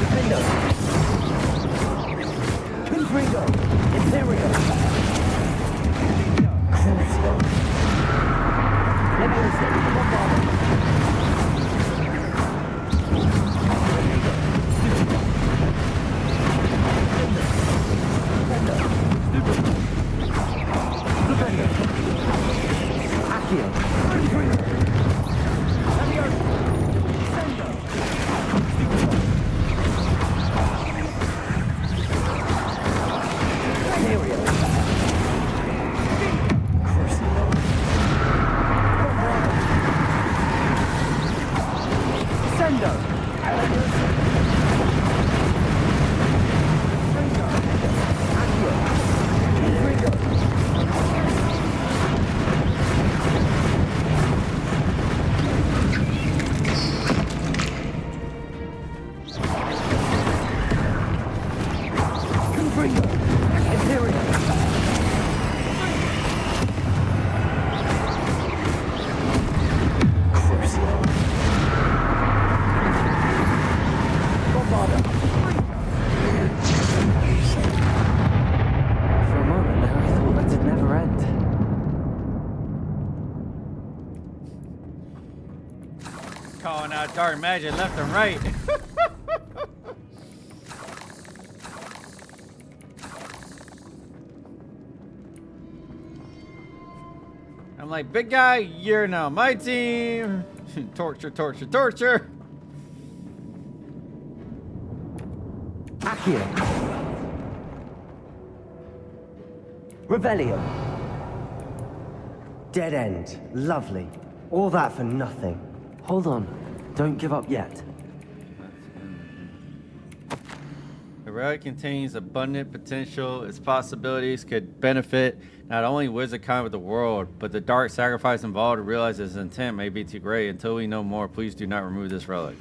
Defender. Confringo. Imperio. Crucio. Leviosa. Bombardo. calling out dark magic left and right. I'm like, big guy, you're now my team. Torture, torture, torture. Accio. Revelio. Dead end. Lovely. All that for nothing. Hold on. Don't give up yet. The relic contains abundant potential. Its possibilities could benefit not only WizardCon but the world, but the dark sacrifice involved to realize its intent may be too great. Until we know more, please do not remove this relic.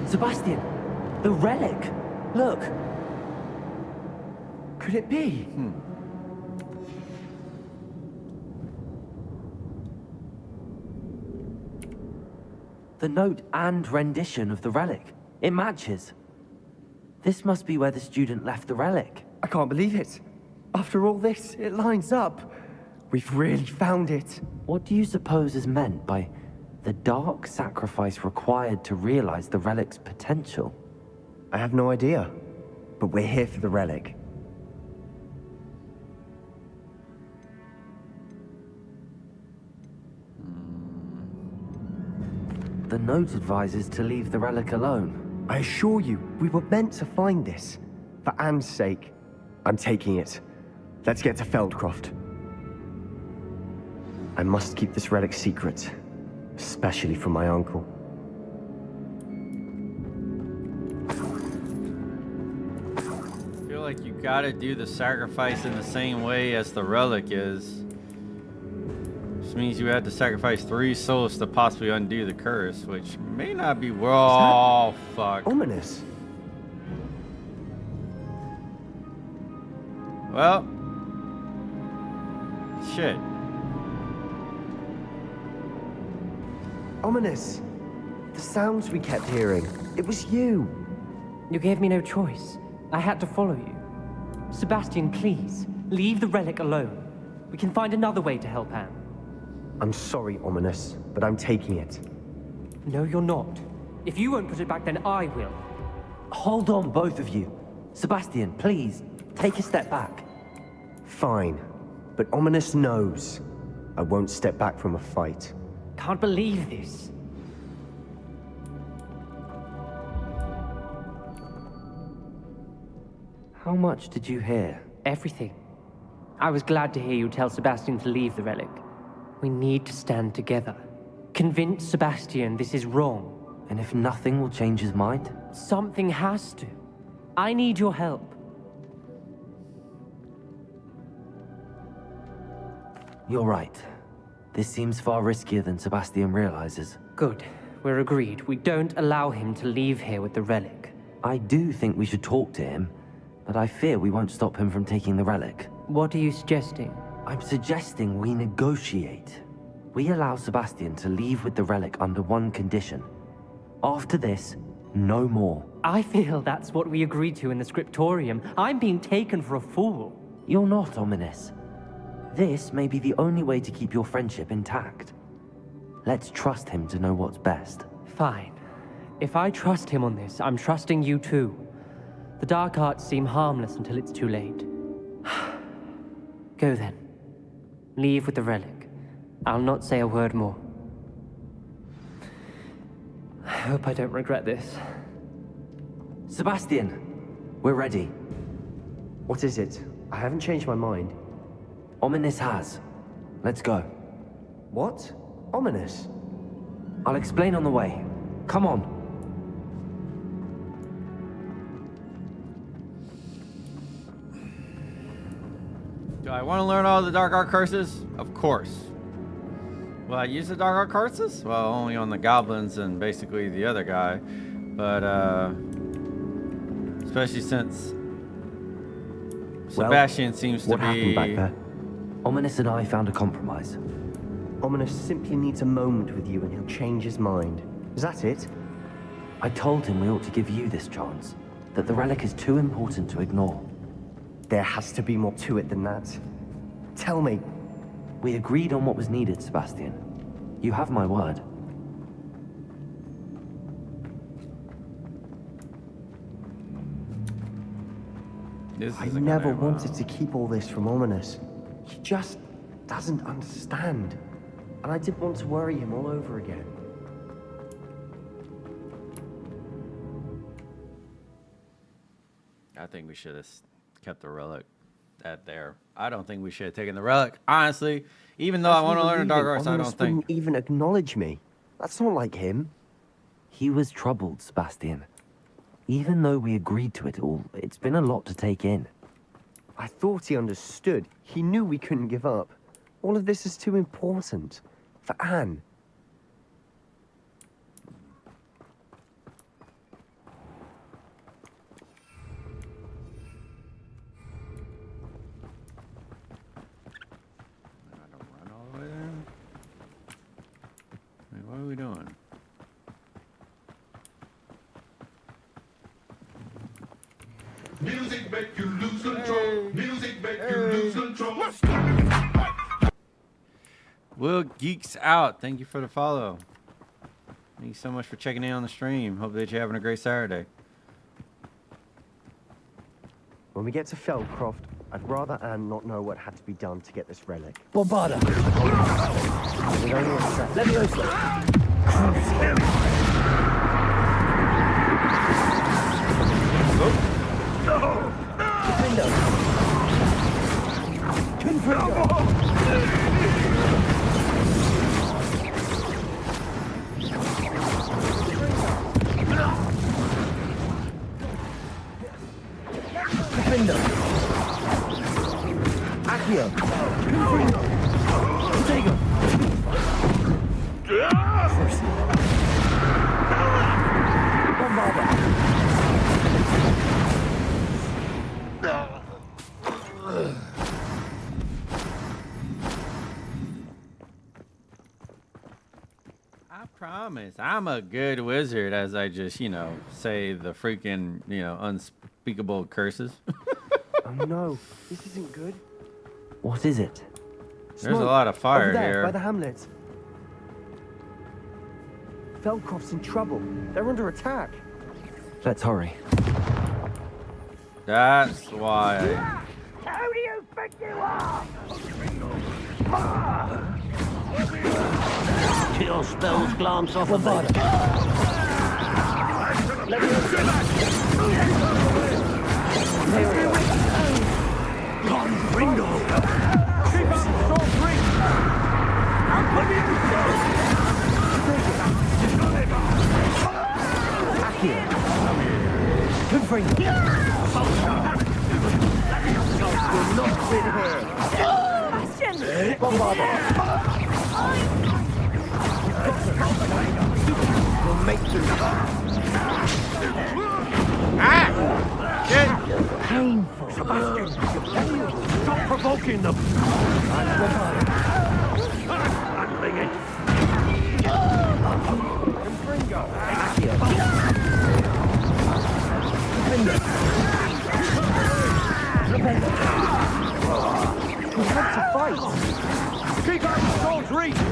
Sebastian, the relic. Look. Could it be? The note and rendition of the relic. It matches. This must be where the student left the relic. I can't believe it. After all this, it lines up. We've really found it. What do you suppose is meant by the dark sacrifice required to realize the relic's potential? I have no idea, but we're here for the relic. The note advises to leave the relic alone. I assure you, we were meant to find this. For Anne's sake, I'm taking it. Let's get to Feldcroft. I must keep this relic secret, especially from my uncle. I feel like you gotta do the sacrifice in the same way as the relic is. Which means you had to sacrifice 3 souls to possibly undo the curse, which may not be well. Oh, fuck. Ominous. Well, shit. Ominous. The sounds we kept hearing. It was you. You gave me no choice. I had to follow you. Sebastian, please, leave the relic alone. We can find another way to help Anne. I'm sorry, Ominous, but I'm taking it. No, you're not. If you won't put it back, then I will. Hold on, both of you. Sebastian, please, take a step back. Fine, but Ominous knows I won't step back from a fight. Can't believe this. How much did you hear? Everything. I was glad to hear you tell Sebastian to leave the relic. We need to stand together. Convince Sebastian this is wrong. And if nothing will change his mind? Something has to. I need your help. You're right. This seems far riskier than Sebastian realizes. Good. We're agreed. We don't allow him to leave here with the relic. I do think we should talk to him, but I fear we won't stop him from taking the relic. What are you suggesting? I'm suggesting we negotiate. We allow Sebastian to leave with the relic under one condition. After this, no more. I feel that's what we agreed to in the scriptorium. I'm being taken for a fool. You're not, Ominous. This may be the only way to keep your friendship intact. Let's trust him to know what's best. Fine. If I trust him on this, I'm trusting you too. The dark arts seem harmless until it's too late. Go then. Leave with the relic. I'll not say a word more. I hope I don't regret this. Sebastian, we're ready. What is it? I haven't changed my mind. Ominous has. Let's go. What? Ominous? I'll explain on the way. Come on. Do I want to learn all the dark art curses? Of course. Will I use the dark art curses? Well, only on the goblins and basically the other guy. But, especially since Sebastian seems to what be... happened back there? Ominous and I found a compromise. Ominous simply needs a moment with you and he'll change his mind. Is that it? I told him we ought to give you this chance. That the relic is too important to ignore. There has to be more to it than that. Tell me. We agreed on what was needed, Sebastian. You have my word. This I isn't never gonna end well. wanted to keep all this from Ominous. He just doesn't understand. And I didn't want to worry him all over again. I think we should have kept the relic there. I don't think we should have taken the relic, honestly. Even though I want to learn the dark arts, I don't think. Wouldn't even acknowledge me. That's not like him. He was troubled, Sebastian. Even though we agreed to it all, it's been a lot to take in. I thought he understood. He knew we couldn't give up. All of this is too important. For Anne. What are we doing? Music make you lose control. Music make you lose control. Will Geeks Out, thank you for the follow. Thank you so much for checking in on the stream. Hope that you're having a great Saturday. When we get to Feldcroft, I'd rather Anne not know what had to be done to get this relic. Bombarda! Let me open. Defender! Accio! Protego! Bombarda! I promise, I'm a good wizard as I just, say the freaking, unspeakable curses. Oh no, this isn't good. What is it? There's a lot of fire over there, here. by the hamlet. Feldcroft's in trouble. They're under attack. Let's hurry. That's why. How do you think you are? Kill spells glance off of it. Ringo! We'll make them. Painful. Sebastian, stop provoking them. Handling it. We have to fight. Keep out of Saul's reach.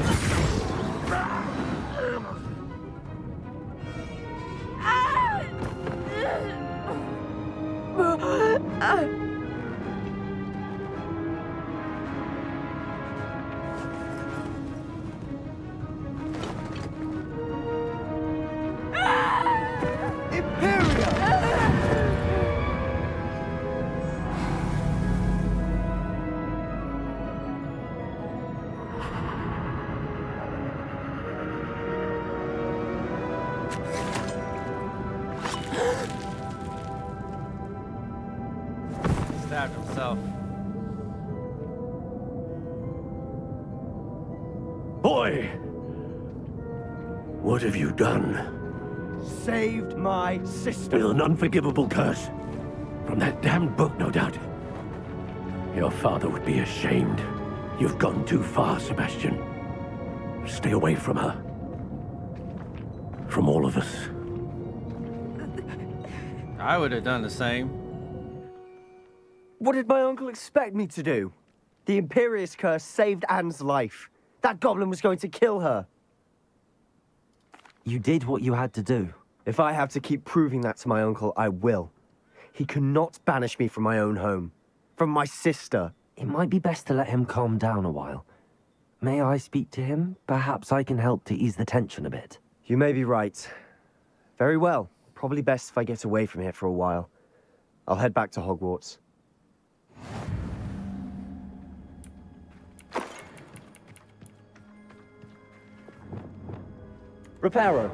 Stabbed himself. Boy! What have you done? Saved my sister. With an unforgivable curse. From that damned book, no doubt. Your father would be ashamed. You've gone too far, Sebastian. Stay away from her. From all of us. I would have done the same. What did my uncle expect me to do? The Imperious curse saved Anne's life. That goblin was going to kill her. You did what you had to do. If I have to keep proving that to my uncle, I will. He cannot banish me from my own home. From my sister. It might be best to let him calm down a while. May I speak to him? Perhaps I can help to ease the tension a bit. You may be right. Very well. Probably best if I get away from here for a while. I'll head back to Hogwarts. Reparo.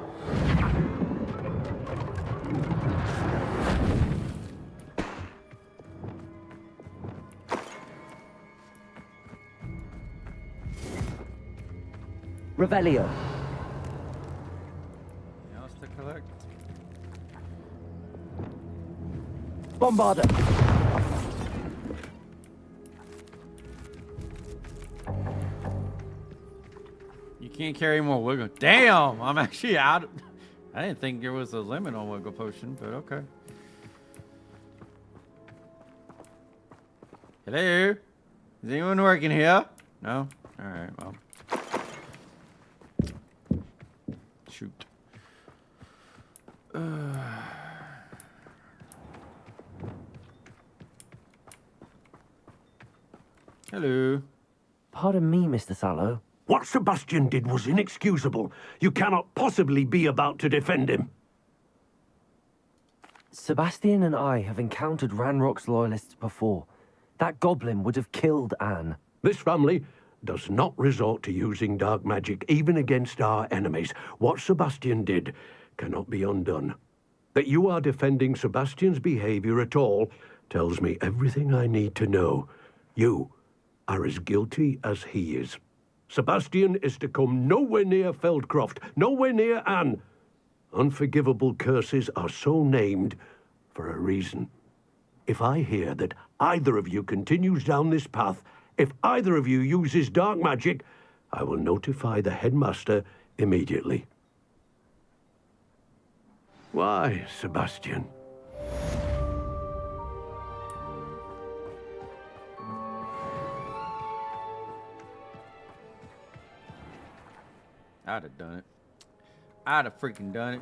Revelio. Anything else to collect? Bombarder. You can't carry more wiggle. Damn, I'm actually out. I didn't think there was a limit on wiggle potion, but okay. Hello? Is anyone working here? No? Alright, well. Shoot. Hello. Pardon me, Mr. Sallow. What Sebastian did was inexcusable. You cannot possibly be about to defend him. Sebastian and I have encountered Ranrock's loyalists before. That goblin would have killed Anne. This family does not resort to using dark magic, even against our enemies. What Sebastian did cannot be undone. That you are defending Sebastian's behavior at all tells me everything I need to know. You are as guilty as he is. Sebastian is to come nowhere near Feldcroft, nowhere near Anne. Unforgivable curses are so named for a reason. If I hear that either of you continues down this path, if either of you uses dark magic, I will notify the headmaster immediately. Why, Sebastian? I'd have done it. I'd have freaking done it.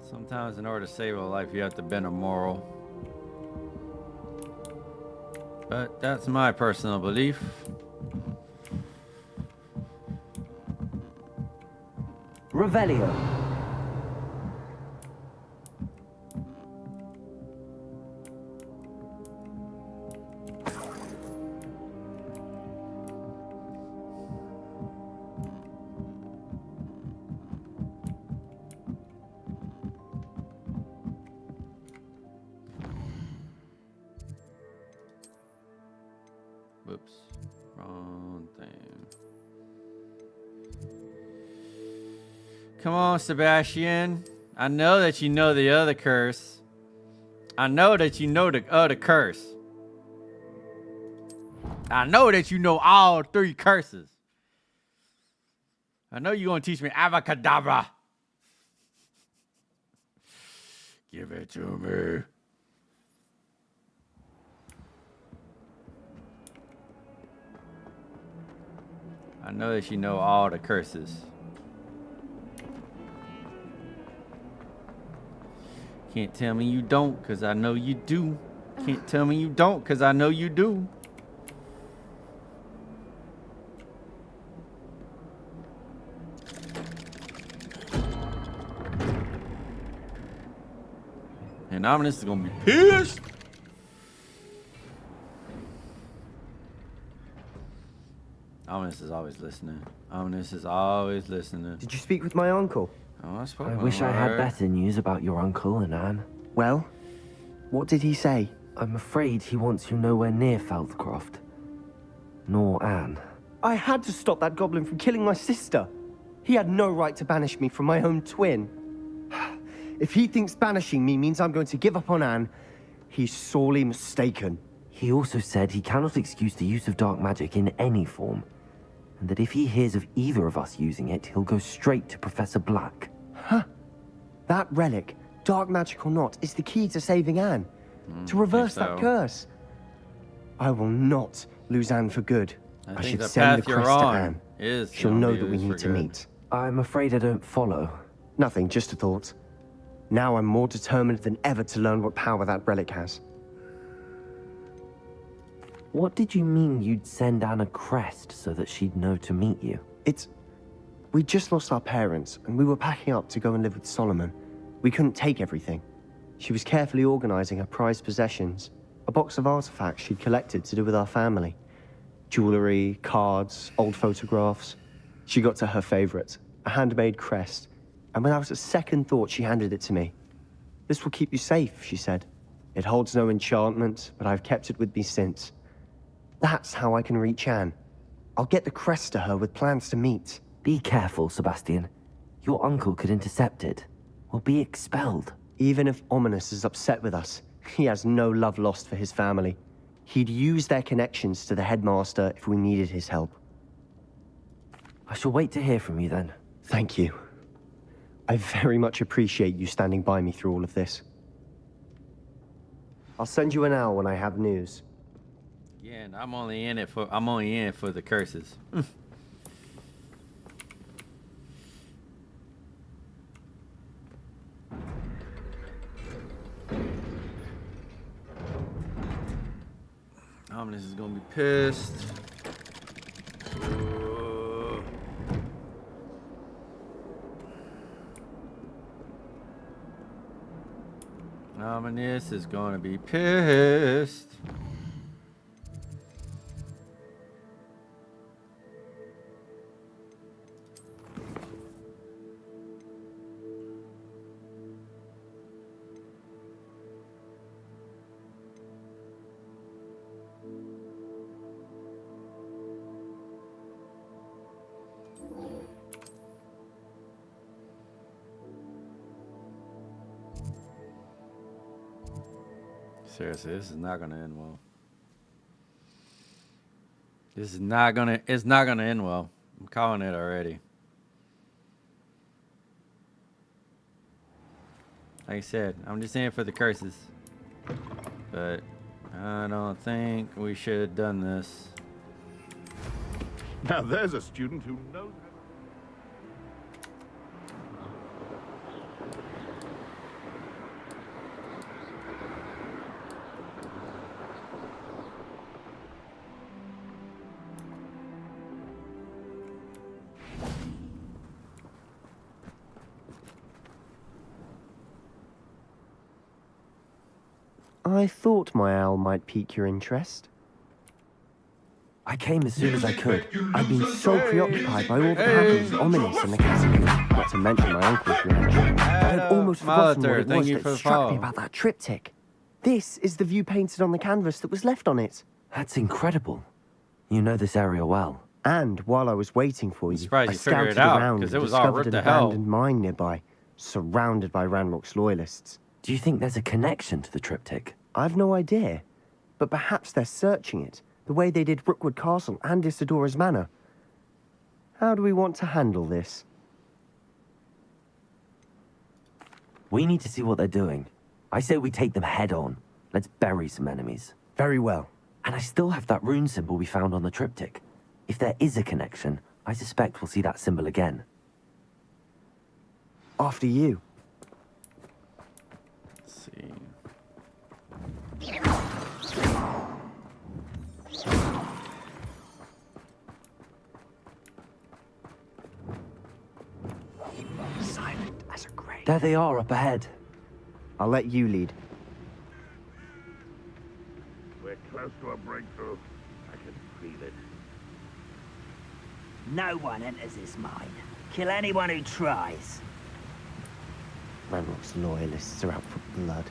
Sometimes in order to save a life, you have to bend a moral. But that's my personal belief. Revelio. Whoops. Wrong thing. Come on, Sebastian. I know that you know the other curse. I know that you know the other curse. I know that you know all three curses. I know you're going to teach me Avacadabra. Give it to me. I know that you know all the curses. Can't tell me you don't, because I know you do. Can't tell me you don't, because I know you do. And Ominous is going to be pissed. Ominous is always listening. Ominous is always listening. Did you speak with my uncle? Oh, I wish I had better news about your uncle and Anne. Well, what did he say? I'm afraid he wants you nowhere near Feldcroft. Nor Anne. I had to stop that goblin from killing my sister. He had no right to banish me from my own twin. If he thinks banishing me means I'm going to give up on Anne, he's sorely mistaken. He also said he cannot excuse the use of dark magic in any form, and that if he hears of either of us using it, he'll go straight to Professor Black. Huh? That relic, dark magic or not, is the key to saving Anne. to reverse so. that curse. I will not lose Anne for good. I think should the send the path you're crest to on Anne. is She'll gonna know be that we used need for to good. meet. I'm afraid I don't follow. Nothing, just a thought. Now I'm more determined than ever to learn what power that relic has. What did you mean you'd send Anne a crest so that she'd know to meet you? We just lost our parents, and we were packing up to go and live with Solomon. We couldn't take everything. She was carefully organizing her prized possessions, a box of artifacts she'd collected to do with our family. Jewelry, cards, old photographs. She got to her favorite, a handmade crest, and without a second thought, she handed it to me. "This will keep you safe," she said. "It holds no enchantment, but I've kept it with me since. That's how I can reach Anne. I'll get the crest to her with plans to meet." Be careful, Sebastian. Your uncle could intercept it, or be expelled. Even if Ominous is upset with us, he has no love lost for his family. He'd use their connections to the headmaster if we needed his help. I shall wait to hear from you then. Thank you. I very much appreciate you standing by me through all of this. I'll send you an owl when I have news. Yeah, and I'm only in it for the curses. Ominous is gonna be pissed. Ominous is gonna be pissed. Seriously, this is not gonna end well. It's not gonna end well. I'm calling it already. Like I said, I'm just in it for the curses. But I don't think we should have done this. Now there's a student who knows. I thought my owl might pique your interest. I came as soon as I could. I've been so preoccupied by all the happenings, Ominous and the category, not to mention my uncle's reaction, that I'd almost forgotten what it was that struck me about that triptych. This is the view painted on the canvas that was left on it. That's incredible. You know this area well. And while I was waiting for you, I you figured scouted it out, around 'cause and it was all discovered ripped an to hell. abandoned mine nearby, surrounded by Ranrock's loyalists. Do you think there's a connection to the triptych? I've no idea, but perhaps they're searching it, the way they did Rookwood Castle and Isidora's Manor. How do we want to handle this? We need to see what they're doing. I say we take them head on. Let's bury some enemies. Very well. And I still have that rune symbol we found on the triptych. If there is a connection, I suspect we'll see that symbol again. After you. Let's see. Silent as a grave. There they are up ahead. I'll let you lead. We're close to a breakthrough. I can feel it. No one enters this mine. Kill anyone who tries. Ranrock's loyalists are out for blood.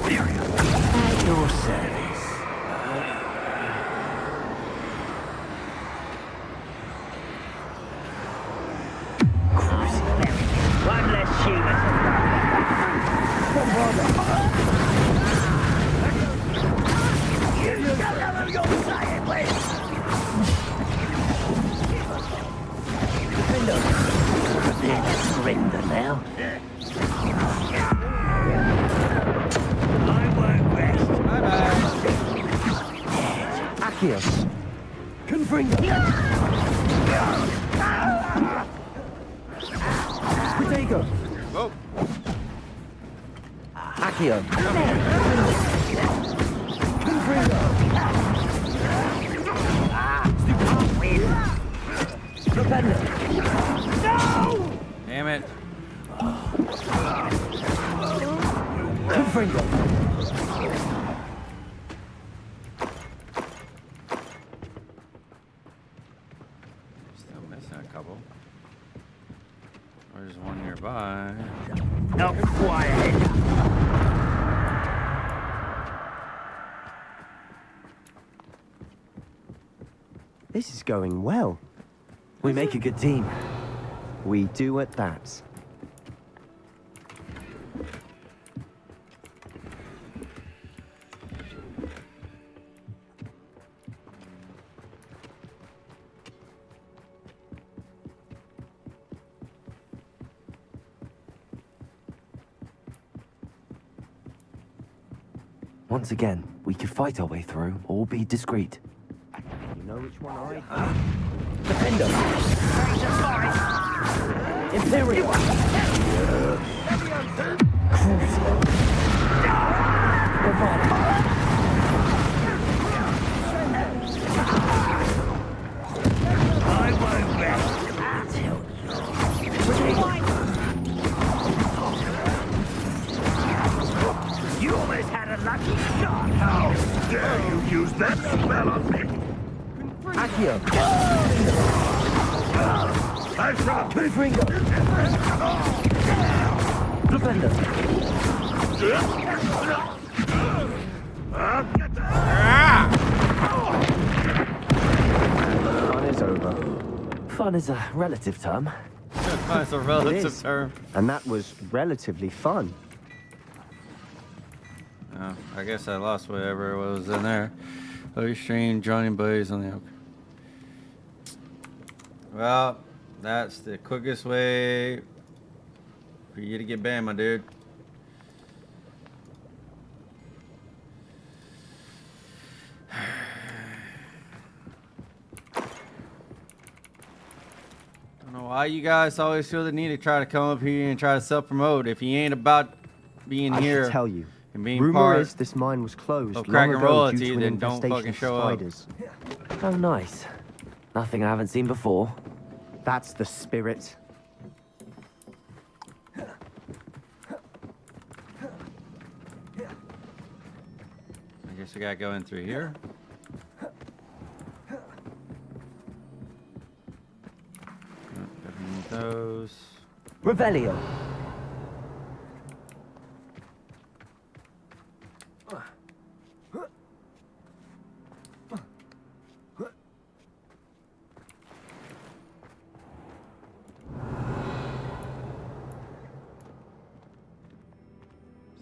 At your service. One less human. surrender now. Achios. Confringo. Protego. Oh. Accio. Confringo. Propender. No! Damn it. Confringo. Still missing a couple. There's one nearby. Not quiet. This is going well. We make a good team. We do at that. Once again, we could fight our way through or be discreet. You know which one I Defender! Imperial! Crucial! I won't rest until you almost had a lucky shot. How dare you use that spell on me? Accio. I shall Confringo. Defender! Fun is over. Fun is a relative term. That's a It relative is. term. And that was relatively fun. Oh, I guess I lost whatever was in there. Oh, stream joining buddies on the oak. Well, that's the quickest way for you to get banned, my dude. Don't know why you guys always feel the need to try to come up here and try to self-promote if you ain't about being I here. should tell you. And being Rumor part is this mine was closed of long cracking ago royalty, due to an then don't infestation fucking of show up. spiders. Oh, nice. Nothing I haven't seen before. That's the spirit. I guess we gotta go in through here. Definitely need those. Revelio!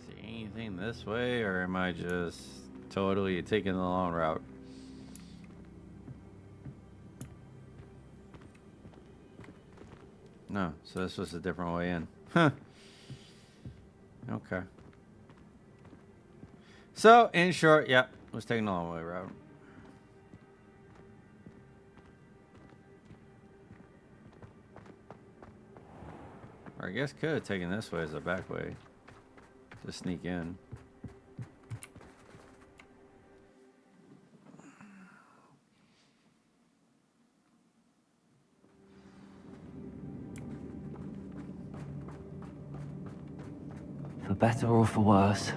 See anything this way, or am I just totally taking the long route? No, so this was a different way in. Huh. Okay. So, in short, yeah, was taking the long way route. Or I guess could have taken this way as a back way to sneak in. For better or for worse.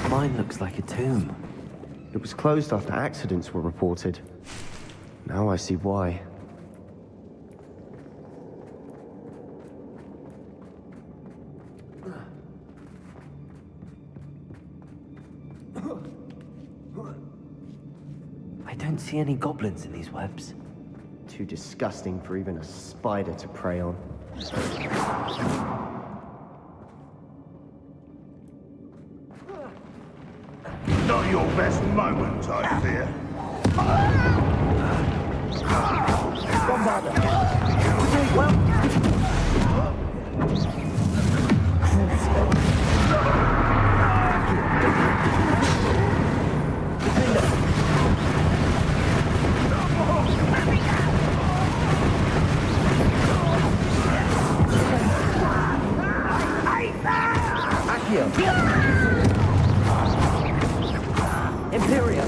Mine looks like a tomb. It was closed after accidents were reported. Now I see why. I don't see any goblins in these webs. too disgusting for even a spider to prey on. Not your best moment, I fear. Imperium!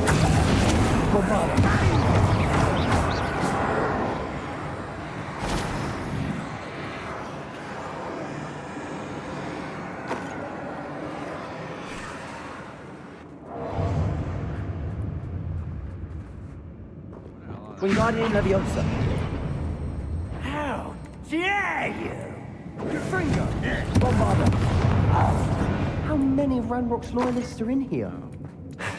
Wingardium Leviosa. How dare you! Fringo! Bombarda! How many Ranrock's loyalists are in here?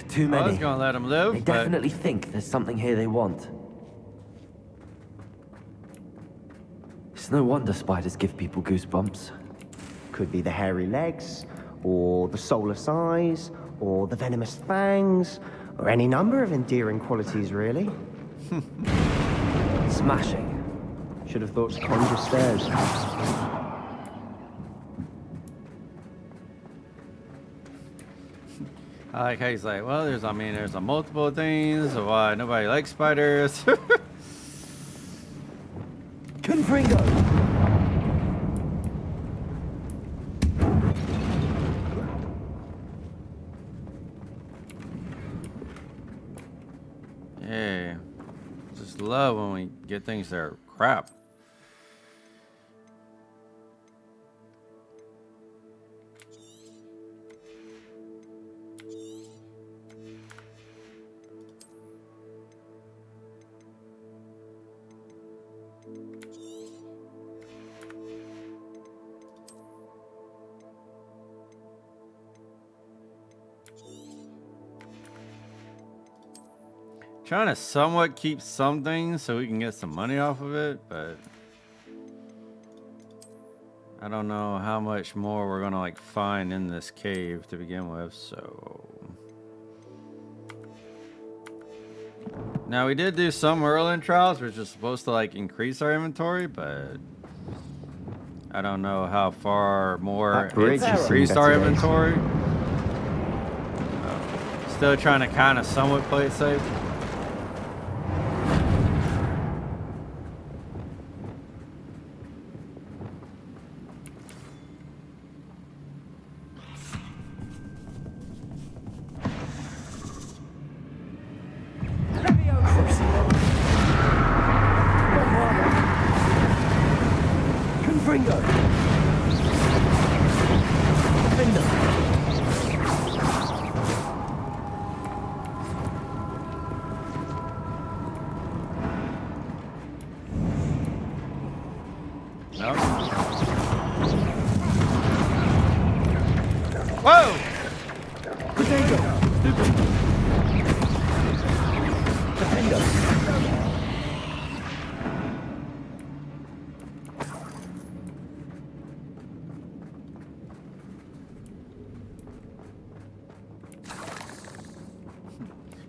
Too many. I was gonna let them live, They but... definitely think there's something here they want. It's no wonder spiders give people goosebumps. Could be the hairy legs, or the soulless eyes, or the venomous fangs, or any number of endearing qualities, really. Smashing. Should have thought to conjure stairs. I like how he's like, well, there's a multiple things of why nobody likes spiders. Confringo! Yeah. Just love when we get things that are crap. Trying to somewhat keep some things so we can get some money off of it, but I don't know how much more we're gonna like find in this cave to begin with. So now we did do some Merlin trials, which is supposed to like increase our inventory, but I don't know how far more it's increased our inventory. Still trying to kind of somewhat play it safe.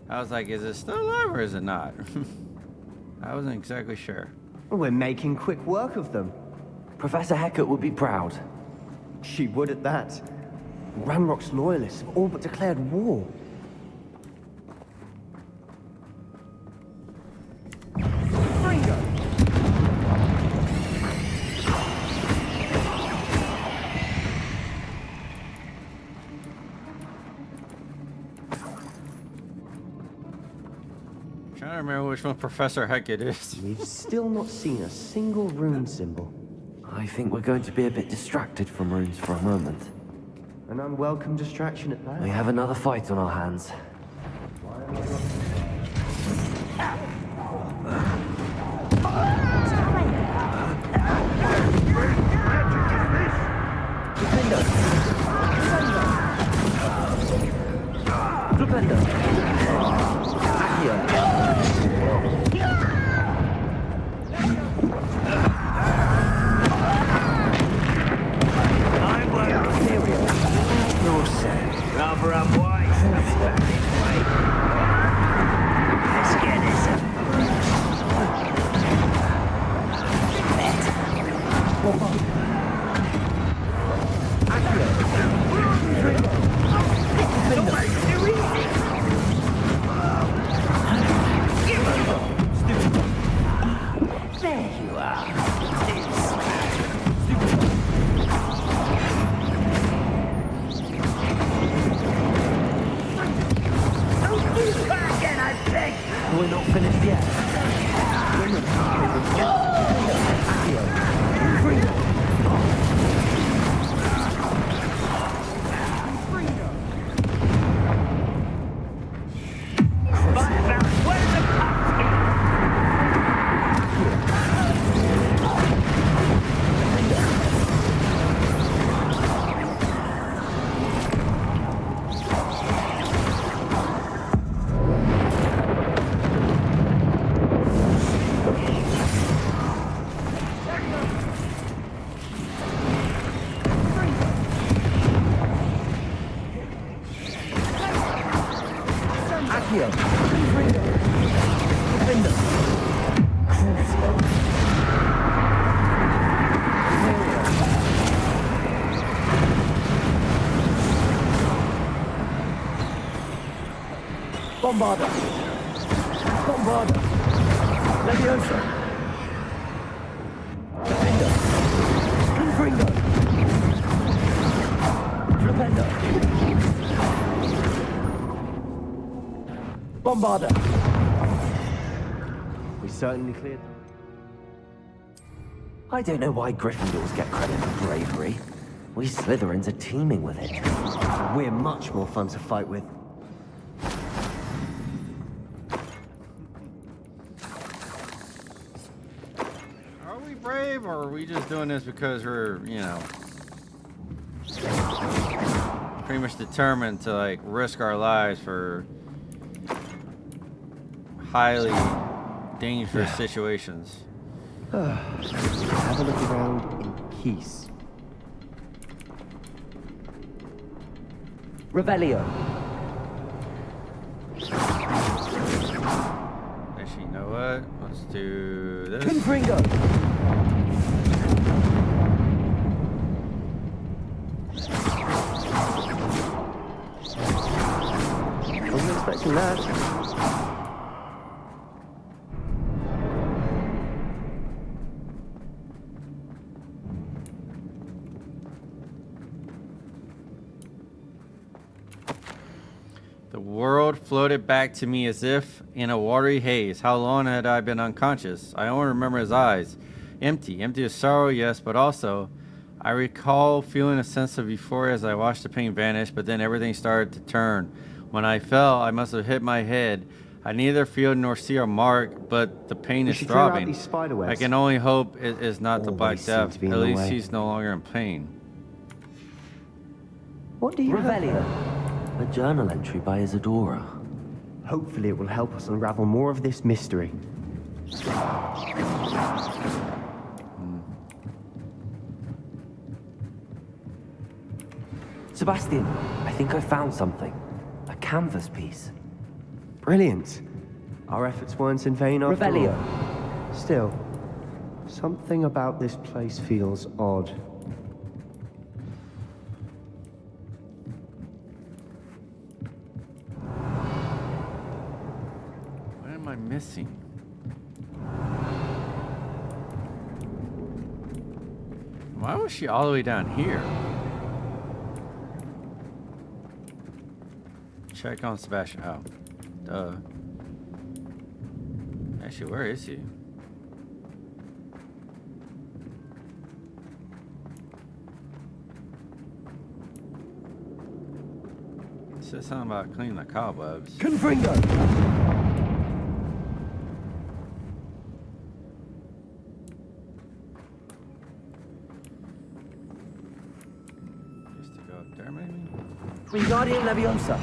I was like, is it still alive or is it not? I wasn't exactly sure. We're making quick work of them. Professor Hecat would be proud. She would at that. Ranrock's loyalists have all but declared war. Trying to remember which one Professor Hecat is. We've still not seen a single rune symbol. I think we're going to be a bit distracted from runes for a moment. An unwelcome distraction at that. We have another fight on our hands. We're not finished yet. Bombarder! Bombarder! Leviosa! Defender! Confringo! Flipendo! Bombarder! We certainly cleared. I don't know why Gryffindors get credit for bravery. We Slytherins are teeming with it. We're much more fun to fight with. Are we brave, or are we just doing this because we're, you know, pretty much determined to, like, risk our lives for highly dangerous situations? Have a look around in peace. Revelio. Actually, you know what? Let's do this. Confringo. Wasn't expecting that. The world floated back to me as if in a watery haze. How long had I been unconscious? I only remember his eyes. Empty of sorrow, yes, but also I recall feeling a sense of euphoria as I watched the pain vanish, but then everything started to turn. When I fell, I must have hit my head. I neither feel nor see a mark, but the pain is throbbing. These spider webs. I can only hope it is not the Black Always Death. seem to be in At the least way. he's no longer in pain. What do you Revelio. A journal entry by Isadora. Hopefully it will help us unravel more of this mystery. Sebastian, I think I found something. A canvas piece. Brilliant. Our efforts weren't in vain after Revelio. all. Still, something about this place feels odd. What am I missing? Why was she all the way down here? Check on Sebastian. Oh, duh. Actually, where is he? It said something about cleaning the cobwebs. Confringo! Used to go up there, maybe? Wingardium Leviosa!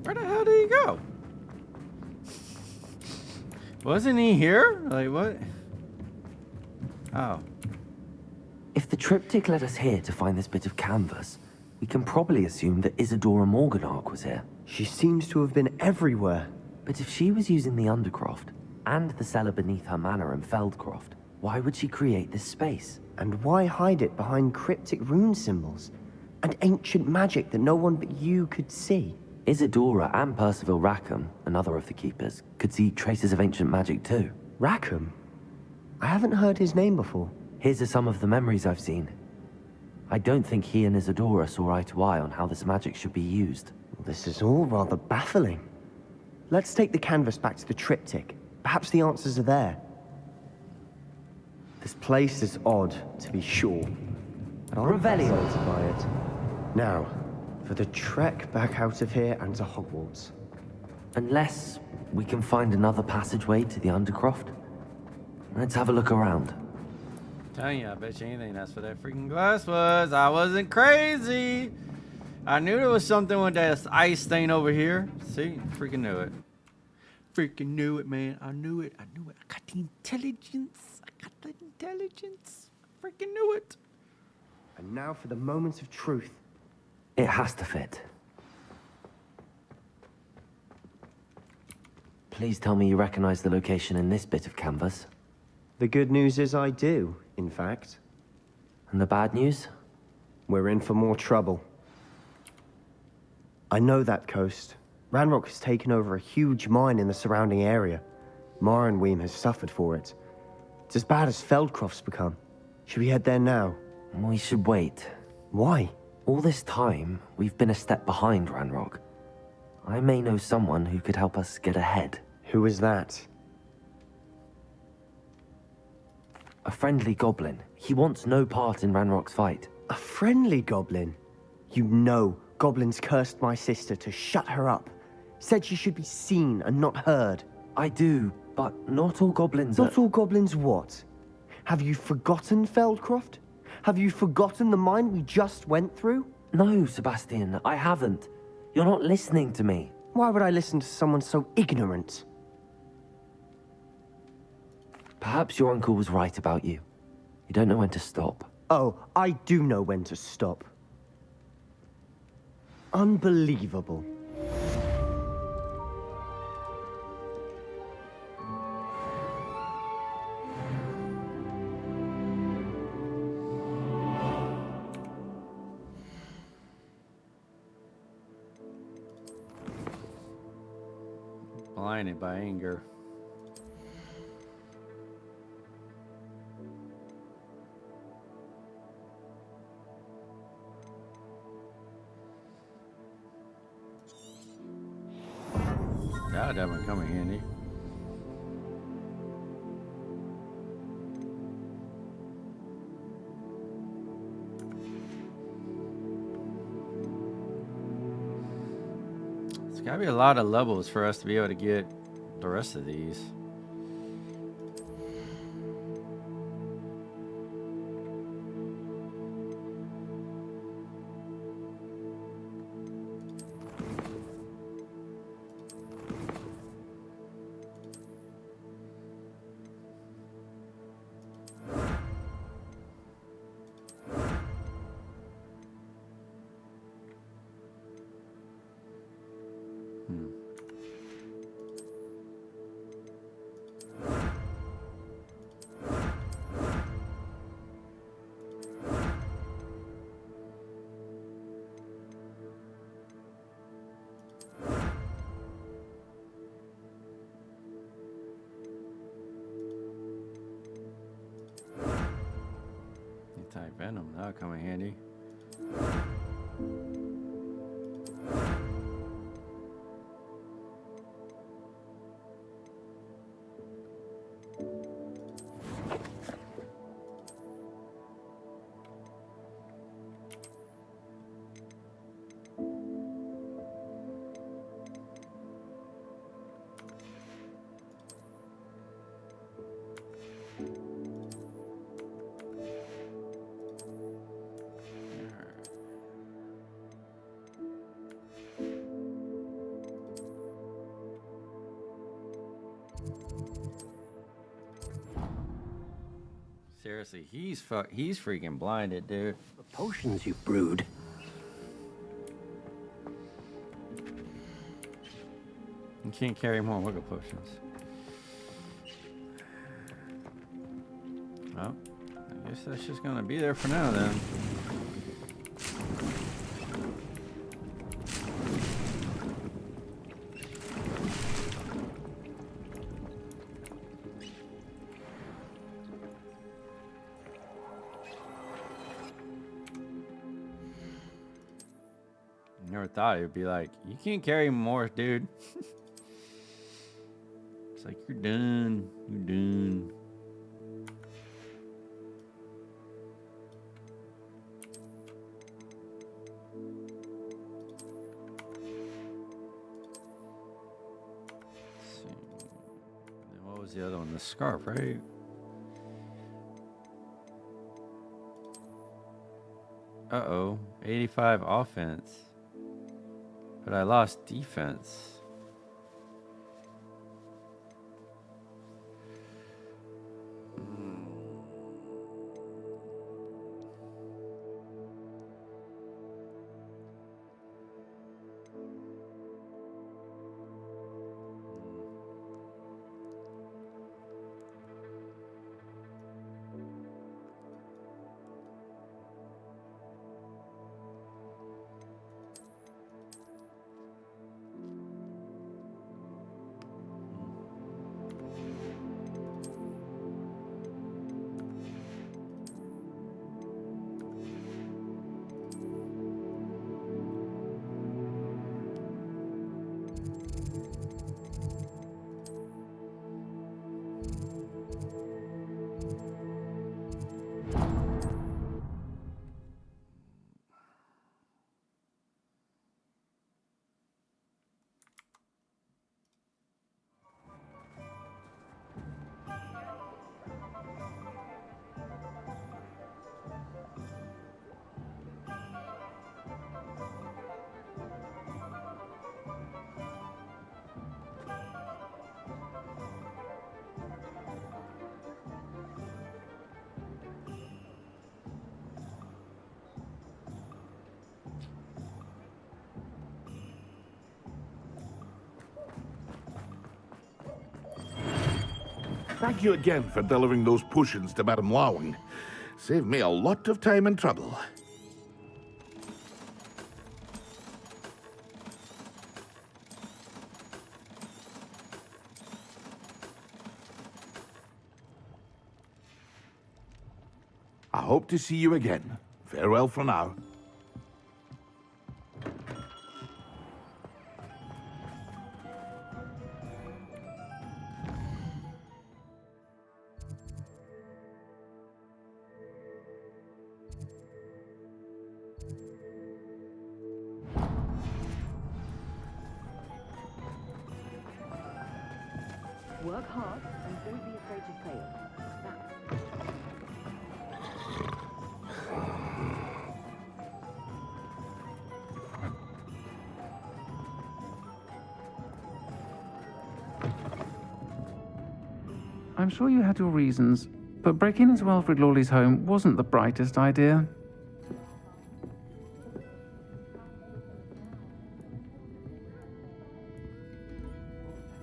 Where the hell did he go? Wasn't he here? Like, what? Oh. If the triptych led us here to find this bit of canvas, we can probably assume that Isadora Morganark was here. She seems to have been everywhere. But if she was using the Undercroft and the cellar beneath her manor in Feldcroft, Why would she create this space? And why hide it behind cryptic rune symbols and ancient magic that no one but you could see? Isadora and Percival Rackham, another of the Keepers, could see traces of ancient magic too. Rackham? I haven't heard his name before. His are some of the memories I've seen. I don't think he and Isadora saw eye to eye on how this magic should be used. This is all rather baffling. Let's take the canvas back to the triptych. Perhaps the answers are there. This place is odd, to be sure, but I'm fascinated by it. Now, for the trek back out of here and to Hogwarts. Unless we can find another passageway to the Undercroft. Let's have a look around. Telling you, I bet you anything that's what that freaking glass was. I wasn't crazy. I knew there was something with that ice stain over here. See, freaking knew it. Freaking knew it, man. I knew it. I knew it. I got the intelligence. Freaking knew it. And now for the moment of truth. It has to fit. Please tell me you recognize the location in this bit of canvas. The good news is I do, in fact. And the bad news? We're in for more trouble. I know that coast. Ranrock has taken over a huge mine in the surrounding area. Mornweem has suffered for it. It's as bad as Feldcroft's become. Should we head there now? We should wait. Why? All this time, we've been a step behind Ranrock. I may know someone who could help us get ahead. Who is that? A friendly goblin. He wants no part in Ranrock's fight. A friendly goblin? You know goblins cursed my sister to shut her up. Said she should be seen and not heard. I do, but not all goblins Not all goblins what? Have you forgotten Feldcroft? Have you forgotten the mine we just went through? No, Sebastian, I haven't. You're not listening to me. Why would I listen to someone so ignorant? Perhaps your uncle was right about you. You don't know when to stop. Oh, I do know when to stop. Unbelievable. Blinded by anger. God, that would come in handy. There's gotta be a lot of levels for us to be able to get the rest of these. Anti-venom, that'll come in handy. Seriously, he's freaking blinded, dude. The potions you've brewed. You can't carry more wiggle potions. Well, I guess that's just gonna be there for now then. Never thought it would be like, you can't carry more, dude. It's like, you're done. You're done. Let's see. Then what was the other one? The scarf, right? Uh-oh. 85 offense. But I lost defense. Thank you again for delivering those potions to Madame Lawing. Saved me a lot of time and trouble. I hope to see you again. Farewell for now. Work hard and don't be afraid to fail. I'm sure you had your reasons, but breaking into Wilfred Lawley's home wasn't the brightest idea.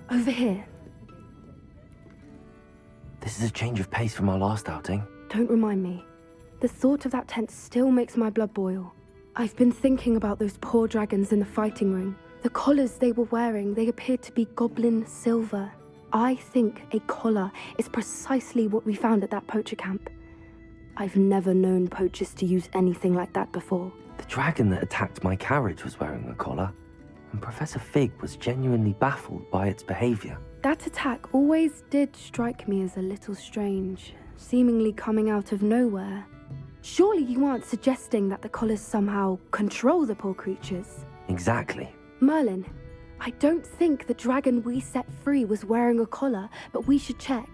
Over here. This is a change of pace from our last outing. Don't remind me. The thought of that tent still makes my blood boil. I've been thinking about those poor dragons in the fighting ring. The collars they were wearing, they appeared to be goblin silver. I think a collar is precisely what we found at that poacher camp. I've never known poachers to use anything like that before. The dragon that attacked my carriage was wearing a collar, and Professor Fig was genuinely baffled by its behavior. That attack always did strike me as a little strange, seemingly coming out of nowhere. Surely you aren't suggesting that the collars somehow control the poor creatures? Exactly. Merlin, I don't think the dragon we set free was wearing a collar, but we should check.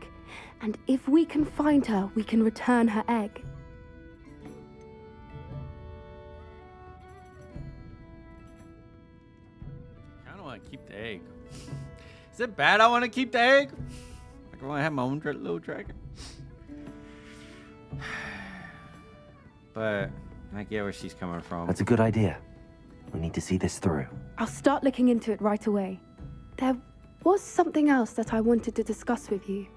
And if we can find her, we can return her egg. I don't want to keep the egg. Is it bad I want to keep the egg? Like I want to have my own little dragon? But I get where she's coming from. That's a good idea. We need to see this through. I'll start looking into it right away. There was something else that I wanted to discuss with you.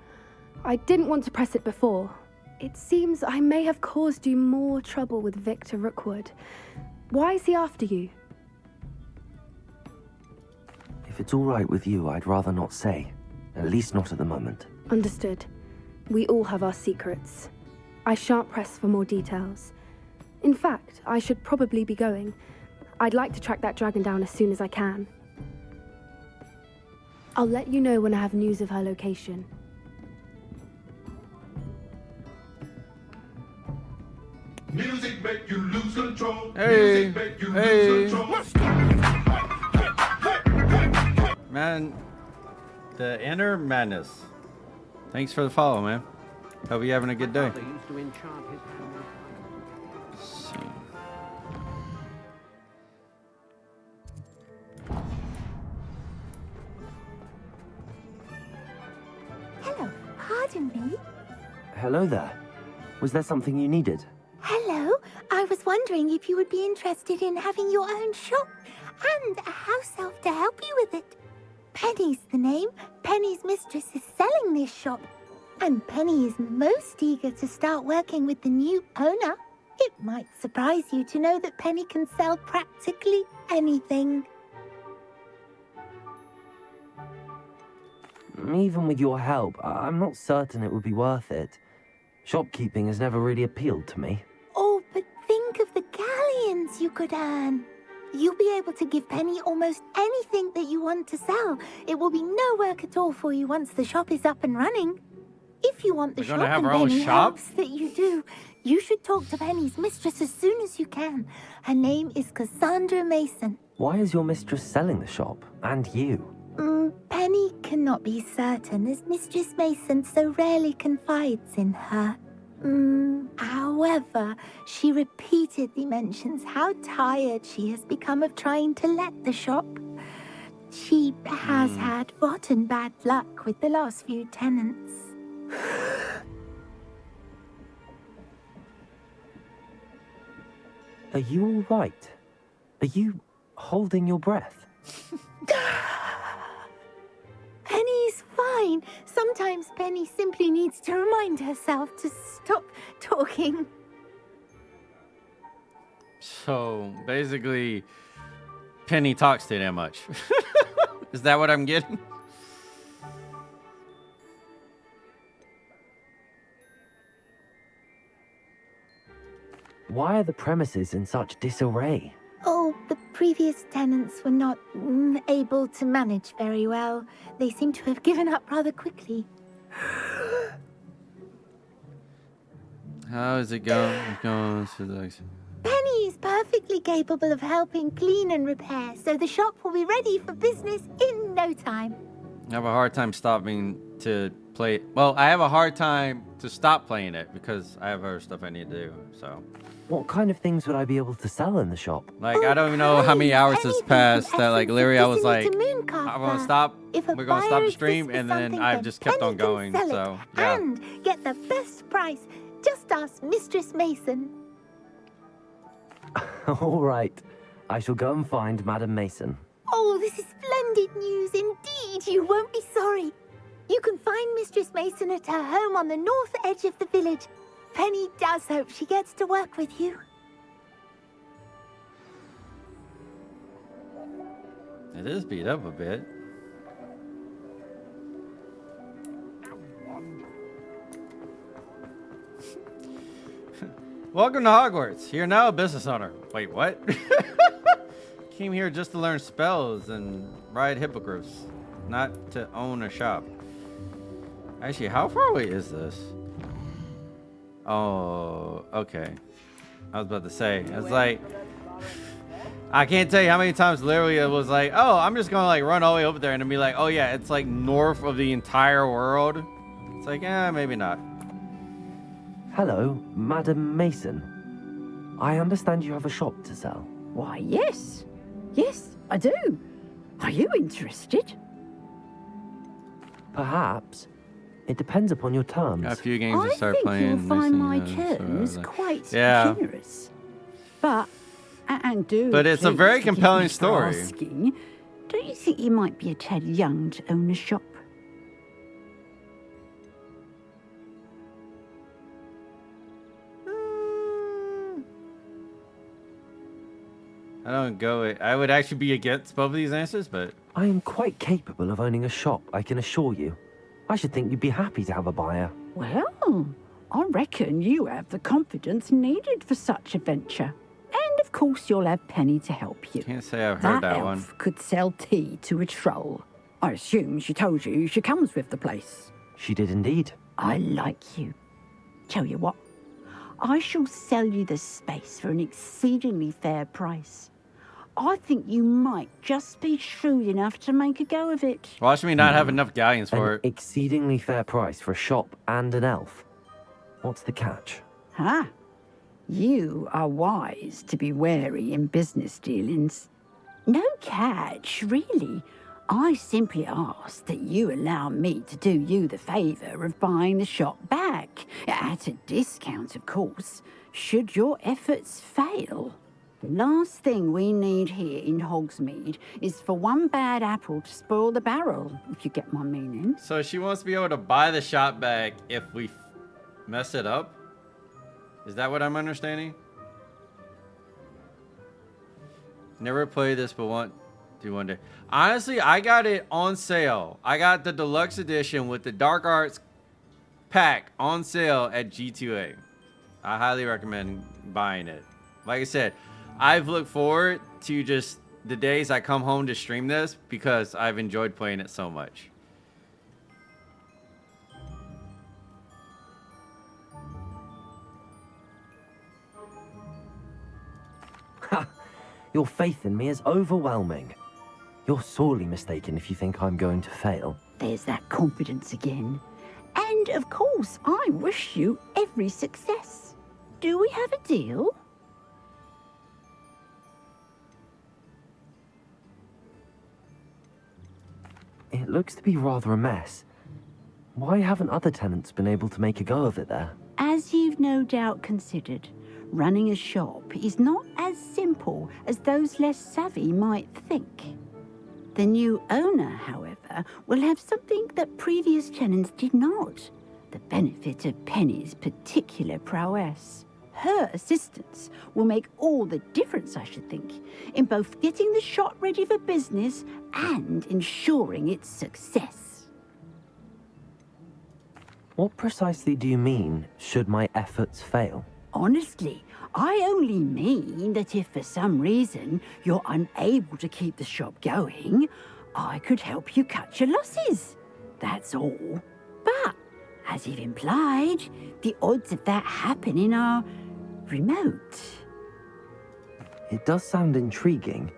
I didn't want to press it before. It seems I may have caused you more trouble with Victor Rookwood. Why is he after you? If it's all right with you, I'd rather not say. At least not at the moment. Understood. We all have our secrets. I shan't press for more details. In fact, I should probably be going. I'd like to track that dragon down as soon as I can. I'll let you know when I have news of her location. Music make you lose control. Hey, Music make you hey. lose control. Man, the inner madness. Thanks for the follow, man. Hope you're having a good day. Let's see. Hello, pardon me. Hello there. Was there something you needed? Hello, I was wondering if you would be interested in having your own shop and a house elf to help you with it. Penny's the name. Penny's mistress is selling this shop. And Penny is most eager to start working with the new owner. It might surprise you to know that Penny can sell practically anything. Even with your help, I'm not certain it would be worth it. Shopkeeping has never really appealed to me. Oh, but think of the galleons you could earn. You'll be able to give Penny almost anything that you want to sell. It will be no work at all for you once the shop is up and running. If you want the shop and Penny helps that you do, you should talk to Penny's mistress as soon as you can. Her name is Cassandra Mason. Why is your mistress selling the shop? And you? Penny cannot be certain, as Mistress Mason so rarely confides in her. However, she repeatedly mentions how tired she has become of trying to let the shop. She has had rotten bad luck with the last few tenants. Are you all right? Are you holding your breath? Penny's fine. Sometimes Penny simply needs to remind herself to stop talking. So basically, Penny talks to you that much. Is that what I'm getting? Why are the premises in such disarray? Oh, the previous tenants were not able to manage very well. They seem to have given up rather quickly. How is it going? Penny is perfectly capable of helping clean and repair, so the shop will be ready for business in no time. I have a hard time stopping to play. Well, I have a hard time to stop playing it because I have other stuff I need to do. So. What kind of things would I be able to sell in the shop? Like, I don't even know how many hours has passed that, like, literally I was like, I'm gonna stop, we're gonna stop the stream, and then I've just kept on going, so, yeah. And get the best price. Just ask Mistress Mason. All right. I shall go and find Madam Mason. Oh, this is splendid news indeed. You won't be sorry. You can find Mistress Mason at her home on the north edge of the village. Penny does hope she gets to work with you. It is beat up a bit. Welcome to Hogwarts. You're now a business owner. Wait, what? Came here just to learn spells and ride hippogriffs, not to own a shop. Actually, how far away is this? Oh, okay. I was about to say, it's like, I can't tell you how many times literally it was like, oh, I'm just gonna like run all the way over there and be like, oh yeah, it's like north of the entire world. It's like, maybe not. Hello, Madam Mason. I understand you have a shop to sell. Why, yes. Yes, I do. Are you interested? Perhaps. It depends upon your terms. Got a few games to start playing. I think you'll find my terms quite generous. But, and do. But it's a very compelling story. Asking, don't you think you might be a tad young to own a shop? I don't go it. I would actually be against both of these answers, but I am quite capable of owning a shop, I can assure you. I should think you'd be happy to have a buyer. Well, I reckon you have the confidence needed for such a venture. And of course you'll have Penny to help you. Can't say I've heard that elf one. Could sell tea to a troll. I assume she told you she comes with the place. She did indeed. I like you. Tell you what, I shall sell you the space for an exceedingly fair price. I think you might just be shrewd enough to make a go of it. Watch me not have enough galleons for An exceedingly fair price for a shop and an elf. What's the catch? Huh? You are wise to be wary in business dealings. No catch, really. I simply ask that you allow me to do you the favour of buying the shop back, at a discount, of course, should your efforts fail. The last thing we need here in Hogsmeade is for one bad apple to spoil the barrel, if you get my meaning. So she wants to be able to buy the shop back if we mess it up? Is that what I'm understanding? Never played this, but want to one day. Honestly, I got it on sale. I got the deluxe edition with the Dark Arts pack on sale at G2A. I highly recommend buying it. Like I said, I've looked forward to just the days I come home to stream this because I've enjoyed playing it so much. Your faith in me is overwhelming. You're sorely mistaken if you think I'm going to fail. There's that confidence again. And of course, I wish you every success. Do we have a deal? It looks to be rather a mess. Why haven't other tenants been able to make a go of it there? As you've no doubt considered, running a shop is not as simple as those less savvy might think. The new owner, however, will have something that previous tenants did not. The benefit of Penny's particular prowess. Her assistance will make all the difference, I should think, in both getting the shop ready for business and ensuring its success. What precisely do you mean, should my efforts fail? Honestly, I only mean that if for some reason you're unable to keep the shop going, I could help you cut your losses. That's all. But, as you've implied, the odds of that happening are remote. It does sound intriguing,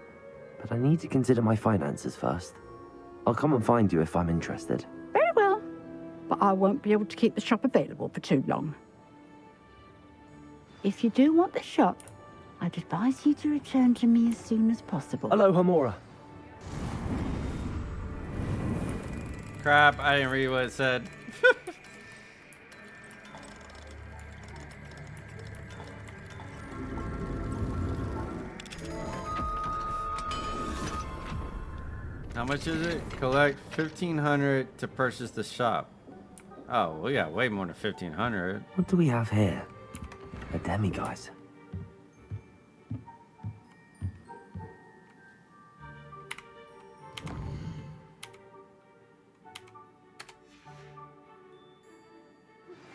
but I need to consider my finances first. I'll come and find you if I'm interested. Very well, but I won't be able to keep the shop available for too long. If you do want the shop, I'd advise you to return to me as soon as possible. Hello, Hamora. Crap, I didn't read what it said. How much is it? Collect 1,500 to purchase the shop. Oh, well, yeah, way more than 1,500. What do we have here? A demiguise.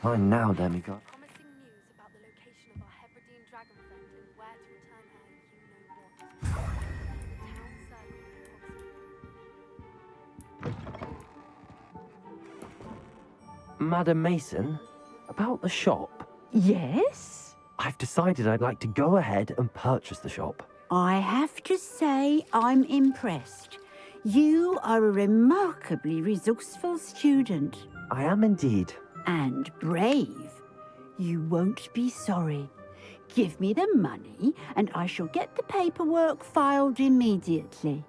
Fine now, demiguise. Madam Mason, about the shop. Yes? I've decided I'd like to go ahead and purchase the shop. I have to say I'm impressed. You are a remarkably resourceful student. I am indeed. And brave. You won't be sorry. Give me the money, and I shall get the paperwork filed immediately.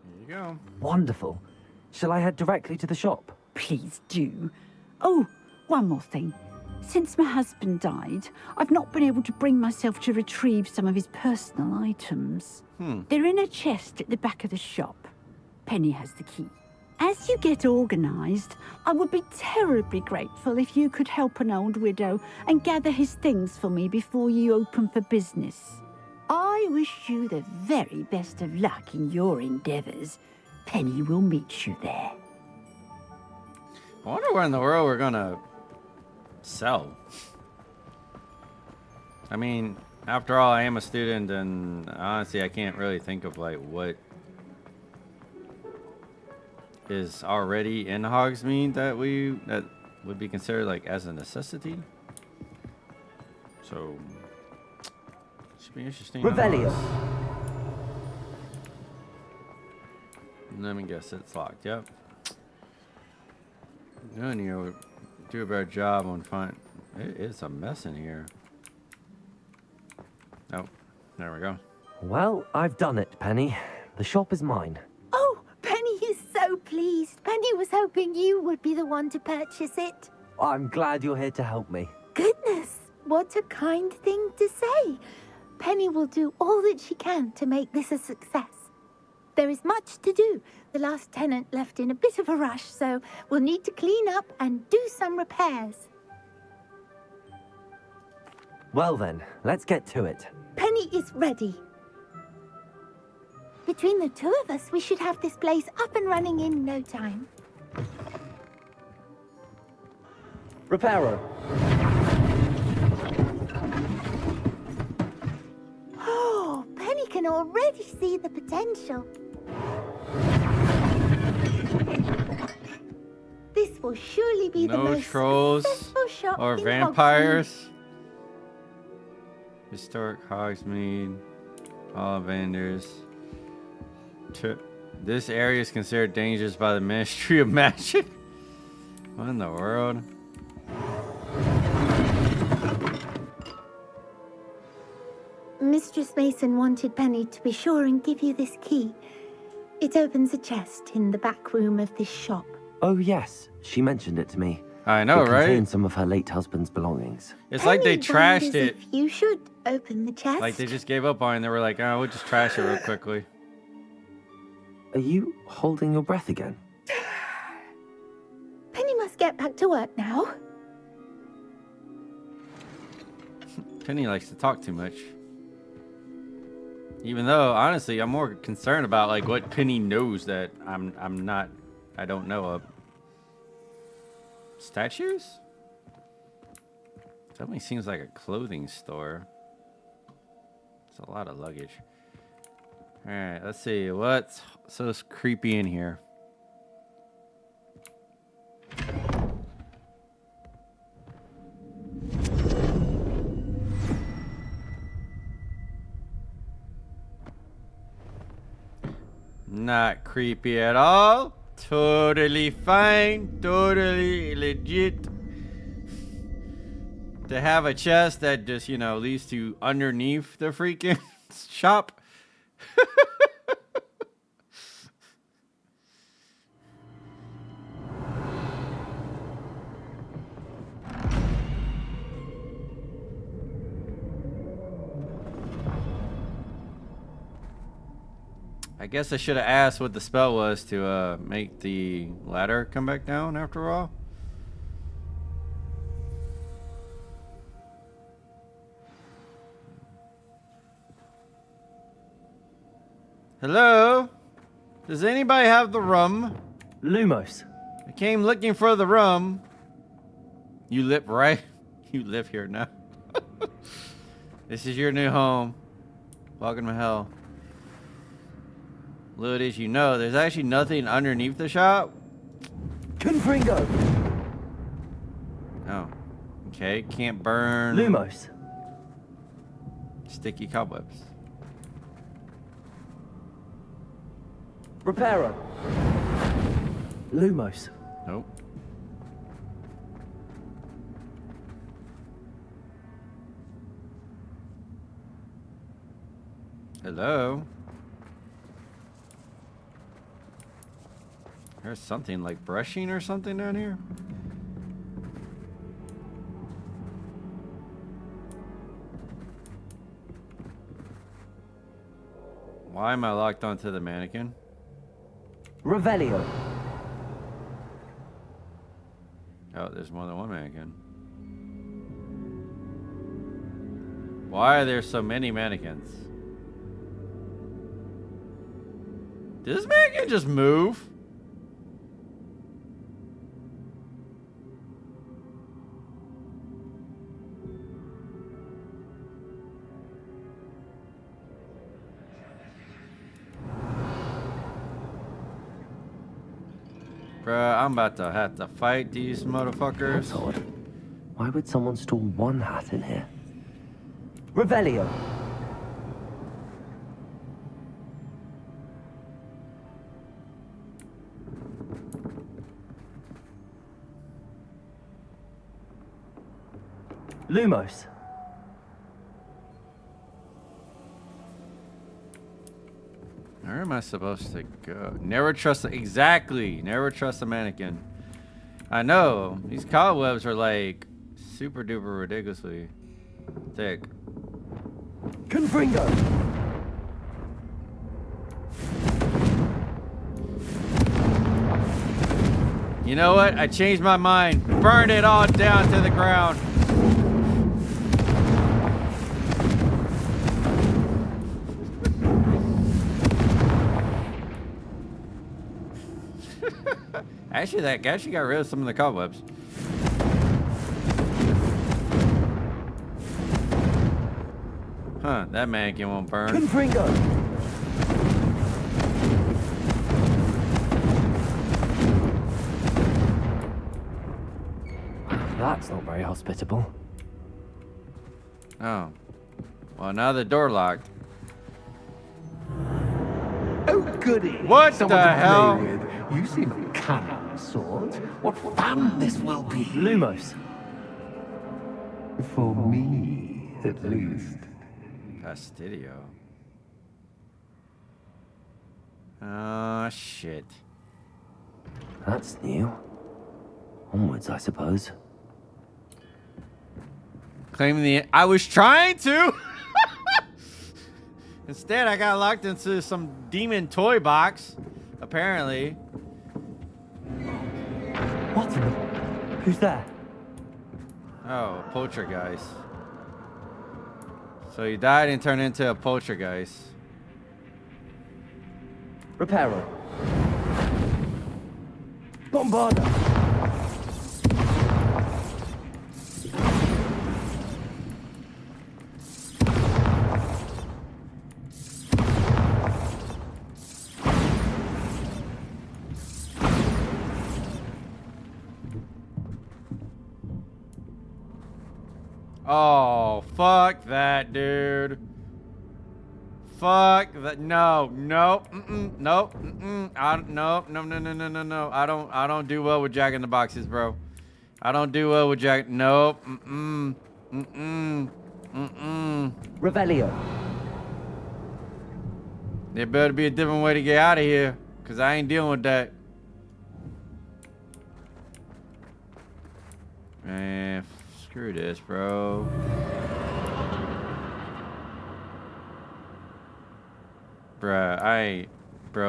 There you go. Wonderful. Shall I head directly to the shop? Please do. Oh, one more thing. Since my husband died, I've not been able to bring myself to retrieve some of his personal items. They're in a chest at the back of the shop. Penny has the key. As you get organised, I would be terribly grateful if you could help an old widow and gather his things for me before you open for business. I I wish you the very best of luck in your endeavors. Penny will meet you there. I wonder where in the world we're gonna sell. I mean, after all, I am a student, and honestly, I can't really think of like what is already in Hogsmeade that would be considered like as a necessity. So should be interesting. Revelio. Let me guess, it's locked. Yep. Good, you do a better job on finding. It's a mess in here. Oh, there we go. Well, I've done it, Penny. The shop is mine. Oh, Penny is so pleased. Penny was hoping you would be the one to purchase it. I'm glad you're here to help me. Goodness, what a kind thing to say. Penny will do all that she can to make this a success. There is much to do. The last tenant left in a bit of a rush, so we'll need to clean up and do some repairs. Well then, let's get to it. Penny is ready. Between the two of us, we should have this place up and running in no time. Reparo. Oh, Penny can already see the potential. This will surely be the No most trolls successful shop or in vampires. Historic Hogsmeade, Ollivanders. This area is considered dangerous by the Ministry of Magic. What in the world? Mistress Mason wanted Penny to be sure and give you this key. It opens a chest in the back room of this shop. Oh yes, she mentioned it to me. I know, it right? Contains some of her late husband's belongings. It's like they trashed it. If you should open the chest. Like they just gave up on it and they were like, oh, we'll just trash it real quickly. Are you holding your breath again? Penny must get back to work now. Penny likes to talk too much. Even though, honestly, I'm more concerned about like what Penny knows that I don't know of. Statues? Definitely seems like a clothing store. It's a lot of luggage. All right, let's see what's so creepy in here. Not creepy at all. Totally fine. Totally legit. To have a chest that just, you know, leads to underneath the freaking shop. I guess I should have asked what the spell was to make the ladder come back down after all. Hello? Does anybody have the rum? Lumos. I came looking for the rum. You live right? You live here now. This is your new home. Welcome to hell. Little as you know, there's actually nothing underneath the shop. Confringo. Oh. Okay, can't burn. Lumos. Sticky cobwebs. Reparo. Lumos. Nope. Hello? There's something like brushing or something down here. Why am I locked onto the mannequin? Revelio. Oh, there's more than one mannequin. Why are there so many mannequins? Did this man can just move? Bruh, I'm about to have to fight these motherfuckers. That's odd. Why would someone store one hat in here? Revelio. Lumos. Where am I supposed to go? Never trust exactly. Never trust a mannequin. I know these cobwebs are like super duper ridiculously thick. Confringo. You know what? I changed my mind. Burn it all down to the ground. Actually, that actually got rid of some of the cobwebs. Huh, that mannequin won't burn. Confringo. That's not very hospitable. Oh. Well, now the door locked. Oh, goody. What Someone the to hell? play with. You seem a cunning sort. What fun this will be. Lumos. For me, at least. Fastidio. Oh, shit. That's new. Onwards, I suppose. Claiming the... I was trying to! Instead, I got locked into some demon toy box. Apparently. What in the... Who's there? Oh, a poltergeist. So he died and turned into a poltergeist. Reparo. Bombarda. Oh, fuck that, dude. Fuck that. No, no, no, no. I don't do well with Jack in the Boxes, bro. I don't do well with Jack. Nope. Revelio. There better be a different way to get out of here, cause I ain't dealing with that. Man, screw this, bro. Bro,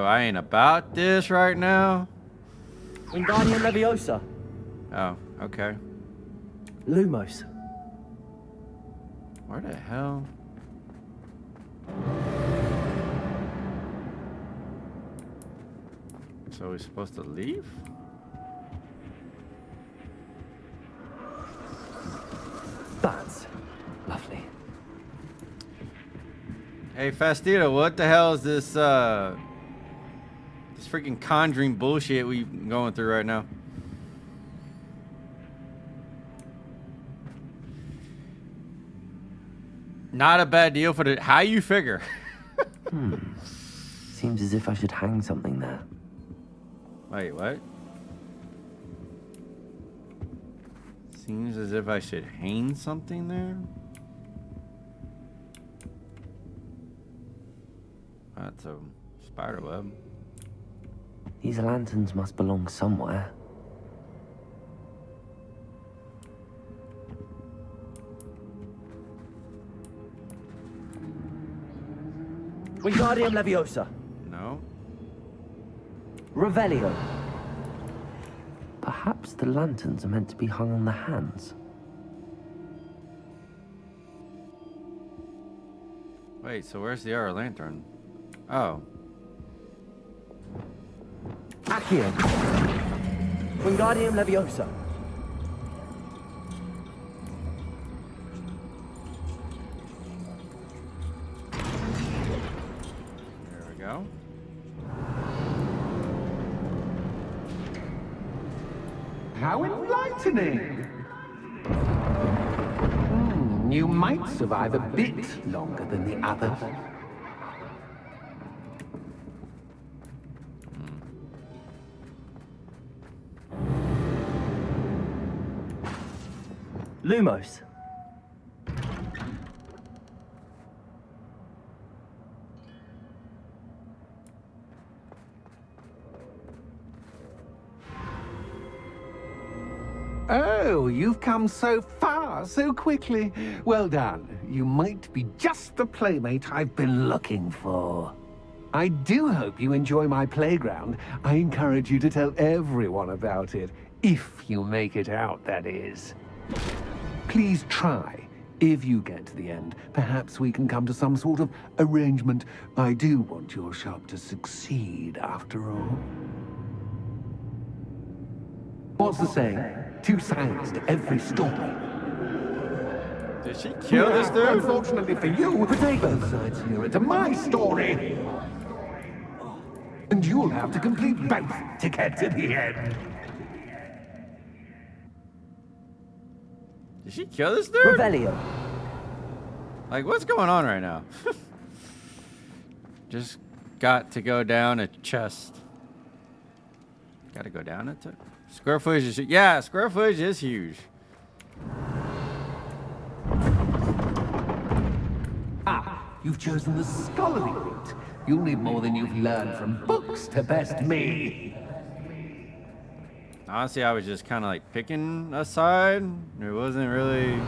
I ain't about this right now. Wingardium Leviosa. Oh, okay. Lumos. Where the hell? So we're supposed to leave? That's lovely. Hey, Fastidio, what the hell is this, this freaking conjuring bullshit we going through right now? Not a bad deal for the... How you figure? Seems as if I should hang something there. Wait, what? Seems as if I should hang something there? That's a spider web. These lanterns must belong somewhere. Wingardium Leviosa. No. Revelio. Perhaps the lanterns are meant to be hung on the hands. Wait, so where's the other lantern? Oh. Accio. Wingardium Leviosa. There we go. How enlightening! You might survive a bit longer than the others. Lumos. Oh, you've come so far so quickly. Well done. You might be just the playmate I've been looking for. I do hope you enjoy my playground. I encourage you to tell everyone about it. If you make it out, that is. Please try. If you get to the end, perhaps we can come to some sort of arrangement. I do want your shop to succeed, after all. What's the saying? Two sides to every story. Did she kill this dude? Unfortunately for you, both sides here into my story. And you'll have to complete both to get to the end. Did she kill this dude? Revelio. Like, what's going on right now? Just got to go down a chest. Gotta go down it. Square footage is... Yeah, square footage is huge. You've chosen the scholarly route. You'll need more than you've learned from books to best me. Honestly, I was just kind of like picking a side. It wasn't really...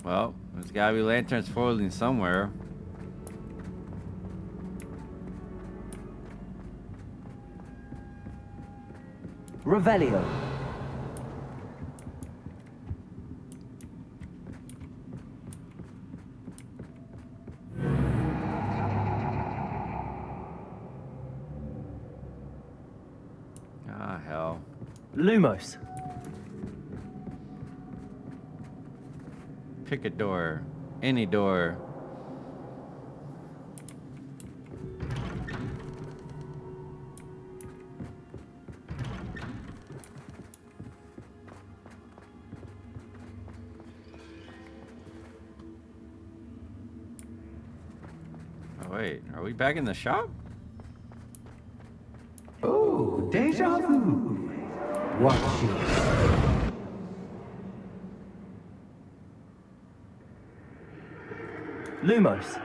Well, there's gotta be lanterns foiling somewhere. Revelio. Ah, hell. Lumos. Pick a door. Any door. Oh, wait. Are we back in the shop? Oh, deja vu. Watch you. Lumos.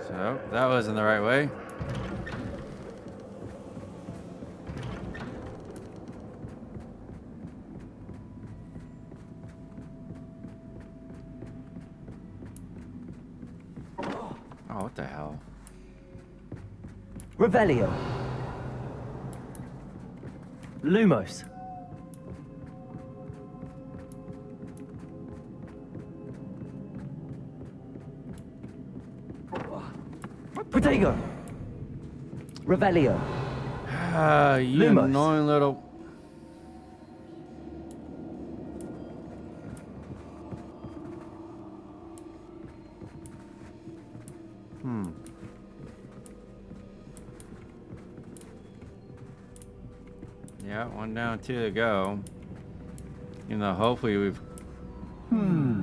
So, that wasn't the right way. Oh, what the hell? Revelio. Lumos. Protego. Revelio. Ah, you Lumos. annoying little... Yeah, one down, two to go. You know, hopefully we've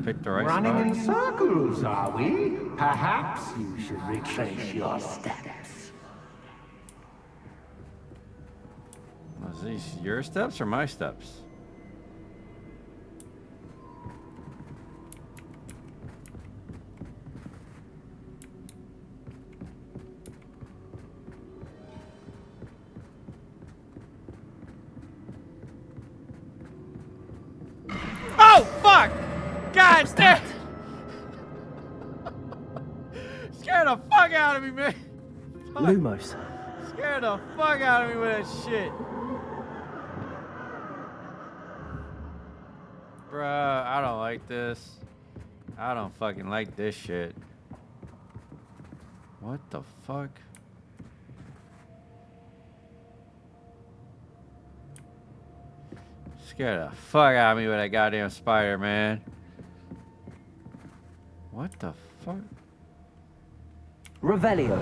picked the right Running spot. in circles, are we? Perhaps you should retrace your steps. Was these your steps or my steps? Oh, fuck! God damn! Scared the fuck out of me, man. Fuck. Lumos. Scared the fuck out of me with that shit. Bruh, I don't like this. I don't fucking like this shit. What the fuck? Scared the fuck out of me with that goddamn spider, man. What the fuck? Revelio.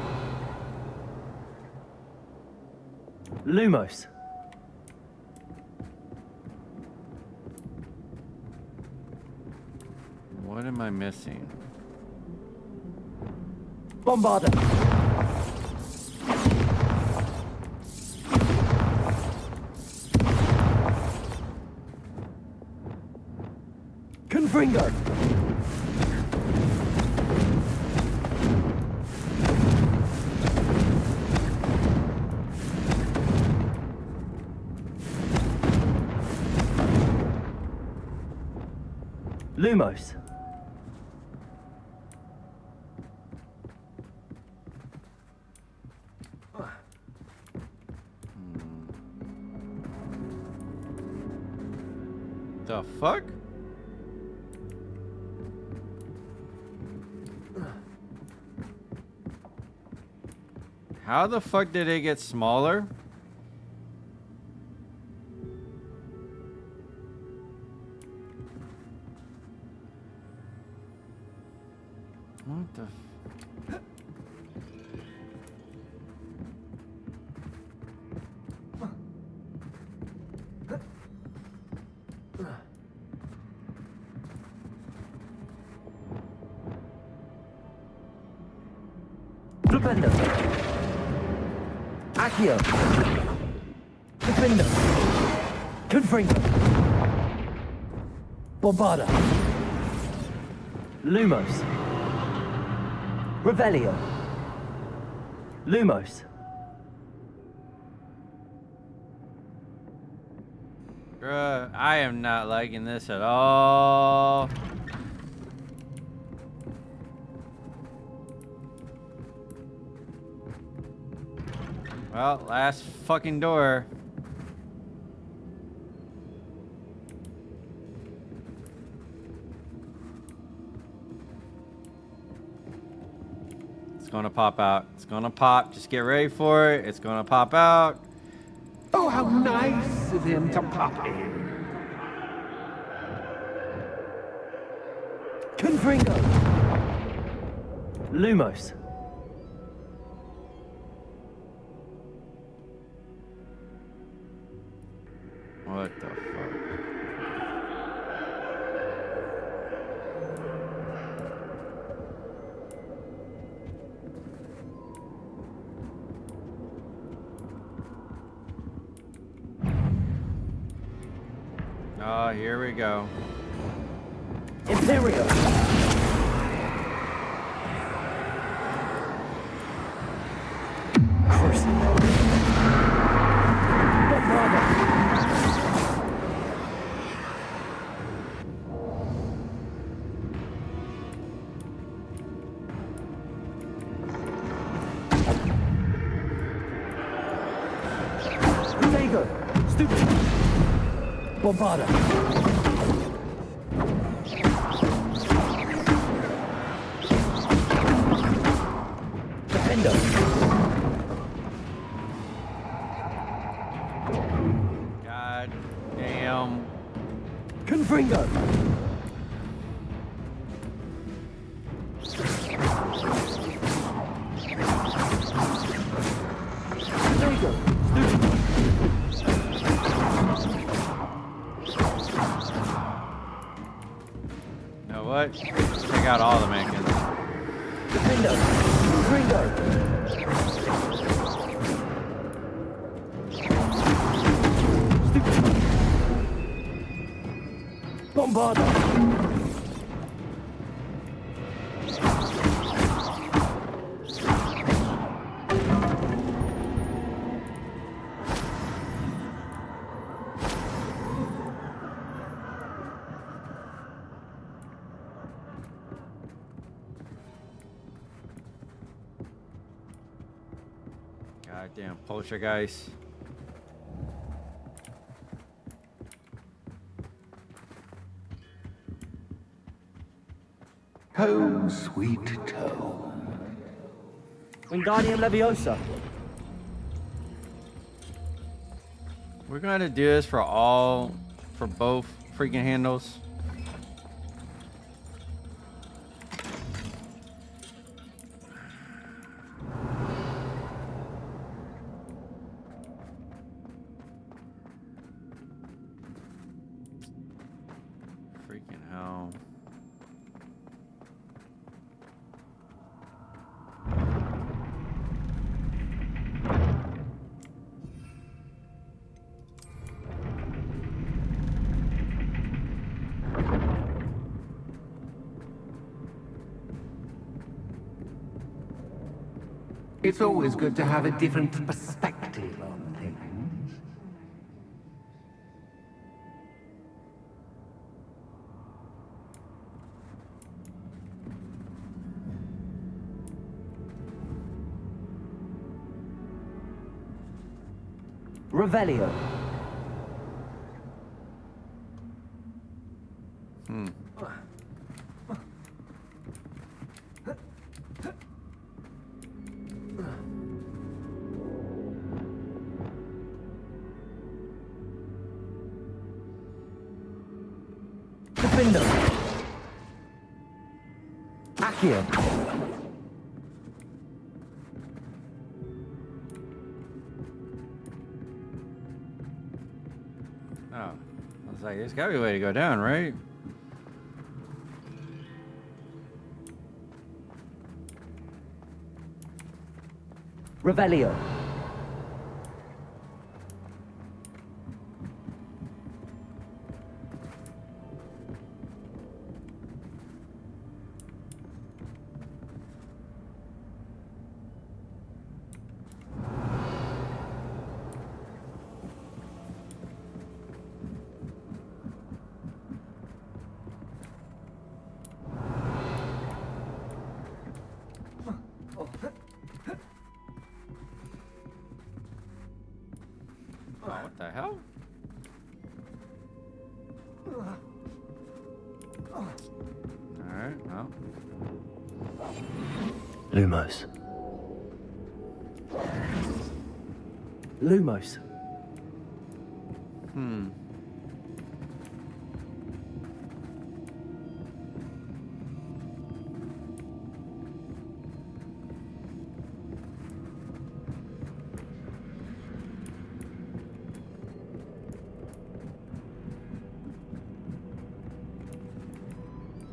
Lumos. What am I missing? Bombarda. Confringo. Lumos. The fuck? How the fuck did it get smaller? What the Flipendo. Accio. Flipendo. Confringo. Bombarda. Lumos. Revelio. Lumos. Bruh, I am not liking this at all. Well, last fucking door. It's gonna pop out. It's gonna pop. Just get ready for it. It's gonna pop out. Oh, how nice of him to pop in. Confringo. Lumos. What the fuck? Oh, here we go. Imperio. Bombarda. Defendo. God damn. Confringo. You know what? Take out all the mannequins. Defendo. Confringo. Bombarda. Goddamn poltergeist. Home sweet home. Wingardium Leviosa. We're gonna do this for both freaking handles. Freaking hell. It's always good to have a different perspective on things. Revelio. Defender. Accio. Oh, I was like, there's gotta be a way to go down, right? Revelio. Oh, what the hell? Alright, well. Lumos. Lumos.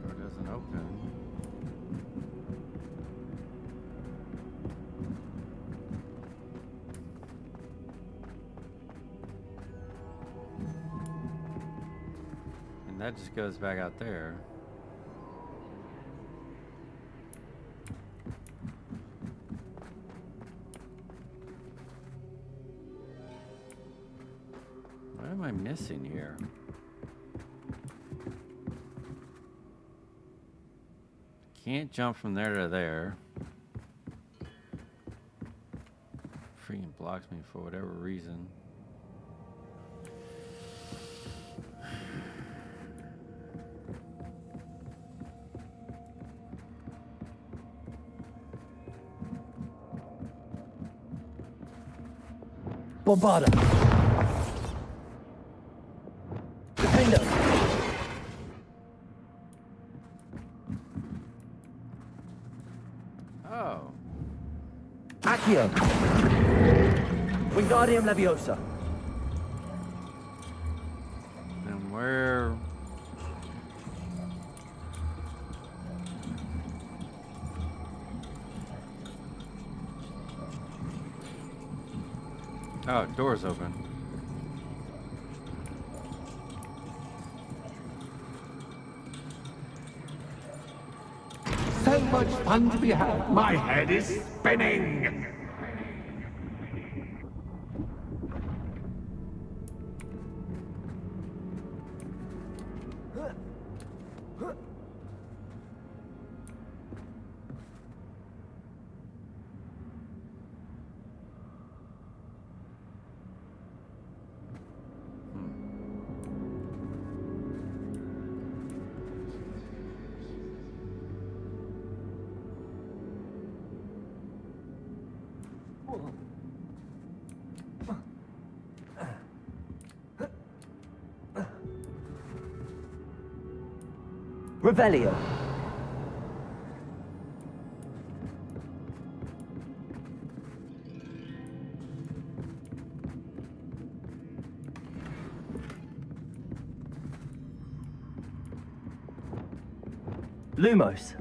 Door doesn't open. And that just goes back out there. What am I missing here? Can't jump from there to there. Freaking blocks me for whatever reason. Bombarda. Defender. Oh. Accio. Wingardium Leviosa. And where? Oh, door's open. So much fun to be had. My head is spinning. Revelio. Lumos.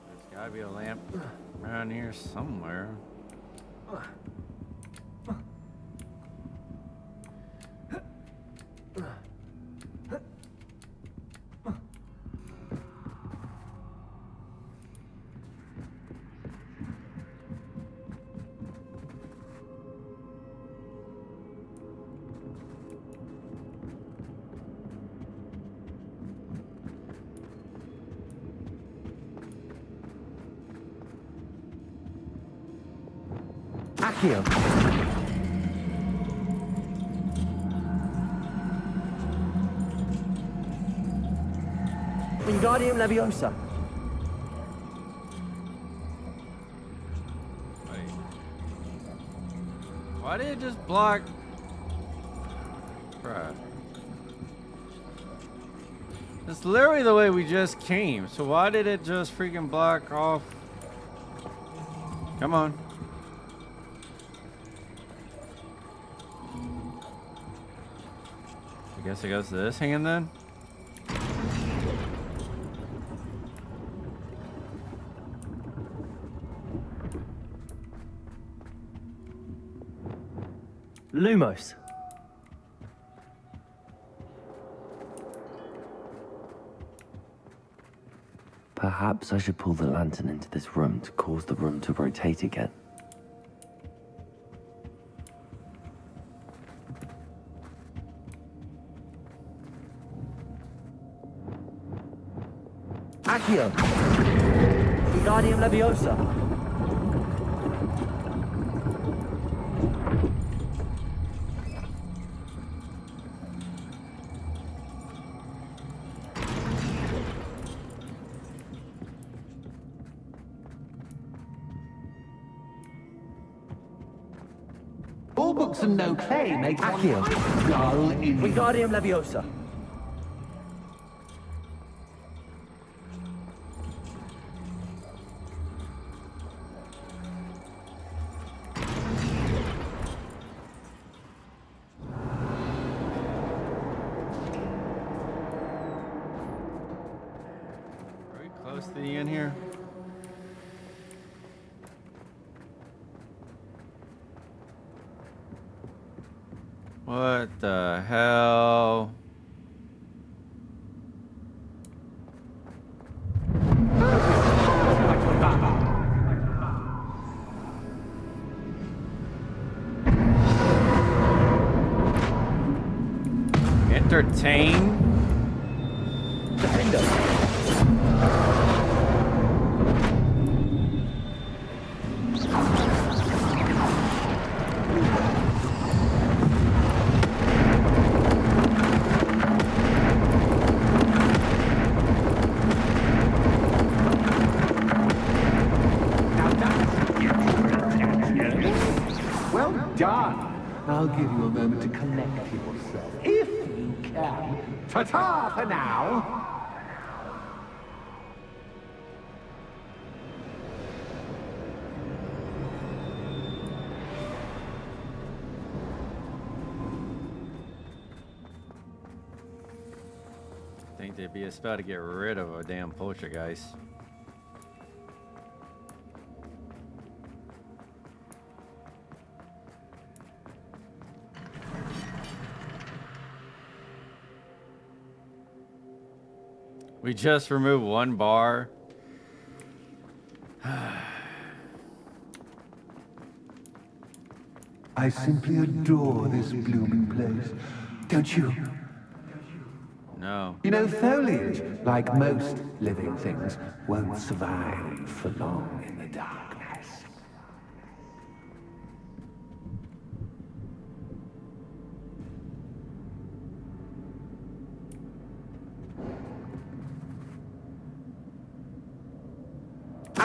There's gotta be a lamp around here somewhere. Accio. Wingardium Leviosa. Wait. Why did it just block? Crap. It's literally the way we just came. So why did it just freaking block off? Come on. I guess it goes to this hand then? Lumos. Perhaps I should pull the lantern into this room to cause the room to rotate again. Accio. Wingardium Leviosa. All books and no clay make Accio. one dull in Wingardium Leviosa. Are we close to the end here? What the hell? Entertain? Well done. I'll give you a moment to collect yourself, if you can. Ta-ta for now. Think they'd be a spell to get rid of a damn poltergeist. We just removed one bar. I simply adore this blooming place. Don't you? No. You know, foliage, like most living things, won't survive for long in the darkness.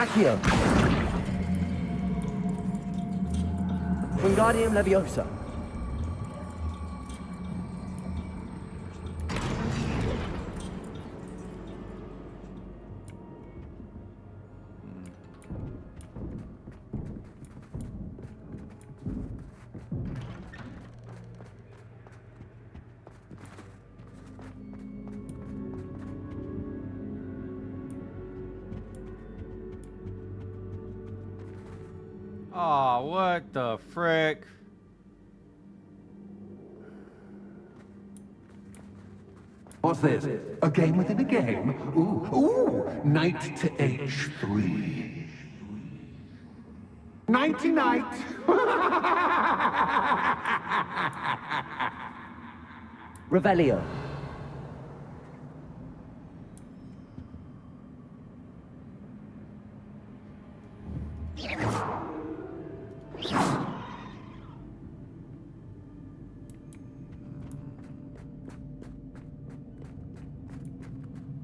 Accio. Wingardium Leviosa. Aw, what the frick? What's this? A game within a game? Ooh, knight to h3. Nighty-night! Revelio.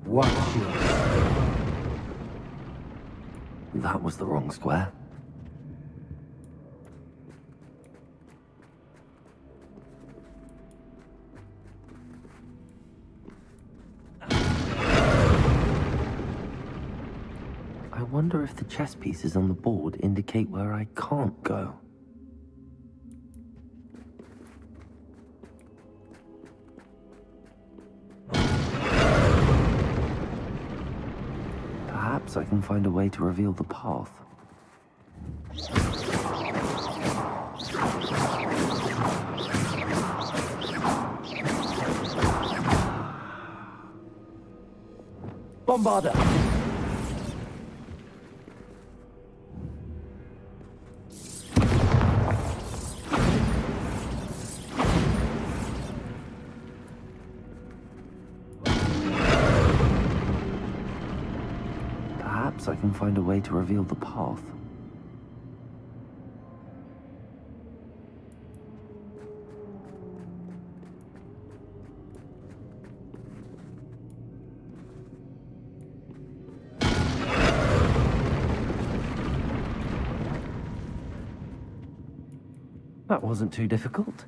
Watch your... That was the wrong square. I wonder if the chess pieces on the board indicate where I can't go. Perhaps I can find a way to reveal the path. Bombarda. Perhaps I can find a way to reveal the path. That wasn't too difficult.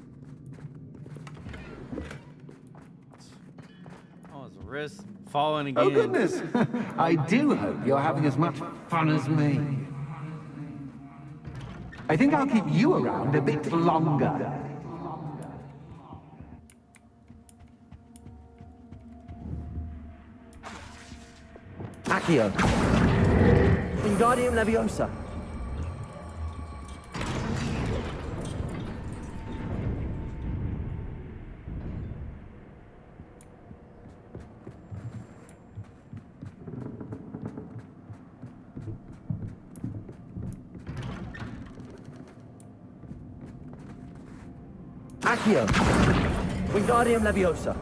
Oh, his wrist falling again. Oh, goodness! I do hope you're having as much fun as me. I think I'll keep you around a bit longer. Accio. Wingardium Leviosa. Accio. Wingardium Leviosa.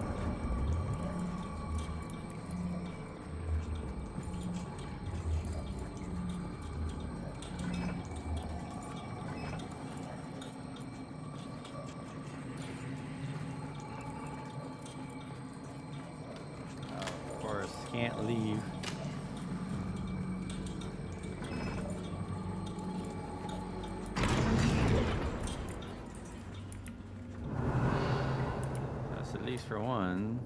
Of course, can't leave. That's at least for one.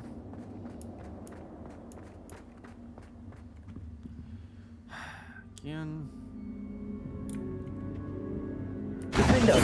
Again. Defendo.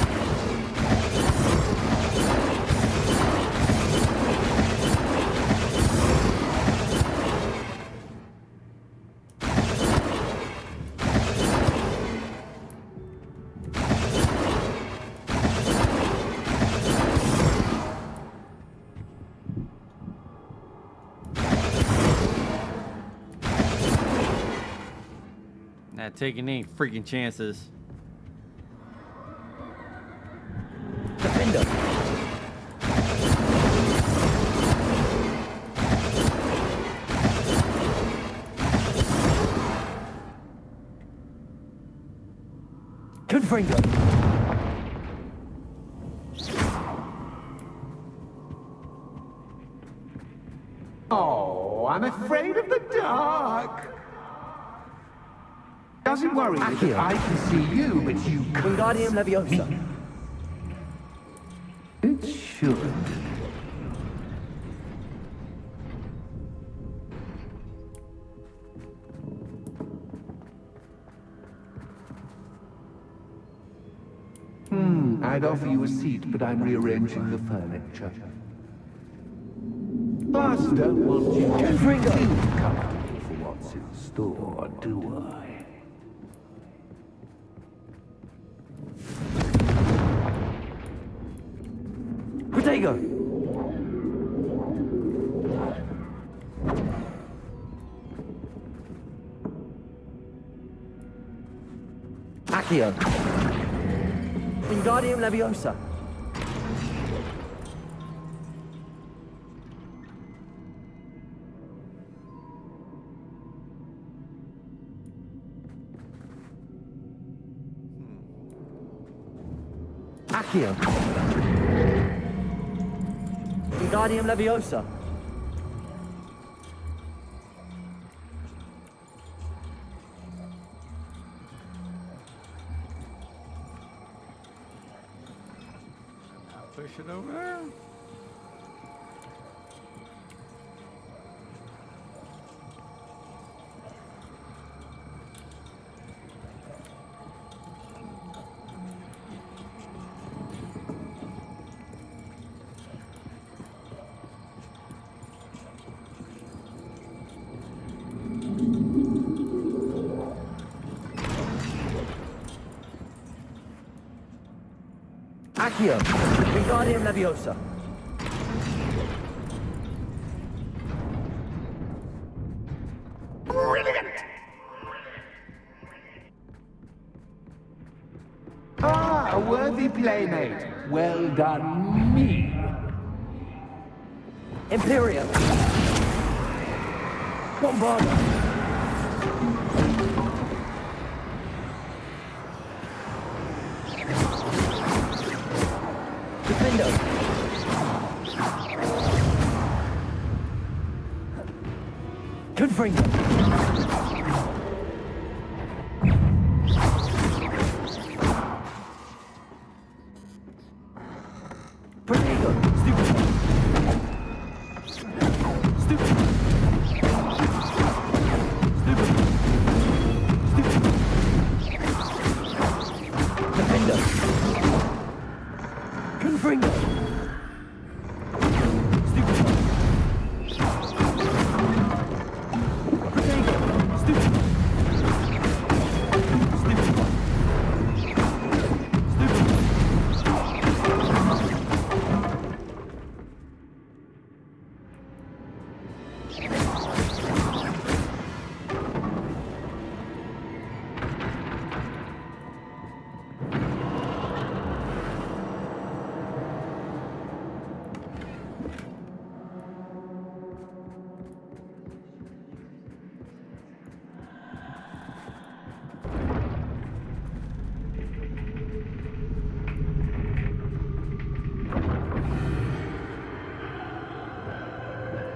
Not taking any freaking chances. Defendo. Confringo. Oh, I'm afraid of the dark. Doesn't worry me that I can see you, but you can't. Wingardium Leviosa. It should. I'd offer you a seat, but I'm rearranging the furniture. Boss, don't want you to get too comfortable for what's in store, do I? Protego! Accio. Wingardium Leviosa. Accio. Wingardium Leviosa. Push it over there. Accio. Wingardium Leviosa. Brilliant! Ah, a worthy playmate. Well done, me. Imperium. Bombarda. Defendo. Confringo. Protego. Stupid. Stupid. Defendo. Confringo.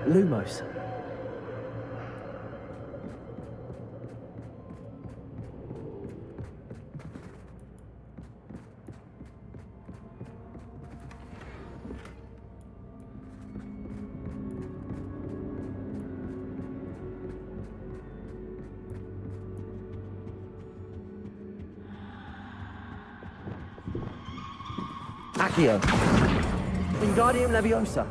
Lumos. Accio. Wingardium Leviosa.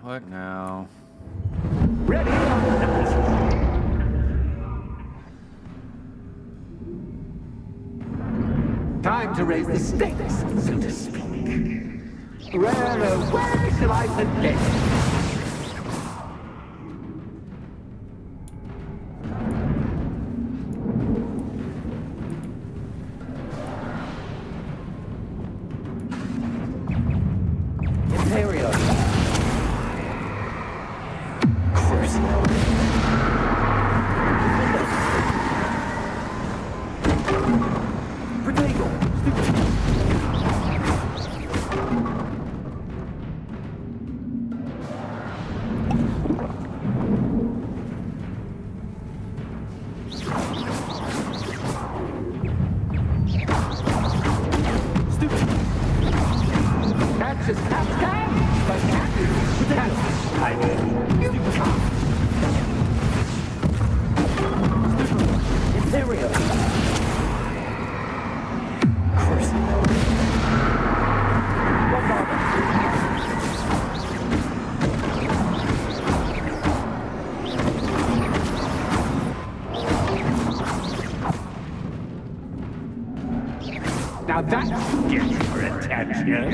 What now? Ready? Time to raise the stakes, so to speak. Where shall I begin? Catch as cats can, but catches cats. I mean, you can't. Imperial. Now that gets your attention.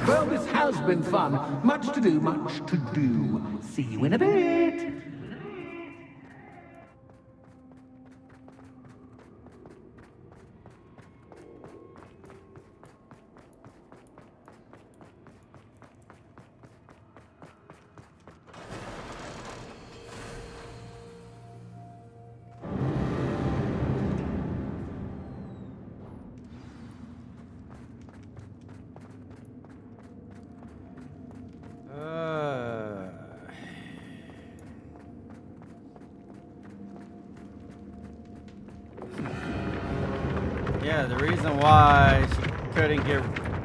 Well, this has been fun. Much to do, much to do. See you in a bit. Yeah, the reason why she couldn't get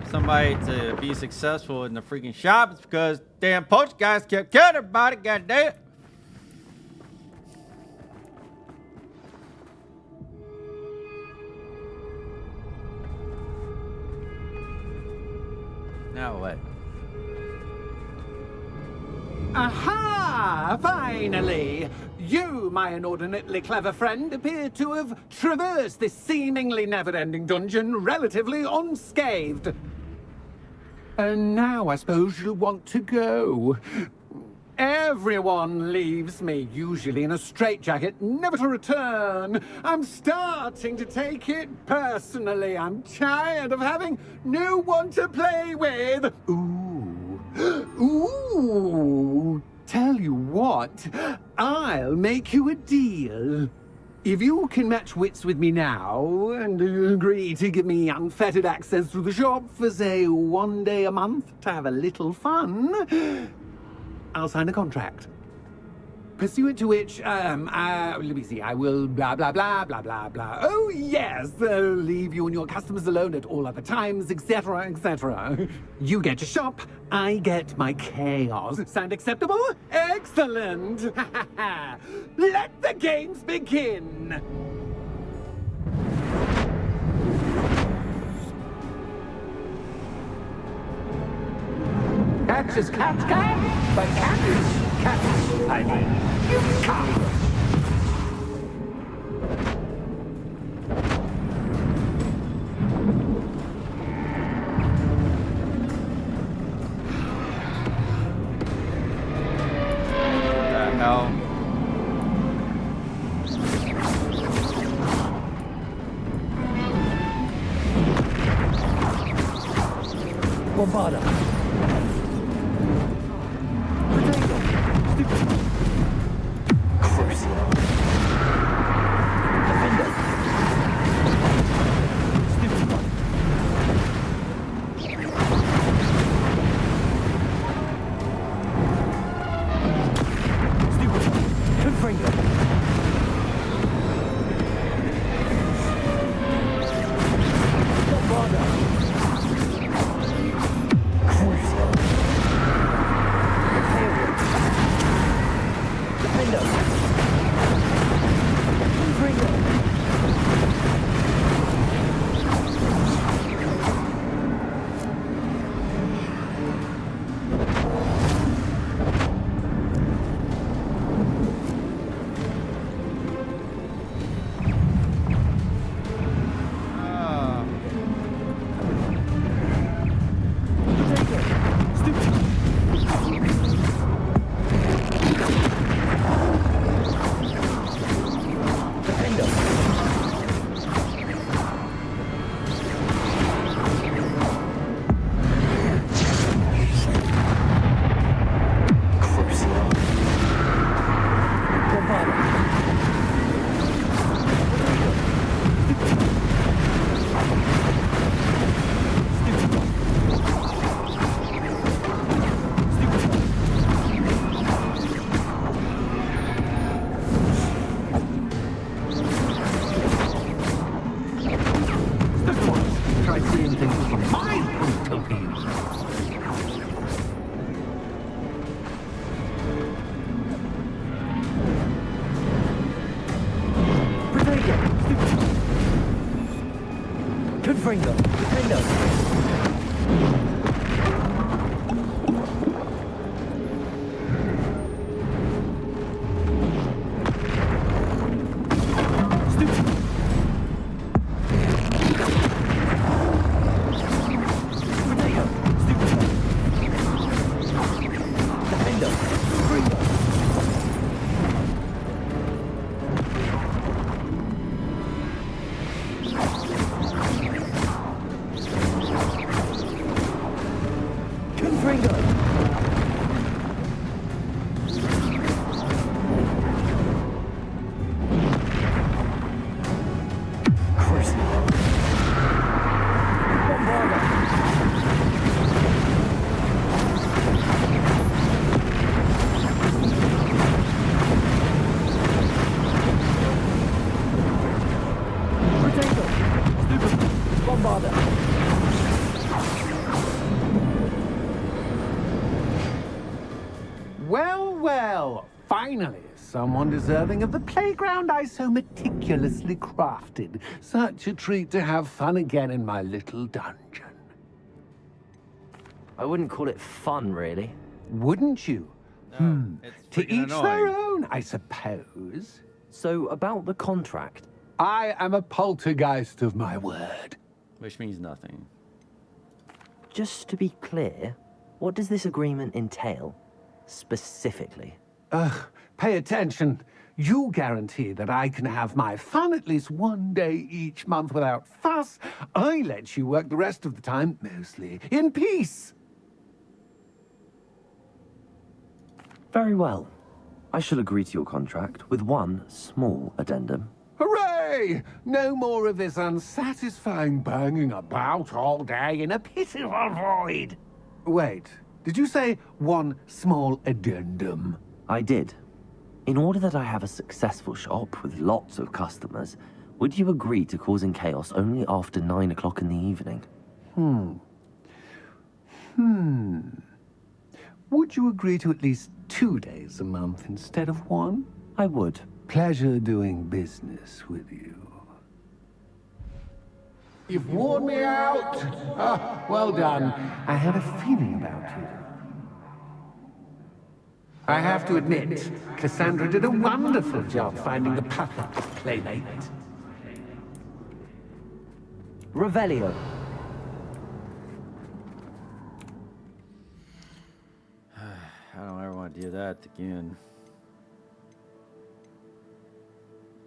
somebody to be successful in the freaking shop is because damn poach guys kept killing everybody. Goddamn. Now what? Aha! Finally! You, my inordinately clever friend, appear to have traversed this seemingly never-ending dungeon relatively unscathed. And now I suppose you'll want to go. Everyone leaves me, usually in a straitjacket, never to return. I'm starting to take it personally. I'm tired of having no one to play with. Ooh. Ooh. Tell you what, I'll make you a deal. If you can match wits with me now and agree to give me unfettered access to the shop for, say, 1 day a month to have a little fun, I'll sign a contract. Pursuant to which, let me see, I will blah, blah, blah, blah, blah, blah. Oh, yes, leave you and your customers alone at all other times, etc., etc. You get your shop, I get my chaos. Sound acceptable? Excellent! Let the games begin! Catch as cats can, but catches cats. I mean, you can't. What the hell? Bombarda. Confringo. Defendo. Well, finally, someone deserving of the playground I so meticulously crafted. Such a treat to have fun again in my little dungeon. I wouldn't call it fun, really. Wouldn't you? To each their own, I suppose. So, about the contract. I am a poltergeist of my word. Which means nothing. Just to be clear, what does this agreement entail? Specifically. Pay attention. You guarantee that I can have my fun at least one day each month without fuss. I let you work the rest of the time, mostly in peace. Very well. I shall agree to your contract with one small addendum. Hooray! No more of this unsatisfying banging about all day in a pitiful void. Wait, did you say one small addendum? I did. In order that I have a successful shop with lots of customers, would you agree to causing chaos only after 9 o'clock in the evening? Would you agree to at least 2 days a month instead of one? I would. Pleasure doing business with you. You've worn me out. Well done. I had a feeling about you. I have to admit, Cassandra did a wonderful job finding the perfect playmate. Revelio. I don't ever want to do that again.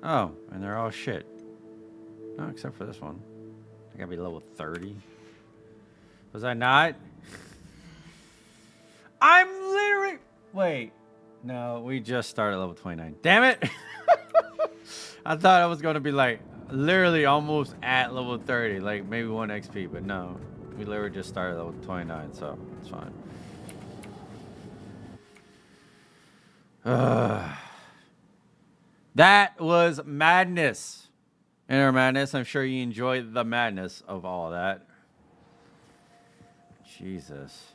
Oh, and they're all shit. No, except for this one. I gotta be level 30. Was I not? I'm literally... Wait. No, we just started level 29. Damn it! I thought I was gonna be like, literally almost at level 30. Like, maybe 1 XP, but no. We literally just started level 29, so it's fine. That was madness. Inner madness. I'm sure you enjoyed the madness of all that. Jesus.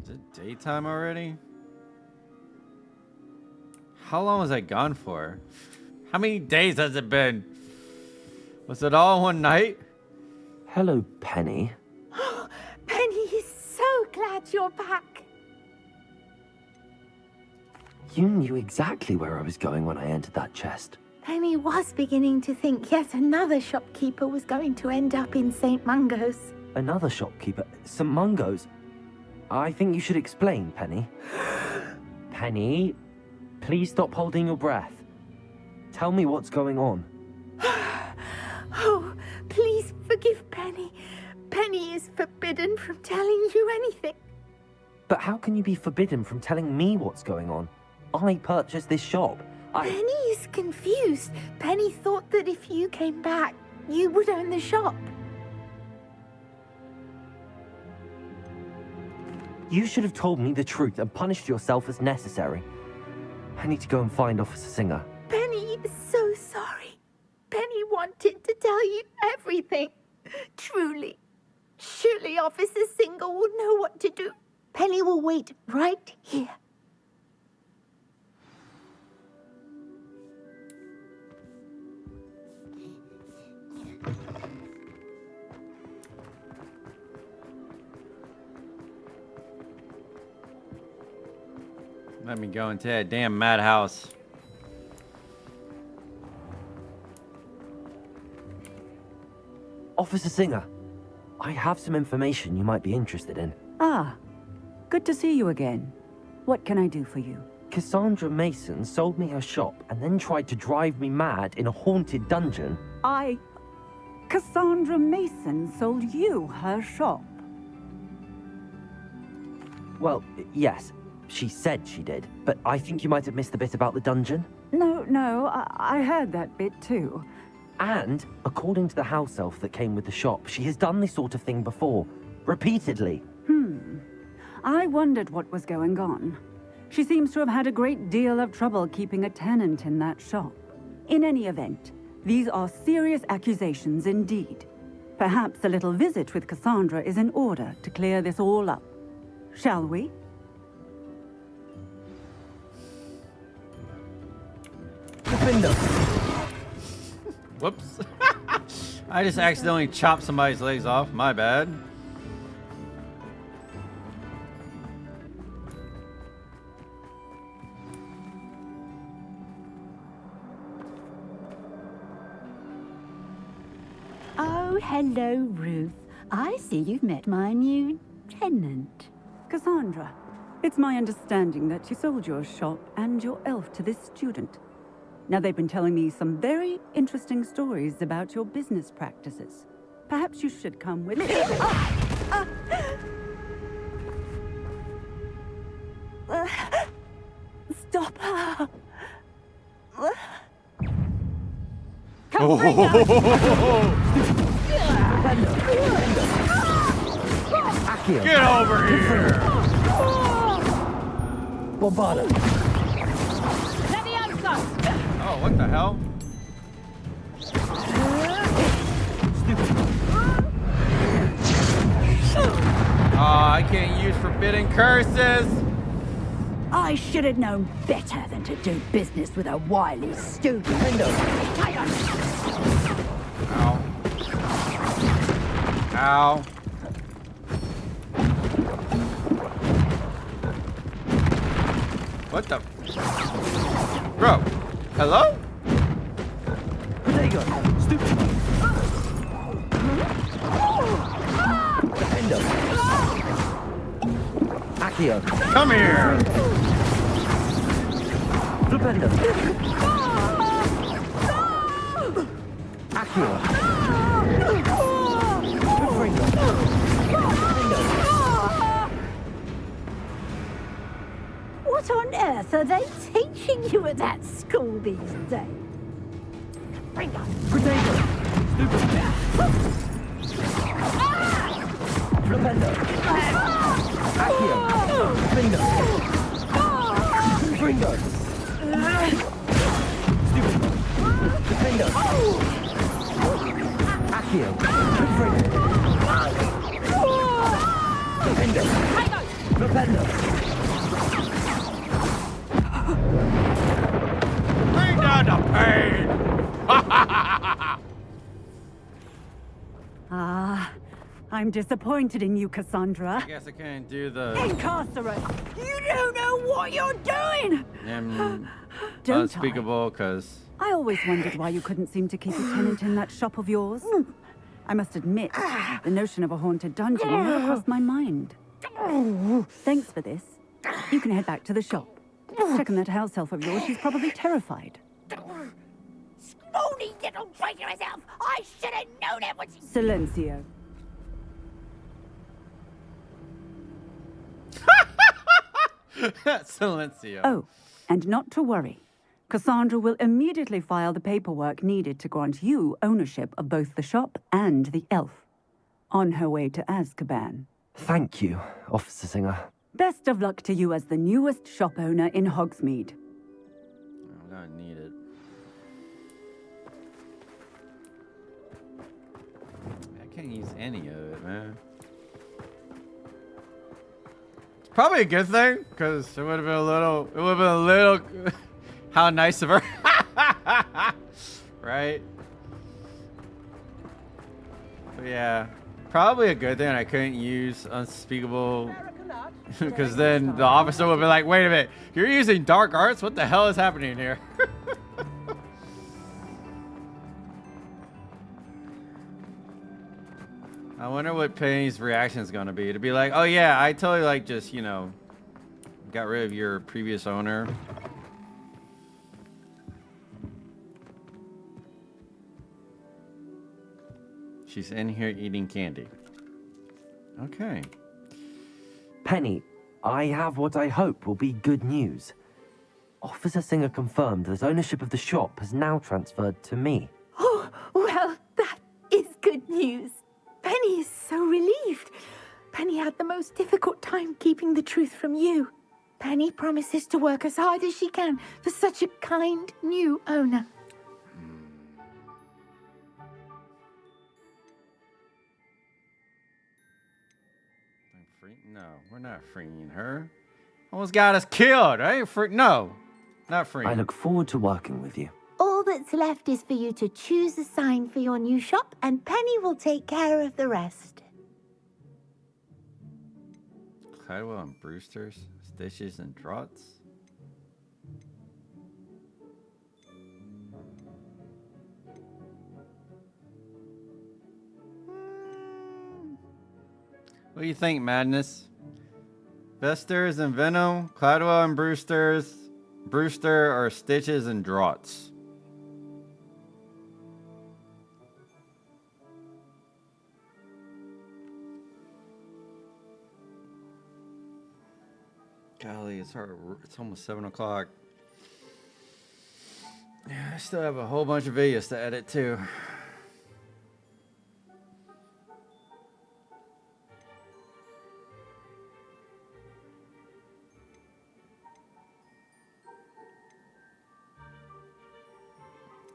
Is it daytime already? How long was I gone for? How many days has it been? Was it all one night? Hello, Penny. Penny is so glad you're back. You knew exactly where I was going when I entered that chest. Penny was beginning to think yet another shopkeeper was going to end up in St. Mungo's. Another shopkeeper? St. Mungo's? I think you should explain, Penny. Penny, please stop holding your breath. Tell me what's going on. Oh, please forgive Penny. Penny is forbidden from telling you anything. But how can you be forbidden from telling me what's going on? I purchased this shop. Penny is confused. Penny thought that if you came back, you would own the shop. You should have told me the truth and punished yourself as necessary. I need to go and find Officer Singer. Penny is so sorry. Penny wanted to tell you everything. Truly. Surely Officer Singer will know what to do. Penny will wait right here. Let me go into that damn madhouse. Officer Singer, I have some information you might be interested in. Ah, good to see you again. What can I do for you? Cassandra Mason sold me her shop and then tried to drive me mad in a haunted dungeon. Cassandra Mason sold you her shop? Well, yes, she said she did, but I think you might have missed the bit about the dungeon. No, I heard that bit too. And, according to the house elf that came with the shop, she has done this sort of thing before. Repeatedly. I wondered what was going on. She seems to have had a great deal of trouble keeping a tenant in that shop. In any event, these are serious accusations indeed. Perhaps a little visit with Cassandra is in order to clear this all up. Shall we? Whoops. I just accidentally chopped somebody's legs off. My bad. Oh, hello, Ruth. I see you've met my new tenant. Cassandra, it's my understanding that you sold your shop and your elf to this student. Now, they've been telling me some very interesting stories about your business practices. Perhaps you should come with me. Stop her! Get over here! Bombarda. Oh, what the hell? Oh, I can't use forbidden curses. I should have known better than to do business with a wily student. Ow. Ow. What the? Bro, hello? Potato. Stupid. Defender. Accio. Come here. Defender. Accio. What on earth are they teaching you at that school these days? Potato. Stupid. Defender. Accio. Finger. Finger. Stupid. Defender. Accio. Defender. Defender. Bring down the pain. I'm disappointed in you, Cassandra. I guess I can't do the Incarcerate! You don't know what you're doing! Don't unspeakable, because I always wondered why you couldn't seem to keep a tenant in that shop of yours. I must admit, the notion of a haunted dungeon never crossed my mind. Thanks for this. You can head back to the shop. Check on that house elf of yours. She's probably terrified. Scrawny little traitorous elf! I should have known it was... Silencio. Silencio. Oh, and not to worry. Cassandra will immediately file the paperwork needed to grant you ownership of both the shop and the elf. On her way to Azkaban. Thank you, Officer Singer. Best of luck to you as the newest shop owner in Hogsmeade. I'm gonna need it. I can't use any of it, man. It's probably a good thing, because it would have been a little, how nice of her. Right? But yeah, probably a good thing I couldn't use unspeakable Because then the officer will be like, wait a minute, you're using dark arts? What the hell is happening here? I wonder what Penny's reaction is going to be. To be like, oh yeah, I totally like just, you know, got rid of your previous owner. She's in here eating candy. Okay. Penny, I have what I hope will be good news. Officer Singer confirmed that ownership of the shop has now transferred to me. Oh, well, that is good news. Penny is so relieved. Penny had the most difficult time keeping the truth from you. Penny promises to work as hard as she can for such a kind new owner. No, we're not freeing her. Almost got us killed. I ain't free. No, not freeing. I look forward to working with you. All that's left is for you to choose a sign for your new shop, and Penny will take care of the rest. Cladwell and Brewster's, Stitches and Draughts. What do you think, Madness? Vesters and Venom, Cladwell and Brewster's, Brewster or Stitches and Draughts? Golly, it's hard. It's almost 7 o'clock. Yeah, I still have a whole bunch of videos to edit too.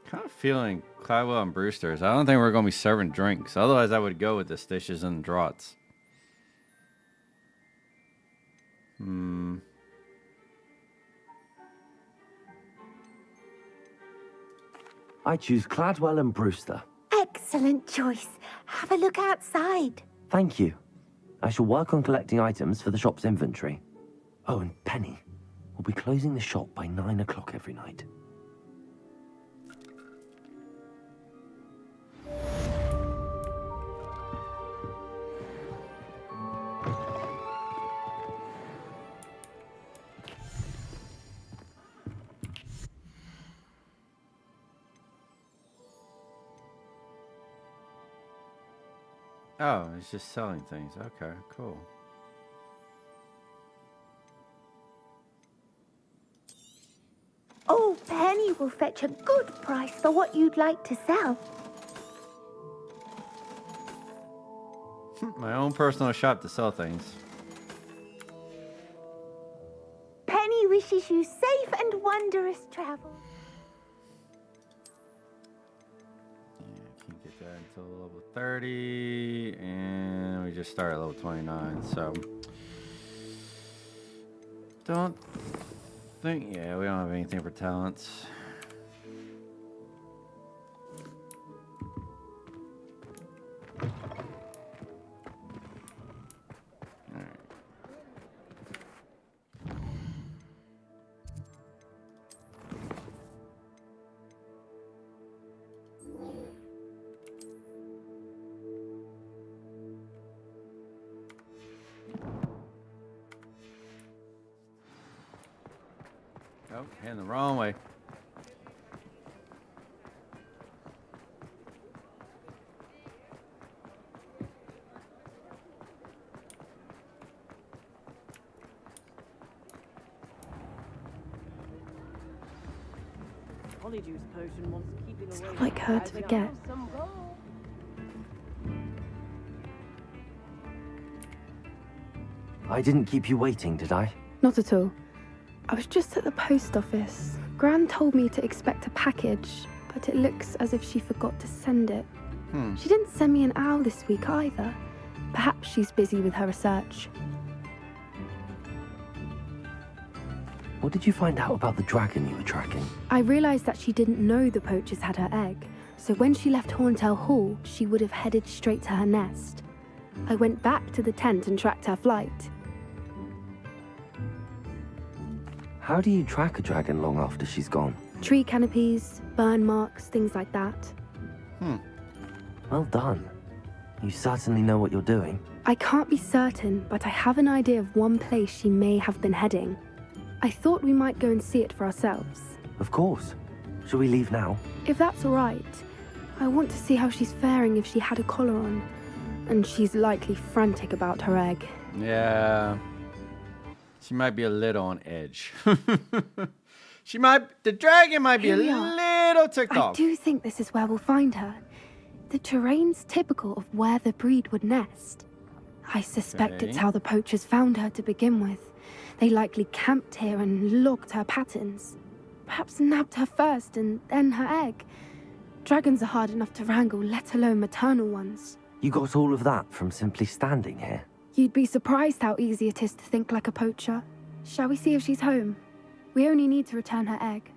Kind of feeling Cladwell and Brewster's. I don't think we're going to be serving drinks. Otherwise, I would go with the Stitches and Draughts. I choose Cladwell and Brewster. Excellent choice. Have a look outside. Thank you. I shall work on collecting items for the shop's inventory. Oh, and Penny, we'll be closing the shop by 9 o'clock every night. Oh, it's just selling things. Okay, cool. Oh, Penny will fetch a good price for what you'd like to sell. My own personal shop to sell things. Penny wishes you safe and wondrous travel. Can't get that until level 30, and we just start at level 29, so don't think, yeah, we don't have anything for talents. Oh, heading the wrong way. Polyjuice potion wants keeping away. I'd like her to forget. I didn't keep you waiting, did I? Not at all. I was just at the post office. Gran told me to expect a package, but it looks as if she forgot to send it. She didn't send me an owl this week either. Perhaps she's busy with her research. What did you find out about the dragon you were tracking? I realized that she didn't know the poachers had her egg, so when she left Horntail Hall, she would have headed straight to her nest. I went back to the tent and tracked her flight. How do you track a dragon long after she's gone? Tree canopies, burn marks, things like that. Well done. You certainly know what you're doing. I can't be certain, but I have an idea of one place she may have been heading. I thought we might go and see it for ourselves. Of course. Shall we leave now? If that's all right. I want to see how she's faring if she had a collar on. And she's likely frantic about her egg. Yeah. She might be a little on edge. The dragon might be a little ticked off. I do think this is where we'll find her. The terrain's typical of where the breed would nest. I suspect it's how the poachers found her to begin with. They likely camped here and logged her patterns. Perhaps nabbed her first and then her egg. Dragons are hard enough to wrangle, let alone maternal ones. You got all of that from simply standing here? You'd be surprised how easy it is to think like a poacher. Shall we see if she's home? We only need to return her egg.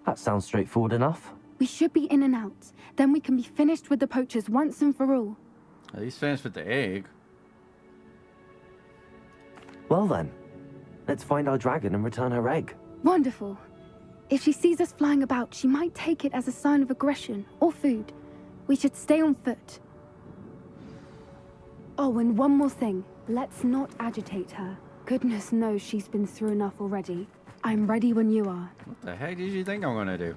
That sounds straightforward enough. We should be in and out. Then we can be finished with the poachers once and for all. At least finished with the egg. Well then, let's find our dragon and return her egg. Wonderful. If she sees us flying about, she might take it as a sign of aggression or food. We should stay on foot. Oh, and one more thing. Let's not agitate her. Goodness knows she's been through enough already. I'm ready when you are. What the heck did you think I'm gonna do?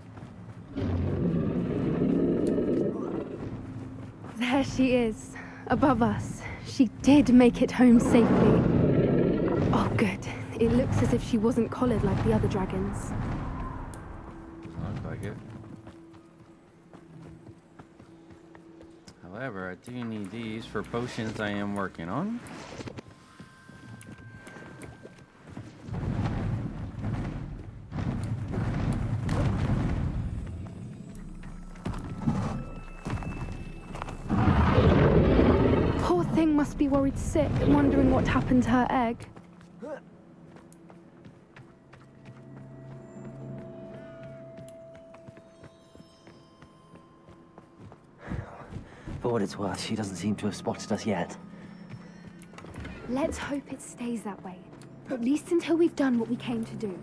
There she is, above us. She did make it home safely. Oh, good. It looks as if she wasn't collared like the other dragons. Sounds like it. However, I do need these for potions I am working on. Poor thing must be worried sick, wondering what happened to her egg. For what it's worth, she doesn't seem to have spotted us yet. Let's hope it stays that way. At least until we've done what we came to do.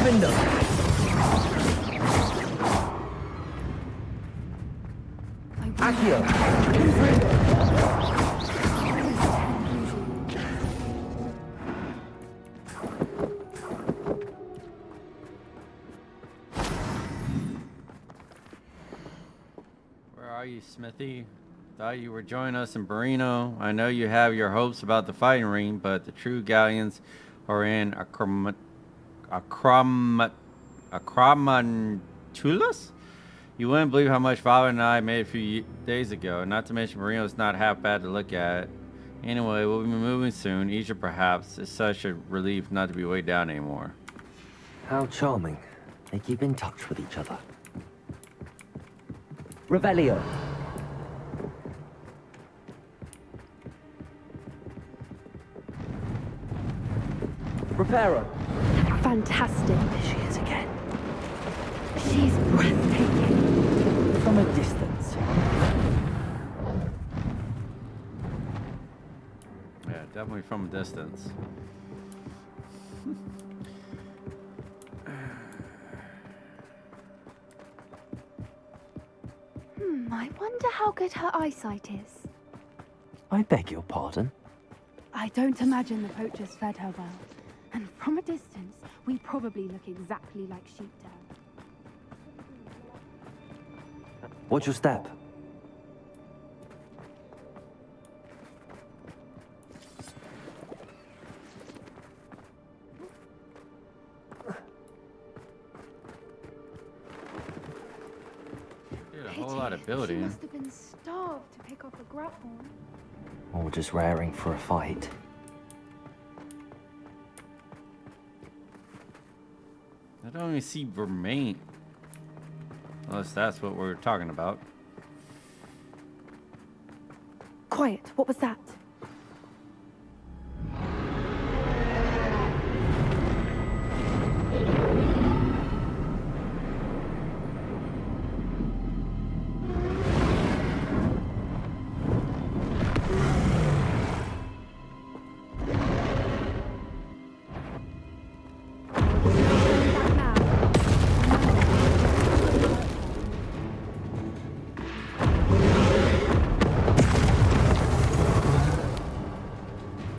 Window. Accio. Where are you, Smithy? Thought you were joining us in Barino. I know you have your hopes about the fighting ring, but the true galleons are in Acromantulus? You wouldn't believe how much Father and I made a few days ago. Not to mention Marino's not half bad to look at. Anyway, we'll be moving soon. Egypt, perhaps. It's such a relief not to be weighed down anymore. How charming. They keep in touch with each other. Revelio. Reparo. Fantastic. There she is again. She's breathtaking. From a distance. Yeah, definitely from a distance. I wonder how good her eyesight is. I beg your pardon? I don't imagine the poachers fed her well. And from a distance, we probably look exactly like sheep do. Watch your step. Dude, a whole lot of building. She must have been starved to pick up a grapple. Or just raring for a fight. I don't even see vermilion. Unless that's what we're talking about. Quiet, what was that?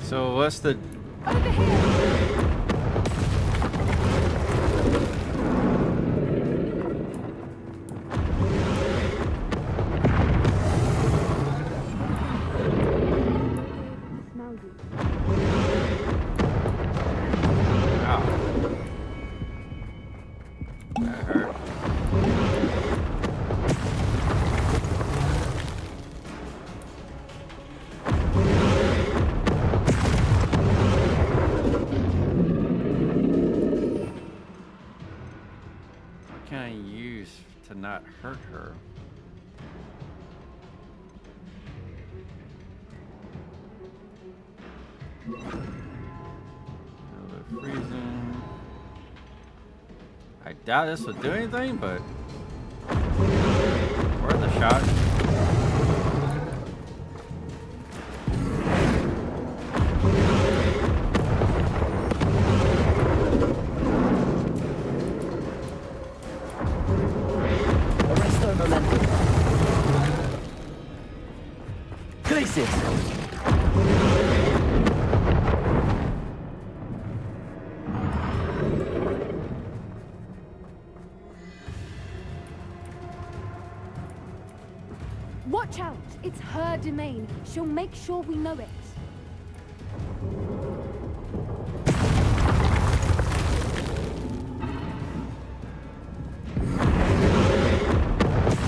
So what's the... Over here! Can I use to not hurt her? Freezing. I doubt this would do anything, but worth a shot. Arresto momentum. Crisis. Watch out! It's her domain. She'll make sure we know it.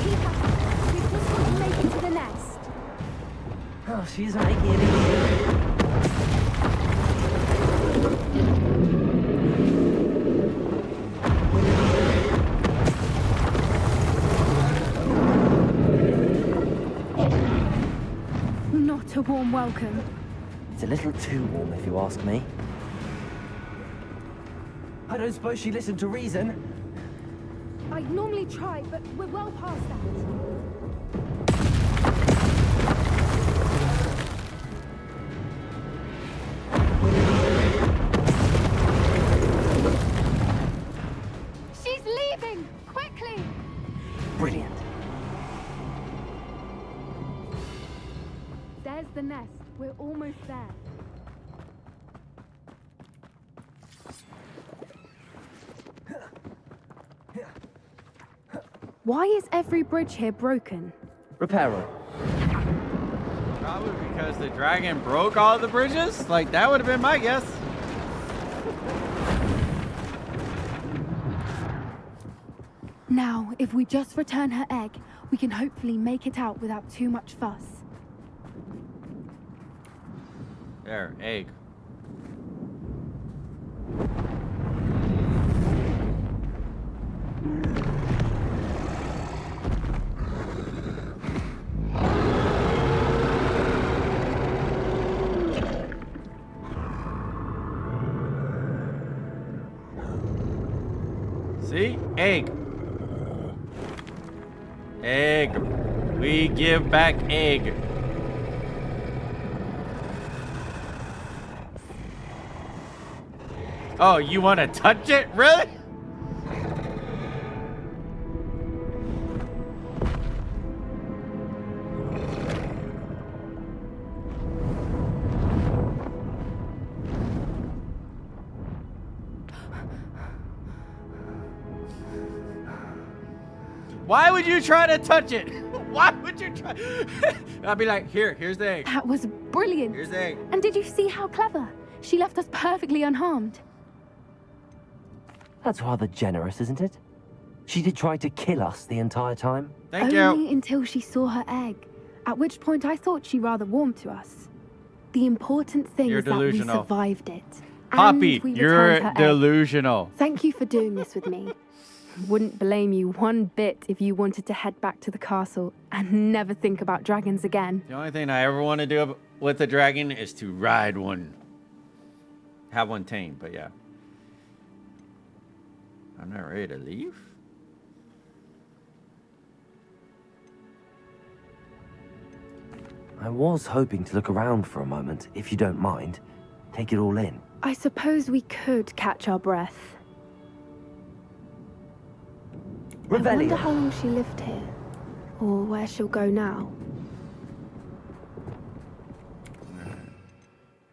Keep up. We've just got to make it to the nest. Oh, she's making it easy. Not a warm welcome. It's a little too warm, if you ask me. I don't suppose she listened to reason. I'd normally try, but we're well past that. She's leaving! Quickly! Brilliant. There's the nest. We're almost there. Why is every bridge here broken? Repairer. Probably because the dragon broke all the bridges? Like, that would have been my guess. Now, if we just return her egg, we can hopefully make it out without too much fuss. There, egg. See? Egg. Egg. We give back egg. Oh, you want to touch it? Really? Why would you try to touch it? Why would you try? I'd be like, here's the egg. That was brilliant. Here's the egg. And did you see how clever? She left us perfectly unharmed. That's rather generous, isn't it? She did try to kill us the entire time. Only until she saw her egg, at which point I thought she rather warmed to us. The important thing is that we survived it. Poppy, and we you're returned her egg. delusional. Thank you for doing this with me. Wouldn't blame you one bit if you wanted to head back to the castle and never think about dragons again. The only thing I ever want to do with a dragon is to ride one. Have one tame, but yeah. I'm not ready to leave. I was hoping to look around for a moment, if you don't mind. Take it all in. I suppose we could catch our breath. I wonder how long she lived here, or where she'll go now.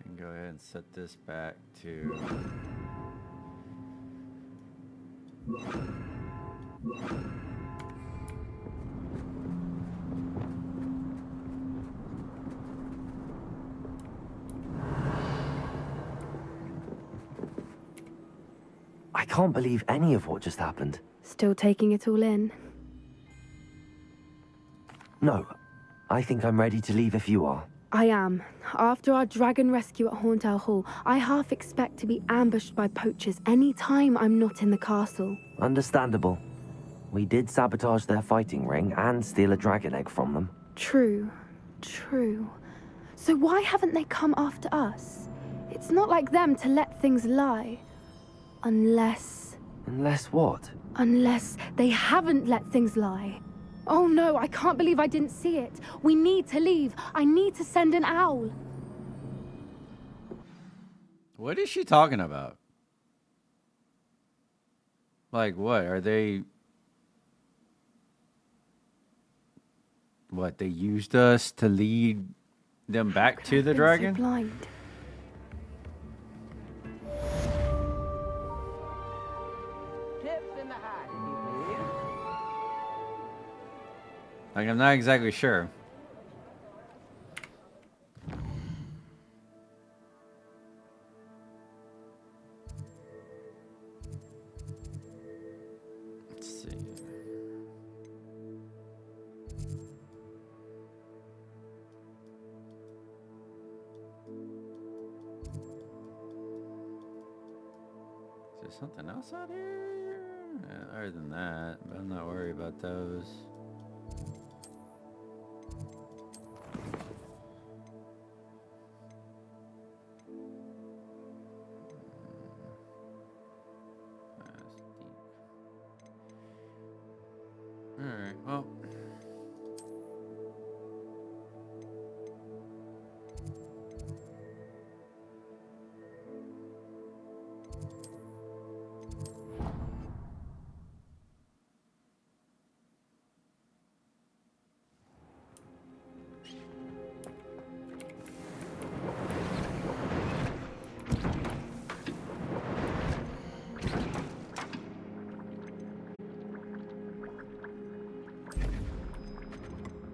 And go ahead and set this back to... I can't believe any of what just happened. Still taking it all in. No, I think I'm ready to leave if you are. I am. After our dragon rescue at Hauntow Hall, I half expect to be ambushed by poachers any time I'm not in the castle. Understandable. We did sabotage their fighting ring and steal a dragon egg from them. True. So why haven't they come after us? It's not like them to let things lie. Unless... Unless what? Unless they haven't let things lie. Oh no, I can't believe I didn't see it. We need to leave. I need to send an owl. What is she talking about? Like what? Are they... What, they used us to lead them back to the dragon? So blind. Like, I'm not exactly sure. Let's see. Is there something else out here? Other than that, but I'm not worried about those. Alright, well,